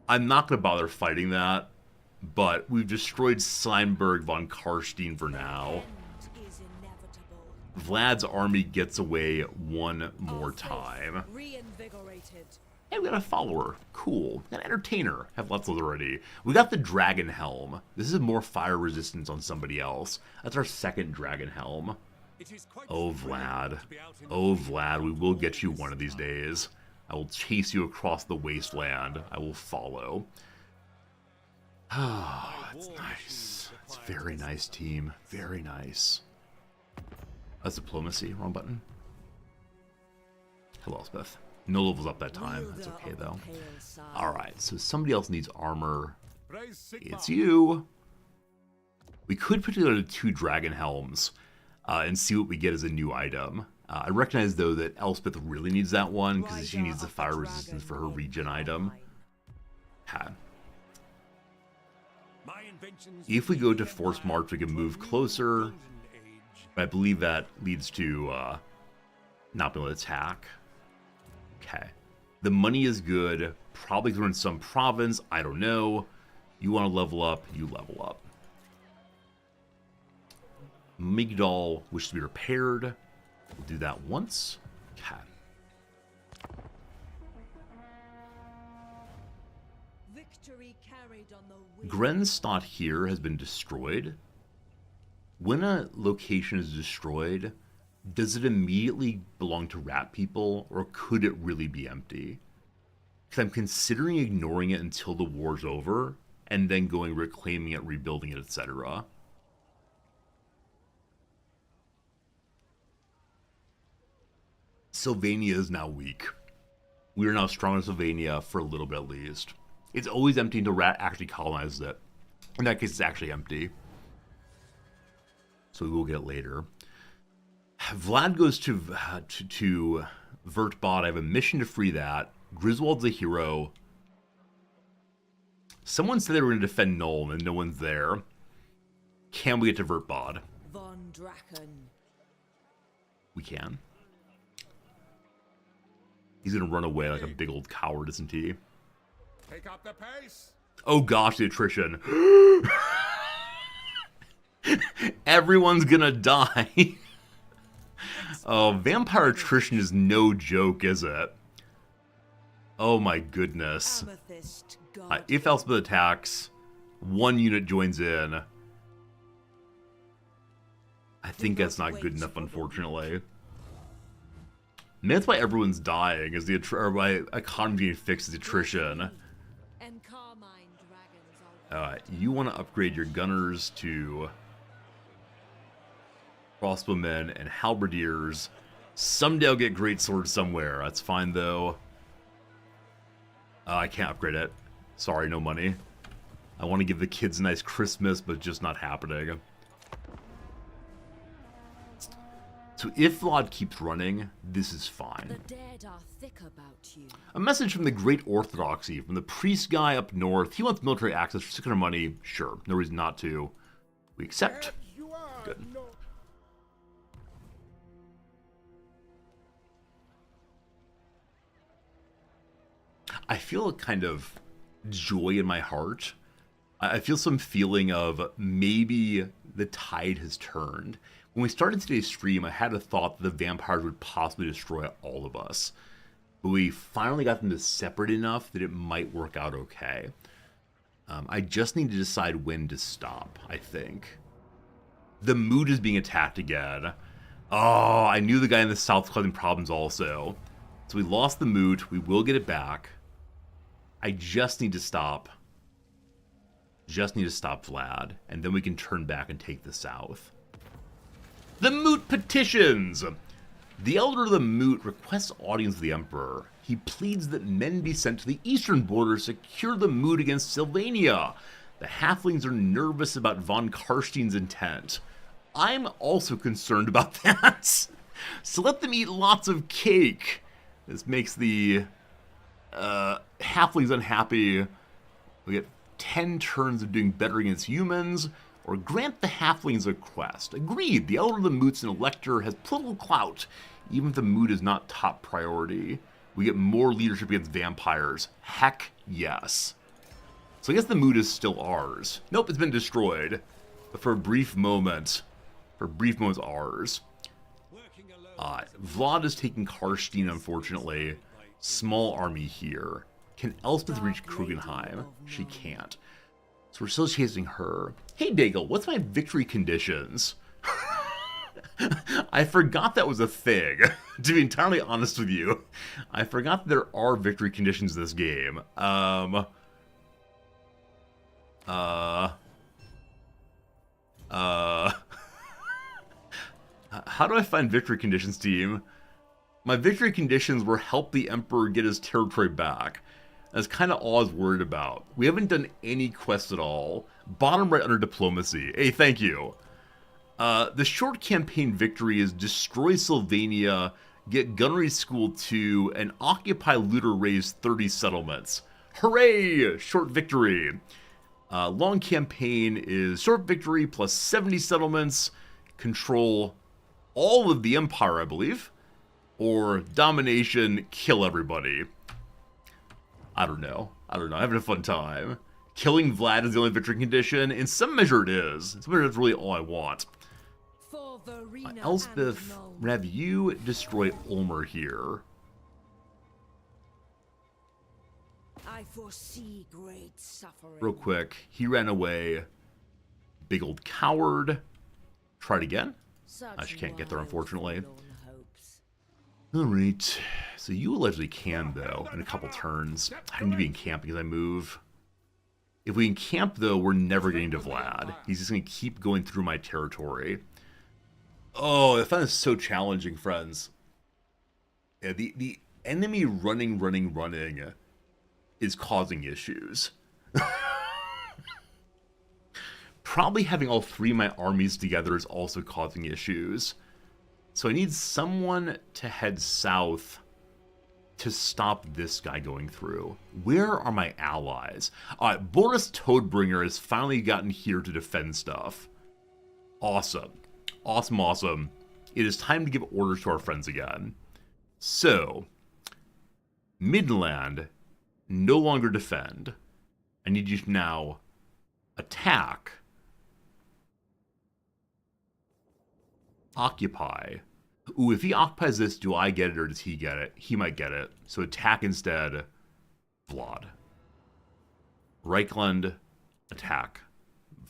I'm not going to bother fighting that. But we've destroyed Seinberg von Karstein for now. End is inevitable. Vlad's army gets away one more Our faith time. Reinvigorated. Hey, we got a follower. Cool. An entertainer. Have lots of those already. We got the Dragon Helm. This is more fire resistance on somebody else. That's our second Dragon Helm. it is quite Oh, thrilling Vlad. to be out in Oh, the Vlad, we will get you one of these days. I will chase you across the wasteland. I will follow. Ah, that's nice. It's very nice, team. Very nice. That's diplomacy. Wrong button. Hello, Elspeth. No levels up that time. That's Wielder okay, of the though. pale side. Alright, so somebody else needs armor. Praise Sigma. It's you. We could put together 2 Dragon Helms and see what we get as a new item. I recognize, though, that Elspeth really needs that one because she Rider needs the of fire dragon resistance for her in regen item. Valheim. Ha. My inventions If we lead go the to Force Empire March, we can to a move new closer. golden age. I believe that leads to not being able to attack. Okay. The money is good. Probably through in some province. I don't know. You want to level up, you level up. Migdal wishes to be repaired. We'll do that once. Okay. Victory carried on the wind. Grenstadt here has been destroyed. When a location is destroyed, does it immediately belong to rat people, or could it really be empty? Because I'm considering ignoring it until the war's over, and then going reclaiming it, rebuilding it, etc. Sylvania is now weak. We are now strong in Sylvania for a little bit at least. It's always empty until rat actually colonizes it. In that case, it's actually empty. So we will get it later. Vlad goes to Vertbod. I have a mission to free that. Griswold's a hero. Someone said they were going to defend Nuln, and no one's there. Can we get to Vertbod? Von Draken. We can. He's going to run away like a big old coward, isn't he? Take up the pace. Oh gosh, the attrition. Everyone's gonna die. Oh, vampire attrition is no joke, is it? Oh my goodness. Amethyst god. If Elspeth attacks, 1 unit joins in. I think that's not good enough, unfortunately. Man, that's why everyone's dying, is or why economy being fixed is attrition. And Carmine dragons are You want to upgrade your gunners to crossbowmen and halberdiers. Someday I'll get greatsword somewhere. That's fine, though. I can't upgrade it. Sorry, no money. I want to give the kids a nice Christmas, but just not happening. So if Vlad keeps running, this is fine. The dead are thick about you. A message from the Great Orthodoxy, from the priest guy up north. He wants military access for 600 money. Sure, no reason not to. We accept. You are Good. no I feel a kind of joy in my heart. I feel some feeling of maybe the tide has turned. When we started today's stream, I had a thought that the vampires would possibly destroy all of us. But we finally got them to separate enough that it might work out okay. I just need to decide when to stop, I think. The mood is being attacked again. Oh, I knew the guy in the south causing problems also. So we lost the mood. We will get it back. I just need to stop. Just need to stop Vlad. And then we can turn back and take the south. The Moot petitions! The Elder of the Moot requests audience of the Emperor. He pleads that men be sent to the eastern border to secure the Moot against Sylvania. The halflings are nervous about von Karstein's intent. I'm also concerned about that. So let them eat lots of cake. This makes the halflings unhappy. We get 10 turns of doing better against humans, or grant the halflings a quest. Agreed, the Elder of the Moot's an elector has political clout, even if the Moot is not top priority. We get more leadership against vampires. Heck yes. So I guess the Moot is still ours. Nope, it's been destroyed. But for a brief moment, ours. Vlad is taking Karstein, unfortunately. Small army here. Can Elspeth reach Krugenheim? She can't. So we're still chasing her. Hey, Daigle, what's my victory conditions? I forgot that was a thing. To be entirely honest with you, I forgot that there are victory conditions in this game. How do I find victory conditions, team? My victory conditions were help the Emperor get his territory back. That's kind of all I was worried about. We haven't done any quests at all. Bottom right under diplomacy. Hey, thank you. The short campaign victory is destroy Sylvania, get Gunnery School 2, and occupy Looter Raise 30 settlements. Hooray! Short victory. Long campaign is short victory plus 70 settlements, control all of the Empire, I believe, or domination, kill everybody. I don't know. I'm having a fun time. Killing Vlad is the only victory condition. In some measure it is. In some measure that's really all I want. Elspeth, we're gonna have you destroy Ulmer here. I foresee great suffering. Real quick, he ran away. Big old coward. Try it again. She can't get there, unfortunately. Alright, so you allegedly can, though, in a couple turns. I need to be in camp because I move. If we encamp, though, we're never getting to Vlad. He's just going to keep going through my territory. Oh, I find this so challenging, friends. Yeah, the enemy running is causing issues. Probably having all three of my armies together is also causing issues. So I need someone to head south to stop this guy going through. Where are my allies? Alright, Boris Toadbringer has finally gotten here to defend stuff. Awesome. Awesome. It is time to give orders to our friends again. So, Midland, no longer defend. I need you to now attack. Occupy. Ooh, if he occupies this, do I get it or does he get it? He might get it. So attack instead. Vlad. Reichland, attack.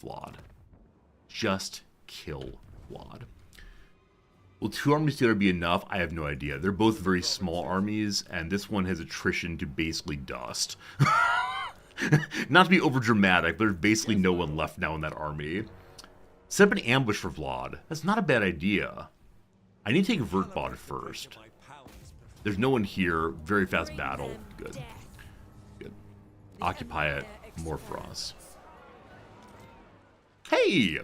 Vlad. Just kill Vlad. Will two armies together be enough? I have no idea. They're both very small armies, and this one has attrition to basically dust. Not to be overdramatic, but there's basically no one left now in that army. Set up an ambush for Vlad. That's not a bad idea. I need to take Vertbod first. There's no one here. Very fast battle. Good. Good. Occupy it. More for us. Hey!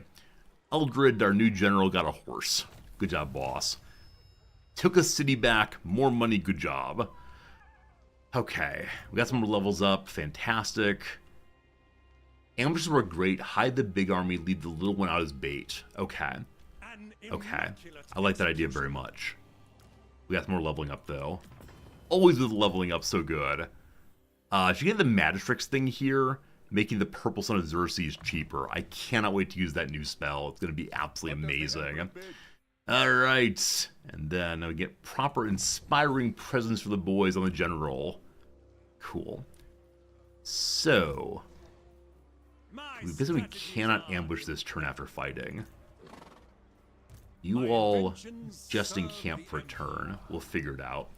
Eldred, our new general, got a horse. Good job, boss. Took a city back. More money. Good job. Okay. We got some more levels up. Fantastic. Ambushes were great. Hide the big army. Leave the little one out as bait. Okay. Okay. I like that idea very much. We got some more leveling up, though. Always with leveling up so good. Should get the Magistrix thing here, making the Purple Sun of Xerxes cheaper. I cannot wait to use that new spell. It's going to be absolutely amazing. Alright. And then we get proper inspiring presents for the boys on the general. Cool. So, we cannot ambush this turn after fighting. You all just in camp for a turn. We'll figure it out.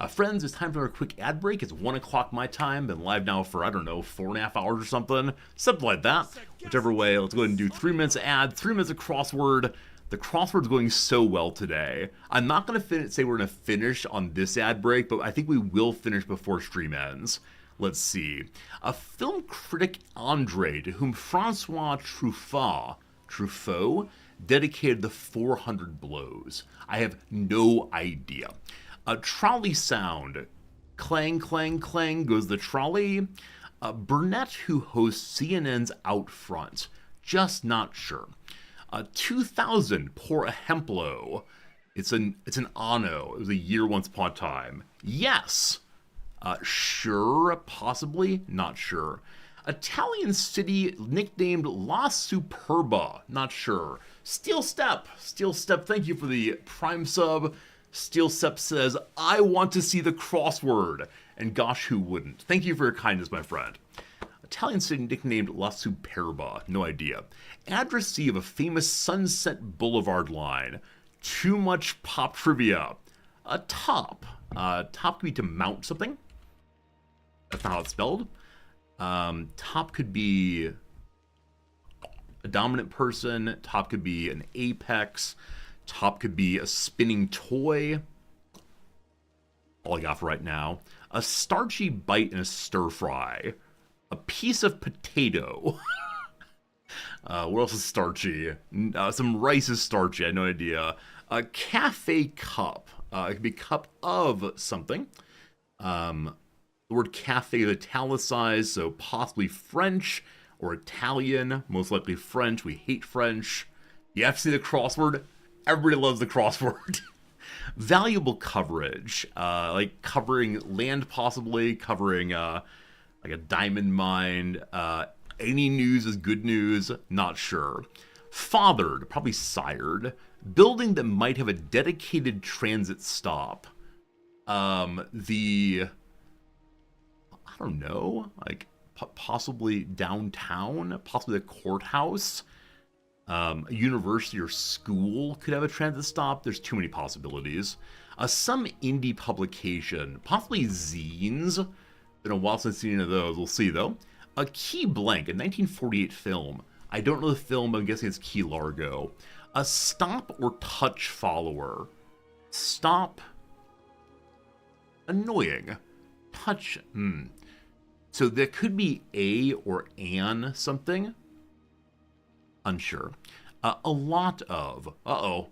Friends, it's time for a quick ad break. It's 1 o'clock my time. Been live now for, I don't know, 4.5 hours or something. Something like that. Whichever way, let's go ahead and do 3 minutes of ad, 3 minutes of crossword. The crossword's going so well today. I'm not going to say we're going to finish on this ad break, but I think we will finish before stream ends. Let's see. A film critic Andre, to whom Francois Truffaut dedicated the 400 blows. I have no idea. A trolley sound. Clang, clang, clang goes the trolley. Burnett, who hosts CNN's Out Front. Just not sure. 2000, pour a Hemplo. It's an Anno. It was a year once upon a time. Yes. Sure, possibly, not sure. Italian city nicknamed La Superba, not sure. Steel Step, thank you for the prime sub. Steel Step says, I want to see the crossword. And gosh, who wouldn't? Thank you for your kindness, my friend. Italian city nicknamed La Superba, no idea. Addressee of a famous Sunset Boulevard line. Too much pop trivia. A top. Top could be to mount something. That's not how it's spelled. Top could be a dominant person. Top could be an apex. Top could be a spinning toy. All I got for right now. A starchy bite and a stir fry. A piece of potato. What else is starchy? Some rice is starchy. I had no idea. A cafe cup. It could be cup of something. The word cafe is italicized, so possibly French or Italian. Most likely French. We hate French. You have to see the crossword. Everybody loves the crossword. Valuable coverage. Like covering land possibly. Covering like a diamond mine. Any news is good news. Not sure. Fathered. Probably sired. Building that might have a dedicated transit stop. I don't know, like possibly downtown, possibly the courthouse, a university or school could have a transit stop. There's too many possibilities. Some indie publication, possibly zines. Been a while since I've seen any of those. We'll see though. A Key Blank, a 1948 film. I don't know the film, but I'm guessing it's Key Largo. A stop or touch follower. Stop. Annoying. Touch. So there could be a or an something. Unsure. A lot of. A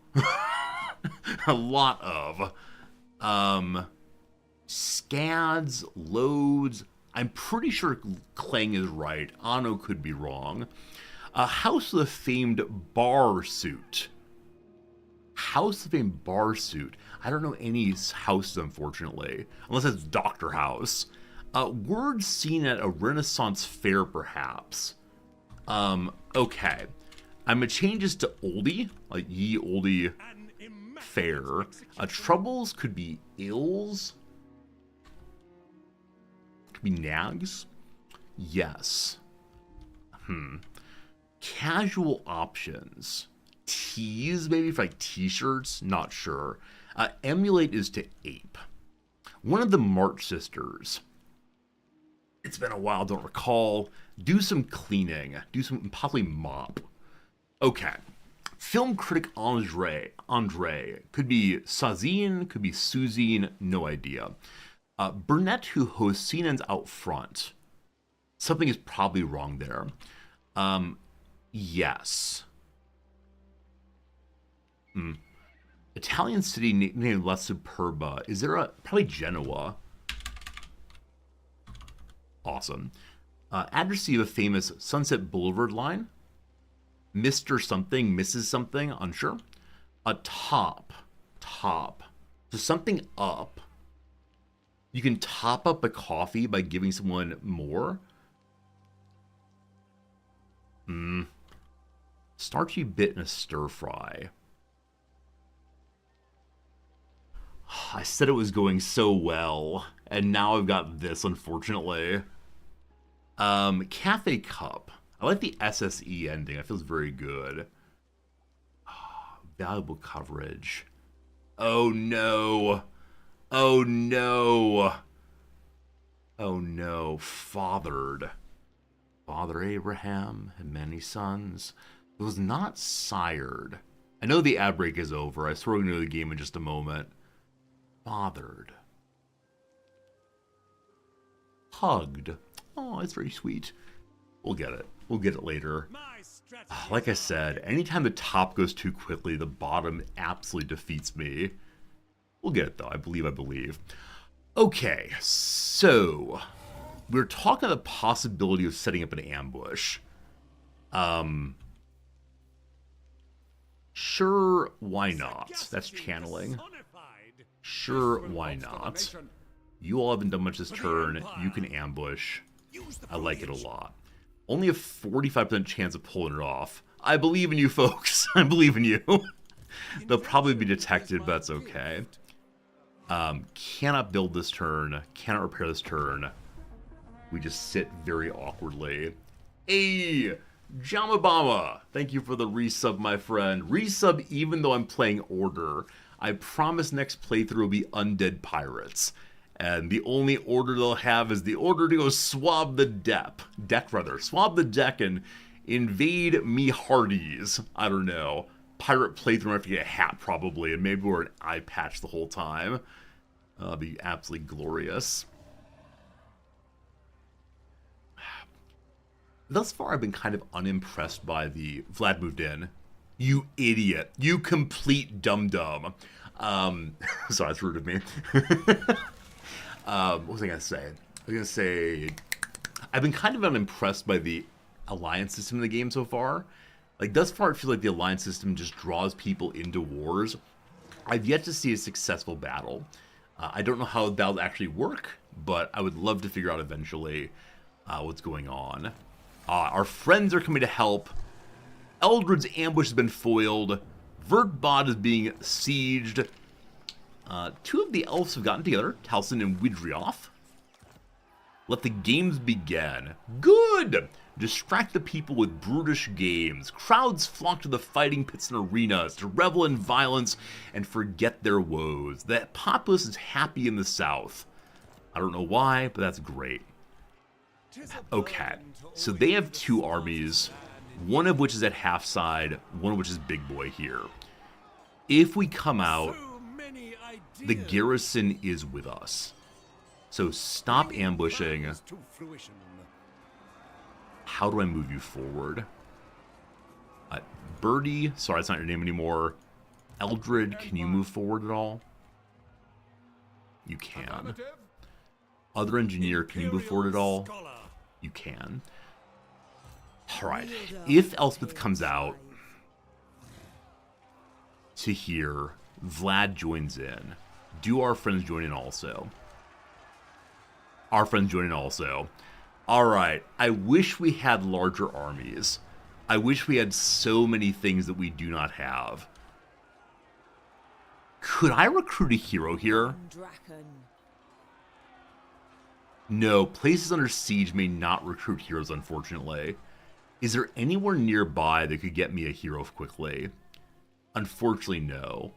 lot of. Scads, loads. I'm pretty sure Clang is right. Anno could be wrong. A House of the Famed Bar Suit. House of the Famed Bar Suit. I don't know any houses, unfortunately. Unless it's Doctor House. Words seen at a Renaissance fair, perhaps. Okay. I'm gonna change this to oldie, like ye oldie fair. Troubles could be ills. Could be nags. Yes. Casual options. Tees, maybe for like t-shirts, not sure. Emulate is to ape. One of the March sisters. It's been a while, don't recall. Do some cleaning. Do some, possibly mop. Okay. Film critic Andre. Could be Sazine, could be Suzine, no idea. Burnett, who hosts CNN's Out Front. Something is probably wrong there. Yes. Italian city named La Superba. Is there a... Probably Genoa. Awesome. Address of a famous Sunset Boulevard line. Mr. something, Mrs. something, unsure. A top. So something up. You can top up a coffee by giving someone more. Starchy bit in a stir fry. I said it was going so well, and now I've got this, unfortunately. Cafe cup. I like the SSE ending. It feels very good. Valuable coverage. Oh no. Oh no. Oh no. Fathered. Father Abraham had many sons. It was not sired. I know the ad break is over. I swear we're going to know the game in just a moment. Fathered. Hugged. Oh, that's very sweet. We'll get it. We'll get it later. Like I said, anytime the top goes too quickly, the bottom absolutely defeats me. We'll get it, though. I believe. Okay, so... we're talking about the possibility of setting up an ambush. Sure, why not? That's channeling. Sure, why not? You all haven't done much this turn. You can ambush. I like it a lot. Only a 45% chance of pulling it off. I believe in you, folks. I believe in you. They'll probably be detected, but that's okay. Cannot build this turn. Cannot repair this turn. We just sit very awkwardly. Hey, Jamabama, thank you for the resub, my friend. Resub even though I'm playing Order. I promise next playthrough will be Undead Pirates. And the only order they'll have is the order to go swab the deck, swab the deck and invade me hearties. I don't know. Pirate playthrough, I have to get a hat probably, and maybe wear an eye patch the whole time. That'll be absolutely glorious. Thus far, I've been kind of unimpressed by the... Vlad moved in. You idiot. You complete dum-dum. Sorry, that's rude of me. What was I going to say? I was going to say... I've been kind of unimpressed by the alliance system in the game so far. Like, thus far, it feels like the alliance system just draws people into wars. I've yet to see a successful battle. I don't know how that'll actually work, but I would love to figure out eventually what's going on. Our friends are coming to help. Eldred's ambush has been foiled. Vertbod is being sieged. Two of the elves have gotten together, Taliesin and Widrioth. Let the games begin. Good! Distract the people with brutish games. Crowds flock to the fighting pits and arenas to revel in violence and forget their woes. The populace is happy in the south. I don't know why, but that's great. Okay, so they have two armies, one of which is at half side, one of which is big boy here. If we come out, the garrison is with us. So stop ambushing. How do I move you forward? Birdie, sorry, that's not your name anymore. Eldred, can you move forward at all? You can. Other engineer, can you move forward at all? You can. Alright, if Elspeth comes out to here, Vlad joins in. Do our friends join in also? Our friends join in also. Alright, I wish we had larger armies. I wish we had so many things that we do not have. Could I recruit a hero here? No, places under siege may not recruit heroes, unfortunately. Is there anywhere nearby that could get me a hero quickly? Unfortunately, no.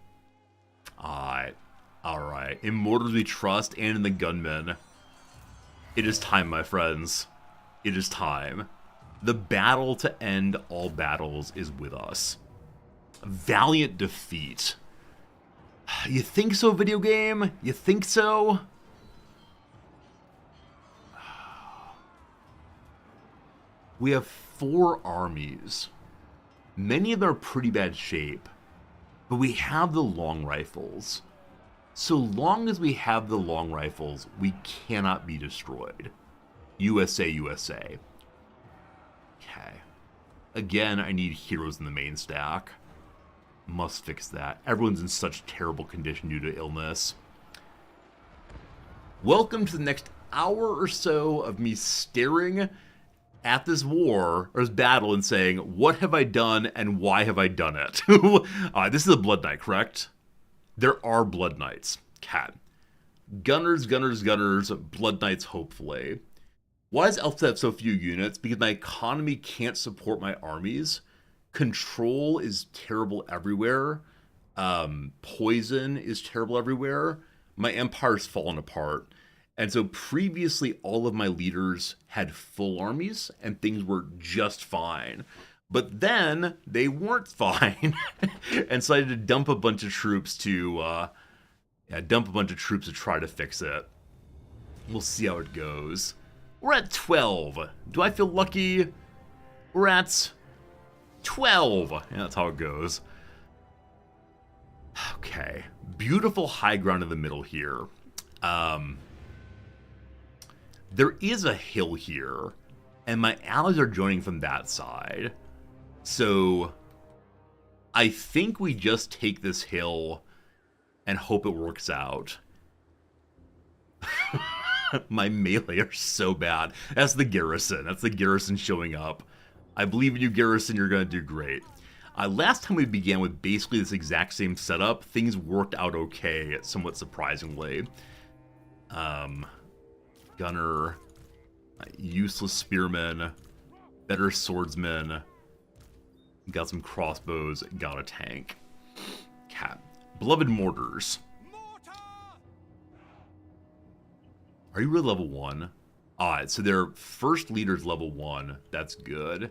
Alright. Immortals we trust and in the gunmen. It is time, my friends. It is time. The battle to end all battles is with us. Valiant defeat. You think so, video game? You think so? We have 4 armies. Many of them are pretty bad shape, but we have the long rifles. So long as we have the long rifles, we cannot be destroyed. USA, USA. Okay. Again, I need heroes in the main stack. Must fix that. Everyone's in such terrible condition due to illness. Welcome to the next hour or so of me staring at this war, or this battle, and saying, what have I done and why have I done it? This is a Blood Knight, correct? There are Blood Knights. Cat. Gunners, gunners, gunners, Blood Knights, hopefully. Why does Elspeth have so few units? Because my economy can't support my armies. Control is terrible everywhere. Poison is terrible everywhere. My empire's fallen apart. And so previously, all of my leaders had full armies, and things were just fine. But then, they weren't fine. And so I had to dump a bunch of troops to try to fix it. We'll see how it goes. We're at 12. Do I feel lucky? We're at 12. Yeah, that's how it goes. Okay. Beautiful high ground in the middle here. There is a hill here, and my allies are joining from that side. So I think we just take this hill and hope it works out. My melee are so bad. That's the garrison. That's the garrison showing up. I believe in you, garrison. You're going to do great. Last time we began with basically this exact same setup, things worked out okay, somewhat surprisingly. Gunner, useless spearmen, better swordsman, got some crossbows, got a tank. Cat. Beloved mortars. Are you really level 1? Alright, so their first leader's level 1. That's good.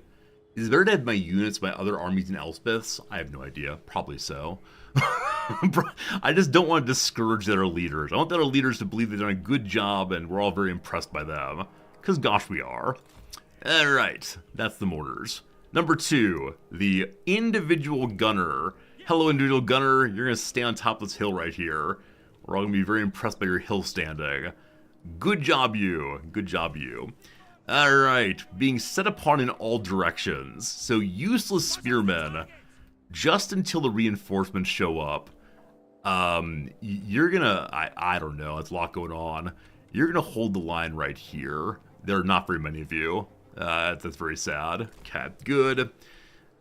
Is it better to have my units, my other armies in Elspeth's? I have no idea. Probably so. I just don't want to discourage their leaders. I want their leaders to believe they've done a good job and we're all very impressed by them. Because gosh, we are. Alright, that's the mortars. Number 2, the individual gunner. Hello, individual gunner. You're going to stay on top of this hill right here. We're all going to be very impressed by your hill standing. Good job, you. Good job, you. Alright, being set upon in all directions. So useless spearmen, just until the reinforcements show up. You're gonna, I don't know, it's a lot going on. You're gonna hold the line right here. There are not very many of you. That's very sad. Okay, good.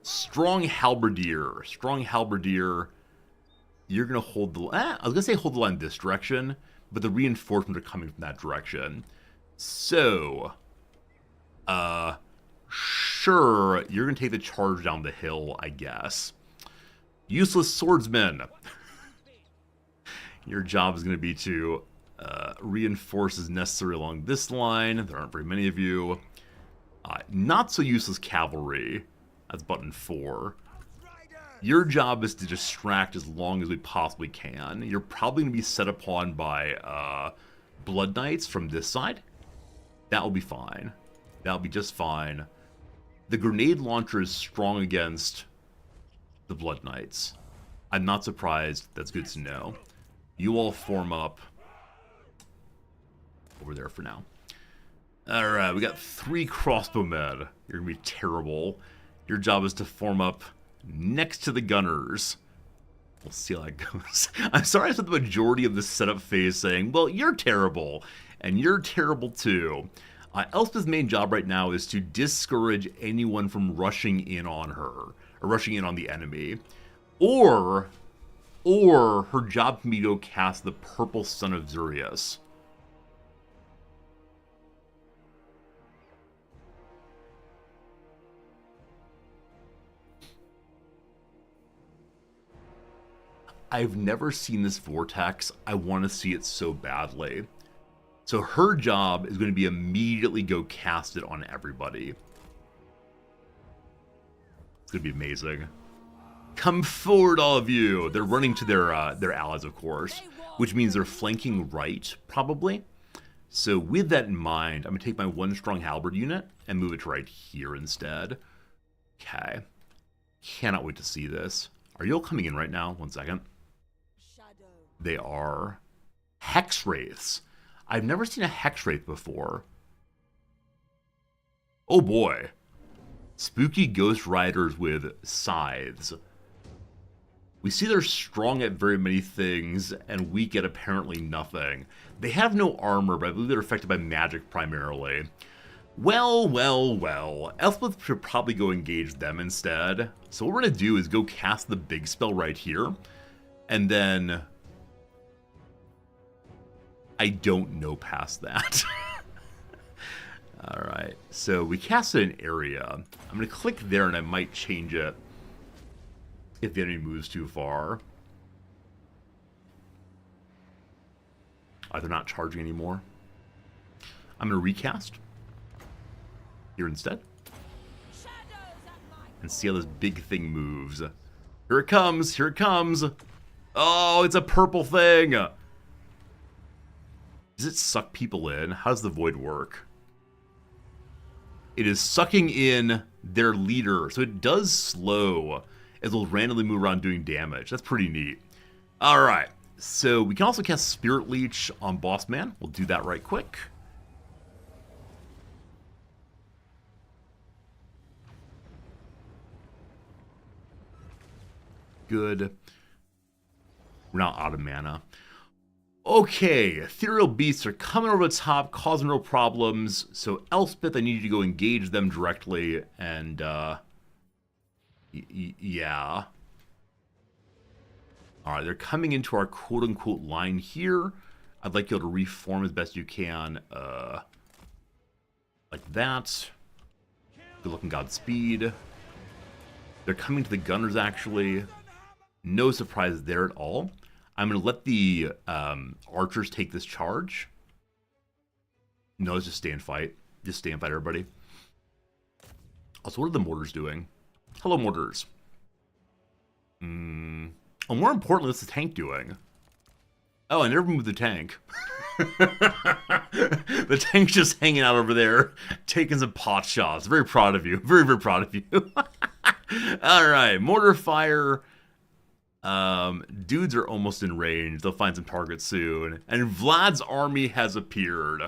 Strong halberdier. Strong halberdier. You're gonna hold the, I was gonna say hold the line this direction, but the reinforcements are coming from that direction. So, sure, you're gonna take the charge down the hill, I guess. Useless swordsmen. Your job is gonna be to reinforce as necessary along this line. There aren't very many of you. Not so useless cavalry. That's button 4. Your job is to distract as long as we possibly can. You're probably going to be set upon by Blood Knights from this side. That'll be fine. That'll be just fine. The grenade launcher is strong against the Blood Knights. I'm not surprised. That's good to know. You all form up over there for now. Alright, we got 3 crossbowmen. You're going to be terrible. Your job is to form up next to the gunners. We'll see how that goes. I'm sorry I spent the majority of the setup phase saying, well, you're terrible. And you're terrible too. Elspeth's main job right now is to discourage anyone from rushing in on her. Or rushing in on the enemy. Or her job can be to go cast the Purple Sun of Zurius. I've never seen this vortex. I want to see it so badly. So her job is going to be immediately go cast it on everybody. It's going to be amazing. Come forward, all of you. They're running to their allies, of course, which means they're flanking right, probably. So with that in mind, I'm going to take my 1 strong halberd unit and move it to right here instead. Okay. Cannot wait to see this. Are you all coming in right now? 1 second. They are Hex Wraiths. I've never seen a Hex Wraith before. Oh boy. Spooky Ghost Riders with scythes. We see they're strong at very many things and weak at apparently nothing. They have no armor, but I believe they're affected by magic primarily. Well, well, well. Elspeth should probably go engage them instead. So what we're going to do is go cast the big spell right here. And then I don't know past that. Alright, so we casted an area. I'm going to click there and I might change it if the enemy moves too far. They're not charging anymore. I'm going to recast here instead. And see how this big thing moves. Here it comes, here it comes. Oh, it's a purple thing. Does it suck people in? How does the void work? It is sucking in their leader, so it does slow as they'll randomly move around doing damage. That's pretty neat. Alright, so we can also cast Spirit Leech on Boss Man. We'll do that right quick. Good. We're now out of mana. Okay, ethereal beasts are coming over the top, causing real problems. So Elspeth, I need you to go engage them directly, and yeah. All right, they're coming into our quote-unquote line here. I'd like you to reform as best you can, like that. Good looking Godspeed. They're coming to the gunners, actually. No surprise there at all. I'm going to let the archers take this charge. No, let's just stay and fight. Just stay and fight, everybody. Also, what are the mortars doing? Hello, mortars. Oh, more importantly, what's the tank doing? Oh, I never moved the tank. The tank's just hanging out over there, taking some pot shots. Very proud of you. Very, very proud of you. All right, mortar fire. Dudes are almost in range. They'll find some targets soon. And Vlad's army has appeared.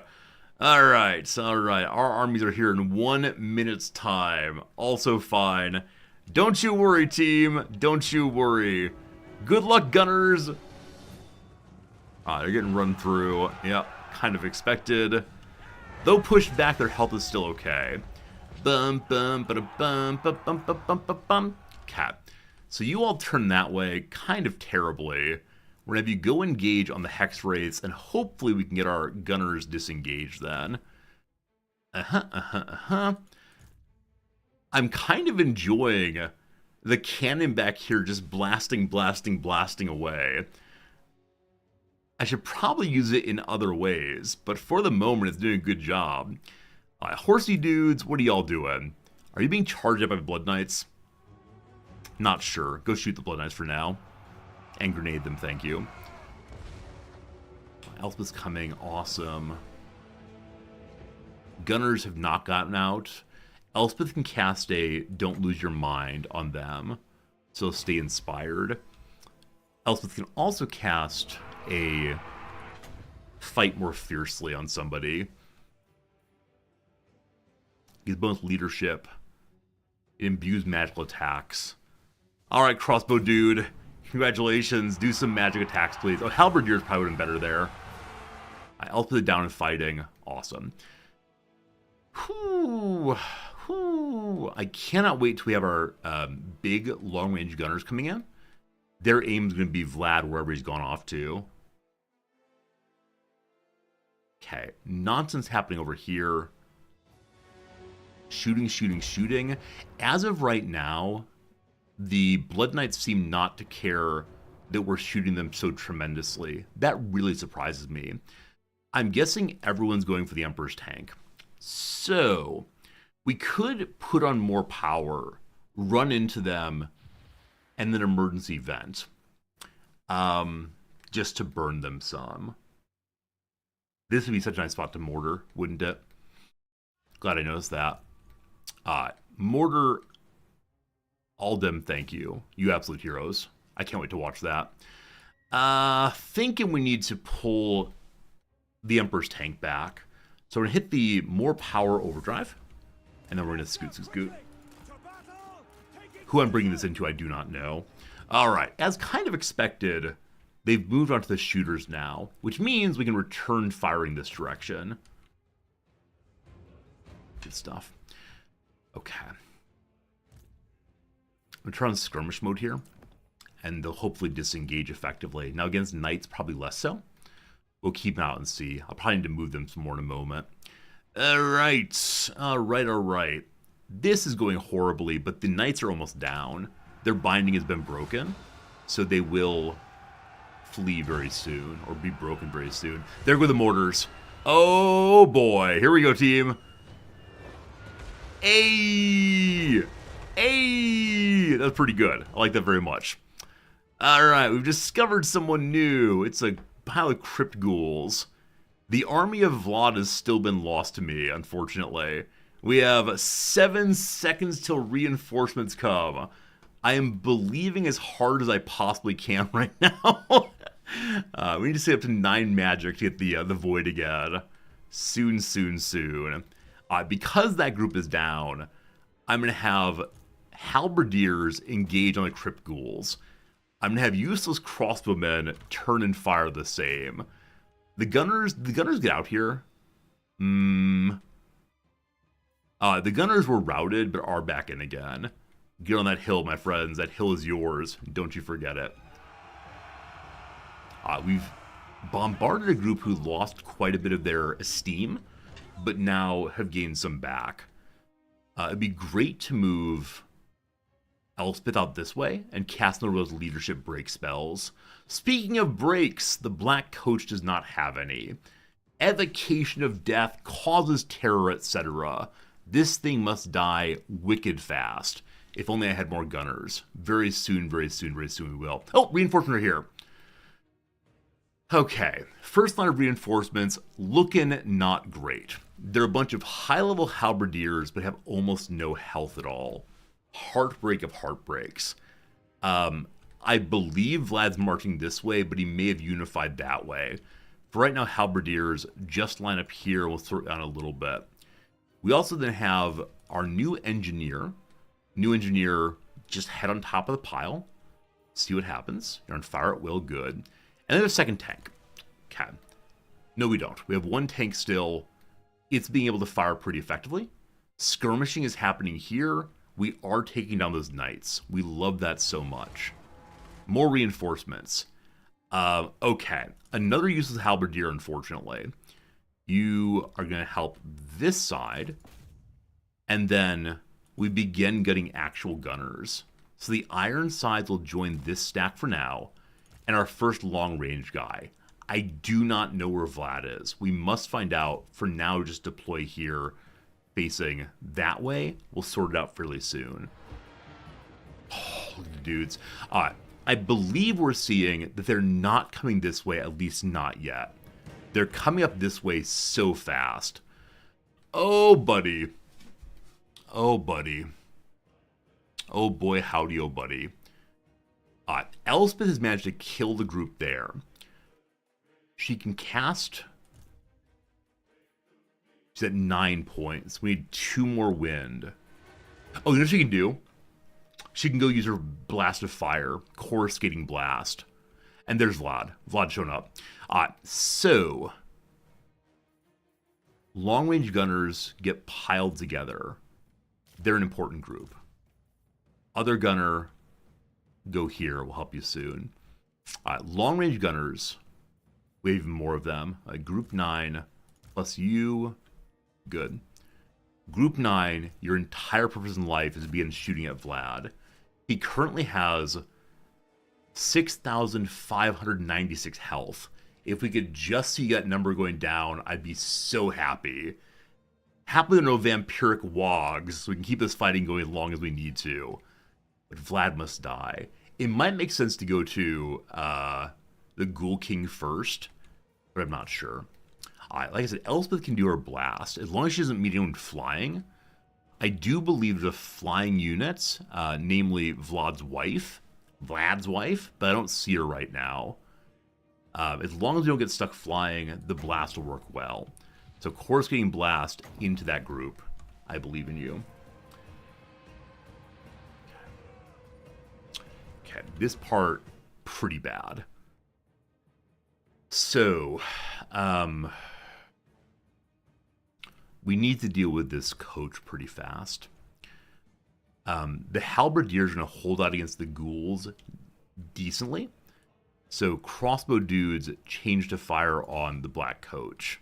Alright, alright. Our armies are here in 1 minute's time. Also fine. Don't you worry, team. Don't you worry. Good luck, gunners. They're getting run through. Yep, kind of expected. Though pushed back, their health is still okay. Bum, bum, ba-da, bum, bum, bum, bum, bum, bum, bum. Cat. So you all turn that way kind of terribly. We're going to have you go engage on the Hex Wraiths, and hopefully we can get our gunners disengaged then. I'm kind of enjoying the cannon back here just blasting, blasting, blasting away. I should probably use it in other ways, but for the moment it's doing a good job. Horsey dudes, what are y'all doing? Are you being charged up by Blood Knights? Not sure. Go shoot the Blood Knights for now. And grenade them, thank you. Elspeth's coming. Awesome. Gunners have not gotten out. Elspeth can cast a Don't Lose Your Mind on them, so stay inspired. Elspeth can also cast a Fight More Fiercely on somebody. Gives bonus leadership. It imbues magical attacks. Alright, crossbow dude. Congratulations. Do some magic attacks, please. Oh, halberdier's probably would have been better there. Elspeth down and fighting. Awesome. Whew. Whew. I cannot wait till we have our big long-range gunners coming in. Their aim is going to be Vlad wherever he's gone off to. Okay. Nonsense happening over here. Shooting, shooting, shooting. As of right now, the Blood Knights seem not to care that we're shooting them so tremendously. That really surprises me. I'm guessing everyone's going for the Emperor's tank. So, we could put on more power, run into them, and then emergency vent. Just to burn them some. This would be such a nice spot to mortar, wouldn't it? Glad I noticed that. Mortar, all them, thank you. You absolute heroes. I can't wait to watch that. Thinking we need to pull the Emperor's tank back. So we're going to hit the more power overdrive. And then we're going to scoot. Who I'm bringing this into, I do not know. Alright, as kind of expected, they've moved on to the shooters now, which means we can return firing this direction. Good stuff. Okay. I'm going to turn on skirmish mode here, and they'll hopefully disengage effectively. Now against knights, probably less so. We'll keep them out and see. I'll probably need to move them some more in a moment. Alright. This is going horribly, but the knights are almost down. Their binding has been broken, so they will flee very soon, or be broken very soon. There go the mortars. Oh boy, here we go, team. Hey! That's pretty good. I like that very much. Alright, we've discovered someone new. It's a pile of crypt ghouls. The army of Vlad has still been lost to me, unfortunately. We have 7 seconds till reinforcements come. I am believing as hard as I possibly can right now. We need to stay up to 9 magic to get the void again. Soon. Because that group is down, I'm going to have halberdiers engage on the crypt ghouls. I'm going to have useless crossbowmen turn and fire the same. The gunners get out here. The gunners were routed, but are back in again. Get on that hill, my friends. That hill is yours. Don't you forget it. We've bombarded a group who lost quite a bit of their esteem, but now have gained some back. It'd be great to move Elspeth out this way and cast one of those leadership break spells. Speaking of breaks, the Black Coach does not have any. Evocation of death causes terror, etc. This thing must die wicked fast. If only I had more gunners. Very soon we will. Oh, reinforcements are here. Okay, first line of reinforcements, looking not great. They're a bunch of high-level halberdiers, but have almost no health at all. Heartbreak of heartbreaks. I believe Vlad's marching this way, but he may have unified that way. For right now, halberdiers just line up here. We'll throw it down a little bit. We also then have our new engineer. New engineer, just head on top of the pile. See what happens. You're on fire at will, good. And then a second tank. Okay. No, we don't. We have one tank still. It's being able to fire pretty effectively. Skirmishing is happening here. We are taking down those knights. We love that so much. More reinforcements. Okay. Another useless halberdier, unfortunately. You are going to help this side. And then we begin getting actual gunners. So the iron sides will join this stack for now. And our first long-range guy. I do not know where Vlad is. We must find out. For now, just deploy here, facing that way. We'll sort it out fairly soon. Oh, look at the dudes. I believe we're seeing that they're not coming this way, at least not yet. They're coming up this way so fast. Oh, buddy. Oh, buddy. Oh, boy, howdy, oh, buddy. Elspeth has managed to kill the group there. She can cast... She's at 9 points. We need 2 more wind. Oh, you know what she can do? She can go use her Blast of Fire. Coruscating Blast. And there's Vlad. Vlad showing up. So... long-range gunners get piled together. They're an important group. Other gunner... go here. We'll help you soon. Long-range gunners. We have even more of them. Group 9 plus you. Good. Group 9, your entire purpose in life is to begin shooting at Vlad. He currently has 6,596 health. If we could just see that number going down, I'd be so happy. Happily, no vampiric wogs, so we can keep this fighting going as long as we need to. But Vlad must die. It might make sense to go to the Ghoul King first, but I'm not sure. Like I said, Elspeth can do her blast. As long as she doesn't meet anyone flying, I do believe the flying units, namely Vlad's wife, but I don't see her right now. As long as we don't get stuck flying, the blast will work well. So Course getting blast into that group. I believe in you. Okay, this part, pretty bad. So, we need to deal with this coach pretty fast. The halberdiers are going to hold out against the ghouls decently. So crossbow dudes change to fire on the black coach.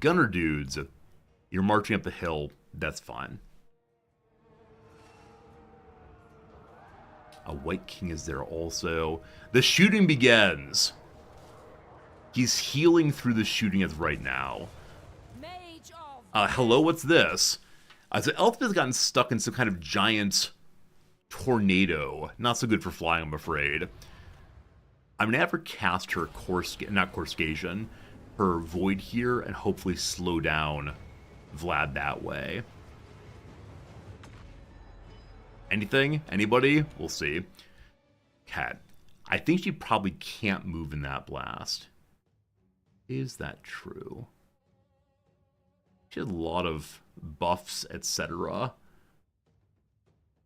Gunner dudes, you're marching up the hill, that's fine. A White King is there also. The shooting begins. He's healing through the shooting as right now. Hello, what's this? So Elspeth has gotten stuck in some kind of giant tornado. Not so good for flying, I'm afraid. I'm gonna have her cast her Coruscation, her Void here, and hopefully slow down Vlad that way. Anything? Anybody? We'll see. Cat. I think she probably can't move in that blast. Is that true? She has a lot of buffs, etc.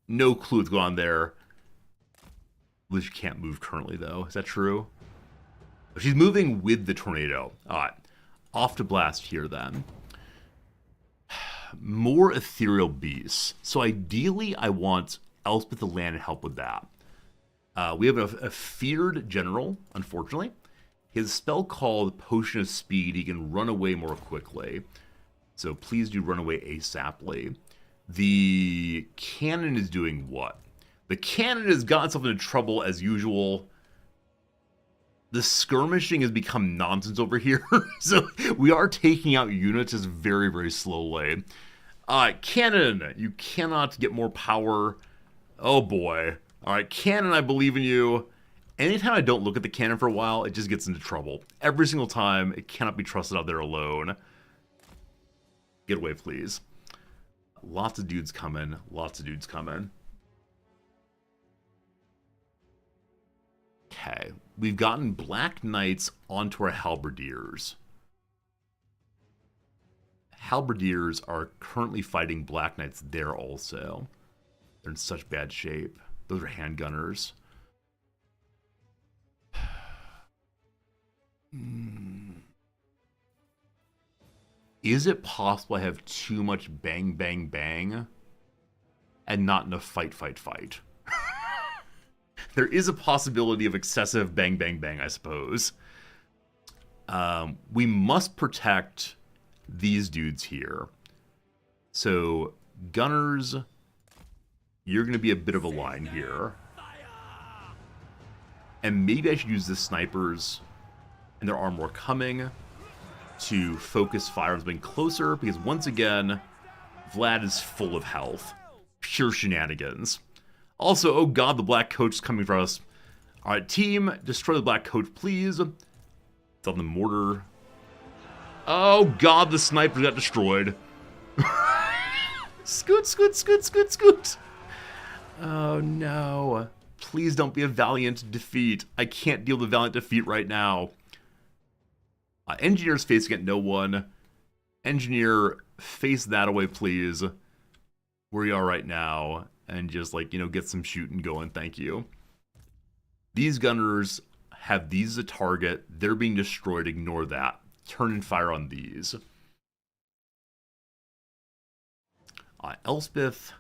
No clue what's going on there. She can't move currently, though. Is that true? She's moving with the tornado. Alright. Off to blast here, then. More ethereal beasts. So ideally, I want Elspeth to land and help with that. We have a feared general, unfortunately. His spell called Potion of Speed. He can run away more quickly. So please do run away ASAPly. The cannon is doing what? The cannon has gotten itself into trouble as usual. The skirmishing has become nonsense over here. So we are taking out units just very, very slowly. Cannon, you cannot get more power. Oh boy. Alright, cannon, I believe in you. Anytime I don't look at the cannon for a while, it just gets into trouble. Every single time, it cannot be trusted out there alone. Get away, please. Lots of dudes coming. Lots of dudes coming. Okay. We've gotten Black Knights onto our Halberdiers. Halberdiers are currently fighting Black Knights there also. They're in such bad shape. Those are handgunners. Is it possible I have too much bang, bang, bang and not enough fight, fight, fight? There is a possibility of excessive bang, bang, bang, I suppose. We must protect these dudes here. So, gunners, you're going to be a bit of a line here. And maybe I should use the snipers, and there are more coming, to focus fire on something closer, because once again, Vlad is full of health. Pure shenanigans. Also, oh god, the black coach is coming for us. Alright, team, destroy the black coach, please. It's on the mortar. Oh god, the sniper got destroyed. Scoot, scoot, scoot, scoot, scoot. Oh no. Please don't be a valiant defeat. I can't deal with a valiant defeat right now. Engineer's facing at no one. Engineer, face that away, please. Where you are right now. And just, like, you know, get some shooting going. Thank you. These gunners have these as a target. They're being destroyed. Ignore that. Turn and fire on these. Elspeth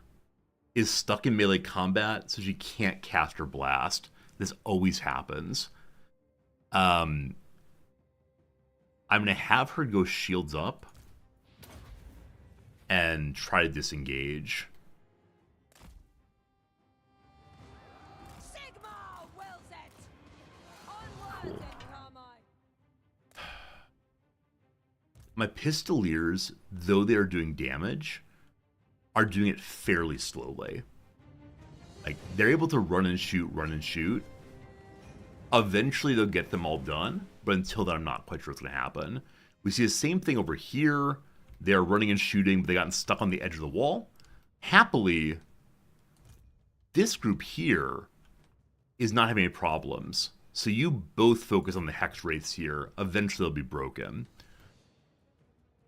is stuck in melee combat, so she can't cast her blast. This always happens. I'm going to have her go shields up and try to disengage. Cool. My pistoliers, though they are doing damage, are doing it fairly slowly. Like, they're able to run and shoot. Eventually, they'll get them all done, but until then, I'm not quite sure what's going to happen. We see the same thing over here. They're running and shooting, but they gotten stuck on the edge of the wall. Happily, this group here is not having any problems. So you both focus on the Hex Wraiths here. Eventually, they'll be broken.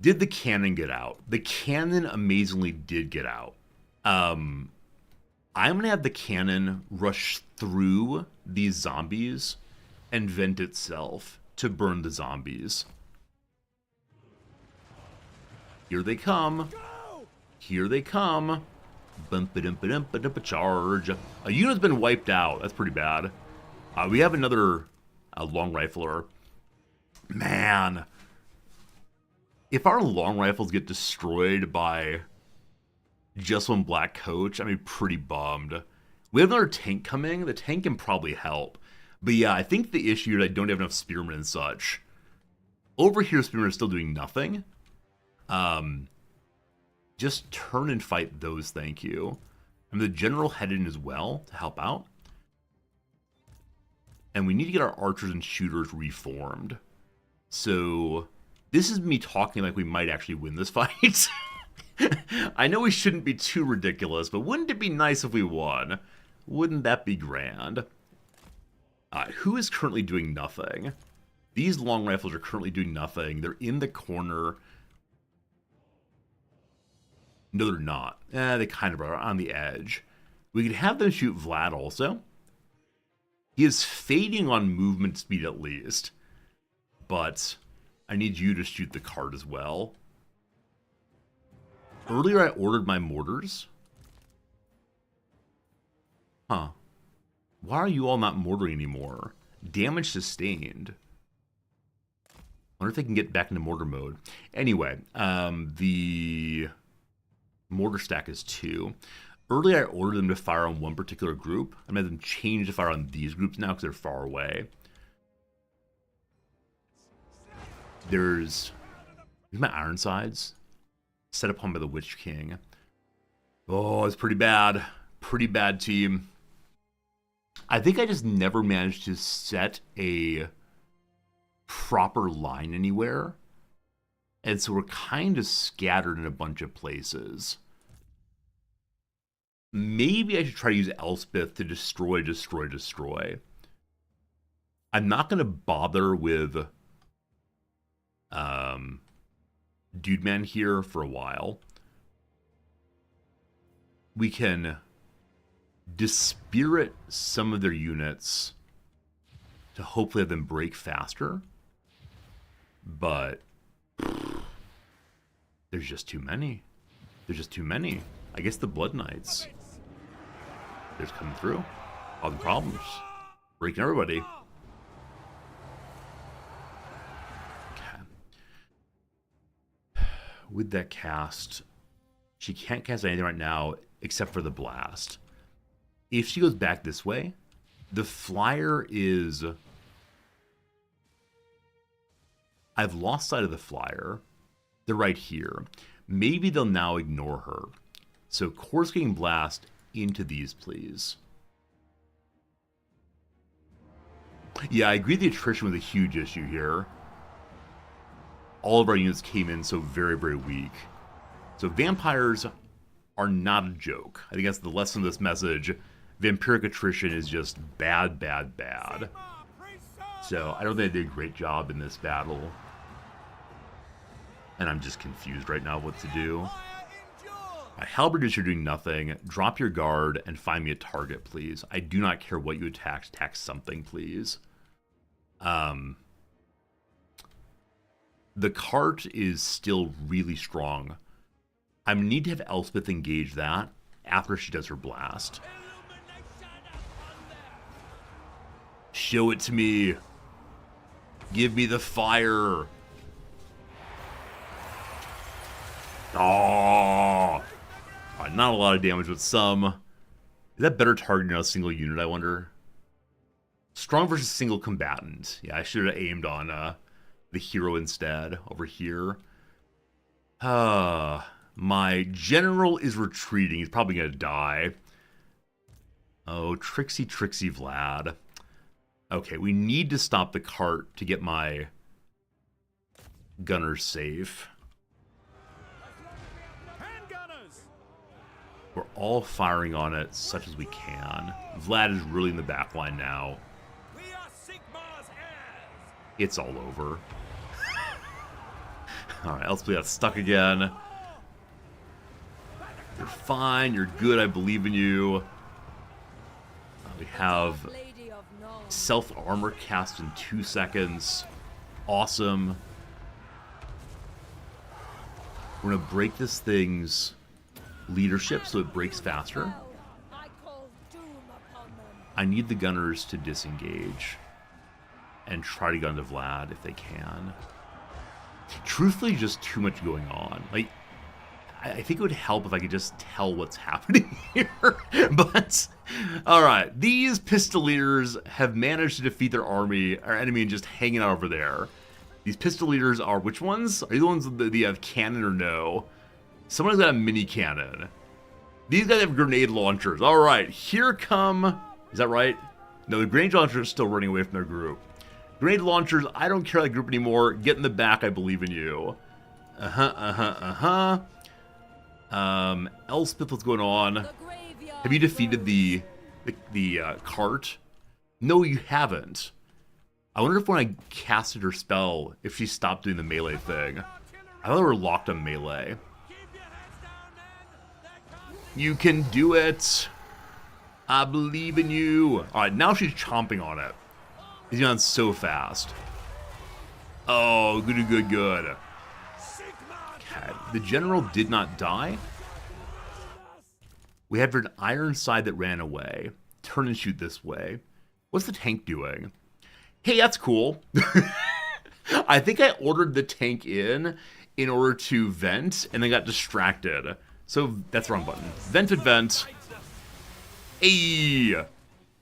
Did the cannon get out? The cannon amazingly did get out. I'm going to have the cannon rush through these zombies and vent itself to burn the zombies. Here they come. Here they come. Charge. A unit's been wiped out. That's pretty bad. We have another long rifler. Man. If our long rifles get destroyed by just one black coach, I'm pretty bummed. We have another tank coming. The tank can probably help. But yeah, I think the issue is I don't have enough spearmen and such. Over here, spearmen are still doing nothing. Just turn and fight those, thank you. And the general headed in as well to help out. And we need to get our archers and shooters reformed. So this is me talking like we might actually win this fight. I know we shouldn't be too ridiculous, but wouldn't it be nice if we won? Wouldn't that be grand? Who is currently doing nothing? These long rifles are currently doing nothing. They're in the corner. No, they're not. They kind of are on the edge. We could have them shoot Vlad also. He is fading on movement speed at least. But I need you to shoot the cart as well. Earlier I ordered my mortars. Huh. Why are you all not mortaring anymore? Damage sustained. I wonder if they can get back into mortar mode. Anyway, the mortar stack is 2. Earlier I ordered them to fire on one particular group. I'm going to have them change to fire on these groups now because they're far away. There's my Ironsides. Set upon by the Witch King. Oh, it's pretty bad. Pretty bad team. I think I just never managed to set a proper line anywhere. And so we're kind of scattered in a bunch of places. Maybe I should try to use Elspeth to destroy. I'm not going to bother with Dude Man here for a while. We can dispirit some of their units to hopefully have them break faster. But there's just too many. I guess the Blood Knights. They're just coming through. All the problems. Breaking everybody. With that cast, she can't cast anything right now except for the blast. If she goes back this way, the flyer is... I've lost sight of the flyer. They're right here. Maybe they'll now ignore her. So Coruscating Blast into these, please. Yeah, I agree the attrition was a huge issue here. All of our units came in so very, very weak. So vampires are not a joke. I think that's the lesson of this message. Vampiric attrition is just bad, bad, bad. So I don't think they did a great job in this battle. And I'm just confused right now what to do. Halberdiers are doing nothing. Drop your guard and find me a target, please. I do not care what you attack. Attack something, please. The cart is still really strong. I need to have Elspeth engage that after she does her blast. Show it to me. Give me the fire. Oh, not a lot of damage, but some. Is that better targeting a single unit, I wonder? Strong versus single combatant. Yeah, I should have aimed on the hero instead over here. My general is retreating. He's probably going to die. Oh, tricksy Vlad. Okay, we need to stop the cart to get my gunners safe. Handgunners! We're all firing on it such as we can. Vlad is really in the back line now. We are Sigmar's heirs! It's all over. Alright, Elspeth got stuck again. You're fine, you're good, I believe in you. We have Lady of Nol. self-armor cast in 2 seconds. Awesome. We're gonna break this thing's leadership so it breaks faster. I call doom upon them. I need the gunners to disengage and try to gun to Vlad if they can. Truthfully, just too much going on. Like, I think it would help if I could just tell what's happening here. But, alright, these pistoliers have managed to defeat their army, our enemy, and just hanging out over there. These pistoliers are which ones? Are you the ones that have cannon or no? Someone's got a mini cannon. These guys have grenade launchers. Alright, here come... Is that right? No, the grenade launchers are still running away from their group. Grenade launchers, I don't care that group anymore. Get in the back, I believe in you. Elspeth, what's going on? The graveyard Have you defeated grows. the cart? No, you haven't. I wonder if when I casted her spell, if she stopped doing the melee thing. I thought we were locked on melee. Keep your heads down, men! They're coming! You can do it. I believe in you. Alright, now she's chomping on it. He's gone so fast. Oh, good. Sigmar! Okay, the general did not die. We have an iron side that ran away. Turn and shoot this way. What's the tank doing? Hey, that's cool. I think I ordered the tank in order to vent, and then got distracted. So that's the wrong button. Vent. Ayy!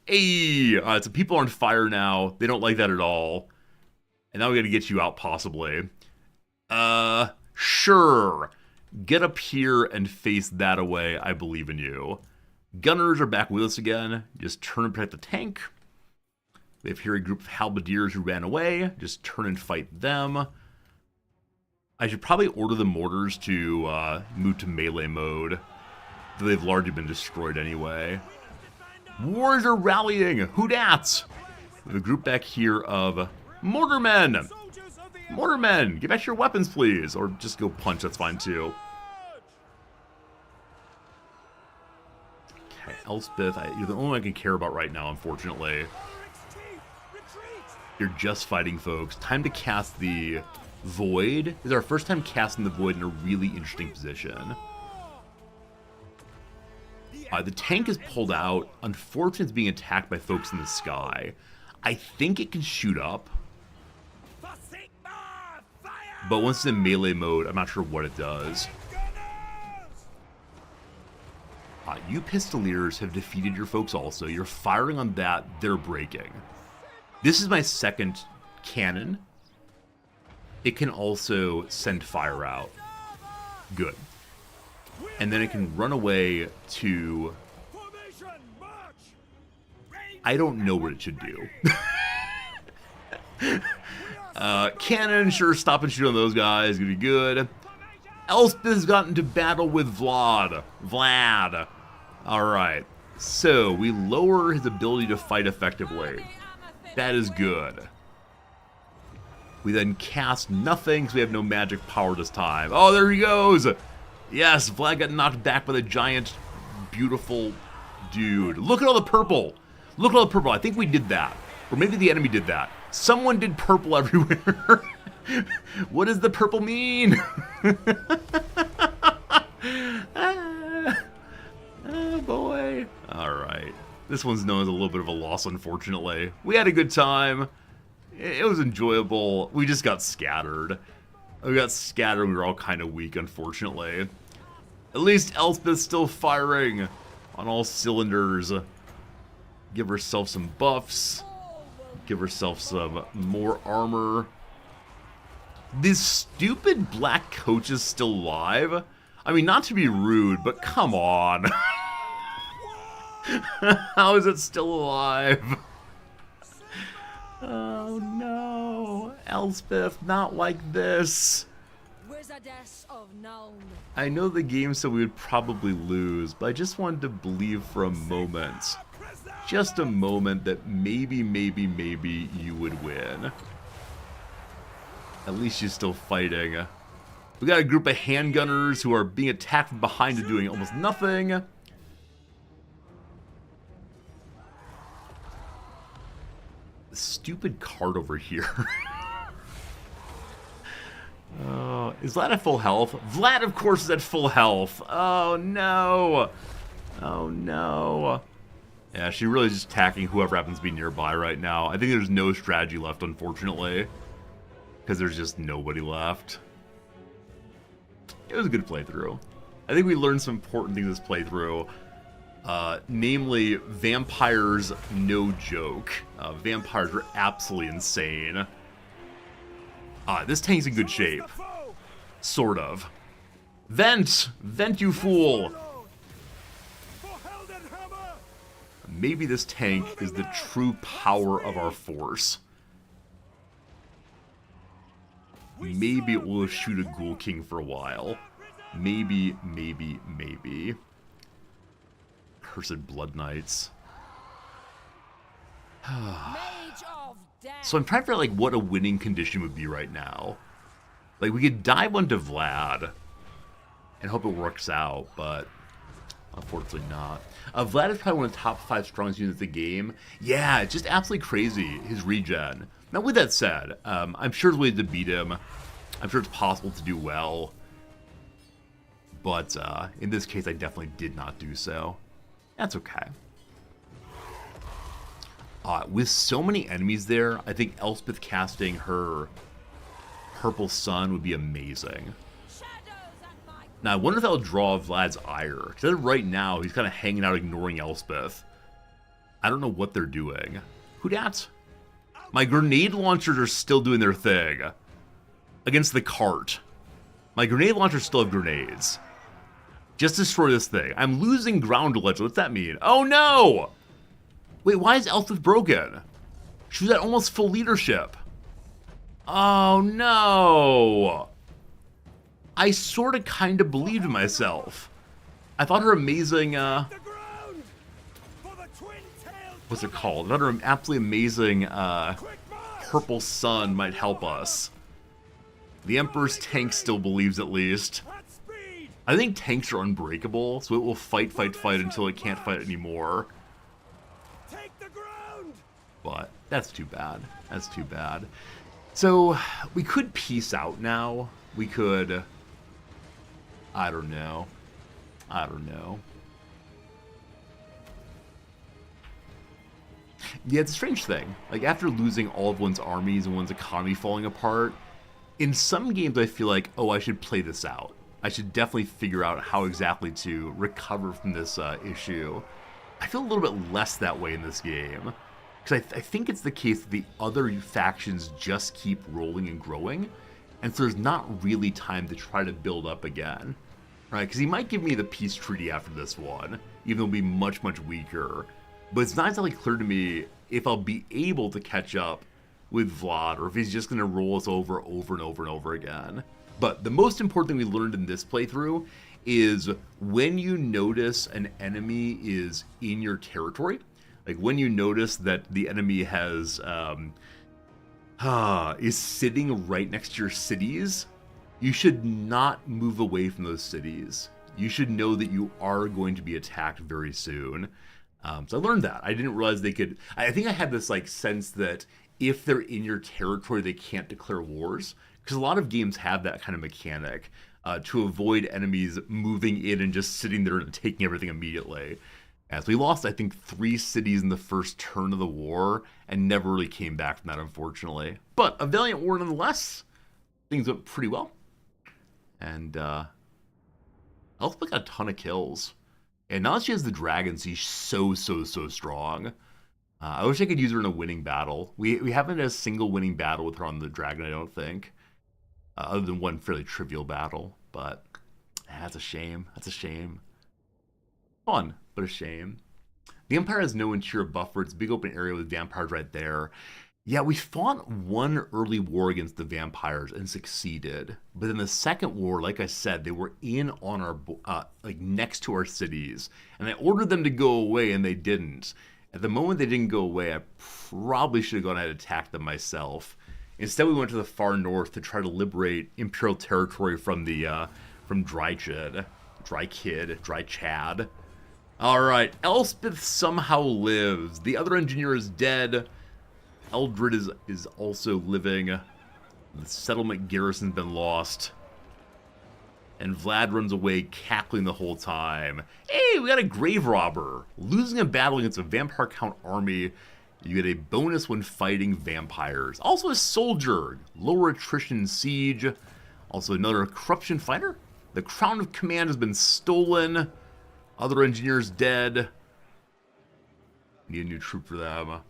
Ayy! So people are on fire now. They don't like that at all. And now we gotta get you out, possibly. Sure. Get up here and face that away. I believe in you. Gunners are back with us again. Just turn and protect the tank. We have here a group of halberdiers who ran away. Just turn and fight them. I should probably order the mortars to move to melee mode. Though they've largely been destroyed anyway. Wars are rallying! Who dat? We have a group back here of mortarmen! Soldiers of the Mortarmen! Get back to your weapons, please! Or just go punch, that's fine too. Okay, Elspeth, you're the only one I can care about right now, unfortunately. You're just fighting, folks. Time to cast the Void. This is our first time casting the Void in a really interesting position. The tank is pulled out. Unfortunately, it's being attacked by folks in the sky. I think it can shoot up. But once it's in melee mode, I'm not sure what it does. You pistoliers have defeated your folks also. You're firing on that, they're breaking. This is my second cannon. It can also send fire out. Good. And then it can run away to... I don't know what it should do. Cannon, sure, stop and shoot on those guys. Gonna be good. Elspeth has gotten into battle with Vlad. Alright. So, we lower his ability to fight effectively. That is good. We then cast nothing because we have no magic power this time. Oh, there he goes! Yes, Vlad got knocked back by the giant, beautiful dude. Look at all the purple! Look at all the purple. I think we did that. Or maybe the enemy did that. Someone did purple everywhere. What does the purple mean? Oh, boy. Alright. This one's known as a little bit of a loss, unfortunately. We had a good time. It was enjoyable. We just got scattered. We were all kind of weak, unfortunately. At least Elspeth's still firing on all cylinders. Give herself some buffs. Give herself some more armor. This stupid black coach is still alive? I mean, not to be rude, but come on. How is it still alive? Oh no, Elspeth, not like this. Wizardess of Nuln. I know the game said we would probably lose, but I just wanted to believe for a moment, just a moment, that maybe you would win. At least she's still fighting. We got a group of handgunners who are being attacked from behind and doing almost nothing. Stupid card over here. Oh, is Vlad at full health? Vlad, of course, is at full health. Oh, no. Oh, no. Yeah, she really is just attacking whoever happens to be nearby right now. I think there's no strategy left, unfortunately, because there's just nobody left. It was a good playthrough. I think we learned some important things this playthrough. Namely, vampires, no joke. Vampires are absolutely insane. This tank's in good shape. Sort of. Vent! Vent, you fool! Maybe this tank is the true power of our force. Maybe it will shoot a Ghoul King for a while. Maybe. Cursed Blood Knights. So I'm trying to figure out, like, what a winning condition would be right now. Like, we could dive onto Vlad and hope it works out, but unfortunately not. Vlad is probably one of the top 5 strongest units in the game. Yeah, it's just absolutely crazy, his regen. Now, with that said, I'm sure there's ways to beat him. I'm sure it's possible to do well. But in this case, I definitely did not do so. That's okay. With so many enemies there, I think Elspeth casting her Purple Sun would be amazing. Now, I wonder if that'll draw Vlad's ire. Because right now, he's kind of hanging out ignoring Elspeth. I don't know what they're doing. Who dat? My grenade launchers are still doing their thing. Against the cart. My grenade launchers still have grenades. Just destroy this thing. I'm losing ground allegedly. What's that mean? Oh no! Wait, why is Elspeth broken? She was at almost full leadership. Oh no! I sort of kind of believed in myself. I thought her amazing, what's it called? I thought her absolutely amazing, Purple Sun might help us. The Emperor's tank still believes, at least. I think tanks are unbreakable, so it will fight until it can't fight anymore. But that's too bad. That's too bad. So, we could peace out now. We could... I don't know. Yeah, it's a strange thing. Like, after losing all of one's armies and one's economy falling apart, in some games I feel like, oh, I should play this out. I should definitely figure out how exactly to recover from this issue. I feel a little bit less that way in this game. Because I think it's the case that the other factions just keep rolling and growing, and so there's not really time to try to build up again. Right? Because he might give me the peace treaty after this one, even though it'll be much weaker. But it's not exactly clear to me if I'll be able to catch up with Vlad, or if he's just going to roll us over and over again. But the most important thing we learned in this playthrough is when you notice an enemy is in your territory, like when you notice that the enemy has is sitting right next to your cities, you should not move away from those cities. You should know that you are going to be attacked very soon. So I learned that. I didn't realize they could... I think I had this like sense that if they're in your territory, they can't declare wars. Because a lot of games have that kind of mechanic to avoid enemies moving in and just sitting there and taking everything immediately. As we lost, I think, 3 cities in the first turn of the war and never really came back from that, unfortunately. But a valiant war nonetheless. Things went pretty well. And Elspeth got a ton of kills. And now that she has the dragons, she's so strong. I wish I could use her in a winning battle. We haven't had a single winning battle with her on the dragon, I don't think. Other than one fairly trivial battle. But that's a shame. That's a shame. Fun, but a shame. The Empire has no interior buffer. It's a big open area with vampires right there. Yeah, we fought one early war against the vampires and succeeded. But in the second war, like I said, they were in on our, like next to our cities. And I ordered them to go away and they didn't. At the moment they didn't go away, I probably should have gone ahead and attacked them myself. Instead, we went to the far north to try to liberate Imperial territory from the, from Dry Chad. All right, Elspeth somehow lives. The other engineer is dead. Eldred is also living. The settlement garrison's been lost. And Vlad runs away cackling the whole time. Hey, we got a grave robber. Losing a battle against a vampire count army, you get a bonus when fighting vampires. Also a soldier. Lower attrition siege. Also another corruption fighter. The crown of command has been stolen. Other engineers dead. Need a new troop for them.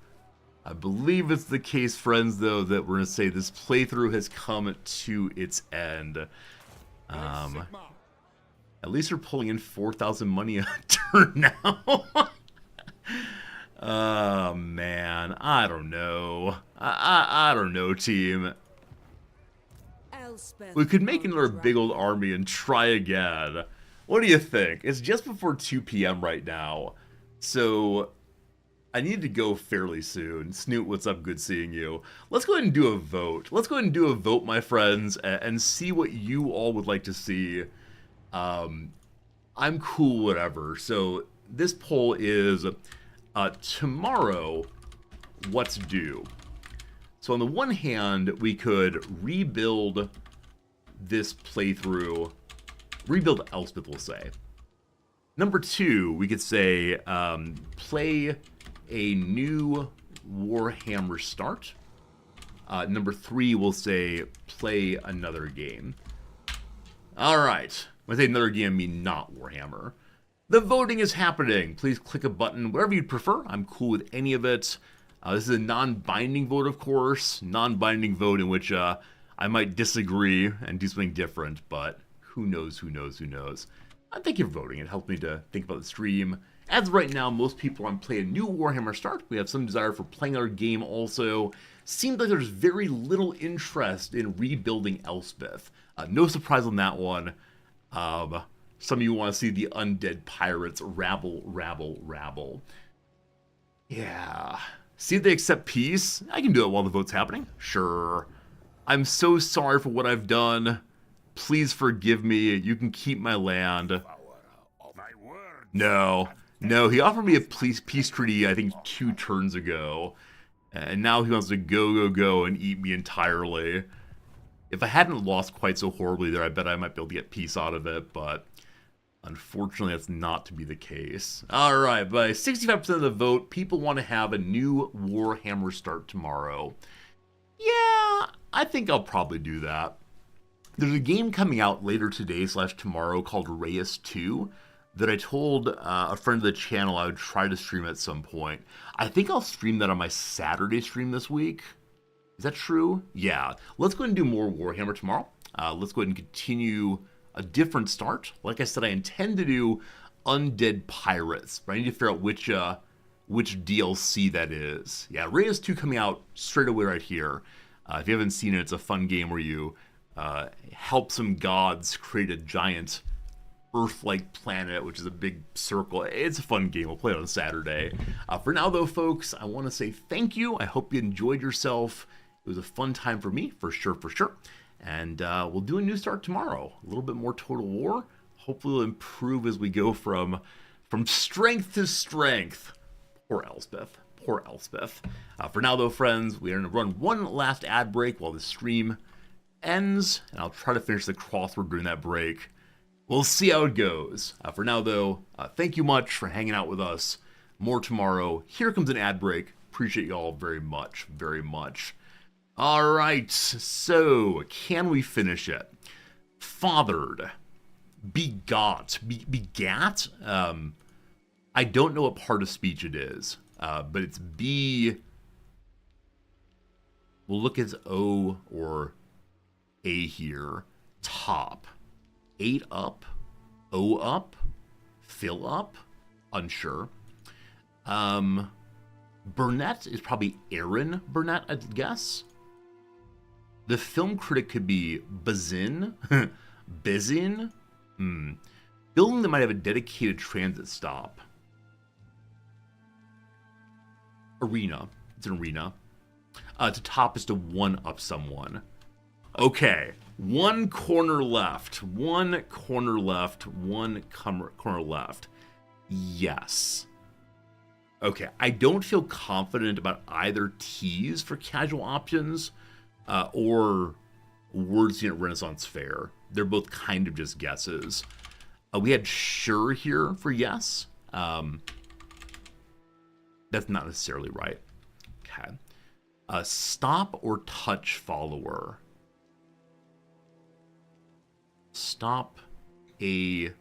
I believe it's the case, friends, though, that we're going to say this playthrough has come to its end. At least we're pulling in 4,000 money a turn now. Oh, man. I don't know. I don't know, team. Elspeth We could make another big old army and try again. What do you think? It's just before 2 p.m. right now. So I need to go fairly soon. Snoot, what's up? Good seeing you. Let's go ahead and do a vote. Let's go ahead and do a vote, my friends, and see what you all would like to see. I'm cool, whatever. So this poll is tomorrow, what's due? So on the one hand, we could rebuild this playthrough. Rebuild Elspeth, we'll say. Number 2, we could say play a new Warhammer start. Number 3, we'll say play another game. Alright. When I say another game, I mean not Warhammer. The voting is happening. Please click a button, whatever you'd prefer. I'm cool with any of it. This is a non-binding vote, of course. Non-binding vote in which I might disagree and do something different, but who knows, who knows, who knows. Thank you for voting. It helped me to think about the stream. As of right now, most people want to play a new Warhammer start. We have some desire for playing our game also. Seems like there's very little interest in rebuilding Elspeth. No surprise on that one. Some of you want to see the undead pirates rabble. Yeah. See if they accept peace. I can do it while the vote's happening. Sure. I'm so sorry for what I've done. Please forgive me. You can keep my land. No, he offered me a peace treaty, I think, 2 turns ago. And now he wants to go and eat me entirely. If I hadn't lost quite so horribly there, I bet I might be able to get peace out of it, but unfortunately that's not to be the case. Alright, by 65% of the vote, people want to have a new Warhammer start tomorrow. Yeah, I think I'll probably do that. There's a game coming out later today / tomorrow called WIII 2 that I told a friend of the channel I would try to stream at some point. I think I'll stream that on my Saturday stream this week. Is that true? Yeah. Let's go ahead and do more Warhammer tomorrow. Let's go ahead and continue a different start. Like I said, I intend to do Undead Pirates, but I need to figure out which DLC that is. Yeah, WIII 2 coming out straight away right here. If you haven't seen it, it's a fun game where you help some gods create a giant Earth-like planet, which is a big circle. It's a fun game. We'll play it on Saturday. For now, though, folks, I want to say thank you. I hope you enjoyed yourself. It was a fun time for me, for sure. And we'll do a new start tomorrow. A little bit more Total War. Hopefully we'll improve as we go from strength to strength. Poor Elspeth. For now, though, friends, we are going to run one last ad break while the stream ends. And I'll try to finish the crossword during that break. We'll see how it goes. For now, though, thank you much for hanging out with us. More tomorrow. Here comes an ad break. Appreciate you all very much. All right, so can we finish it? Fathered, begat. I don't know what part of speech it is, but it's B. We'll look at O or A here. Top. 8 up, O up, fill up, unsure. Burnett is probably Aaron Burnett, I'd guess. The film critic could be Bazin. Bizin? Building that might have a dedicated transit stop. Arena. It's an arena. To top is to one-up someone. Okay. One corner left. One corner left. One corner left. Yes. Okay. I don't feel confident about either T's for casual options or Words Unit Renaissance Fair. They're both kind of just guesses. We had sure here for yes. That's not necessarily right. Okay. Stop or touch follower. Stop an.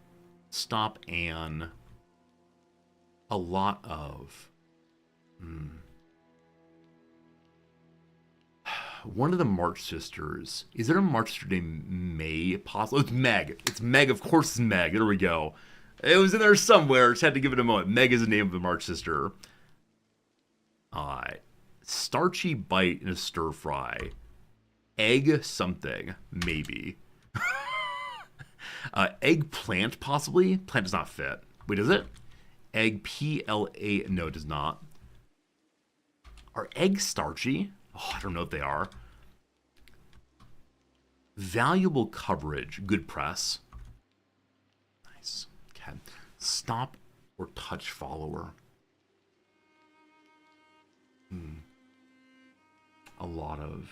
A lot of. One of the March sisters. Is there a March sister named May? Possible. It's Meg. It's Meg. Of course it's Meg. There we go. It was in there somewhere. Just had to give it a moment. Meg is the name of the March sister. Starchy bite in a stir fry. Egg something. Maybe. Eggplant, possibly? Plant does not fit. Wait, does it? Egg, P-L-A... No, it does not. Are eggs starchy? Oh, I don't know if they are. Valuable coverage. Good press. Nice. Okay. Stop or touch follower. A lot of.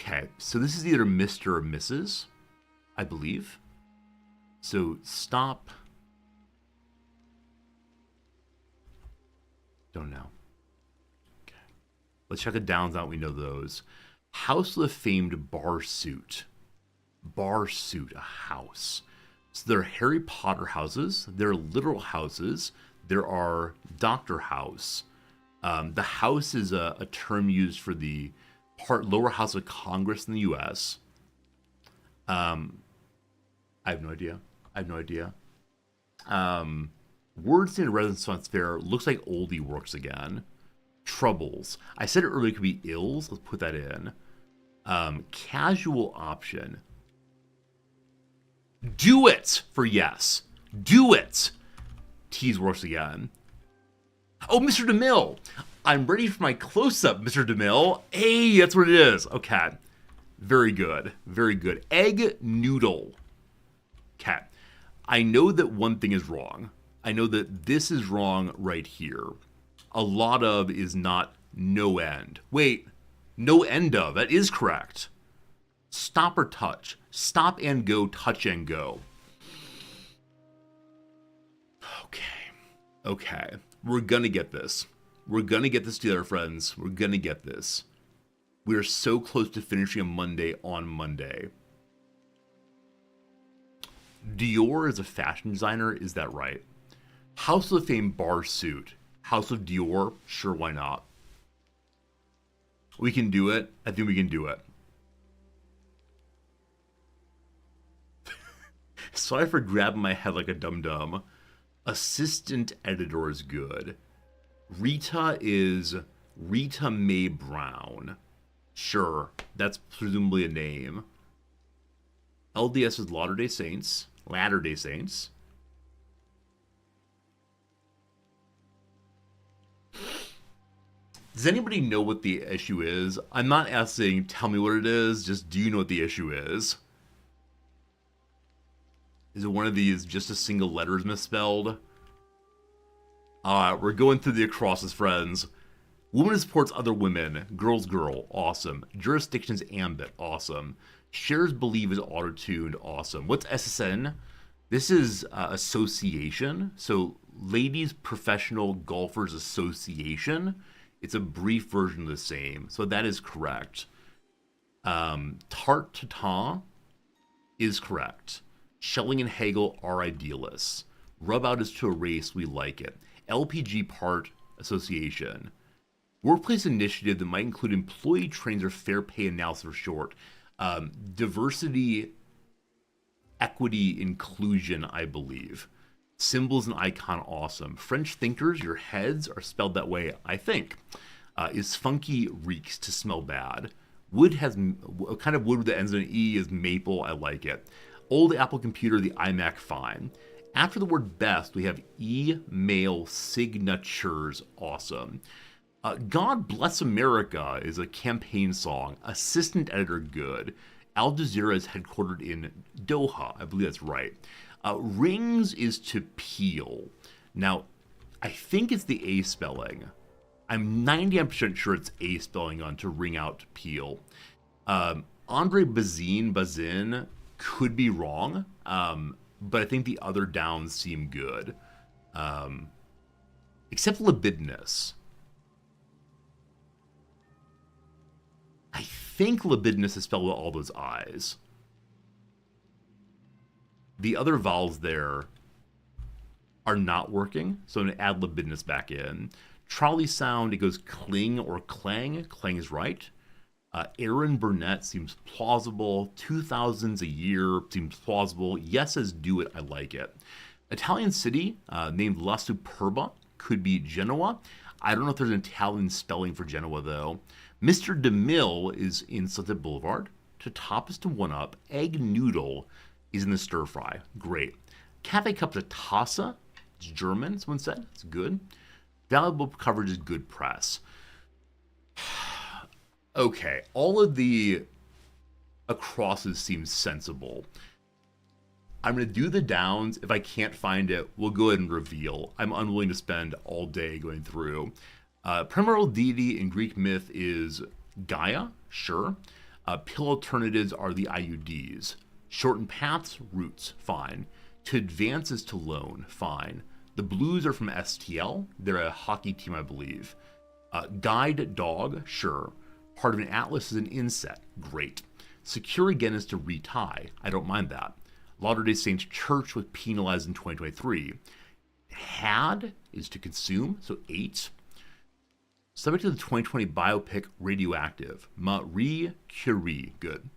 Okay, so this is either Mr. or Mrs., I believe. So stop. Don't know. Okay. Let's check the downs out. We know those. House of the famed bar suit. Bar suit, a house. So there are Harry Potter houses. There are literal houses. There are Doctor House. The House is a term used for the lower house of Congress in the U.S. I have no idea. Words in Renaissance Fair looks like oldie works again. Troubles. I said it earlier, it could be ills. Let's put that in. Casual option. Do it for yes. Do it. T's works again. Oh, Mr. DeMille. I'm ready for my close-up, Mr. DeMille. Hey, that's what it is. Okay. Very good. Very good. Egg noodle. Okay. I know that one thing is wrong. I know that this is wrong right here. A lot of is not no end. Wait. No end of. That is correct. Stop or touch. Stop and go, touch and go. Okay. We're gonna get this. We're gonna get this together, friends. We're gonna get this. We are so close to finishing a Monday on Monday. Dior is a fashion designer, is that right? House of Fame bar suit. House of Dior, sure, why not? We can do it. I think we can do it. Sorry for grabbing my head like a dum-dum. Assistant editor is good. Rita is Rita Mae Brown. Sure, that's presumably a name. LDS is Latter-day Saints. Latter-day Saints. Does anybody know what the issue is? I'm not asking, tell me what it is, just do you know what the issue is? Is it one of these just a single letter is misspelled? We're going through the acrosses, friends. Woman who supports other women. Girl's girl. Awesome. Jurisdiction's ambit. Awesome. Shares believe is auto-tuned. Awesome. What's SSN? This is association. So Ladies Professional Golfers Association. It's a brief version of the same. So that is correct. Tart Tatin is correct. Schelling and Hegel are idealists. Rub out is to erase, we like it. LPG Part Association. Workplace initiative that might include employee trainings or fair pay analysis for short. Diversity, equity inclusion, I believe. Symbols and icon, awesome. French thinkers, your heads are spelled that way, I think. Is funky, reeks, to smell bad. Wood has, kind of wood that ends in an E is maple, I like it. Old Apple computer, the iMac, fine. After the word best, we have email signatures, awesome. God Bless America is a campaign song. Assistant editor, good. Al Jazeera is headquartered in Doha, I believe that's right. Rings is to peel. Now, I think it's the A spelling. I'm 99% sure it's A spelling on to ring out to peel. Andre Bazin could be wrong, but I think the other downs seem good. Except libidinous. I think libidinous is spelled with all those I's. The other vowels there are not working, so I'm going to add libidinous back in. Trolley sound, it goes cling or clang. Clang is right. Aaron Burnett seems plausible. 2000s a year seems plausible. Yeses do it, I like it. Italian city, named La Superba, could be Genoa. I don't know if there's an Italian spelling for Genoa, though. Mr. DeMille is in Sunset Boulevard. To top is to one up. Egg noodle is in the stir fry. Great. Cafe cup's a Tasse. It's German, someone said. It's good. Valuable coverage is good press. Okay, all of the acrosses seem sensible. I'm going to do the downs. If I can't find it, we'll go ahead and reveal. I'm unwilling to spend all day going through. Primordial deity in Greek myth is Gaia, sure. Pill alternatives are the IUDs. Shortened paths, roots, fine. To advance is to loan, fine. The Blues are from STL. They're a hockey team, I believe. Guide dog, sure. Part of an atlas is an inset, great. Secure again is to retie, I don't mind that. Latter-day Saints Church was penalized in 2023. Had is to consume, so 8. Subject to the 2020 biopic Radioactive. Marie Curie, good.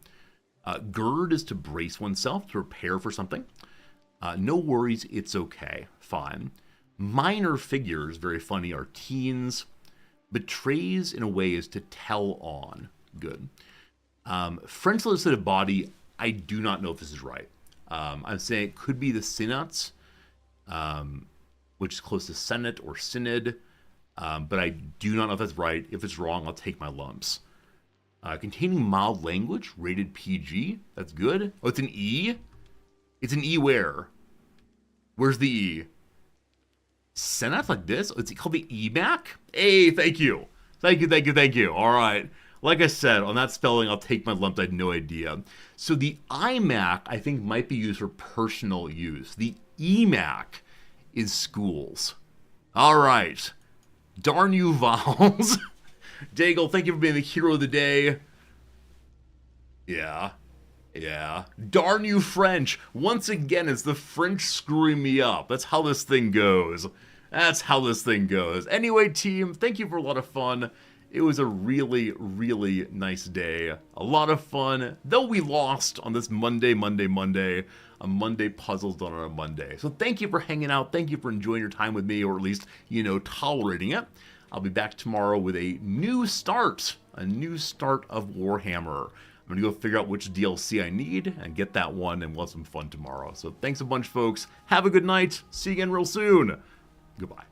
Gird is to brace oneself, to prepare for something. No worries, it's okay, fine. Minor figures, very funny, are teens. Betrays, in a way, is to tell on, good. French legislative body, I do not know if this is right. I'm saying it could be the Synods, which is close to Senate or Synod, but I do not know if that's right. If it's wrong, I'll take my lumps. Containing mild language, rated PG, that's good. Oh, it's an E? It's an E where? Where's the E? Senate like this? It's called the EMAC? Hey, thank you. Thank you. All right. Like I said, on that spelling, I'll take my lumps. I had no idea. So the iMac, I think, might be used for personal use. The EMAC is schools. All right. Darn you, vowels. Daigle, thank you for being the hero of the day. Yeah. Darn you, French. Once again, it's the French screwing me up. That's how this thing goes. Anyway, team, thank you for a lot of fun. It was a really, really nice day. A lot of fun. Though we lost on this Monday. A Monday puzzles done on a Monday. So thank you for hanging out. Thank you for enjoying your time with me, or at least, tolerating it. I'll be back tomorrow with a new start of Warhammer. I'm going to go figure out which DLC I need and get that one, and we'll have some fun tomorrow. So thanks a bunch, folks. Have a good night. See you again real soon. Goodbye.